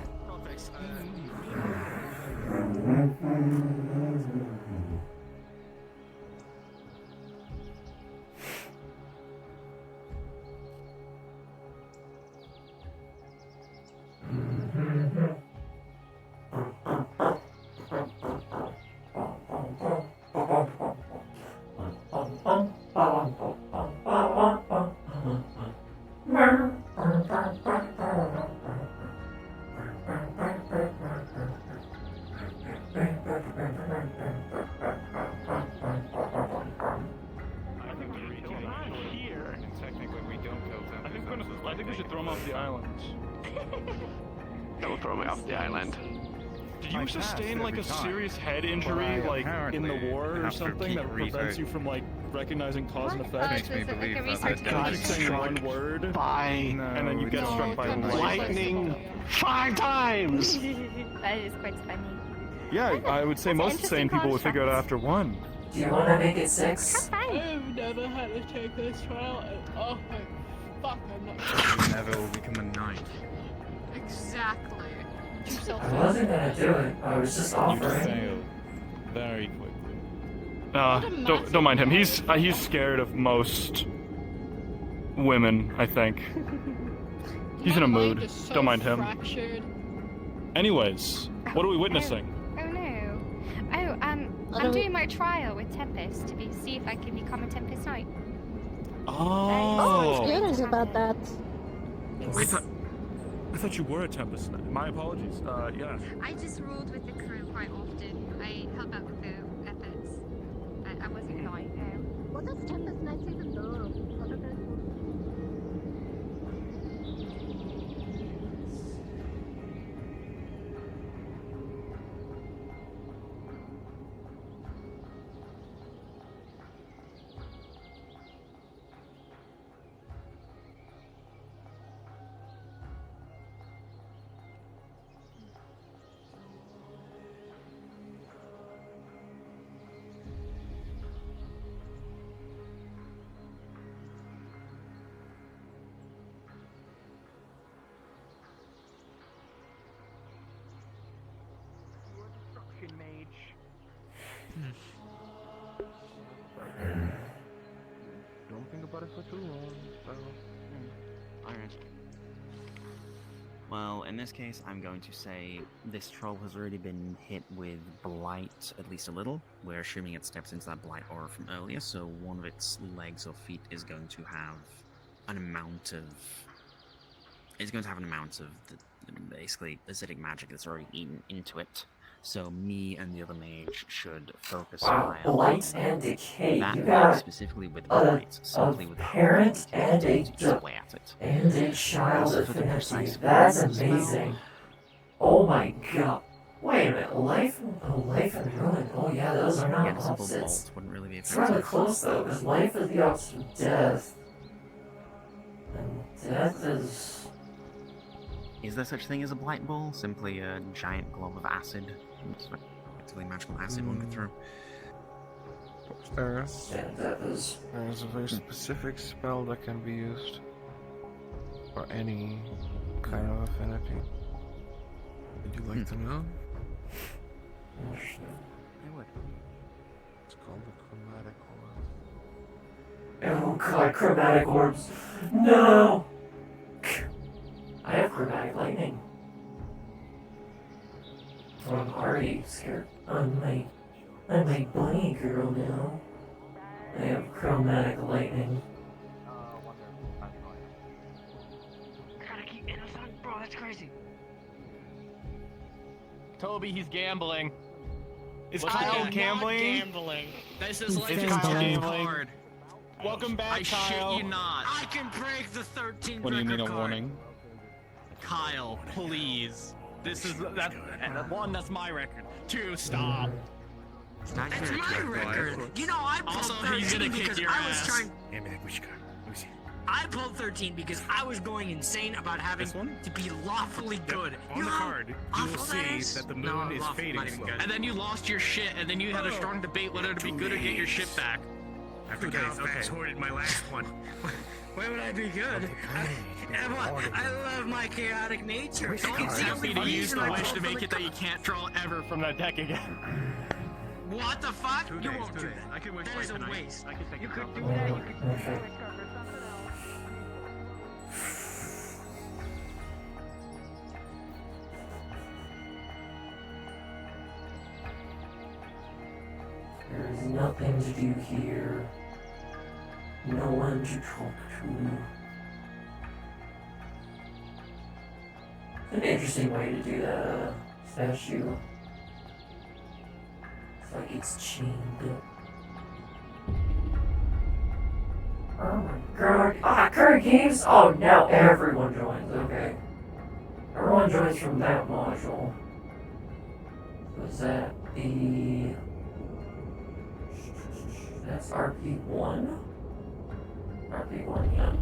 I think we should throw him off the island. Don't throw me off the island. Did you sustain like a serious head injury, like in the war or something, that prevents you from like recognizing cause and effect? Makes me believe God, you say one word, by and then you get struck by lightning 5 times. That is quite funny. Yeah, I would say most sane people would figure it out after one. Do you want to make it 6? I've never had to take this trial. Oh my fuck, I'm not. You never will become a knight. Exactly. I wasn't gonna do it. I was just offering. Very quickly. Don't mind him. He's scared of most women, I think. He's in a mood. Don't mind him. Anyways, what are we witnessing? Oh no. Oh, I'm doing my trial with Tempest to see if I can become a Tempest Knight. Oh. I'm curious about that. I thought you were a Tempest Knight. My apologies. Yeah. I just rolled with the crew quite often. I help out with the efforts. I wasn't a knight, no. What does Tempest Knight even do? Don't think about it for too long. Alright. Well, in this case, I'm going to say this troll has already been hit with blight at least a little. We're assuming it steps into that blight aura from earlier, so one of its legs or feet is going to have an amount of... It's going to have an amount of basically acidic magic that's already eaten into it. So me and the other mage should focus on blight and decay. that You leg got specifically with a blight, simply with parent and a display at it. child Also for the affinity. precise That's poison spell, amazing. Oh my god. Wait a minute. Life and ruin. Oh yeah, those are not Yeah, simple opposites. bolt wouldn't really be It's rather effective. close though, because life is the opposite of death. And death is... Is there such thing as a blight ball? Simply a giant glob of acid. It's effectively magical acid one could throw. There's a very specific spell that can be used for any kind of affinity. Would you like to know? I would. It's called the chromatic orb. Oh god, chromatic orbs. No! I have chromatic lightning. I'm already scared. I'm a bunny girl now. I have chromatic lightning. Gotta keep innocent, bro. That's crazy. Toby, he's gambling. Is What's Kyle that? gambling? Gambling. This is like Is a Kyle gambling gambling? card. Welcome back, I Kyle. shit you not. I can break the 13 What do you mean a card. warning? Kyle, please. This is that. And one, that's my record. 2, stop. It's not It's your my record. record. You know, I pulled Also, 13 he's gonna kick because your I was ass. trying. Hey man, which car? Let me see. I pulled 13 because I was going insane about having to be lawfully good. On you the know how card, you will awful see is? that the No, moon is lawful, fading not even slowly. good. And then you lost your shit, and then you had a strong debate whether to be good or get your shit back. After Califax hoarded my last one. Why would I be good? I love my chaotic nature. Don't It's the ask only me to use reason the I wish pulled to for make the it that you can't draw ever from that deck again. What the fuck? You won't do that. I can wish That is a tonight. waste. I can take You a could couple. do that. You could do that. There is nothing to do here. No one to talk to. An interesting way to do that statue. It's like it's chained. Oh my god. Ah, current games? Oh, now everyone joins. Okay. Everyone joins from that module. Was that the... That's RP1? RP1, yeah.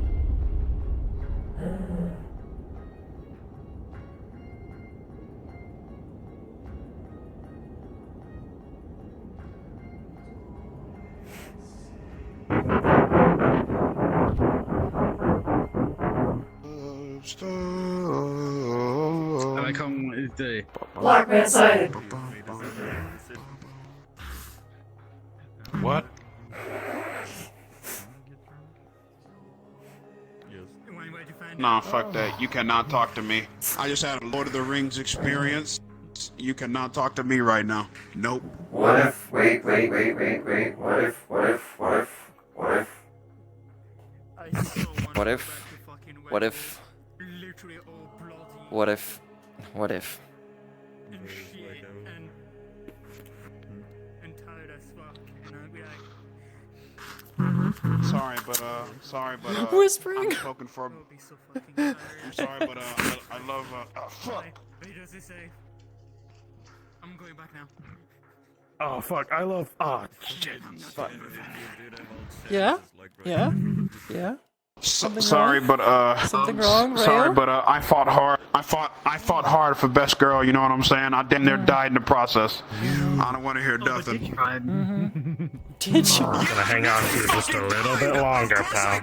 I like how the Black man sighted! What? Nah, fuck that. You cannot talk to me. I just had a Lord of the Rings experience. You cannot talk to me right now. Nope. What if, wait, what if, what if, What if? Sorry, but Whispering. I'm spoken for. I'm sorry, but I love fuck. He does this say? I'm going back now. Oh fuck! I love. Oh shit! Fuck. Yeah? Yeah? Yeah? Sorry, wrong? but Something wrong, sorry, Rayo? but I fought hard. I fought hard for best girl. You know what I'm saying? I damn near died in the process. I don't want to hear nothing. Did you? I'm gonna hang on to you just a little bit longer, pal.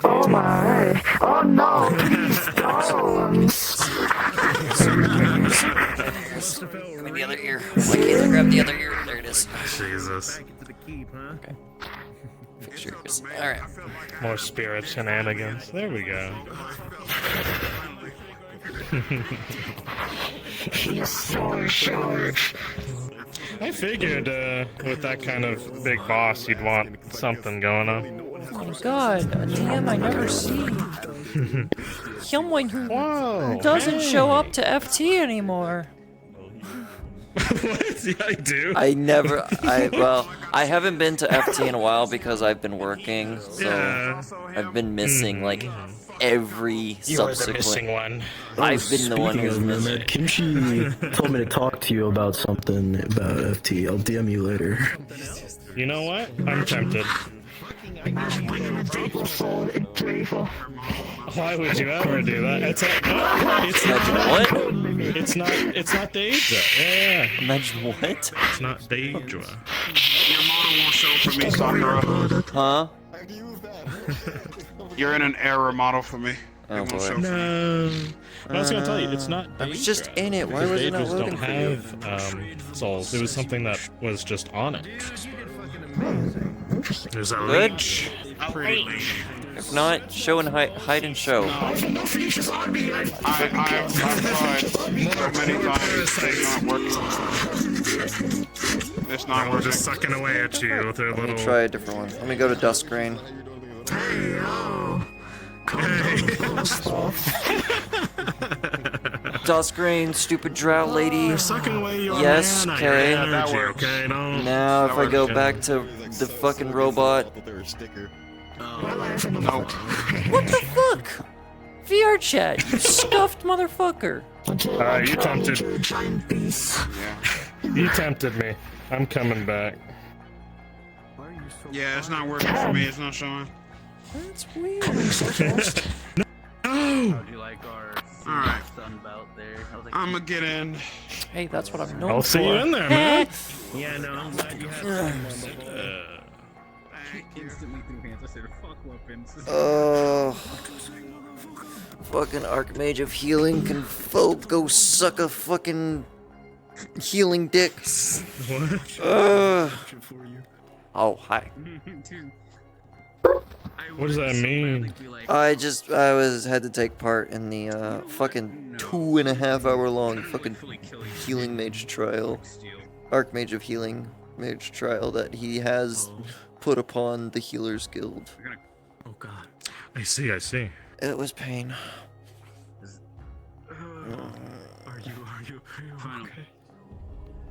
Oh my! Oh no! Please Give me the other ear. Why can't I grab the other ear? There it is. Jesus. Okay. Fix yours. Alright. More spirit shenanigans. There we go. He's so short. I figured with that kind of big boss, you'd want something going on. Oh my god, a DM I never see. Someone who doesn't show up to FT anymore. What? Yeah, I do. I haven't been to FT in a while because I've been working, so I've been missing like every subsequent. Missing one. I've been the one who's missing. Kimchi told me to talk to you about something about FT. I'll DM you later. You know what? I'm tempted. Why would you ever do that? It's not Daedra. Yeah. Imagine what? It's not Daedra. Your model won't show for me, Sakura. Huh? You're in an error model for me. Oh boy. No. I was gonna tell you, it's not Daedra. I was just in it. Why was it not Daedras loading don't for you? have souls. It was something that was just on it. There's a Good? leech. If not, show and hide and show. I've tried so many times. It's not They're working. just sucking away at you with their Let little. me try a different one. Let me go to Duskgrain. Duskgrain, stupid drought lady. They're sucking away your Yes, mana, okay. your energy, okay? Don't. Now, if I go back to the fucking robot. Nope. What the fuck? VR chat, you stuffed motherfucker. You tempted. You tempted me. I'm coming back. Yeah, it's not working for me. It's not showing. That's weird. No. How'd you like our All right. sunbelt there? I'm gonna get in. Hey, that's what I'm known I'll for. see you in there, man. Yeah, no, I'm glad you have Instantly threw hands. I said, fuck weapons. Fucking Archmage of Healing can go suck a fucking healing dick. What? Oh, hi. What does that mean? I had to take part in the fucking 2.5 hour long fucking healing mage trial. Archmage of Healing mage trial that he has put upon the Healers Guild. Oh god. I see. It was pain. Are you okay?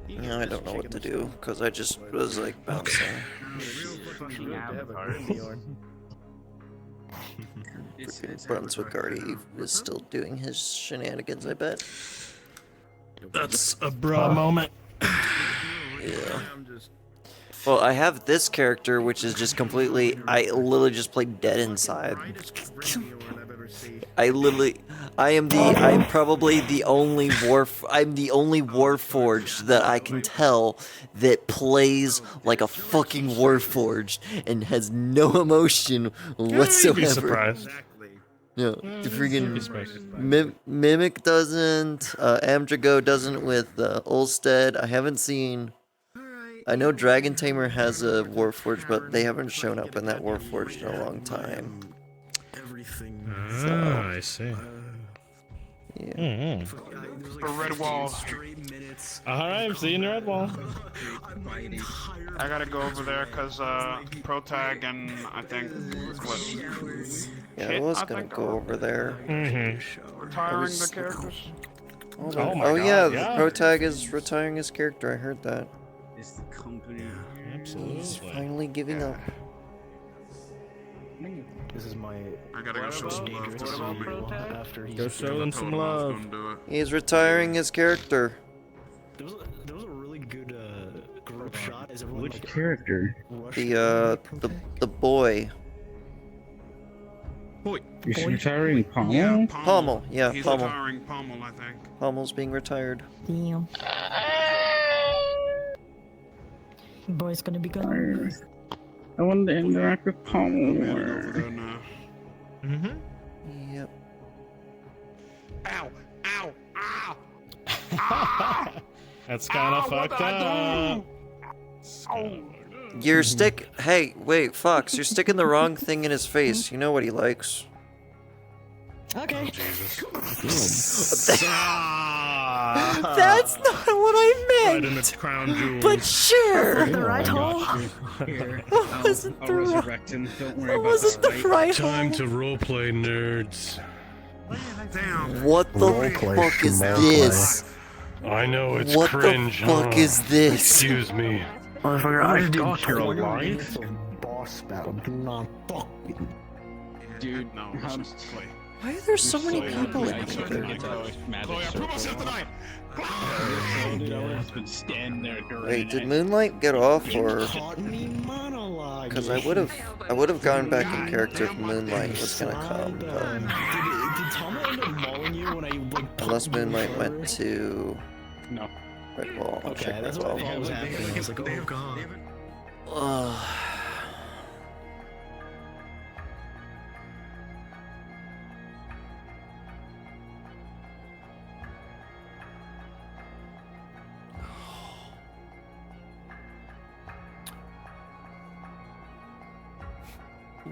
Yeah, I don't know what to do, because I just was like bouncing. Brunswick already is still doing his shenanigans, I bet. That's a bra moment. Yeah. Well, I have this character, which is just completely. I literally just play dead inside. I'm probably the only I'm the only Warforged that I can tell that plays like a fucking Warforged and has no emotion whatsoever. You'd be surprised. Yeah, the freaking Mimic doesn't, Amdrago doesn't with Ulstead. I haven't seen. I know Dragon Tamer has a Warforged, but they haven't shown up in that Warforged in a long time. I see. Yeah. A red wall. Alright, I'm seeing your red wall. I gotta go over there because Protag and I think Yeah, I was gonna go over there. Retiring the characters. Oh yeah, Protag is retiring his character. I heard that. It's the company. Absolutely. He's finally giving up. This is my. I gotta go show some love. After Go show them some love. He's retiring his character. There was a really good group shot. As everyone, Which character? The boy. You're retiring Pommel? Yeah, Pommel, yeah, He's Pommel. retiring Pommel, I think. Pommel's being retired. Damn. Boy's gonna be gone. I want to interact with Pommel more. Yep. Ow! Ow! Ow! That's kind of fucked up. You're Hey, wait, Fox, you're sticking the wrong thing in his face. You know what he likes. Okay. That's not what I meant. Right in the crown jewels. But sure. The right hole. That wasn't the right. Don't worry That about wasn't the right Time hole. to roleplay, nerds. Damn. What the fuck is this? I know it's What cringe. the fuck is this? Excuse me. Oh my gosh, you're alive? Boss battle. Do not fuck with me. Dude, No, let's just play. Why are there so many people in here? Chloe, I put myself tonight. Wait, did Moonlight get off or? Because I would have gone back in character if Moonlight was gonna come, but Did Tom end up mauling you when I like? unless Moonlight went to No. Red Wall. I'll Okay, check that's Red what I Wall. thought was happening. I was like, oh god.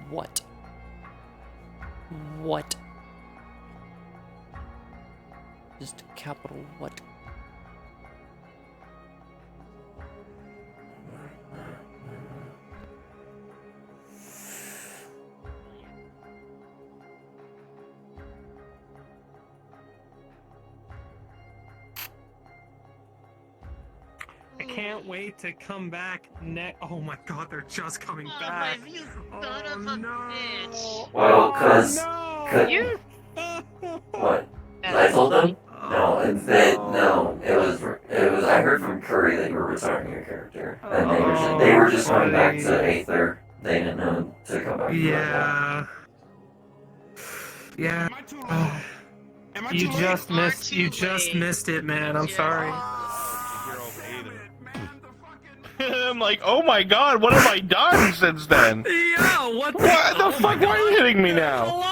What? What? Just a capital what? I can't wait to come back Oh my god, they're just coming back. You son of a bitch. Well, cause You. what? I told them? No, it was I heard from Curry that you were returning your character, and they were just going back to Aether. They didn't know to come back. Yeah. Yeah. You just missed it, man. I'm sorry. I'm like, oh my god, what have I done since then? Yo, what the fuck? Why are you hitting me now? Hello?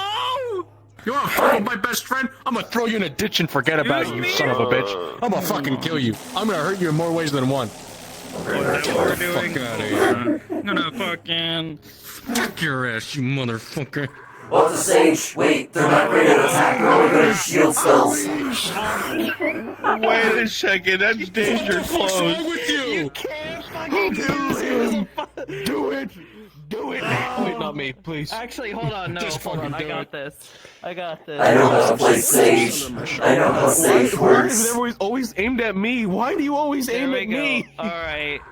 You wanna fuck with my best friend? I'm gonna throw you in a ditch and forget about you, son of a bitch. I'm gonna fucking kill you. I'm gonna hurt you in more ways than one. What we're doing? Fuck out of here. I'm gonna fucking fuck your ass, you motherfucker. What's a sage? Wait, they're not ready to attack. They're only good at shield spells. Wait a second, that's danger close. What's wrong with you? You can't fucking do it. Do it now. Wait, not me, please. Actually, hold on, no, Just hold on, fucking I do got it. this. I got this. I know how to play sage. I know how sage Why works. is it always aimed at me? Why do you always aim at me? Alright.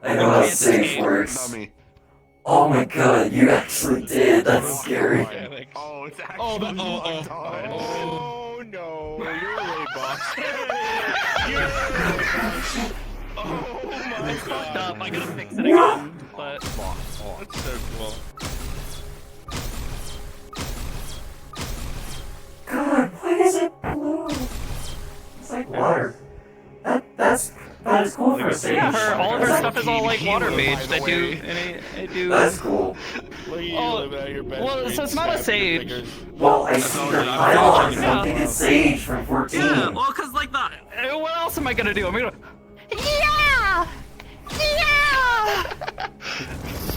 I know how sage works. Oh my god, you actually did. That's scary. Oh, it's actually oh no, you're late, boss. You're late, boss. Oh my god. Up. I gotta fix it again, but... That's so cool. God, why is it blue? It's like water. That is cool for a sage. Yeah, all of her stuff is all like water based. I do. That's cool. Look at you living out your best Well, so it's not a sage. Well, I see your pile on something it's sage from 14. Yeah, well, cause like that. What else am I gonna do? I'm gonna. Yeah! Yeah!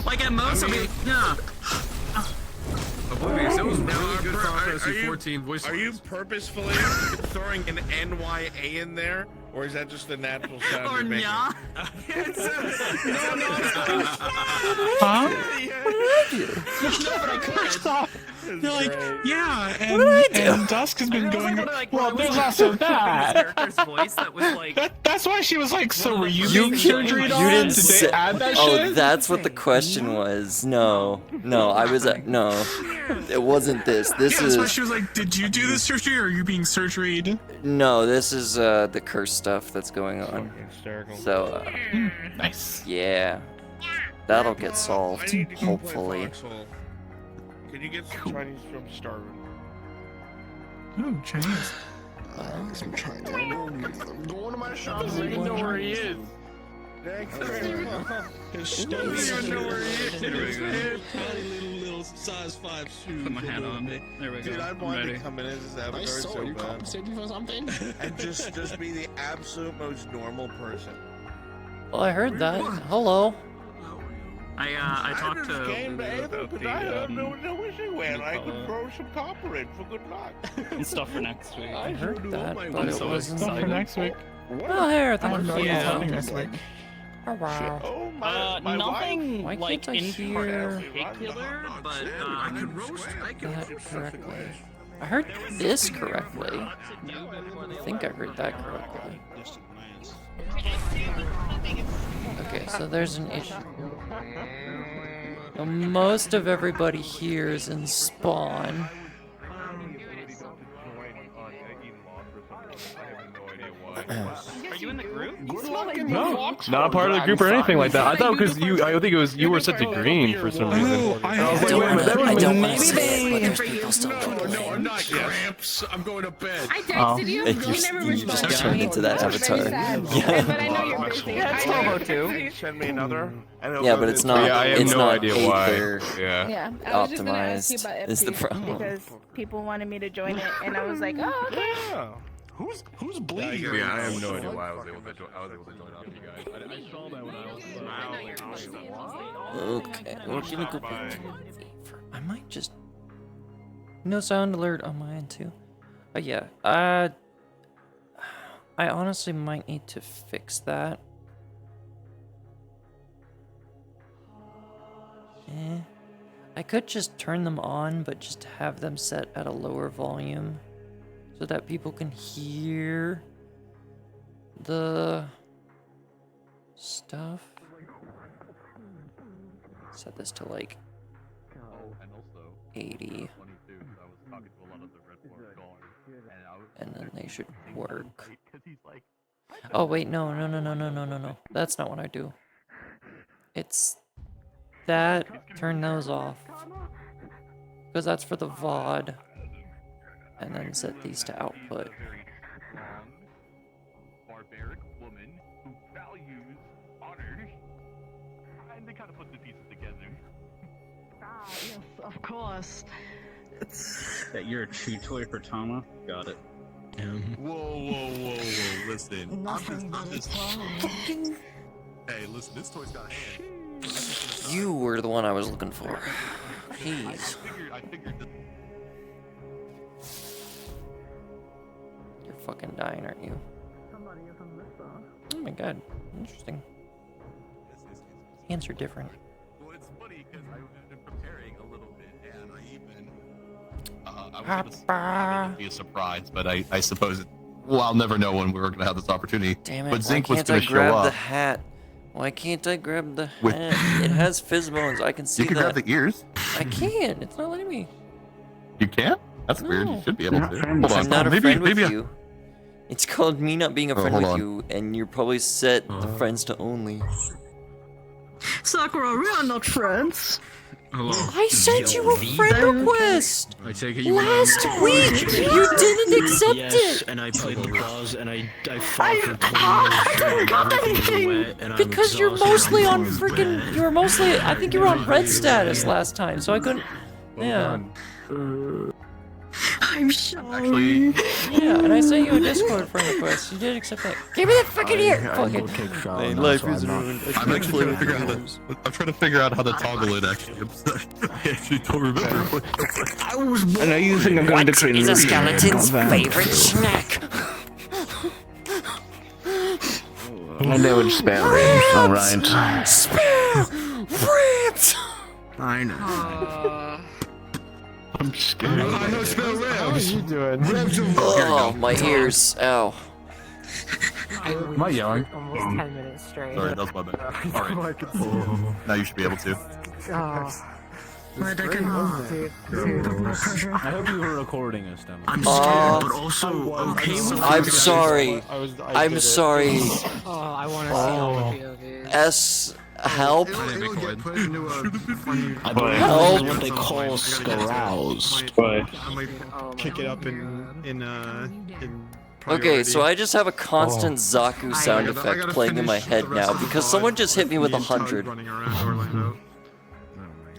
Like at most, I'll be like, yeah. Oblivious, that was really good Final Fantasy 14 voice. Are you purposefully throwing an NYA in there, or is that just the natural sound Or you're making? nya? Huh? No, but I could. You're like, yeah, and Dusk has been going. Well, there's also that. Character's voice that was like. That's why she was like, so were you You being surgery on? didn't Did say. they add that Oh, shit? that's what the question was. No, I was no. It wasn't this. This Yeah, that's why is she was like, did you do this surgery or are you being surgeried? no. This is the curse stuff that's going on. So nice. Yeah, that'll get solved hopefully. Can you get some Chinese from Starvin? Ooh, Chinese. Some Chinese. I'm going to my shop. I don't even know where he is. His stomach. We don't know where he is. Tiny little size 5 shoes. Put my hat on. There we go. Dude, I wanted to come in as his avatar so you bad. compensated me for something? And just be the absolute most normal person. Well, I heard that. Hello. I talked to Came to Lulu Aether about because the I had no issue with. I could throw some copper in for good luck. and stuff for next week. I heard that, but it so wasn't. Stuff for next week. Oh, here, thank you. Yeah. Next week. Oh, wow. Oh my Nothing Why like can't I in hear particular, but I could roast. I could that roast. correctly? I heard this correctly. I think I heard that correctly. Okay, so there's an issue. Now, most of everybody here is in spawn. are you in the group? No, not part of the group or anything like that. I thought because I think it was you were set to green for some reason. I was like, wait a minute, that was No, I'm not Gramps. I'm going to bed. I texted you. You never You just responded. turned into that avatar. But I know you're busy. Yeah, it's Lobo too. Send me another. Yeah, but it's not. Yeah, I have it's no not idea why. Aether Yeah, I was just gonna ask you optimized about is the Ep26 problem. because people wanted me to join it, and I was like, oh, okay. Yeah. Who's bleeding? Yeah, I have no idea why I was able to join after you guys. I saw that when I was. Okay, we're gonna go back to Aether. I might just... No sound alert on my end too. But yeah, I honestly might need to fix that. I could just turn them on, but just have them set at a lower volume so that people can hear the stuff. Set this to like 80. And then they should work. Oh wait, no. That's not what I do. It's that. Turn those off. Because that's for the VOD. And then set these to output. Barbaric woman who values honor. And they kind of put the pieces together. Ah, yes, of course. That you're a chew toy for Tama? Got it. Whoa. Listen. Nothing but a Hey, listen, this toy's got hands. You were the one I was looking for. Jeez. I figured this. You're fucking dying, aren't you? Oh my god. Interesting. Hands are different. Well, it's funny because I've been preparing a little bit, and I even I was gonna be a surprise, but I suppose well, I'll never know when we were gonna have this opportunity. Damn it! But Zinc why was can't I gonna show grab up. the hat? Why can't I grab the hat? It has fizz bones. I can see You can that. grab the ears. I can. It's not letting me. You can't? That's weird. You should be able to. Hold on. I'm not a maybe, friend with maybe you. It's called me not being a friend hold with on. you, and you're probably set the friends to only. Sakura, we are not friends. Hello. I sent you a friend request I take it you last week. You didn't accept Yes, it and I played the boss, and I fought for 20 minutes, and everything was wet, and I'm because you're exhausted. mostly on freaking. You were mostly. I think you were on red status last time, so I couldn't. Yeah. I'm sorry. Actually, Yeah, and I sent you a Discord friend request. You did accept that. Give me the fucking ear. Fuck it. Hey, Life is ruined. I'm actually trying to figure out how to. I'm trying to figure out how to toggle it. Actually, I actually don't remember. What I was. And are you think I'm going to clean Is a this? skeleton's favorite snack? I know it's spare ribs, alright. Spare ribs. I know. I'm scared. I know spell ribs. How are you doing? Oh, my ears. Ow. Am I yelling? Almost 10 minutes straight. Sorry, that was my bad. Alright. Now you should be able to. But I can I hope you were recording us, Demo. I'm scared, but also okay with I'm sorry. I'm sorry. Oh, I want to see all the POVs. S. Help. I believe Help. what they call scaroused. I might Pick it up in Okay, so I just have a constant Zaku sound effect playing in my head now because someone just hit me with 100.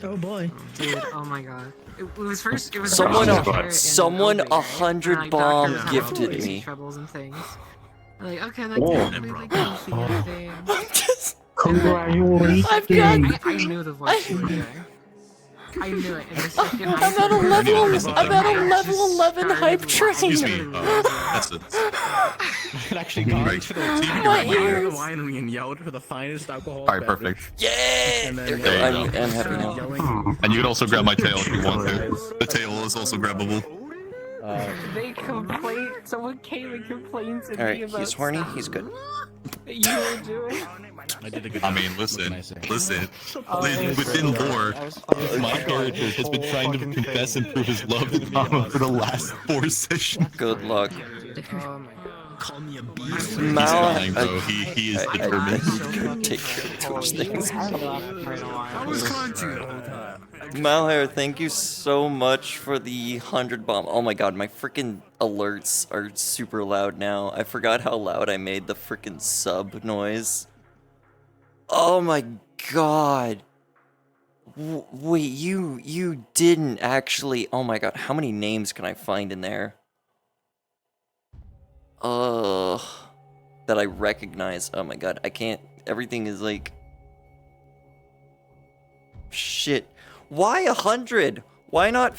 Oh boy. Dude, oh my god. It was first. It was Someone first a 100 bomb gifted me. Troubles and things. Like, okay, that's completely goofy and everything. Congratulations. I've got. I knew the voice you were doing. I knew it. In the second I'm at a level 11 hype train. Excuse me. That's it. It actually got to the My ears. winery and yelled for the finest alcohol. Alright, perfect. Yeah. There you I'm happy now. And you can also grab my tail if you want to. The tail is also grabbable. They complain. Someone came and complains to me Alright, about he's horny. stuff He's good. that you were doing. I did a good I mean, listen. Within lore, my character has been trying to confess and prove his love to Tama for the last 4 sessions. Good luck. Call me a beast. He's lying, bro. He is determined. Take care of Twitch things. I was trying to the whole time. Malhair, thank you so much for the 100 bomb. Oh my god, my freaking alerts are super loud now. I forgot how loud I made the freaking sub noise. Oh my god. Wait, you didn't actually. Oh my god, how many names can I find in there? That I recognize. Oh my god, I can't. Everything is like. Shit. Why 100? Why not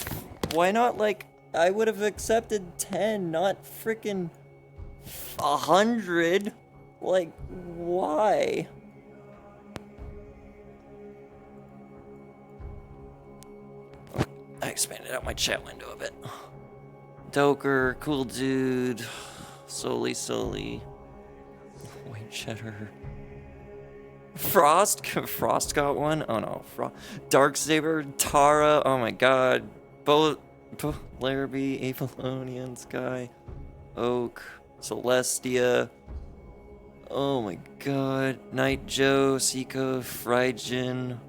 like, I would have accepted 10, not freaking 100? Like, why? I expanded out my chat window a bit. Doker, cool dude, Soli, white cheddar. Frost got one? Oh no, Darksaber, Tara, oh my god. Larrabee, Avalonian, Sky, Oak, Celestia, Oh my god. Night Joe, Siko, Phrygian,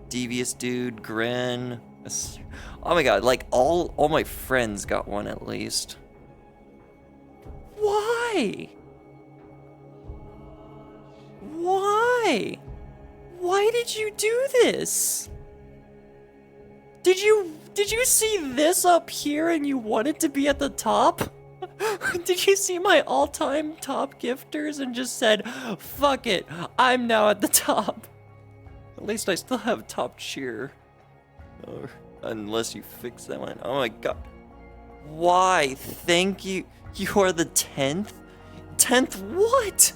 Devious Dude, Gren. Oh my god, like all my friends got one at least. Why? Why? Why did you do this? Did you see this up here and you wanted to be at the top? Did you see my all-time top gifters and just said, fuck it, I'm now at the top? At least I still have top cheer. Or, unless you fix that one. Oh my god. Why? Thank you. You are the 10th? 10th what?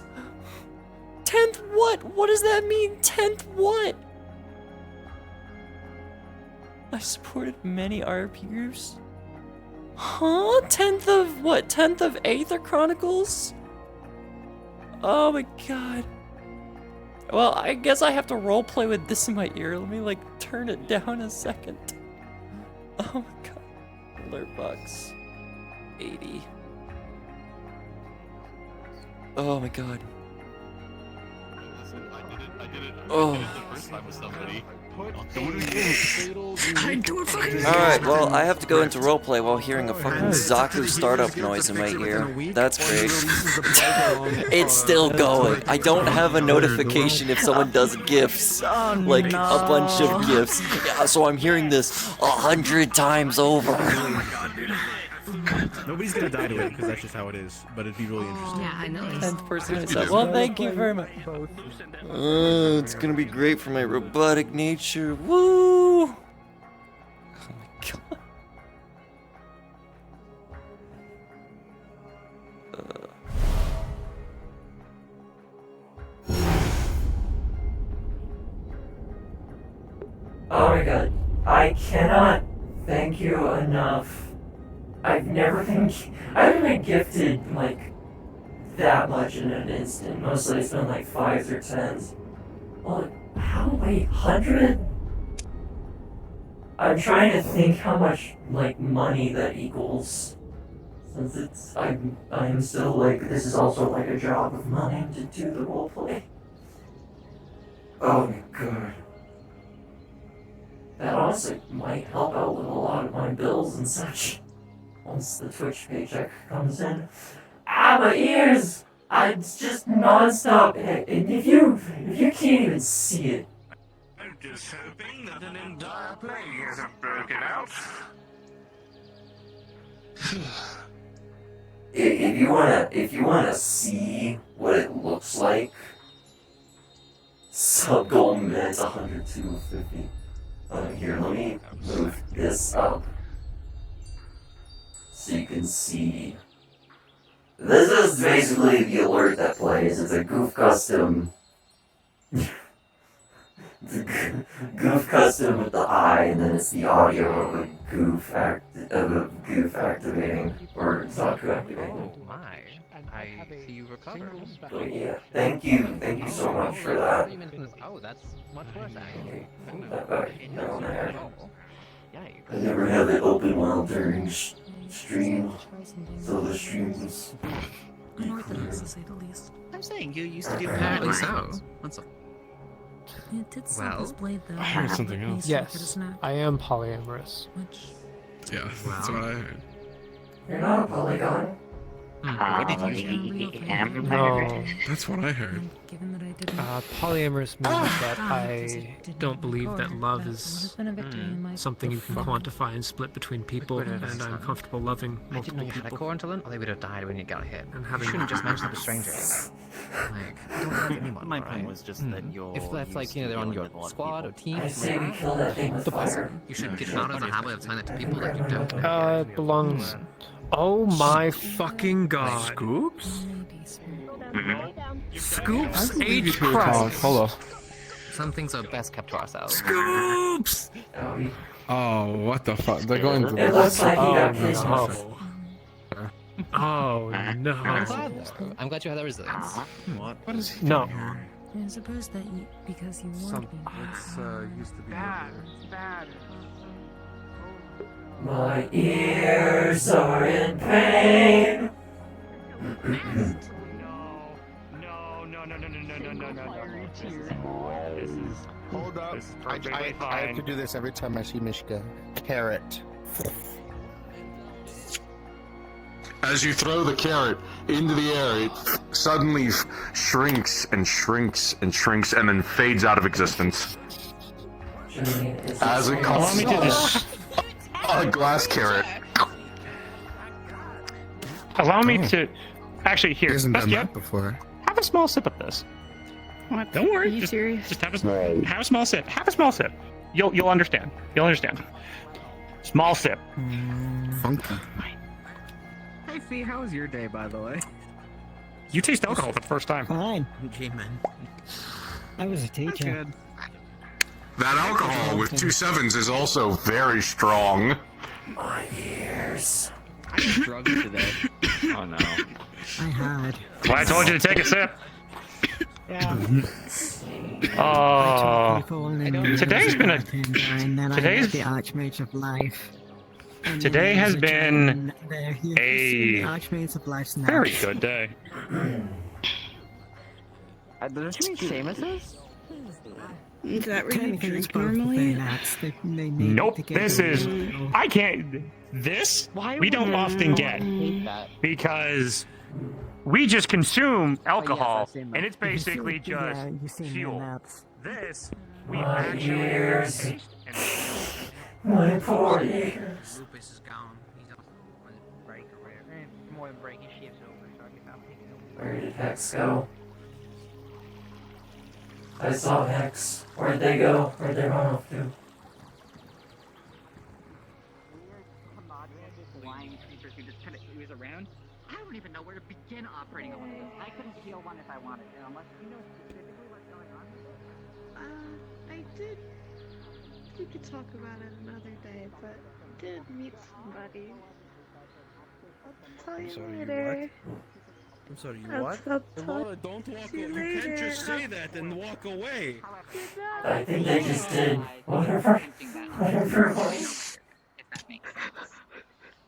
10th what? What does that mean? 10th what? I supported many RP groups. Huh? 10th of what? 10th of Aether Chronicles? Oh my god. Well, I guess I have to roleplay with this in my ear. Let me like turn it down a second. Oh my god. Alert box. 80. Oh my god. I did it Oh. the first time with somebody. Alright, well, I have to go into roleplay while hearing a fucking Zaku startup noise in my ear. That's great. It's still going. I don't have a notification if someone does gifts. Like, a bunch of gifts. Yeah, so I'm hearing this 100 times over. Nobody's gonna die to it because that's just how it is. But it'd be really interesting. Yeah, I know. 10th person myself. Well, thank you very much. It's gonna be great for my robotic nature. Woo! Oh my god. Oh my god. I cannot thank you enough. I haven't been gifted, like, that much in an instant. Mostly it's been, like, 5s or 10s. Well, wait, 100? I'm trying to think how much, like, money that equals. Since I am still, like, this is also, like, a job of mine to do the roleplay. Oh my god. That honestly might help out with a lot of my bills and such. Once the Twitch paycheck comes in. Ah, my ears! It's just non-stop. And if you can't even see it. I'm just hoping that an entire plague hasn't broken out. If you wanna see what it looks like, sub goal minutes 102.50. Here, let me move this up. So you can see. This is basically the alert that plays. It's a goof custom. It's a goof custom with the eye, and then it's the audio of a goof activating or Zaku activating. Oh my! I see you recovered. So yeah, thank you so much for that. Oh, that's much worse actually. That back down there. I never have it open while during stream, so the stream was unorthodox to say the least. I'm saying you used to do Apparently so. What's up? It did sell his blade though. I heard something else. Yes, I am polyamorous. Yeah, that's what I heard. You're not a polygon. What did you say? No. That's what I heard. Polyamorous means that I don't believe that love is something you can quantify and split between people, and I'm comfortable loving multiple I didn't know you had a people. core until then, or they would have died when you got hit. And You having shouldn't just mention it to strangers. Like, don't love anyone. My right? point was just that you're. If that's like, you know, they're on your squad or team, I say we kill that thing with fire. You should get out of the habit of telling it to people that you don't. it belongs. Oh my fucking god! Scoops? Scoops H. Christ. Hold on. some things are best kept to ourselves. Scoops! Oh, what the fuck? They're going to It looks like he got no. pissed off. Oh no! I'm glad you had that resilience. What is he No. I suppose that because you warned me. Used to be Bad. My ears are in pain. This is Hold up. This is I perfectly have to fine. do this every time I see Mishka. Carrot. As you throw the carrot into the air, it suddenly shrinks and shrinks and shrinks and then fades out of existence. As it Allow me to comes a glass carrot. Allow me to. Actually, here. Hasn't done Yeah, that before. have a small sip of this. What? Don't worry. Are you serious? Just have a small sip. Have a small sip. You'll understand. You'll understand. Small sip. Funky. Hey, Fee, how was your day, by the way? You taste alcohol for the first time. Fine. G-Man. I was a teacher. Good. That alcohol with 2 sevens is also very strong. My ears. I just drugged today. Oh no. I had. Well, I told you to take a sip. Yeah. Oh. Today's been a. Today's Today's. the Archmage of Life. And Today then has there's been giant there. He has a the Archmage of Life now. very good day. Does you mean Seamus's? Is that where you Technically, it's drink both of normally? their nuts. They need Nope. to get This rid is. of it. I can't. This we don't often get because we just consume alcohol and it's basically just You see fuel. their nuts. This we My actually ears. taste and My poor ears. Lupus is gone. He's on break or whatever. More than break, his shift's over, so I guess I'll take it over. Where did Hex go? I saw Hex. Where'd they go? Where'd they run off to? Flying creatures who just kind of ooze around. I don't even know where to begin operating on one of those. I couldn't heal one if I wanted to, unless you know specifically what's going on. I did. We could talk about it another day, but I did meet somebody. I'll tell you sorry, you later. I'm sorry, you I'll- what? I'll Laura, talk don't walk to you away. You can't just later. say that and walk away. I think they just did whatever. Whatever.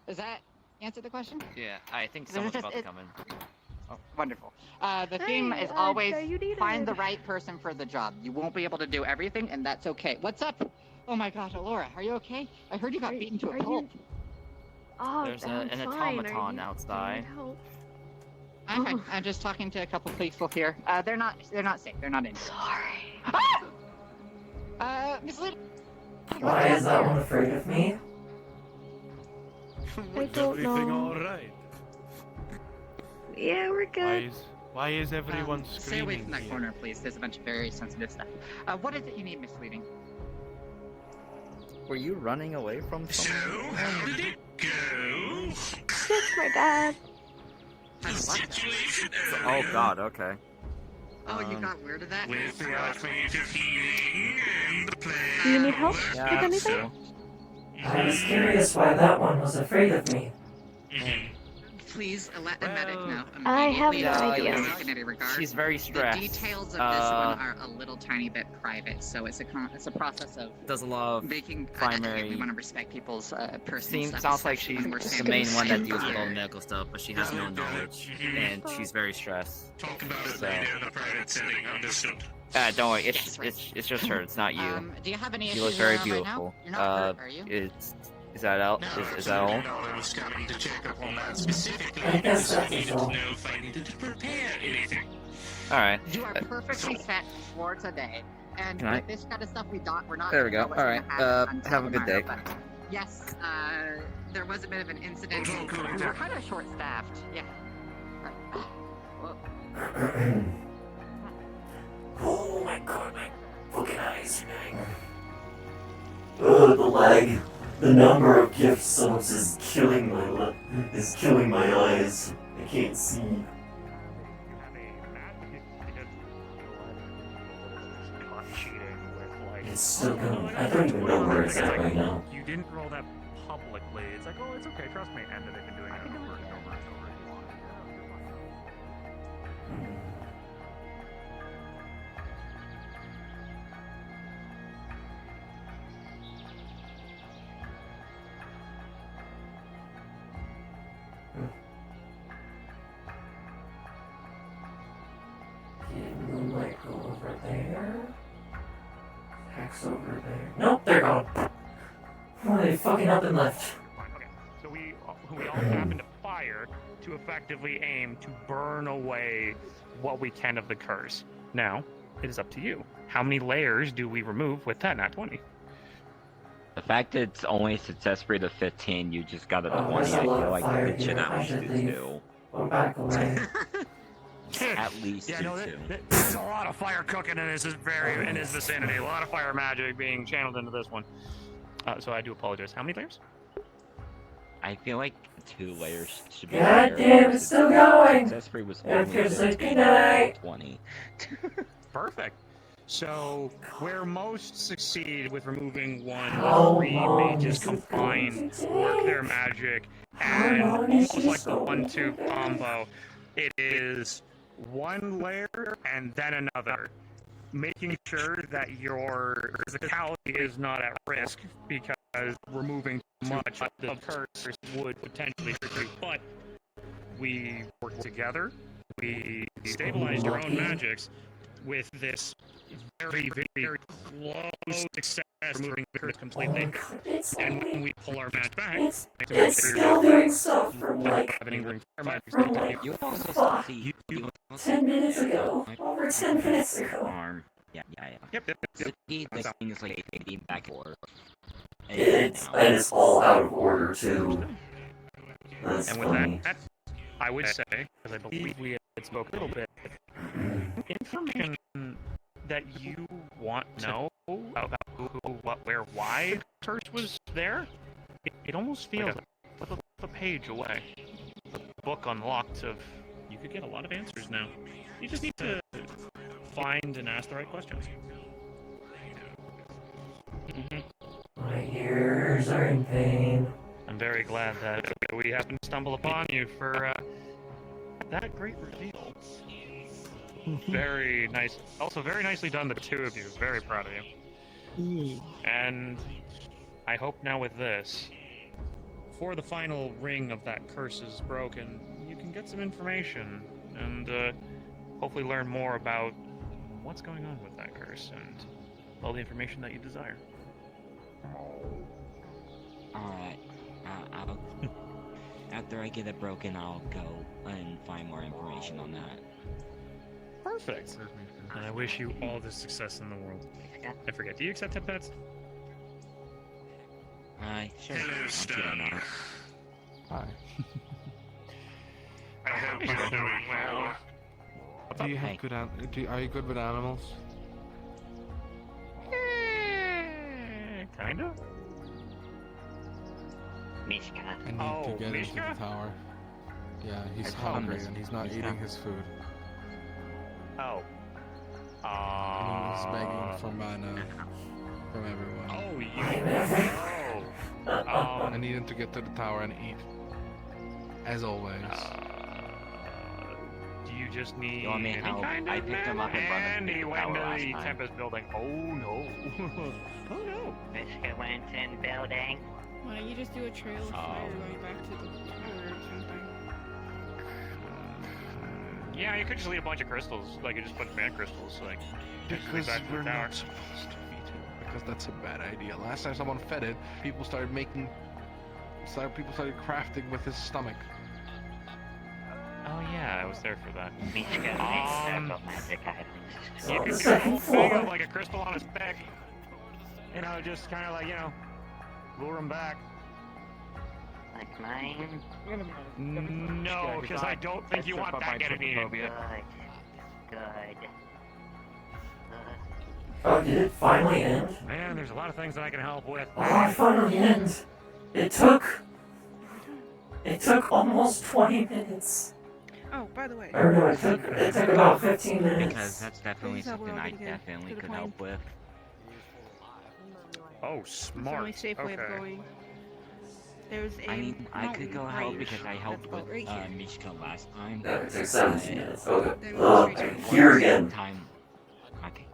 Does that answer the question? Yeah, I think It's someone's just- about to it- come in. Oh, wonderful. The theme is are always you needed? find the right person for the job. You won't be able to do everything, and that's okay. What's up? Oh my gosh, Laura, are you okay? I heard you got beaten to a pulp. Oh, There's I'm an fine. automaton Are you outside. need help? Okay, I'm just talking to a couple people here. They're not safe. They're not in. Sorry. Miss Lynn. Why is that one afraid of me? I don't know. Alright? Yeah, we're good. Why is everyone Stay away from screaming that here? corner, please. There's a bunch of very sensitive stuff. What is it you need, Miss Leading? Were you running away from someone? How did it go? Just my dad. Situation Oh god, okay. Oh, you got word of that? with the Archmage of Healing and the plan. Do you need help Yeah, with anything? so. I was curious why that one was afraid of me. Please let the medic know. I have immediately. no Don't idea. take it in any regard. She's very stressed. The details of this one are a little tiny bit private, so it's a process of Does a lot of making. primary. We want to respect people's personal stuff. Sounds like especially she's when we're the standing main one that beside deals with all the fire. medical stuff, but she has no knowledge, and she's very stressed. Talk about it So. later in a private setting, understood. Don't worry, it's just her. It's not you. Do you have any You look issues very right now? beautiful. You're not hurt, are you? Is that all? No, Is that all? I was coming to check up on that specifically I guess because I that's needed to all. know if I needed to prepare anything. All right. You are perfectly set for today. And Can I- with this kind of stuff, we're not. There we gonna go. know what's All gonna right. happen until Have a good day. tomorrow, but yes, there was a bit of an incident. We'll talk later. We were kind of short-staffed. Yeah. Oh my god, my fucking eyes. Ugh, the lag. The number of gift subs is killing my eyes. I can't see. It's still going. I don't even know where it's at right now. You didn't roll that publicly. It's like, oh, it's okay, trust me. And then they've been doing it over and over and over if you want. In the microwave. Oh, they're gone. Oh, they fucking up and left. Okay, so we all happen to fire to effectively aim to burn away what we can of the curse. Now, it is up to you. How many layers do we remove with that nat 20? The fact that it's only a success rate of 15, you just got a 20, I feel like it should at least do 2. At least yeah, do no, 2. There's a lot of fire cooking in his vicinity. A lot of fire magic being channeled into this one. So I do apologize. How many layers? I feel like 2 layers should be God fair, damn, it's still going! Success rate was Yeah, only Pierce said 15, good night. 20. Perfect. So, where most succeed with removing one, How 3 long mages is this combine, going to work take? their magic, How and long almost is like this the going 1-2 to take? combo, it is 1 layer and then another, making sure that your physicality is not at risk, because removing too much of the curse would potentially hurt you. But we work together, we stabilize your own magics with this very, very close success removing the curse completely. And when we pull our match back, It's still doing stuff from like, You also fuck, see 10 minutes ago. Over 10 minutes ago. Arm. Yeah. Yep. So the thing is like being back and forth. It's all out of order too. That's And with funny. that, I would say, because I believe we had spoke a little bit, information that you want to know about who, what, where, why the curse was there, it almost feels like a page away. The book unlocked of, you could get a lot of answers now. You just need to find and ask the right questions. My ears are in pain. I'm very glad that we happened to stumble upon you for that great reveal. Very nice. Also, very nicely done, the two of you. Very proud of you. And I hope now with this, before the final ring of that curse is broken, you can get some information and hopefully learn more about what's going on with that curse and all the information that you desire. Alright. After I get it broken, I'll go and find more information on that. Perfect. And I wish you all the success in the world. I forget, do you accept tip pets? Sure. Hello, Stone. Hi. I hope you're doing well. Do you have good are you good with animals? Kinda. Mishka. I need to get into the tower. Yeah, he's hungry and he's not eating his food. Oh. And he's begging for mana from everyone. Oh, you. I need him to get to the tower and eat. As always. Do you just need You want me to any help? kind I of picked him up and brought him to the went tower to last the time. Tempest building. Oh no. Oh no. Mishka went in building. Why don't you just do a trail of fire going back to the tower or something? Yeah, you could just leave a bunch of crystals. Like, you just put mana crystals. Like, just leave Because back to we're the tower. not supposed to feed him. Because that's a bad idea. Last time someone fed it, people started people started crafting with his stomach. Oh yeah, I was there for that. Mishka makes several magic items. You could do a whole thing of like a crystal on his back. You know, just kind of like, you know, lure him back. Like mine? No, because I don't think you want that getting eaten. Good. Oh, did it finally end? Man, there's a lot of things that I can help with. Oh, it finally ends. It took almost 20 minutes. Oh, by the way. Or no, it took about 15 minutes. Because that's definitely something I definitely could help with. Oh, It's the smart. only safe way of Okay. going. There's a I mean, I could go help mountain because I helped that's with right here. Mishka last time. Yeah, it took 17 minutes. Okay. Then Here again. Time. Okay.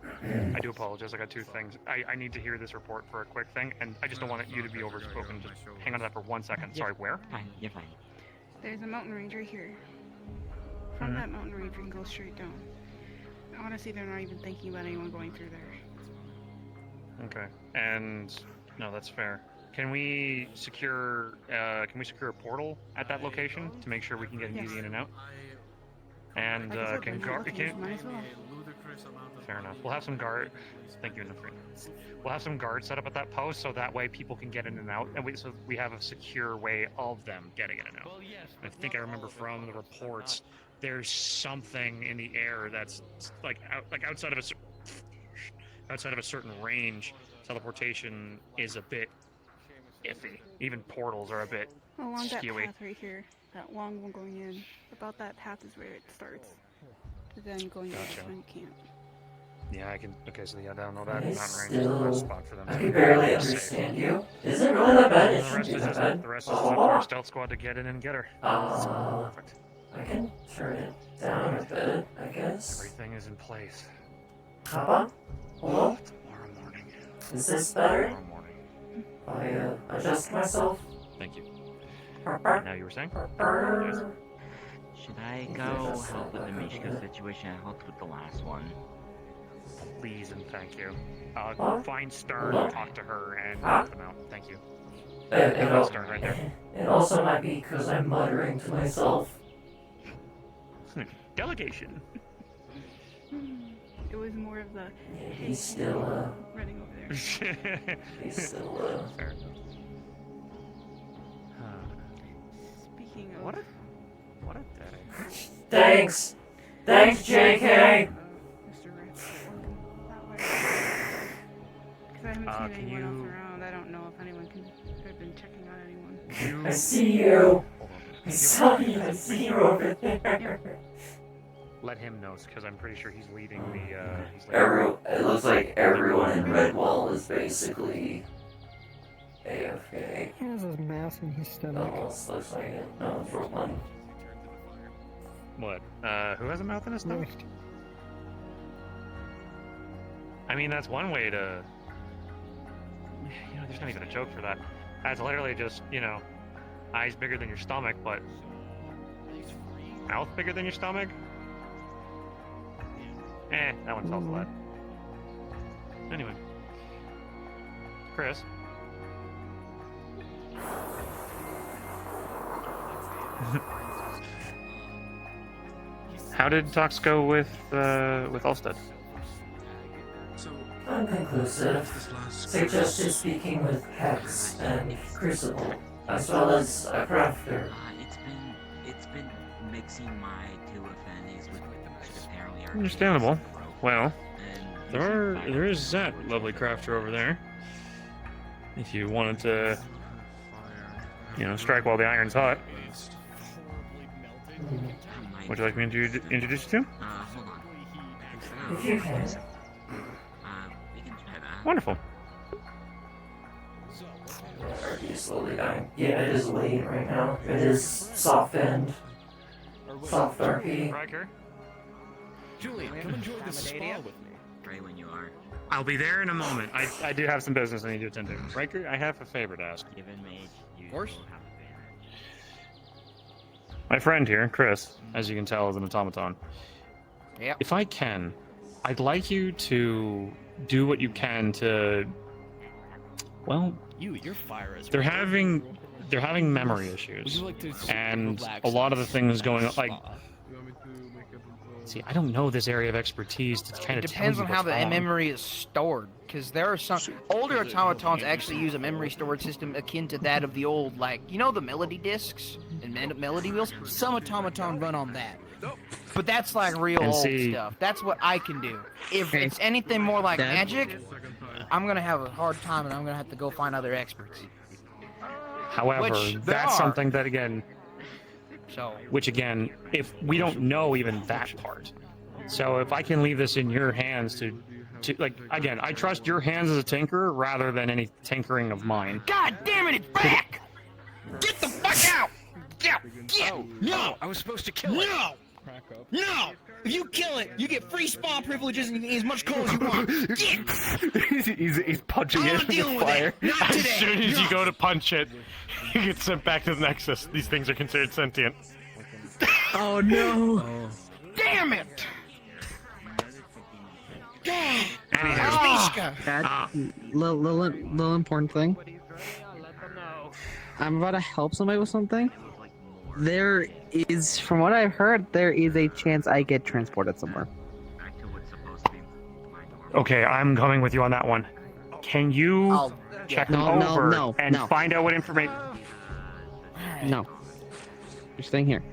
I do apologize. I got two things. I need to hear this report for a quick thing, and I just don't want you to be overspoken. Just hang on to that for 1 second. Sorry, where? Fine, you're fine. There's a mountain range right here. From that mountain range, we can go straight down. Honestly, they're not even thinking about anyone going through there. Okay. and no, that's fair. Can we secure a portal at that location to make sure we can get an easy in and out? And Like I said, can when you're guard? looking, might as well. Fair enough. We'll have some guard. Thank you, Nefri. We'll have some guards set up at that post so that way people can get in and out, and so we have a secure way of them getting in and out. I think I remember from the reports, there's something in the air that's like outside of a certain range. Teleportation is a bit iffy. Even portals are a bit Along that skewy. path right here, that long one going in, about that path is where it starts. Then going to Gotcha. this one, you can't. Yeah, I can. Okay, so yeah, I don't know that I mountain range is the still- best spot for them. I to can barely be understand safe. you. Is it really that bad? It The shouldn't rest be is that just bad. the rest is up to our stealth squad to get in and get her. Perfect. I can turn it down a bit, I guess. Everything is in place. Papa? Hello? Tomorrow morning. Is this better? Tomorrow morning. I adjust myself. Thank you. Now you were saying? Yes. Should I go help with the Mishka situation? I helped with the last one. Please and thank you. Huh? Find Stern, Hello? talk to her, and Huh? help them out. Thank you. It Stern right there. also might be because I'm muttering to myself. Delegation. It was more of the. Hey, He's still, running over there. he's still, Fair. Speaking of. What a day. Thanks! Thanks, JK! Mr. Rats, that way. Because I haven't seen can anyone else you- around. I don't know if anyone have been checking on anyone. I see you! I saw you! I see you over there! Let him know, because I'm pretty sure he's leading the. It looks like everyone in Redwall is basically AFK. He has his mask in his stomach. Almost looks like it. No, it's real one. What? Who has a mouth in his stomach? I mean, that's one way to. There's not even a joke for that. That's literally just, eyes bigger than your stomach, but mouth bigger than your stomach. That one tells a lot. Anyway, Chris. How did talks go with Ulstead? Unconclusive. Suggested speaking with Hex and Crucible, as well as a crafter. It's been mixing my two affinities with which apparently are Understandable. Well, there is that lovely crafter over there. If you wanted to, strike while the iron's hot. Would you like me to introduce you to? Hold on. If you can. We can try that. Wonderful. RP is slowly dying. Yeah, it is late right now. It is soft end. Soft RP. Riker? Julian, come enjoy this spa with me. Right when you are. I'll be there in a moment. I do have some business I need to attend to. Riker, I have a favor to ask. Given mage, you Of course. will have advantage. My friend here, Chris, as you can tell, is an automaton. Yep. If I can, I'd like you to do what you can to. Well, Your fire is. they're having memory Would issues, you like to and relax a lot of the things going on. Like, spa? see, I don't know this area of expertise to kind It of tell depends you on how what's the wrong. memory is stored, because there are some older automatons actually use a memory storage system akin to that of the old, the melody discs and melody wheels. Some automaton run on that, but that's like real And old see- stuff. That's what I can do. If it's anything more like magic, I'm gonna have a hard time, and I'm gonna have to go find other experts. However, Which there that's are. something that again, So which again, if we don't know even that part, so if I can leave this in your hands to again, I trust your hands as a tinkerer rather than any tinkering of mine. God damn it, it's back! Get the fuck out! Get! No! I was supposed to kill it. No! No! If you kill it, you get free spawn privileges and you can eat as much coal as you want. Get! he's punching I'm it not in the dealing with fire. it. Not As today. soon as you No. go to punch it, you get sent back to the Nexus. These things are considered sentient. Oh no! Damn it! God That little important thing. I'm about to help somebody with something. There is, from what I've heard, there is a chance I get transported somewhere. Okay, I'm coming with you on that one. Can you check over and find out what information? No. You're staying here.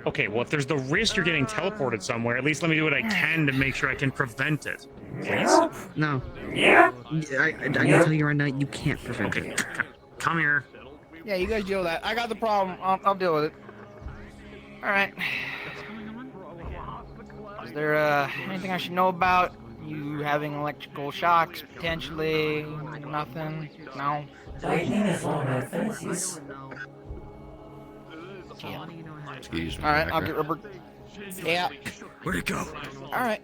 Okay, well, if there's the risk you're getting teleported somewhere, at least let me do what I can to make sure I can prevent it. Please? No. Yeah. I can tell you right now, you can't prevent it. Come here. Yeah, you guys deal with that. I got the problem. I'll deal with it. All right. Is there anything I should know about you having electrical shocks potentially? Nothing. No. Lightning is one of my affinities. Yeah. Excuse me. All right, I'll get rubber. Yeah. Where'd it go? All right.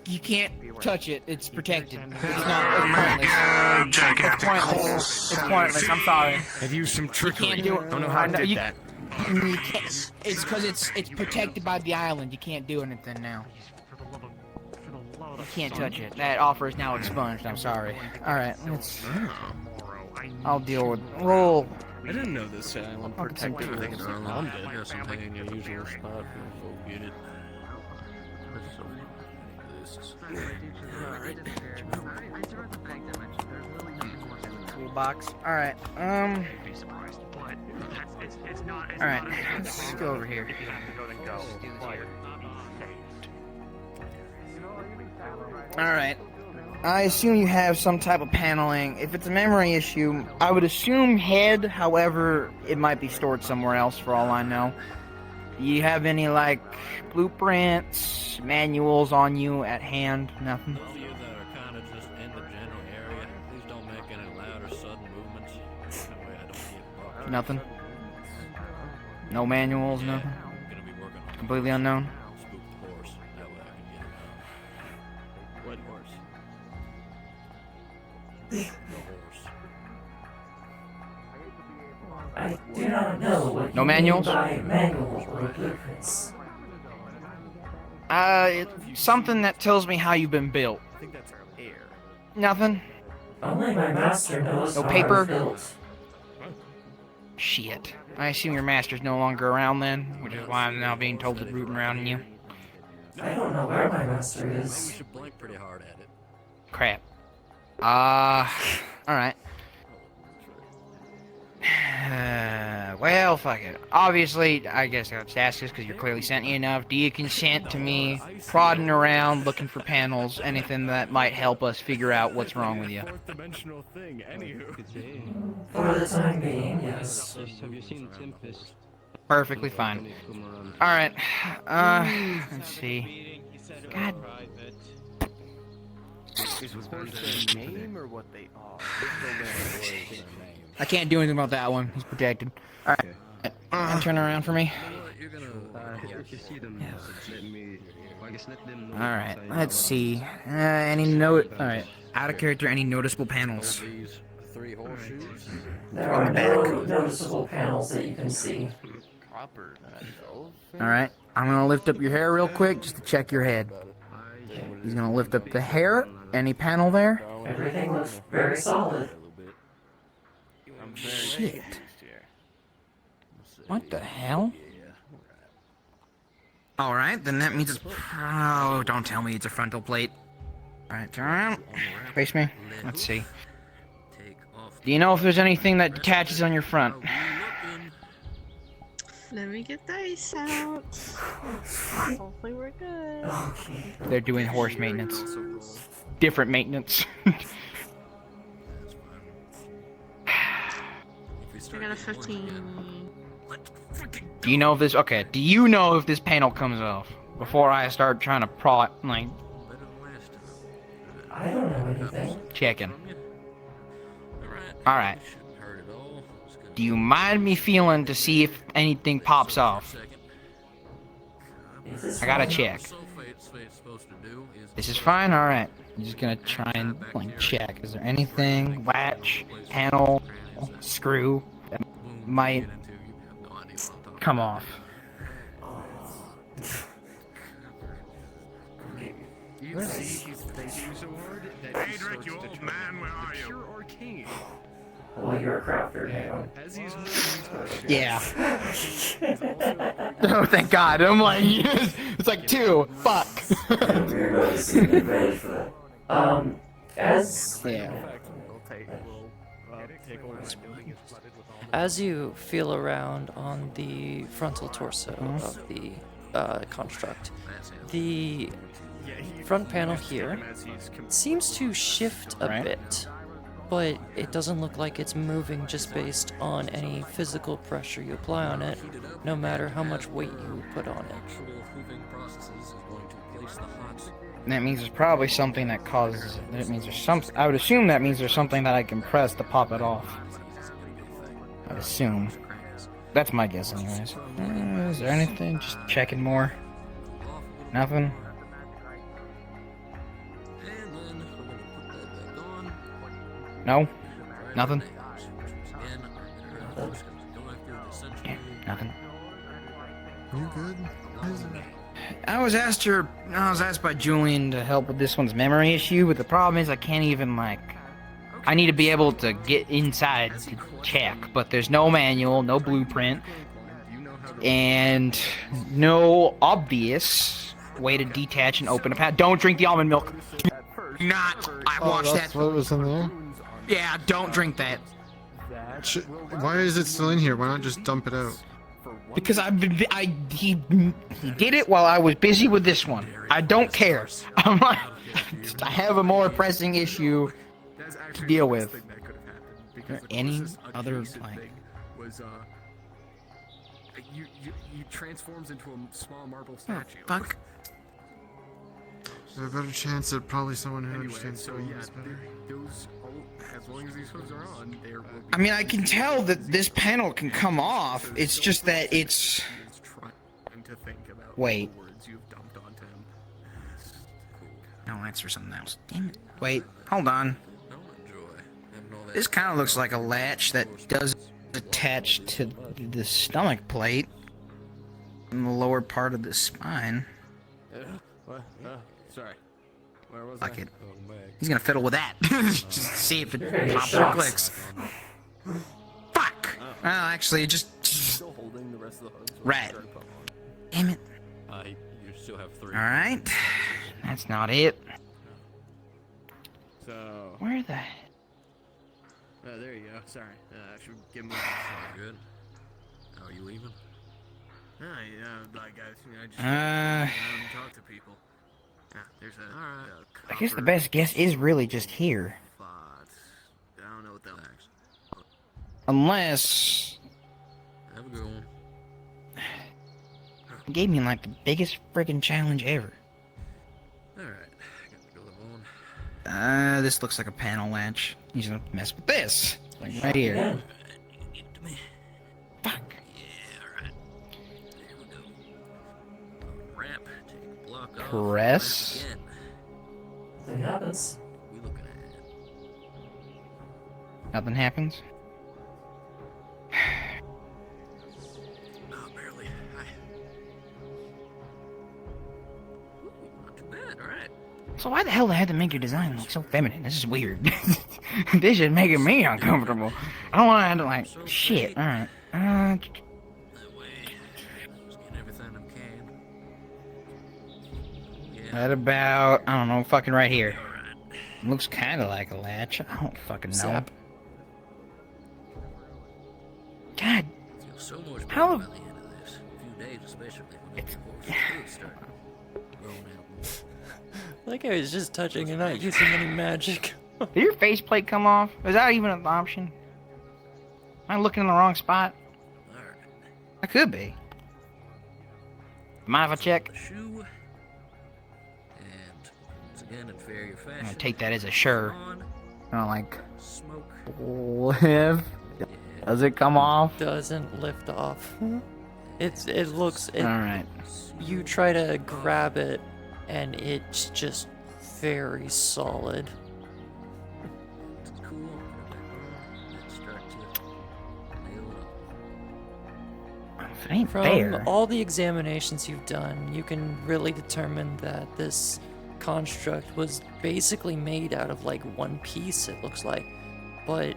You can't touch it. It's protected. It's not. It's pointless. It's pointless. I'm sorry. I've used some trickery. You can't do it. Don't know how I did that. You can't. It's because it's protected by the island. You can't do anything now. You can't touch it. That offer is now expunged. I'm sorry. All right. I'll deal with. Roll. I didn't know this island protected things around it. I guess I'm taking your usual spot. Go get it. Toolbox. All right. All right. Let's go over here. All right. I assume you have some type of paneling. If it's a memory issue, I would assume head. However, it might be stored somewhere else for all I know. Do you have any, like, blueprints, manuals on you at hand? Nothing? Those of you that are kind of just in the general area, please don't make any loud or sudden movements. That way I don't get bucked. Nothing? No manuals, nothing? Completely unknown? Spook the horse. That way I can get it. What horse? The horse. I do not know what No you manuals? mean by manual or blueprints. It's something that tells me how you've been built. I think that's air. Nothing? Only my master knows No how paper? I'm built. Shit. I assume your master's no longer around then, which is why I'm now being told to root around in you. I don't know where my master Maybe we is. should blink pretty hard at it. Crap. Alright. Well, fuck it. Obviously, I guess I have to ask this because you're clearly sentient enough. Do you consent to me prodding around, looking for panels, anything that might help us figure out what's wrong with you? Fourth-dimensional thing, anywho. For the time being, yes. Have you seen Tempest? Perfectly fine. Alright. Let's see. God. Is horse their name or what they are? I can't do anything about that one. He's protected. Alright. Turn around for me. If you see them, let me. I guess let them know. Alright, let's see. Any note? Alright. Out of character, any noticeable panels? Three horseshoes. There are no noticeable panels that you can see. Alright. I'm gonna lift up your hair real quick just to check your head. He's gonna lift up the hair. Any panel there? Everything looks very solid. Shit. What the hell? Alright, then that means it's... Oh, don't tell me it's a frontal plate. Alright, turn around. Face me. Let's see. Do you know if there's anything that detaches on your front? Let me get dice out. Hopefully we're good. They're doing horse maintenance. Different maintenance. I got a 15. Do you know if this... Okay, do you know if this panel comes off? Before I start trying to like... I don't know anything. Checking. Alright. Do you mind me feeling to see if anything pops off? I gotta check. This is fine? Alright. I'm just gonna try and like check. Is there anything, latch, panel, screw, that might come off? You see, he's thinking so hard that he starts you to old turn man, where are you? pure arcane. Well, you're a crafter, hang on. As he's holding these questions, Yeah. he's also Oh, thank God. I'm like, yes. It's like 2. Fuck. As as you feel around on the frontal torso of the construct, the front panel here seems to shift a bit, but it doesn't look like it's moving just based on any physical pressure you apply on it, no matter how much weight you put on it. That means there's probably something that causes it. That means there's some. I would assume that means there's something that I can press to pop it off. I'd assume. That's my guess, anyways. Is there anything? Just checking more. Nothing. No. Nothing. Nothing. You good? I was asked by Julian to help with this one's memory issue, but the problem is I can't even, like, I need to be able to get inside to check, but there's no manual, no blueprint, and no obvious way to detach and open a pack. Don't drink the almond milk. I watched that's that. what was in there? Yeah, don't drink that. Why is it still in here? Why not just dump it out? Because he did it while I was busy with this one. I don't care. I'm like, I have a more pressing issue to deal with. Is there any other like? He transforms into a small marble statue. Fuck. There's a better chance that probably someone who understands so stones better. Those, as long as these hooves are on, there will be. I mean, I can tell that this panel can come off. It's just that it's. Wait. No, that's for something else. Damn it. Wait, hold on. This kind of looks like a latch that does attach to the stomach plate in the lower part of the spine. What? Sorry. Where was Fuck I? it. He's gonna fiddle with that. Just see if it pops or clicks. Fuck! Well, actually, just Still holding the rest of the hooves. right. Damn it. You still have 3. Alright. That's not it. So. Where the... Oh, there you go. Sorry. I should get moving. Good. How are you leaving? Like I just talk to people. There's a. I guess the best guess is really just here. I don't know what that is. Unless... Have a good one. It gave me, like, the biggest friggin' challenge ever. Alright. Got to go on. This looks like a panel latch. He's gonna mess with this. Like, right here. Fuck. Ramp. Take block off. Press. Nothing happens. We looking at it. Nothing happens. Oh, barely. Hi. Ooh, not too bad. Alright. So why the hell they had to make your design look so feminine? This is weird. This is making me uncomfortable. I don't want to have to, like, shit. Alright. That way. Just getting everything I can. Yeah. Right about, I don't know, fucking right here. Looks kind of like a latch. I don't fucking know. Zap. God. Feel so much better How? by the end of this. A few days, especially when the fluids start growing out. Like I was just touching and not using any magic. Did your faceplate come off? Is that even an option? Am I looking in the wrong spot? I could be. Mind if I check? Shoe. And once again, in fair fashion. I'm gonna take that as a sure. I don't like. Smoke. Lift. Does it come off? Doesn't lift off. It looks. All right. You try to grab it, and it's just very solid. Cool. Let's start to nail it up. If it ain't From there. all the examinations you've done, you can really determine that this construct was basically made out of like one piece, it looks like. But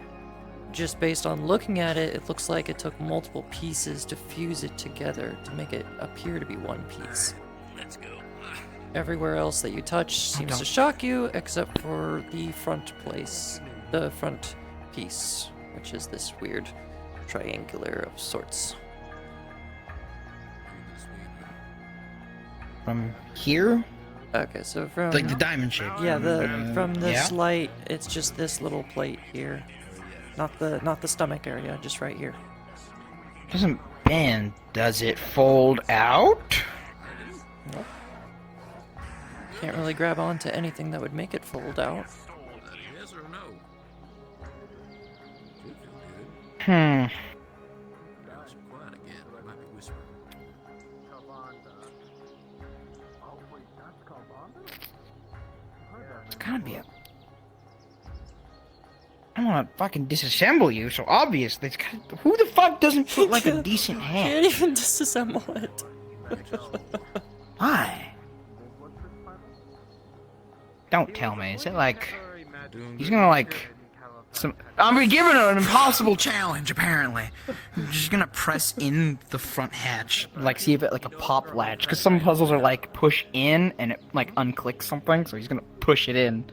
just based on looking at it, it looks like it took multiple pieces to fuse it together to make it appear to be one piece. Let's go. Everywhere else that you touch seems to shock you, except for the front place, the front piece, which is this weird triangular of sorts. From here? Okay, so from Like the diamond shape. Yeah, from this yeah? light, it's just this little plate here, not the stomach area, just right here. Doesn't bend. Does it fold out? Nope. Can't really grab onto anything that would make it fold out. Yes or no? Hmm. It's quiet again. I might be whispering. It's gotta be a... I wanna fucking disassemble you, so obviously it's gotta... Who the fuck doesn't put like a decent hand? Can't even disassemble it. Why? Don't tell me. Is it like... He's gonna like... I'm gonna give it an impossible challenge, apparently. I'm just gonna press in the front hatch. Like, see if it, like, a pop latch. Because some puzzles are, like, push in and it, like, unclicks something. So he's gonna push it in.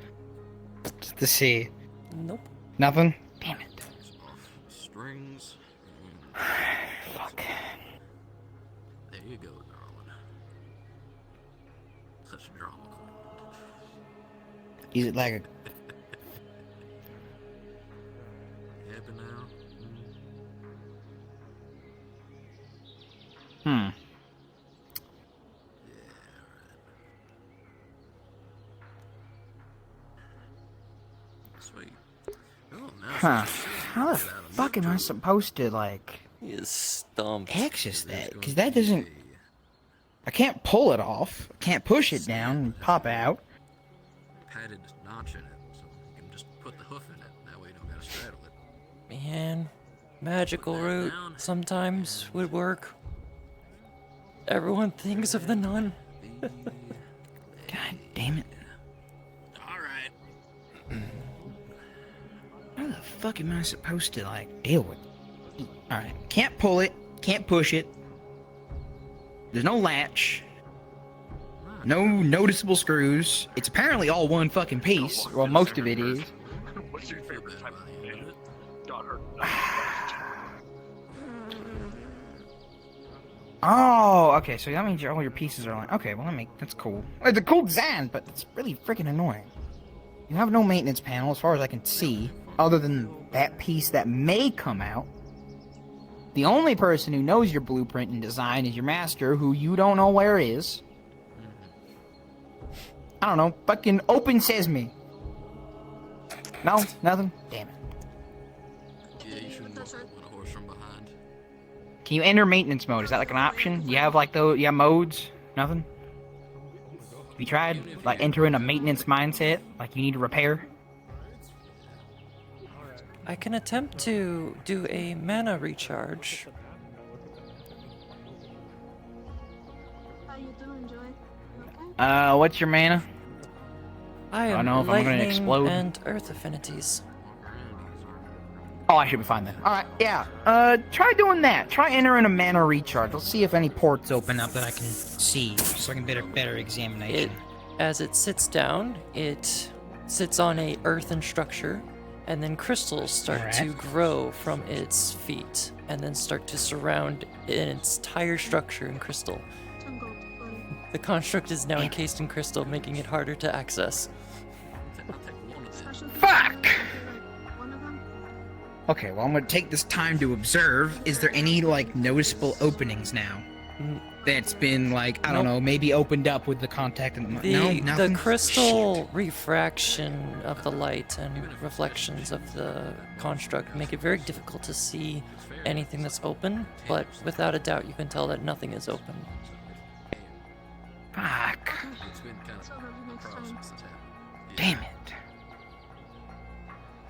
Just to see. Nope. Nothing? Damn it. Strings. Fuck. There you go, darling. Such a drama queen. Is it like a... Happy now? Hmm. Sweet. Oh, now Huh. How the fuck am I supposed to, like... He is stumped. Access that? Because that doesn't... I can't pull it off. I can't push it down and pop out. Padded notch in it, so you can just put the hoof in it. That way you don't gotta straddle it. Man, magical root sometimes would work. Everyone thinks of the nun. God damn it. Alright. How the fuck am I supposed to, like, deal with it? Alright. Can't pull it. Can't push it. There's no latch. No noticeable screws. It's apparently all one fucking piece. Well, most of it is. What's your favorite type of fish? Got her. Oh, okay, so that means all your pieces are like... Okay, well, that's cool. It's a cool design, but it's really freaking annoying. You have no maintenance panel, as far as I can see, other than that piece that may come out. The only person who knows your blueprint and design is your master, who you don't know where is. I don't know, fucking open sesame. No? Nothing? Damn it. Yeah, you shouldn't walk up on a horse from behind. Can you enter maintenance mode? Is that like an option? You have like those, you have modes? Nothing? Have you tried like entering a maintenance mindset? Like you need to repair? I can attempt to do a mana recharge. How you doing, Joy? What's your mana? I am don't know if I'm gonna lightning explode. and earth affinities. Oh, I should be fine then. Alright, yeah. Try doing that. Try entering a mana recharge. Let's see if any ports open up that I can see, so I can get a better examination. As it sits down, it sits on a earthen structure, and then crystals start to grow from its feet, and then start to surround its entire structure in crystal. The construct is now encased in crystal, making it harder to access. Fuck! Okay, well, I'm gonna take this time to observe. Is there any, like, noticeable openings now? That's been, like, I don't know, maybe opened up with the contact and... No, nothing? The crystal refraction of the light and reflections of the construct make it very difficult to see anything that's open, but without a doubt you can tell that nothing is open. Fuck. Damn it.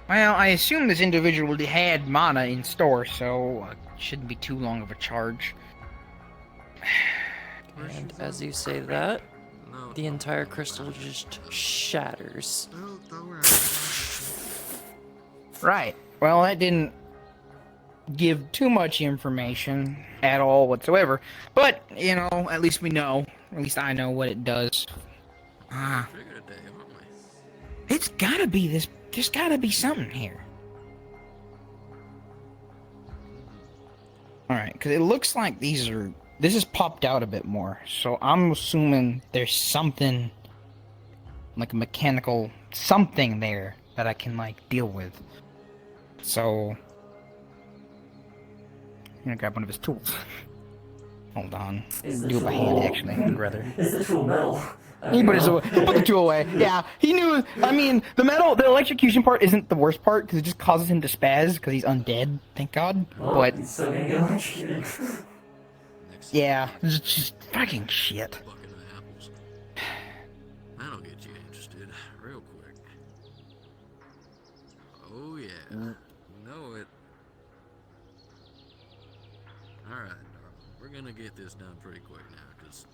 Well, I assume this individual had mana in store, so it shouldn't be too long of a charge. And as you say that, the entire crystal just shatters. Right. Well, that didn't give too much information at all whatsoever. But, you know, at least we know. At least I know what it does. It's gotta be this. There's gotta be something here. Alright, because it looks like these are... This has popped out a bit more. So I'm assuming there's something... like a mechanical... something there that I can, like, deal with. So... I'm gonna grab one of his tools. Hold on. Do it by hand, actually, rather. Is the tool metal? He put the tool away. Yeah, he knew. I mean, the electrocution part isn't the worst part because it just causes him to spaz because he's undead. Thank God. Oh, But he's still gonna get electrocuted. yeah, it's just fucking shit. That'll get you interested real quick. Oh yeah, know it. All right, darling, we're gonna get this done pretty quick now, cause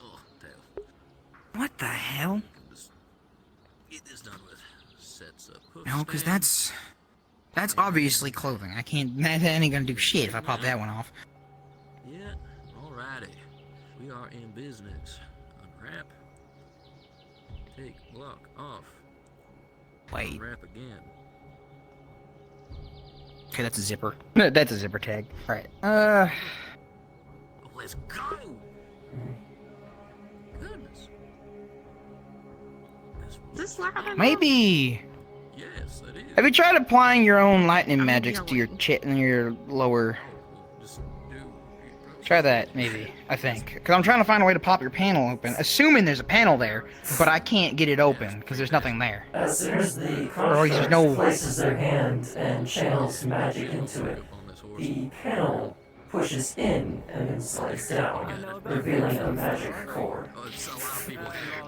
oh, damn. What the hell? Just get this done with. Sets up. No, because that's obviously clothing. I can't. That ain't gonna do shit if I pop that one off. Yeah, alrighty. We are in business. Unwrap. Take block off. Wait. Unwrap again. Okay, that's a zipper. That's a zipper tag. All right. Let's go. Goodness. This loud? Maybe. Yes, that is. Have you tried applying your own lightning magics to your and your lower? Try that, maybe. I think, because I'm trying to find a way to pop your panel open, assuming there's a panel there, but I can't get it open because there's nothing there. As soon as the Or there's construct no. places their hand and channels magic into it, the panel pushes in and then slides down, revealing a magic cord.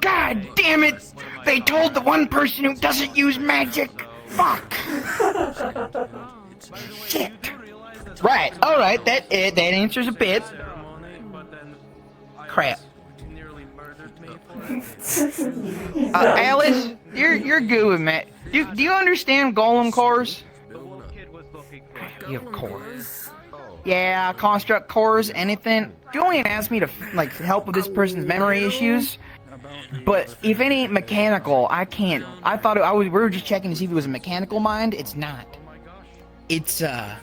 God damn it! They told the one person who doesn't use magic. Fuck. Shit. Right. All right. That answers a bit. Crap. Alice, you're good with Matt. Do you understand golem cores? You have cores. Yeah, construct cores, anything. Julian asked me to like help with this person's memory issues, but if it ain't mechanical, I can't. I thought we were just checking to see if it was a mechanical mind. It's not. It's a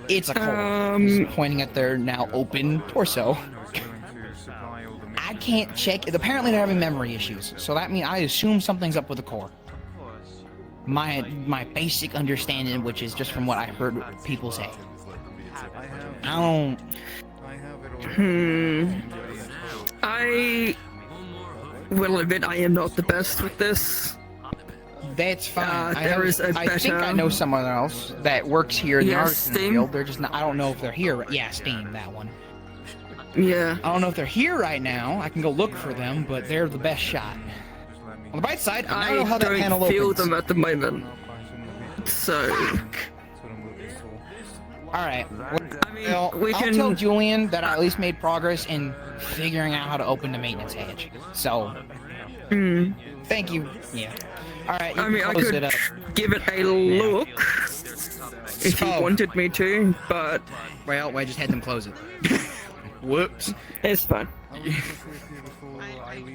core. Just pointing at their now open torso. I can't check. Apparently they're having memory issues, so that means I assume something's up with the core. My basic understanding, which is just from what I heard people say. I will admit I am not the best with this. That's fine. There is a better... I think I know someone else that works here in the artisan Steam? field. They're just not. I don't know if they're here. Yeah, Steam, that one. Yeah. I don't know if they're here right now. I can go look for them, but they're the best shot. On the bright side, I know how that panel don't feel opens. them at the moment. So. Alright. Well, I'll tell Julian that I at least made progress in figuring out how to open the maintenance hatch. So. Thank you. Yeah. Alright, I mean, I could give it a look if you wanted me to, but. Well, I just had them close it. Whoops. It's fine.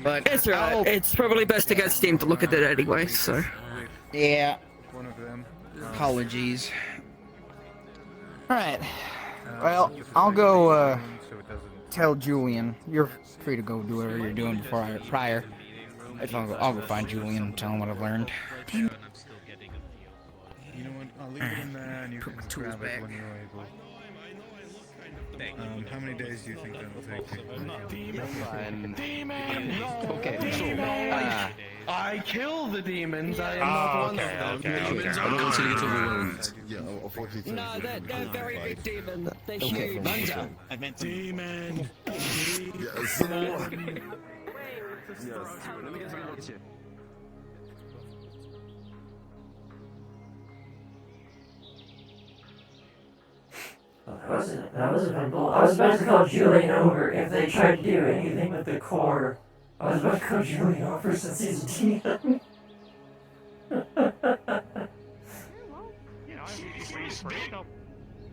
But it's right. It's probably best to get Steam to look at it anyway, so. Yeah. Apologies. Alright. Well, I'll go, tell Julian. You're free to go do whatever you're doing prior. I'll go find Julian and tell him what I've learned. You know what? I'll leave it in there and you can grab it when you're able. How many days do you think that'll take you? Demon! Okay, so, I kill the demons, I am not one of them. Demons are not to get overwhelmed. Yeah, unfortunately. No, they're very big demons. They're Okay, huge. I meant demon! Yes. Let me get a look at you. That wasn't even bull. I was about to call Julian over if they tried to do anything with the core. I was about to call Julian over since he's a DM.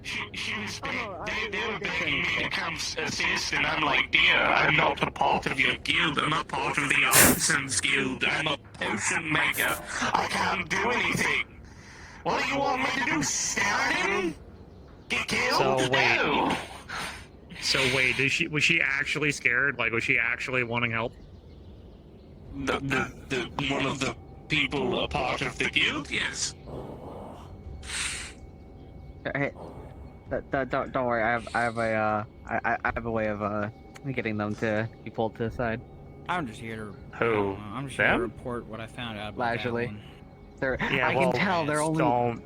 She was they were begging me to come assist, and I'm like, dear, I'm not a part of your guild, I'm not part of the Artisans Guild, I'm a potion maker, I can't do anything. What do you want me to do, stare at him? Get killed? So wait, was she actually scared? Like, was she actually wanting help? The one of the people a part of the guild, yes. Hey, don't worry. I have a way of getting them to be pulled to the side. I'm just here to. Who? I'm just here to report what I found out about Actually, that one. I can tell they're only.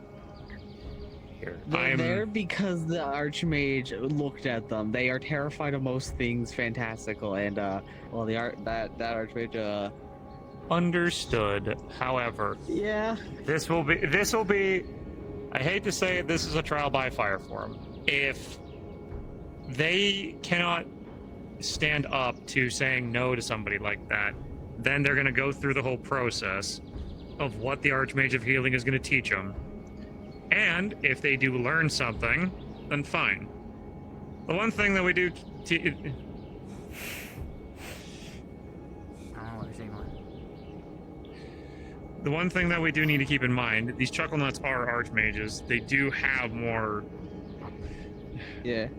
They're I'm there because the Archmage looked at them. They are terrified of most things fantastical, and that Archmage. Understood. However, yeah, this will be. I hate to say it, this is a trial by fire for them. If they cannot stand up to saying no to somebody like that, then they're going to go through the whole process of what the Archmage of Healing is going to teach them. And if they do learn something, then fine. The one thing that we do... The one thing that we do need to keep in mind, these Chuckle Nuts are Archmages. They do have more... Yeah.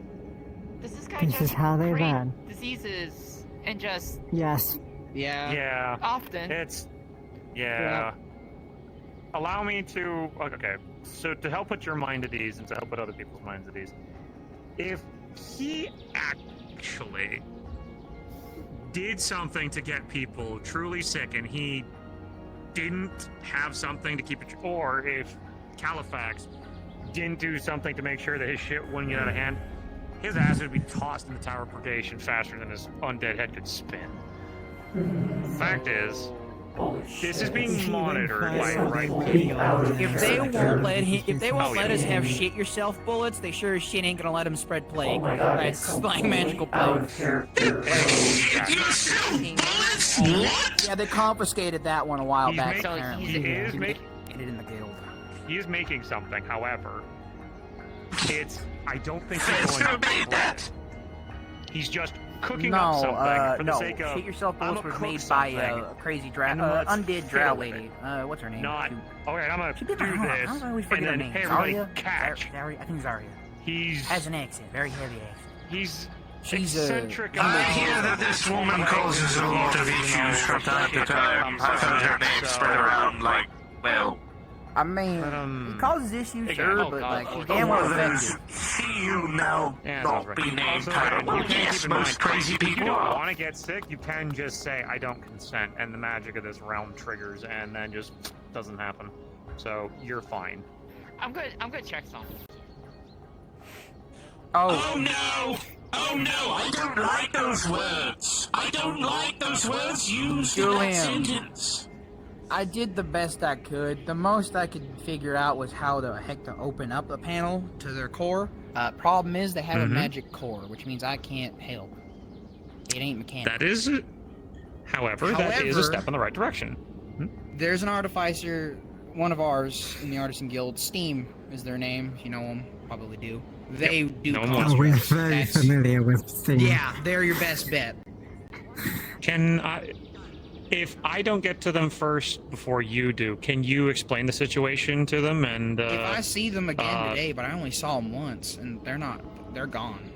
This is how they run. Diseases and just... Yes. Yeah. Yeah. Often. It's... Yeah. Allow me to... Okay. So to help put your mind at ease and to help put other people's minds at ease, if he actually did something to get people truly sick and he didn't have something to keep it, or if Califax didn't do something to make sure that his shit wouldn't get out of hand, his ass would be tossed in the Tower of Purgation faster than his undead head could spin. Fact is, this is being monitored by right. If they won't let us have shit yourself bullets, they sure as shit ain't gonna let them spread plague. Right, like magical plague. Yeah, they confiscated that one a while back. Apparently, He is get it in the guild. He is making something. However, I don't think he's going to. He's just cooking up something for the sake of. Shit yourself bullets was made by a crazy undead drow lady. What's her name? Okay, I'm gonna do this, I always forget her and then name. hey, everybody Zarya? catch. I think Zarya. He's has an accent, very heavy accent. She's eccentric. I hear that this woman causes a lot of issues from time to time. I've heard her name spread around like, well... I mean, it causes issues, sure, but like, she's damn well effective. See you now not be named title. Yes, most crazy people If you don't want to get sick, you can just say, I don't consent, and the magic of this realm triggers, and then just doesn't happen. So, you're fine. I'm gonna check something. Oh no! Oh no, I don't like those words! I don't like those words used in that sentence! I did the best I could. The most I could figure out was how the heck to open up the panel to their core. Problem is they have a magic core, which means I can't help. It ain't mechanical. That is... However, that is a step in the right direction. There's an artificer, one of ours in the Artisan Guild. Steam is their name. If you know them, probably do. They do. Oh, we're very familiar with things. Yeah, they're your best bet. If I don't get to them first before you do, can you explain the situation to them? And if I see them again today, but I only saw them once, and they're gone.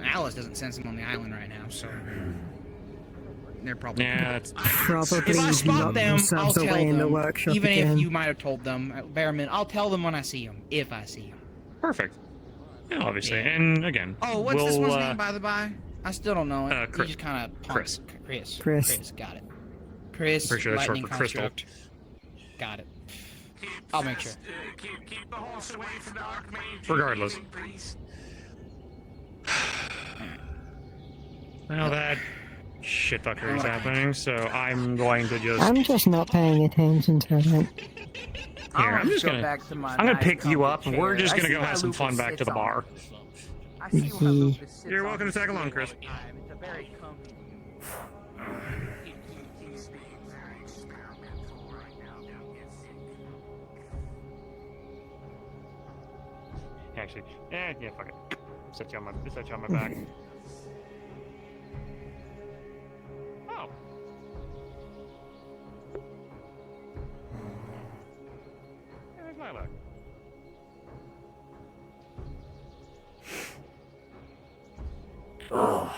Alice doesn't sense them on the island right now, so they're probably. Yeah, probably. If I spot them, I'll tell them. In the workshop even again. if you might have told them, Bearman, I'll tell them when I see them. If I see them. Perfect. Yeah, obviously, and again. Oh, what's this one's name, by the by? I still don't know it. Chris. You just kind of Chris, got it. Chris, pretty sure that's short lightning for Crystal. construct. Got it. I'll make sure. Keep the horse away from the Archmage. Regardless. Well, that shitfucker is happening, so I'm going to just... I'm just not paying attention to it. Here, I'm gonna pick you up, and we're just gonna go have some fun back to the bar. I see how Lucas sits You're on welcome to his tag along, stool Chris. all the time. It's a very comfy Actually, yeah, fuck it. Set you on my back. Oh. Yeah, there's Lilac. Oh.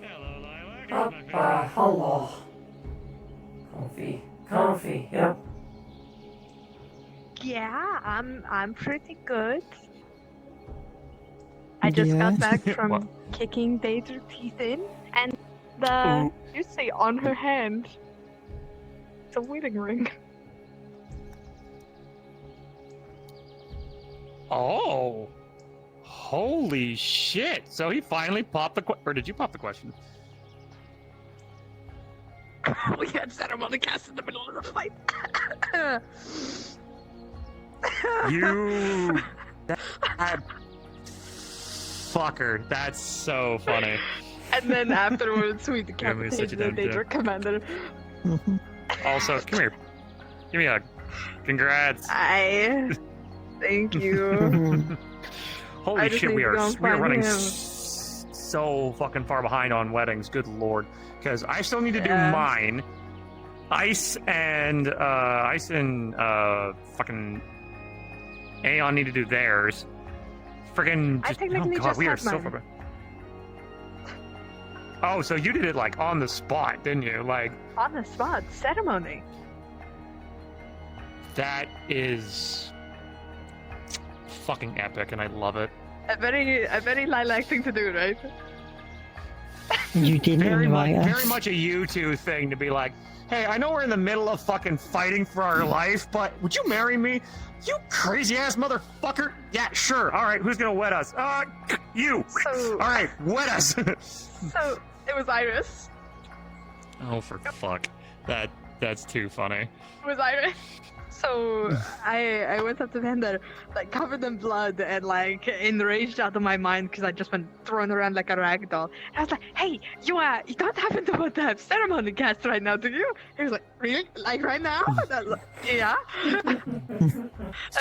Hello, Lilac. Hello. Comfy, yep. Yeah, I'm pretty good. I just got back from kicking Daedra teeth in, and you see on her hand, it's a wedding ring. Oh. Holy shit. So he finally popped the or did you pop the question? We had ceremony cast in the middle of the fight. You that fucker. That's so funny. And then afterwards, we Yeah, I'm gonna sit decapitated you the down, Daedra Jeff. commander. Also, come here. Give me a hug. Congrats. Thank you. Holy I just shit, need we to are go and running find him. so fucking far behind on weddings. Good lord. Because I still need to do mine. Ice and fucking Aeon need to do theirs. Friggin' I just, technically oh god, just we are had so mine. far behind. Oh, so you did it like on the spot, didn't you? Like On the spot, ceremony. that is fucking epic, and I love it. A very lilac thing to do, right? You didn't invite us. Very much a you two thing to be like, hey, I know we're in the middle of fucking fighting for our life, but would you marry me? You crazy ass motherfucker. Yeah, sure. All right, who's gonna wed us? You. So, all right, wed us. So it was Iris. Oh, for fuck. That's too funny. It was Iris. So I went up to Vander, like covered in blood and like enraged out of my mind because I just been thrown around like a rag doll. And I was like, "Hey, you don't happen to want to have ceremony cast right now, do you?" He was like, "Really? Like right now?" And I was like, "Yeah." And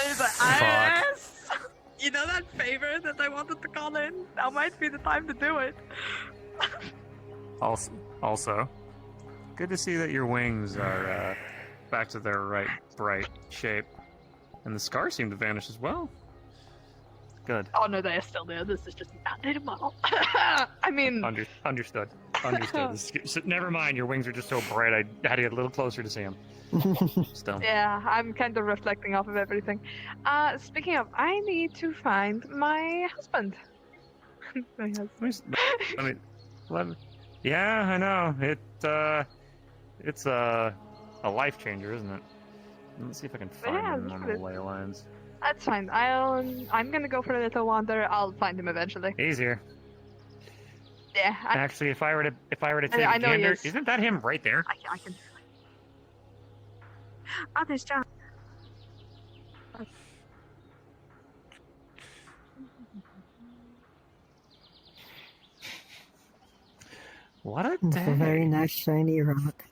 he's like, "Iris, you know that favor that I wanted to call in? Now might be the time to do it." Also, good to see that your wings are back to their bright shape, and the scars seem to vanish as well. Good. Oh no, they are still there. This is just not their model. I mean, Understood. Never mind. Your wings are just so bright. I had to get a little closer to see them. Still. yeah, I'm kind of reflecting off of everything. Speaking of, I need to find my husband. My husband. Yeah, I know. It's a life changer, isn't it? Let's see if I can find him on the ley lines. That's fine. I'm gonna go for a little wander. I'll find him eventually. Easier. Yeah. Actually, if I were to take I a know he gander, is. isn't that him right there? I can. Oh, there's John. What a It's a very nice shiny rock.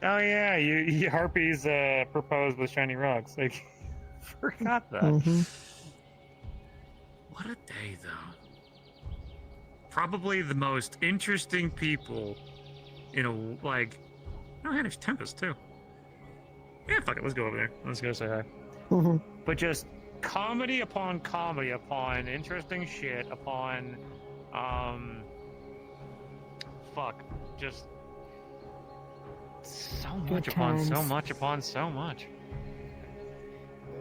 Oh yeah, you harpies proposed with shiny rocks. Like, forgot that. What a day, though. Probably the most interesting people in a Oh, hey, there's Tempest too. Yeah, fuck it. Let's go over there. Let's go say hi. But just comedy upon interesting shit upon just so much upon so much.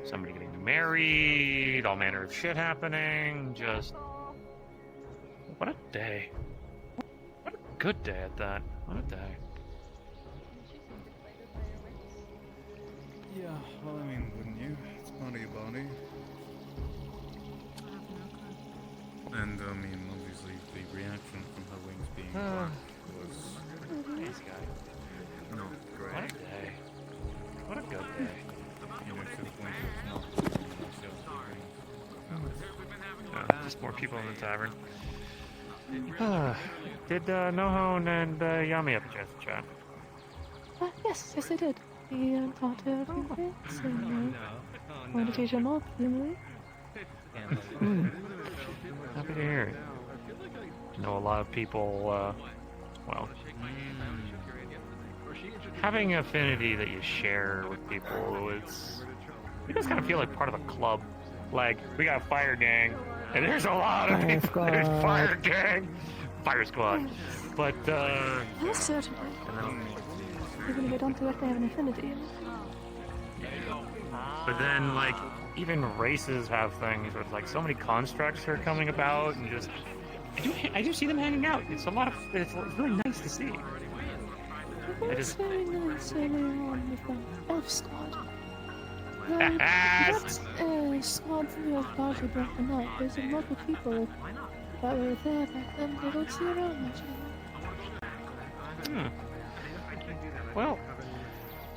Somebody getting married, all manner of shit happening, just what a day. What a good day at that. What a day. Yeah, well, I mean, wouldn't you? It's part of your body. And, I mean, obviously, the reaction from her wings being black was... This guy. Not great. What a day. What a good day. You know, to the point of not being myself. Just more people in the tavern. Did Nohone and Yami have a chance to chat? Yes, I did. He taught her a few things, and I want to teach him more, presumably. Happy to hear it. I know a lot of people, well, having affinity that you share with people, you just kind of feel like part of a club. Like, we got a fire gang, and there's a lot of people. There's fire gang, fire squad. But, Yes, certainly. Even if they don't directly have an affinity. But then, like, even races have things where it's like so many constructs are coming about, and just I do see them hanging out. It's a lot of it's really nice to see. It's very nice earlier on with the elf squad. That squad feels largely broken up. There's a lot of people that were there back then. They don't see around much anymore. Well,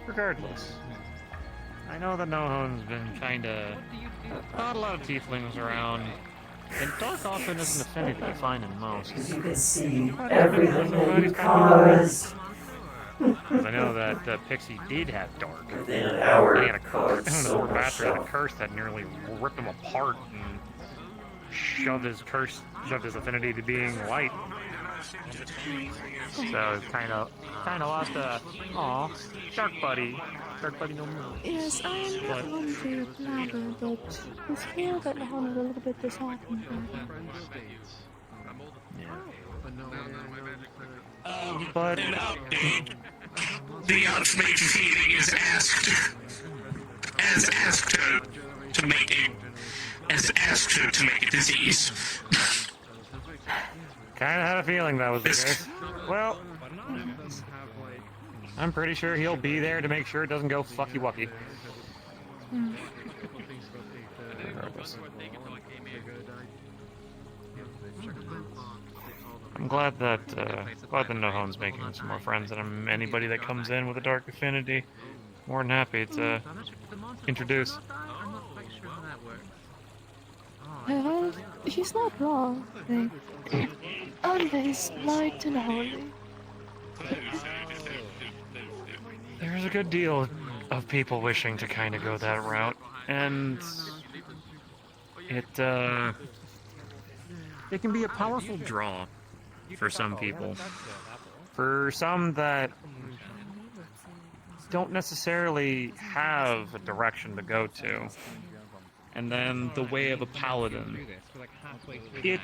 regardless, I know that Nohone's been kinda not a lot of tieflings around, and dark often isn't affinity you find in most. You can see everything that you caused. Because I know that Pixie did have dark. Within an hour, He had a curse. The poor bastard had a curse that nearly ripped him apart and shoved his affinity to being light. So kind of lost a dark buddy no more. Yes, I am not one to blabber, but it's clear that Nahon is a little bit disheartened by that. But an update. The Archmage's healing is asked her to make a disease. Kinda had a feeling that was the case. Well, I'm pretty sure he'll be there to make sure it doesn't go fucky-wucky. Regardless. I'm glad that Nohone's making some more friends, and anybody that comes in with a dark affinity, more than happy to introduce. Well, he's not wrong. They always light and holy. There's a good deal of people wishing to kind of go that route, and it can be a powerful draw for some people. For some that don't necessarily have a direction to go to. And then the way of a paladin. I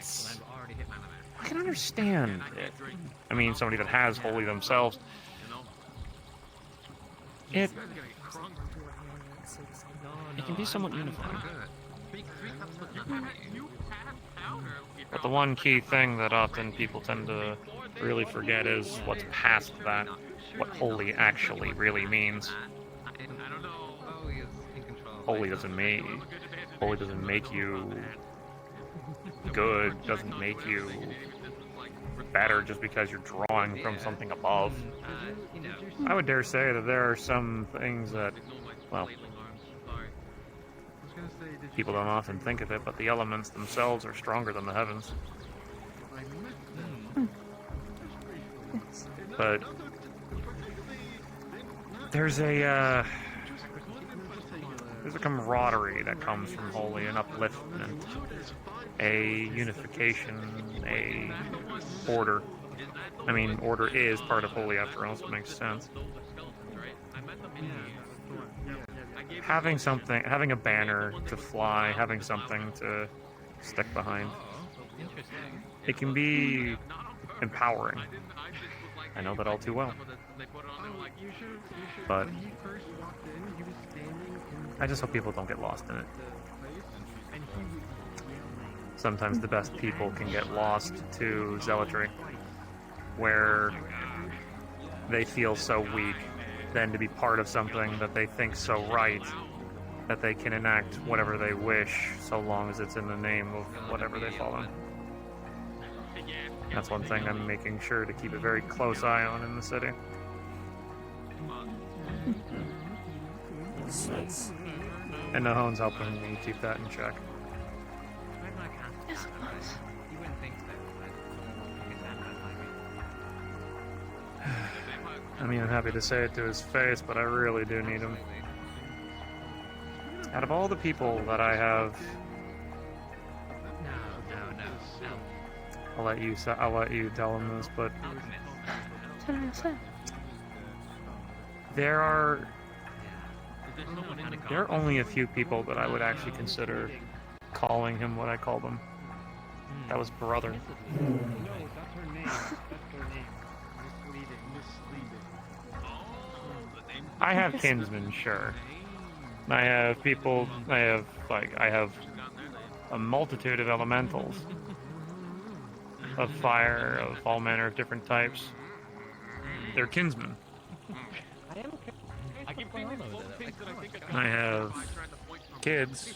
can understand it. I mean, somebody that has holy themselves. It can be somewhat unifying. But the one key thing that often people tend to really forget is what's past that, what holy actually really means. Holy doesn't make you good, doesn't make you better just because you're drawing from something above. I would dare say that there are some things that, well, people don't often think of it, but the elements themselves are stronger than the heavens. But there's a camaraderie that comes from holy, an upliftment, a unification, a order. I mean, order is part of holy after all, so it makes sense. Having a banner to fly, having something to stick behind, it can be empowering. I know that all too well. But I just hope people don't get lost in it. Sometimes the best people can get lost to zealotry, where they feel so weak, then to be part of something that they think so right, that they can enact whatever they wish, so long as it's in the name of whatever they follow. That's one thing I'm making sure to keep a very close eye on in the city. And Nahone's helping me keep that in check. Yes, I mean, I'm happy to say it to his face, but I really do need him. Out of all the people that I have, I'll let you tell him this, but there are only a few people that I would actually consider calling him what I called him. That was brother. I have kinsmen, sure. I have people, I have a multitude of elementals. Of fire, of all manner of different types. They're kinsmen. I have kids.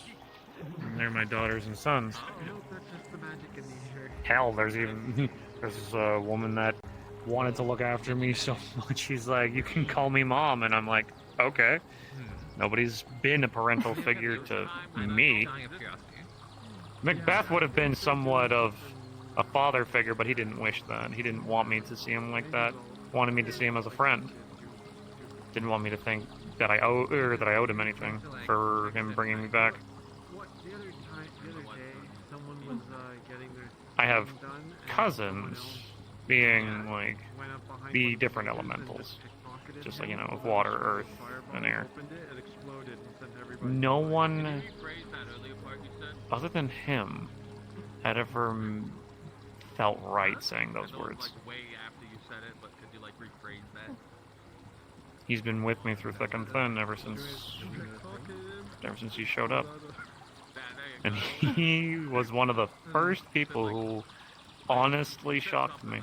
And they're my daughters and sons. Hell, there's a woman that wanted to look after me so much. She's like, you can call me mom, and I'm like, okay. Nobody's been a parental figure to me. Macbeth would have been somewhat of a father figure, but he didn't wish that. He didn't want me to see him like that. Wanted me to see him as a friend. Didn't want me to think that I owed him anything for him bringing me back. I have cousins being like the different elementals, just like, you know, of water, earth, and air. No one other than him had ever felt right saying those words. He's been with me through thick and thin ever since he showed up. And he was one of the first people who honestly shocked me.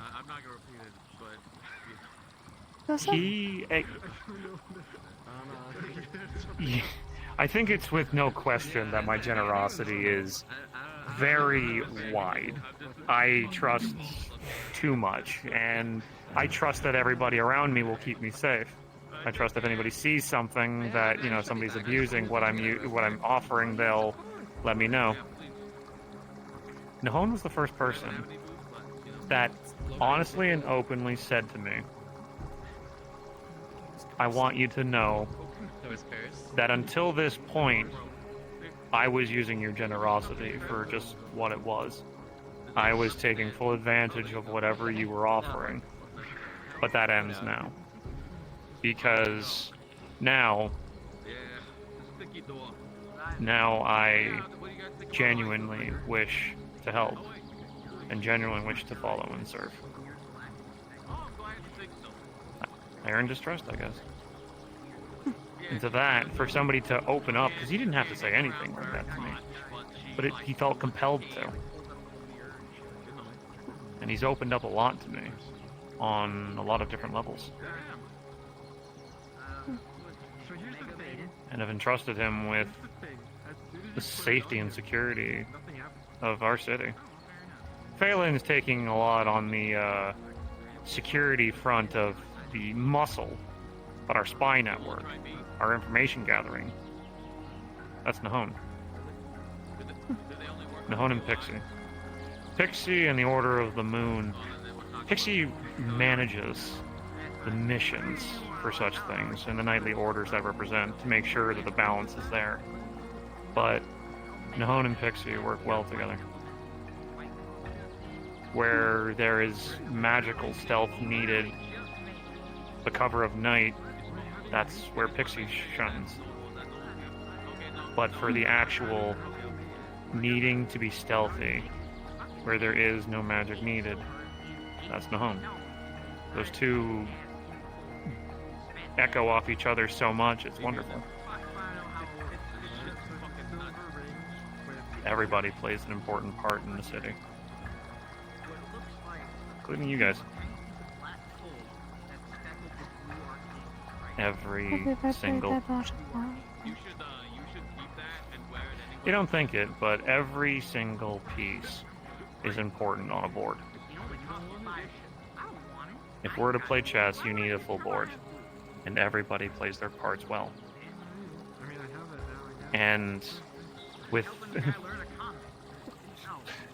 I think it's with no question that my generosity is very wide. I trust too much, and I trust that everybody around me will keep me safe. I trust if anybody sees something that, you know, somebody's abusing what I'm offering, they'll let me know. Nahon was the first person that honestly and openly said to me, I want you to know that until this point, I was using your generosity for just what it was. I was taking full advantage of whatever you were offering. But that ends now. Because now I genuinely wish to help and genuinely wish to follow and serve. I earned his trust, I guess. And to that, for somebody to open up, because he didn't have to say anything like that to me, but he felt compelled to. And he's opened up a lot to me on a lot of different levels. And I've entrusted him with the safety and security of our city. Phelan's taking a lot on the security front of the muscle, but our spy network, our information gathering, that's Nahon. Nahon and Pixie. Pixie and the Order of the Moon. Pixie manages the missions for such things and the nightly orders that represent to make sure that the balance is there. But Nahon and Pixie work well together. Where there is magical stealth needed, the cover of night, that's where Pixie shines. But for the actual needing to be stealthy, where there is no magic needed, that's Nahon. Those two echo off each other so much, it's wonderful. Everybody plays an important part in the city. Including you guys. Every single... You don't think it, but every single piece is important on a board. If we're to play chess, you need a full board. And everybody plays their parts well. And with...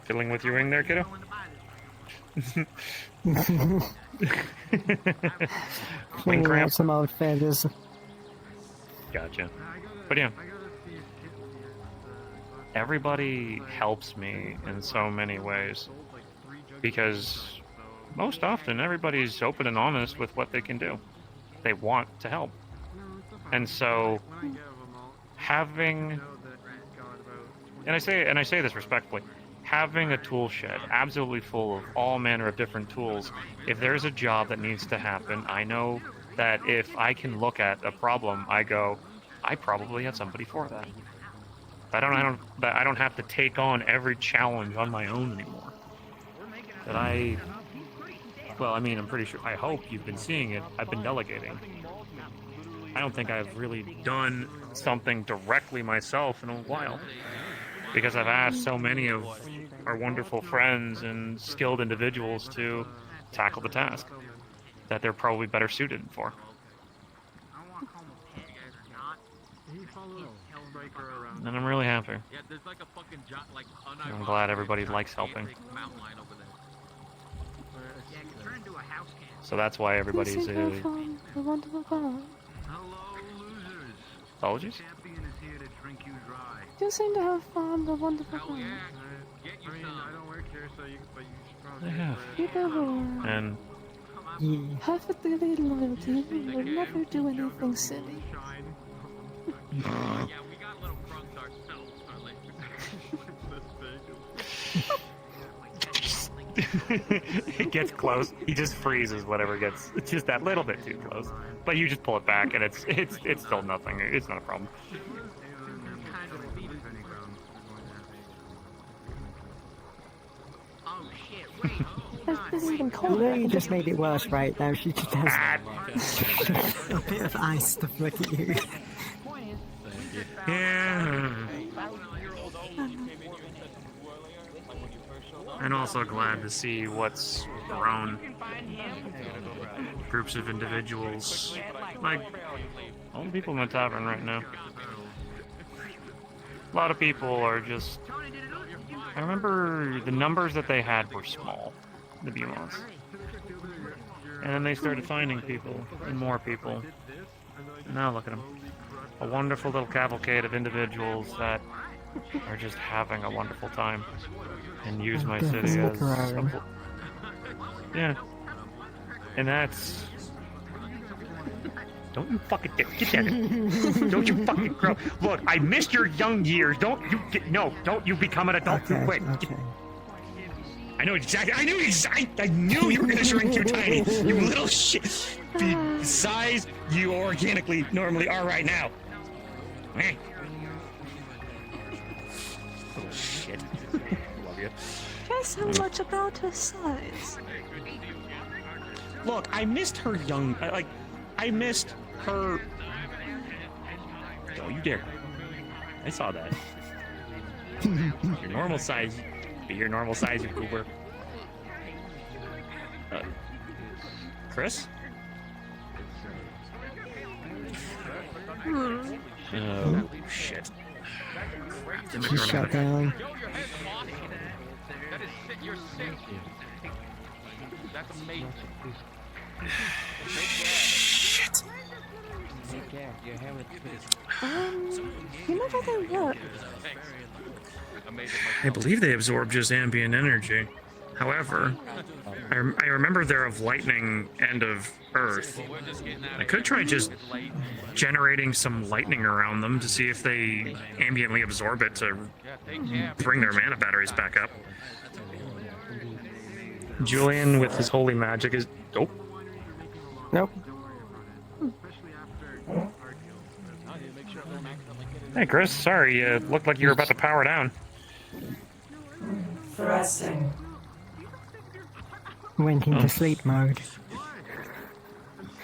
Fiddling with your ring there, kiddo? Clean out cramp. some old feathers. Gotcha. But yeah. Everybody helps me in so many ways. Because most often everybody's open and honest with what they can do. They want to help. And so having, and I say this respectfully, having a tool shed absolutely full of all manner of different tools, if there's a job that needs to happen, I know that if I can look at a problem, I go, I probably have somebody for that. I don't have to take on every challenge on my own anymore. Well, I mean, I'm pretty sure, I hope you've been seeing it. I've been delegating. I don't think I've really done something directly myself in a while. Because I've asked so many of our wonderful friends and skilled individuals to tackle the task that they're probably better suited for. And I'm really happy. I'm glad everybody likes helping. So that's why everybody's The wonderful bar. Apologies? You seem to have found the wonderful bar. I have. People who are And perfectly loyalty will never do anything silly. it gets close. He just freezes whatever gets just that little bit too close. But you just pull it back, and it's still nothing. It's not a problem. You just made it worse right now. She just has a bit of ice stuff. Look at you. Yeah. And also glad to see what's grown. Groups of individuals, like all the people in the tavern right now. A lot of people are just. I remember the numbers that they had were small, the Behemoths. And then they started finding people, and more people. And now look at them. A wonderful little cavalcade of individuals that are just having a wonderful time. And use my city as a... Yeah. And that's... Don't you fucking get that. Don't you fucking grow. Look, I missed your young years. Don't you get, no, don't you become an adult. Okay, Wait. okay. I know exactly. I knew you were gonna shrink too tiny. You little shit. The size you organically normally are right now. Little shit. Love you. Guess how much about her size? Look, I missed her young. I missed her. Don't you dare! I saw that. Your normal size. Be your normal size, you goober. Chris? Oh, shit. She shut down. That's amazing. Shit. You know how they work? I believe they absorb just ambient energy. However, I remember they're of lightning and of earth. I could try just generating some lightning around them to see if they ambiently absorb it to bring their mana batteries back up. Julian with his holy magic is... Oh. Nope. Hey, Chris. Sorry, it looked like you were about to power down. Resting. Went into sleep mode.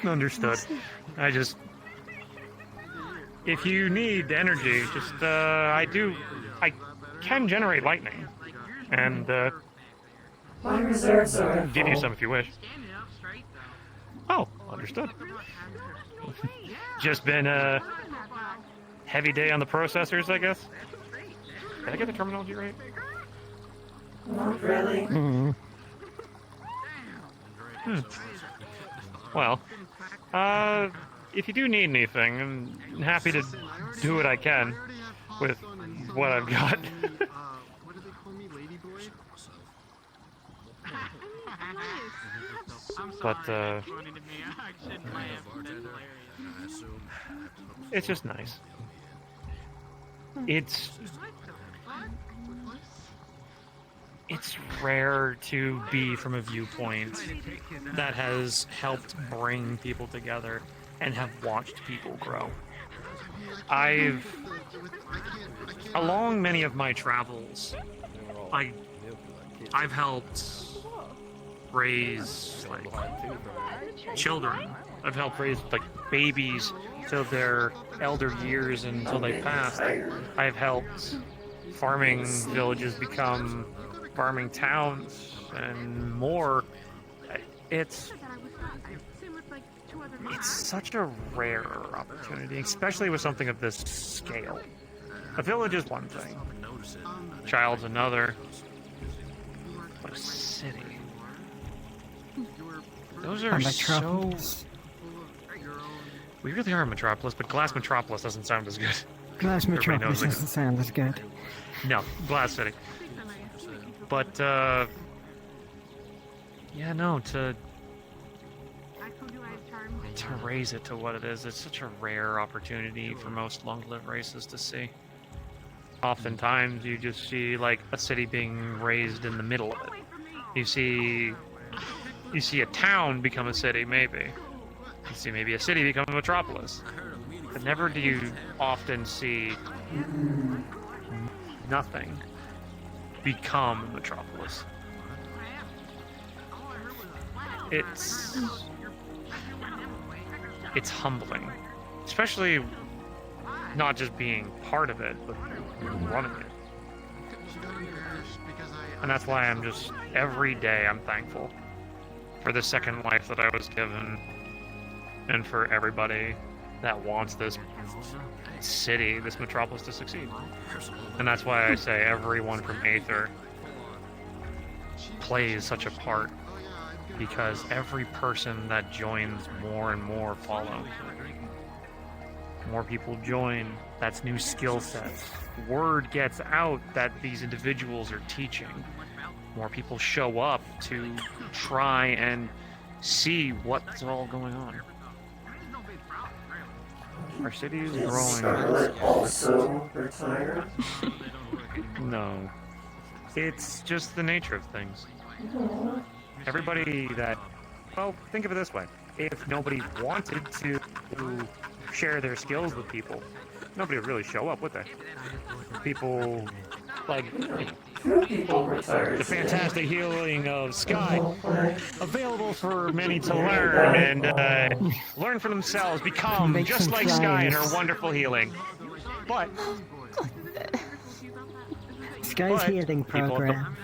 Understood. I just... If you need energy, just, I can generate lightning. And, My reserves are I'll give you full. some if you wish. Oh, understood. Just been a heavy day on the processors, I guess. Did I get the terminology right? Not really. Well, if you do need anything, I'm happy to do what I can with what I've got. But, it's just nice. It's rare to be from a viewpoint that has helped bring people together and have watched people grow. Along many of my travels, I've helped raise children. I've helped raise babies till their elder years until they pass. I've helped farming villages become farming towns and more. It's such a rare opportunity, especially with something of this scale. A village is one thing, a child's another, but a city. Those are so... We really are a metropolis, but Glass Metropolis doesn't sound as good. Glass Metropolis doesn't sound as good. No, Glass City. But, yeah, no, to raise it to what it is, it's such a rare opportunity for most long-lived races to see. Oftentimes, you just see, a city being raised in the middle of it. You see a town become a city, maybe. You see maybe a city become a metropolis. But never do you often see nothing become a metropolis. It's humbling. Especially not just being part of it, but running it. And that's why I'm just, every day I'm thankful for the second life that I was given, and for everybody that wants this city, this metropolis to succeed. And that's why I say everyone from Aether plays such a part, because every person that joins, more and more follow. More people join, that's new skill sets. Word gets out that these individuals are teaching. More people show up to try and see what's all going on. Our city is growing. Also retired? No. It's just the nature of things. Everybody that... Well, think of it this way. If nobody wanted to share their skills with people, nobody would really show up, would they? People the fantastic healing of Sky, available for many to learn and learn for themselves, become just like Sky in her wonderful healing. But Sky's healing program.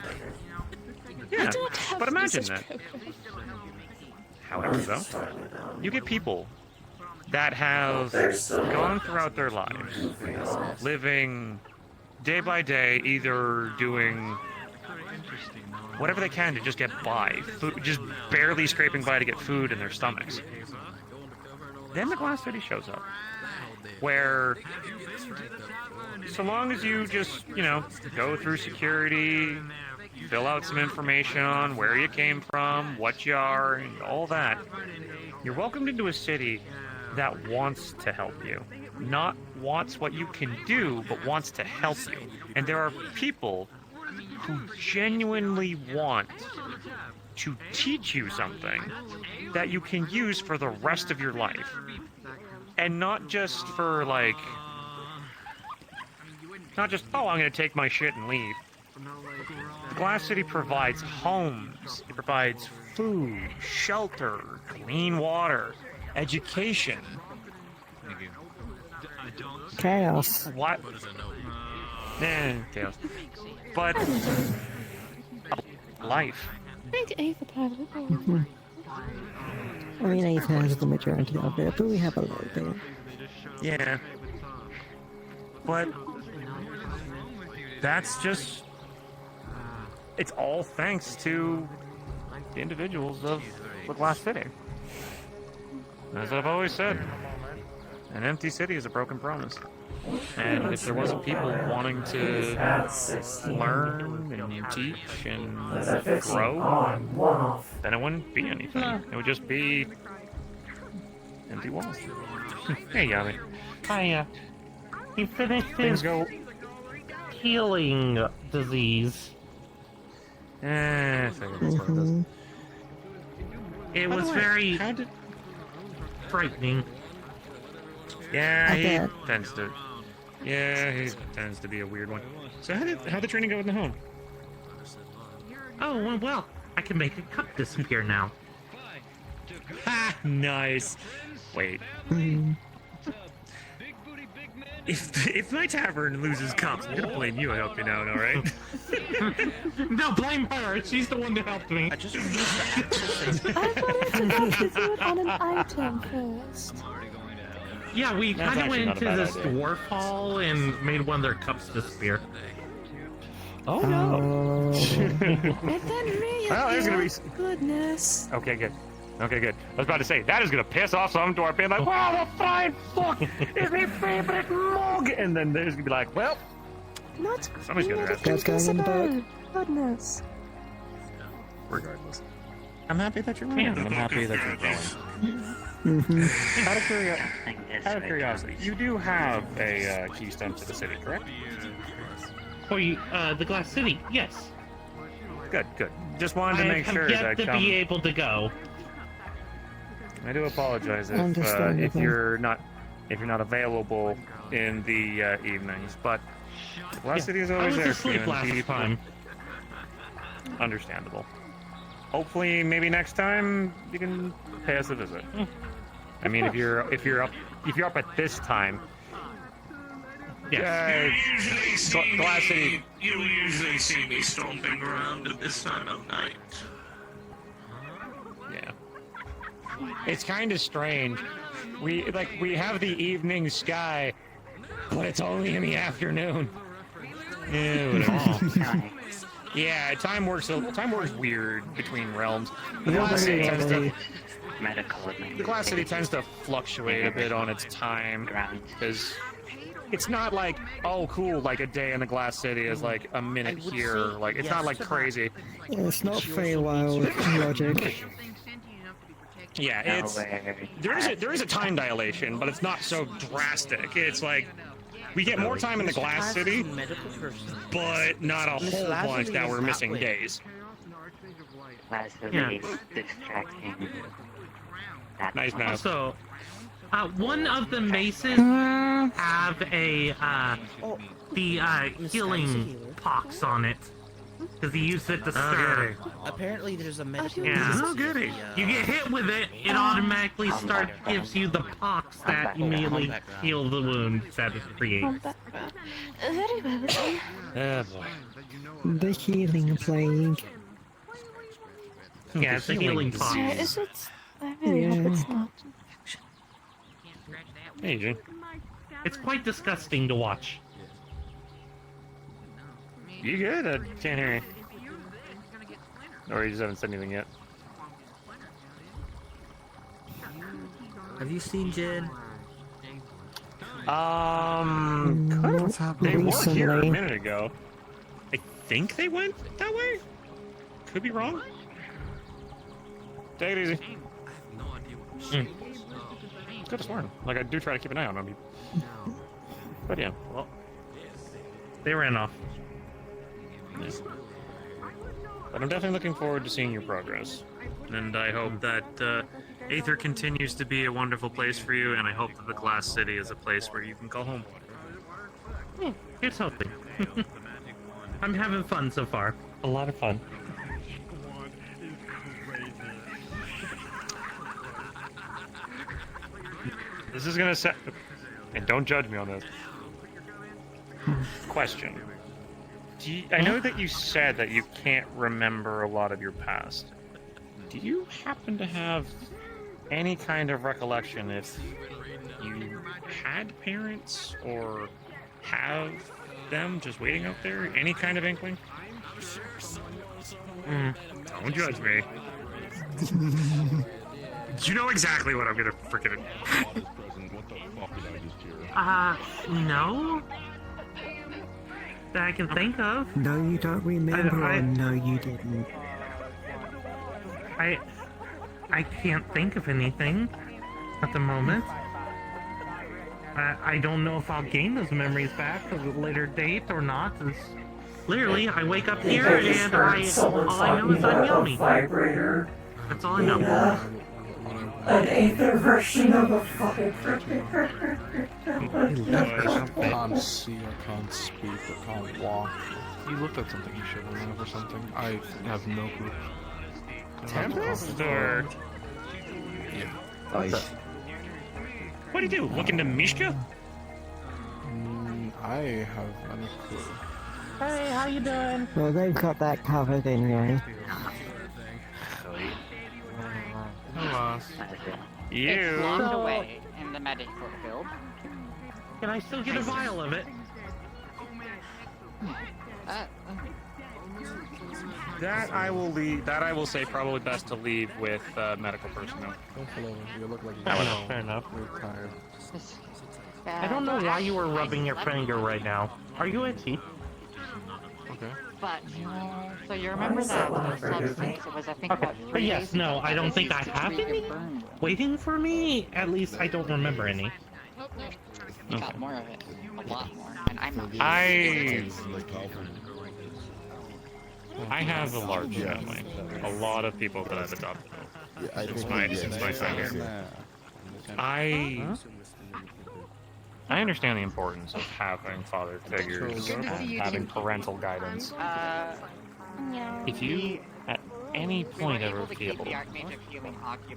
Yeah, but imagine that. However, though, you get people that have gone throughout their lives, living day by day, either doing whatever they can to just get by, just barely scraping by to get food in their stomachs. Then the Glass City shows up, where so long as you just, go through security, fill out some information on where you came from, what you are, and all that, you're welcomed into a city that wants to help you. Not wants what you can do, but wants to help you. And there are people who genuinely want to teach you something that you can use for the rest of your life. And not just for, not just, oh, I'm going to take my shit and leave. Glass City provides homes, it provides food, shelter, clean water, education. Chaos. What? Chaos. But life. I mean, Aether has the majority of it, but we have a little bit. Yeah. But that's just... It's all thanks to the individuals of the Glass City. As I've always said, an empty city is a broken promise. And if there wasn't people wanting to learn and teach and grow, then it wouldn't be anything. It would just be empty walls. Hey, Yami. Hiya. He finished Things his go... healing disease. It was very frightening. Yeah, I he bet. tends to. Yeah, he tends to be a weird one. So how'd the training go in the home? Oh, well, I can make a cup disappear now. Ha! Nice. Wait. If my tavern loses cups, I'm gonna blame you. I hope you know, all right? No, blame her. She's the one that helped me. I wanted to have to do it on an item first. Yeah, we That's kind of actually went not a into bad this idea. dwarf hall and made one of their cups disappear. Oh no! And then me, Well, there's gonna be. goodness. Okay, good. Okay, good. I was about to say that is gonna piss off some dwarf being like, "Wow, the fine fuck is my favorite mug," and then there's gonna be like, "Well, Not somebody's gonna have That's to." going in the book. Goodness. Regardless, I'm happy that you're learning. I'm happy that you're growing. Mm-hmm. Out of curiosity, you do have a keystone to the city, correct? For the Glass City, yes. Good, good. Just wanted to make I sure have that yet to be able to go. I do apologize if Understandable. you're not available in the evenings, but the Glass City is always I was there for you. asleep and last people- time. Understandable. Hopefully, maybe next time you can pay us a visit. I mean, if you're up at this time. Yes. Glass City. You usually see me stomping around at this time of night. Yeah. It's kind of strange. We have the evening sky, but it's only in the afternoon. Yeah, whatever. Yeah, time works weird between realms. The Glass City tends to the Glass City tends to fluctuate a bit on its time because it's not like, oh cool, like a day in the Glass City is like a minute here. Like it's not like crazy. Yeah, it's not Feywild logic. Yeah, it's there is a time dilation, but it's not so drastic. It's like we get more time in the Glass City, but not a whole bunch that we're missing days. Yeah. Nice mouse. Also, one of the maces have a healing pox on it because he used it to stir. Apparently, there's a medical. Yeah. Oh, goody. You get hit with it, it automatically gives you the pox that immediately heal the wounds that it creates. Very well then. Oh boy. The healing plague. Yeah, it's a healing pox. Is it? I really hope it's not. Hey, Jane. It's quite disgusting to watch. You good? I can't hear you. Or you just haven't said anything yet. Have you seen Jen? What's happened They were here a recently? minute ago. I think they went that way? Could be wrong. Take it easy. Could have sworn. Like, I do try to keep an eye on them. But yeah. Well, they ran off. Yeah. But I'm definitely looking forward to seeing your progress. And I hope that Aether continues to be a wonderful place for you, and I hope that the Glass City is a place where you can call home. Here's hoping. I'm having fun so far. A lot of fun. This is gonna set... And don't judge me on this. Question. I know that you said that you can't remember a lot of your past. Do you happen to have any kind of recollection if you had parents or have them just waiting out there? Any kind of inkling? Don't judge me. You know exactly what I'm gonna freaking. No. That I can think of. No, you don't remember, or no, you didn't. I can't think of anything at the moment. I don't know if I'll gain those memories back at a later date or not. It's, literally, I wake up here and all I know is I'm yummy. Vibrator. That's all I know. Yeah. An Aether version of a vibrator. I can't see, I can't speak, I can't walk. You looked at something you shouldn't have or something. I have no clue. Tempest or? Yeah. What do you do? Look into Mishka? I have no clue. Hey, how you doing? Well, they've got that covered anyway. It's locked away in the medical field. Can I still get a vial of it? That I will leave. That I will say probably best to leave with medical personnel. Don't follow me. You look like Fair enough. You're tired. I don't know why you were rubbing your finger right now. Are you itchy? Okay. But, so you remember that substance? It was, I think, about 3 But yes, days no, ago. I don't think I have any waiting for me. At least I don't remember any. You got more of it. A lot more. And I'm not. I have a large family. A lot of people that I've adopted since my time here. I understand the importance of having father figures and having parental guidance. If you at any point ever feel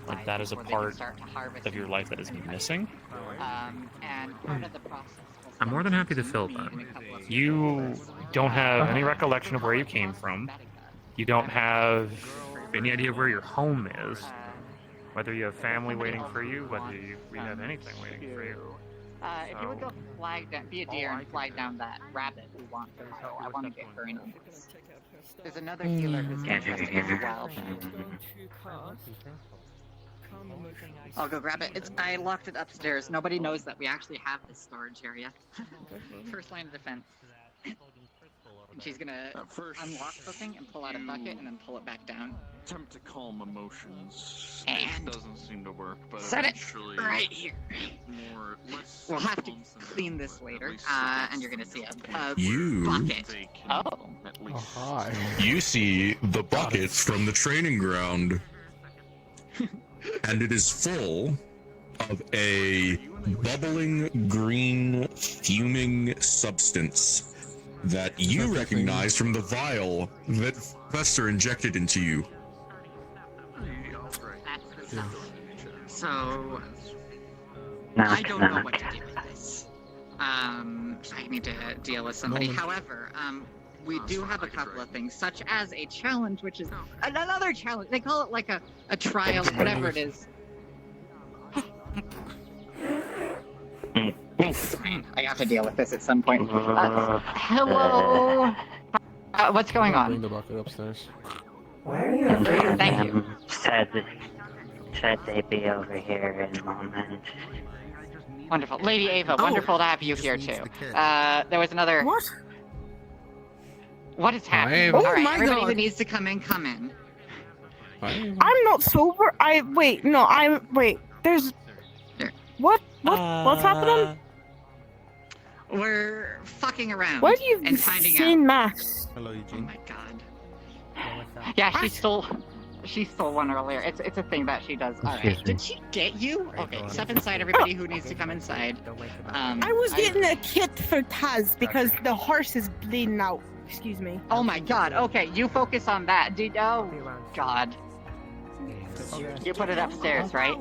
like that is a part of your life that is missing, I'm more than happy to fill that. You don't have any recollection of where you came from. You don't have any idea where your home is. Whether you have family waiting for you, whether you have anything waiting for you. If you would go flag down, be a deer and flag down that rabbit we want her, so I want to get her in on this. There's another healer who's interested as well. I'll go grab it. I locked it upstairs. Nobody knows that we actually have this storage area. First line of defense. She's gonna unlock the thing and pull out a bucket and then pull it back down. Attempt to calm emotions. And it doesn't seem to work, but set it eventually right here. We'll have to clean this later, and you're gonna see a bucket. Oh. You see the buckets from the training ground, and it is full of a bubbling green fuming substance that you recognize from the vial that Fester injected into you. So I don't know what to do with this. I need to deal with somebody. However, we do have a couple of things, such as a challenge, which is another challenge. They call it like a trial, whatever it is. I have to deal with this at some point. Hello. What's going on? Bring the bucket upstairs. Why are you Thank you. Said they'd be over here in a moment. Wonderful. Lady Ava, wonderful to have you here too. There was another... What? What is happening? Oh Alright, my everybody God. who needs to come in, come in. I'm not sober. Wait. There's. What's happening? We're fucking around. Why do you and finding saying out. Oh maths? Hello, Eugene. My God. Yeah, she stole one earlier. It's a thing that she does. Alright. Did she get you? Okay, step inside, everybody who needs to come inside. I was getting a kit for Taz because the horse is bleeding out. Excuse me. Oh my God. Okay, you focus on that. Oh God. You put it upstairs, right?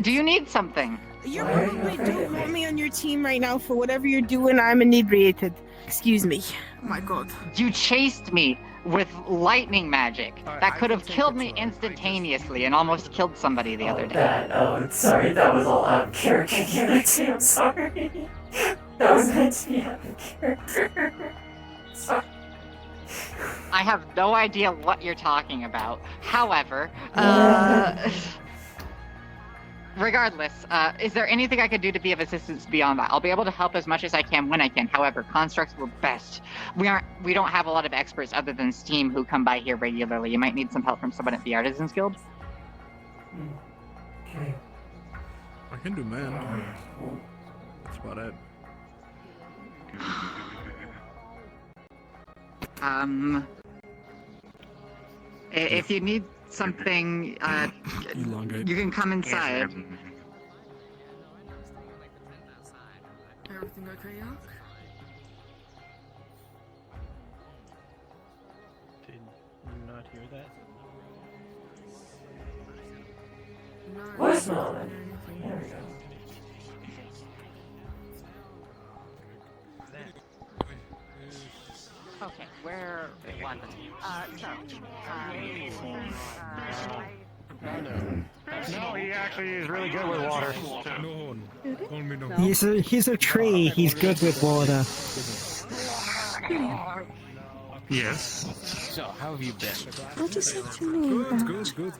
Do you need something? You probably don't want me on your team right now for whatever you're doing. I'm inebriated. Excuse me. Oh my God. You chased me with lightning magic. That could have killed me instantaneously and almost killed somebody the other day. Sorry, that was all out of character. I'm sorry. That was meant to be out of character. Sorry. I have no idea what you're talking about. However, regardless, is there anything I could do to be of assistance beyond that? I'll be able to help as much as I can when I can. However, constructs were best. We don't have a lot of experts other than Steam who come by here regularly. You might need some help from someone at the Artisans Guild. Okay. I can do man. That's about it. If you need something, you can come inside. Everything okay, Yak? Did you not hear that? Voicemail then. There we go. Okay, where was it? No, he actually is really good with water. He's a tree. He's good with water. Yes. So, how have you been? What you said to me about...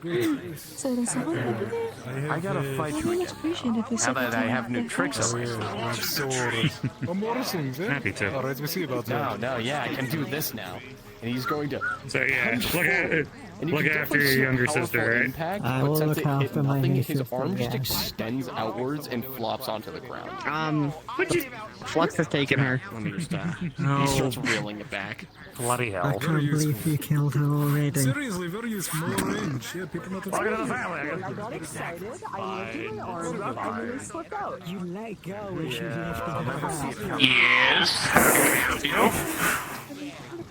Good. So there's someone over there? I gotta fight you I'd again. appreciate if you Now said that I have new tricks up my I'm sleeve. sorry. More things, eh? Happy to. Alright, we see about that. No, yeah, I can do this now. And he's going to. So yeah, punch look forward. And you look can after definitely your see a younger powerful sister, right? Impact, I but will since look it hit after my nothing, new his sister, arm just yes. extends outwards and flops onto the ground. Flux has taken her. Let me just, No. He starts reeling it back. Bloody I hell. can't believe you killed her already. Seriously, very useful. More range. Yeah, people not Welcome to the family. I got excited, I lifted my arms up, and then they slipped out. You let go when she lifted her up. Yes. How can I help you?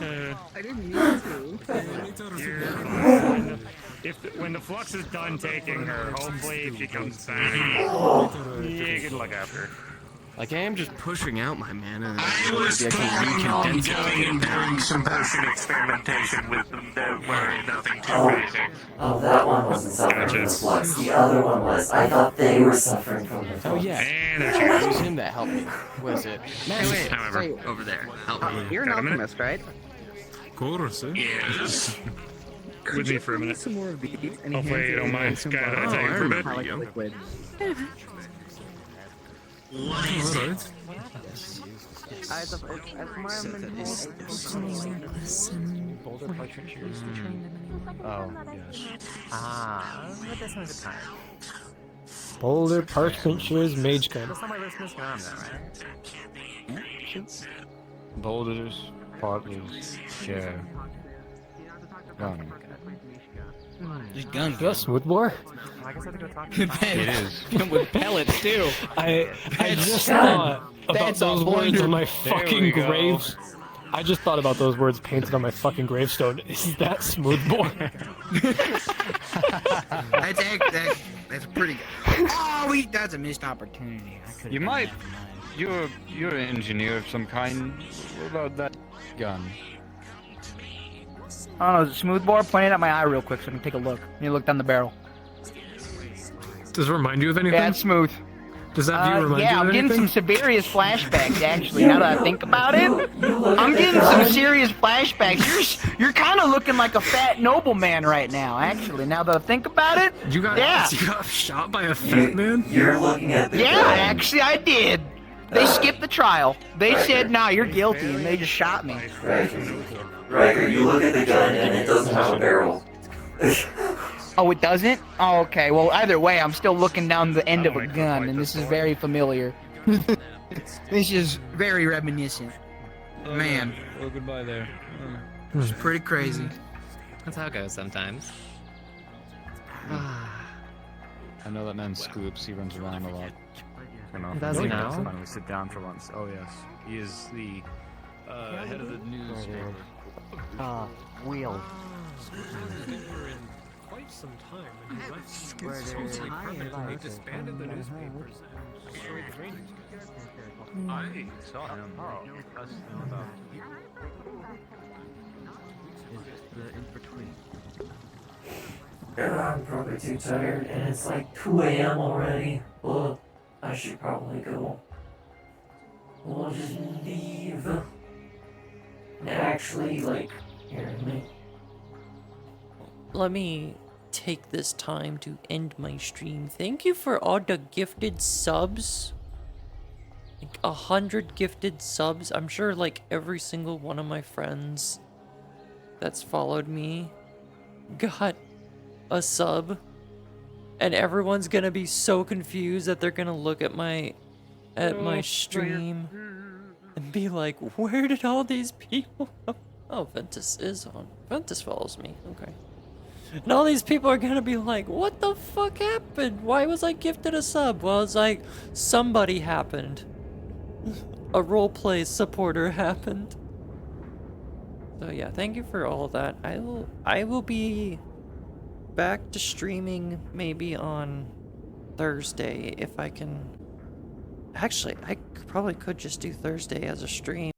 I didn't mean to. When the flux is done taking her, hopefully if she comes back, you can look after her. Like, I am just pushing out my mana. I was planning on going and doing some potion experimentation with them. Don't worry, nothing too crazy. Oh, that one wasn't suffering from the flux. The other one was. I thought they were suffering from the flux. Oh, yeah. And there she It goes. was him that helped me. Was it? Wait, However, wait. Over there. Help me. You're an Got a minute? alchemist, right? Of course, eh? Yes. with me for a minute. Some more of these. And Hopefully you don't mind. Can I take it for a bit? liquid. What is it? Oh, yes. But this one's a time. Boulder Parchmenters Mage Card. That's not my wrist missing arm, though, right? Boulders, Partlers, Chair. Gun. Just guns. Yes, Woodmore? I guess I have to go talk It is. With pellets too. I just thought about That's a those words wonder. on my There fucking we go. graves. I just thought about those words painted on my fucking gravestone. Is that Smoothbore? That's pretty good. Oh, that's a missed opportunity. You might. You're an engineer of some kind. What about that gun? I don't know, smoothbore, point it at my eye real quick so I can take a look. You look down the barrel. Does it remind you of anything? Yeah, it's smooth. Does that view remind you Yeah, of I'm getting anything? some serious flashbacks, actually, now that I think about it. I'm getting some serious flashbacks. You're kind of looking like a fat nobleman right now, actually, now that I think about it. You got shot by a fat man? You're looking at the Yeah, gun. actually, I did. They skipped the trial. They said, nah, you're guilty, and they just shot me. Riker, you look at the gun and it doesn't have a barrel. Oh, it doesn't? Oh, okay. Well, either way, I'm still looking down the end of a gun, and this is very familiar. This is very reminiscent. Man, Oh, goodbye there. it's pretty crazy. That's how it goes sometimes. I know that man Scoops. He runs around a lot. Does he now? Finally sit down for once. Oh yes, he is the head of the newspaper. Wheel. Quite some time when he left Where they disbanded the newspapers and destroyed the drainage. I saw him. Oh, that's I'm probably too tired, and it's like 2 a.m. already. Well, I should probably go. We'll just leave. And actually, like, Here, let me take this time to end my stream. Thank you for all the gifted subs. Like 100 gifted subs. I'm sure like every single one of my friends that's followed me got a sub. And everyone's gonna be so confused that they're gonna look at my stream and be like, where did all these people go? Oh, Ventus is on. Ventus follows me. Okay. And all these people are gonna be like, what the fuck happened? Why was I gifted a sub? Well, it's like, somebody happened. A roleplay supporter happened. So yeah, thank you for all that. I will be back to streaming maybe on Thursday if I can. Actually, I probably could just do Thursday as a stream.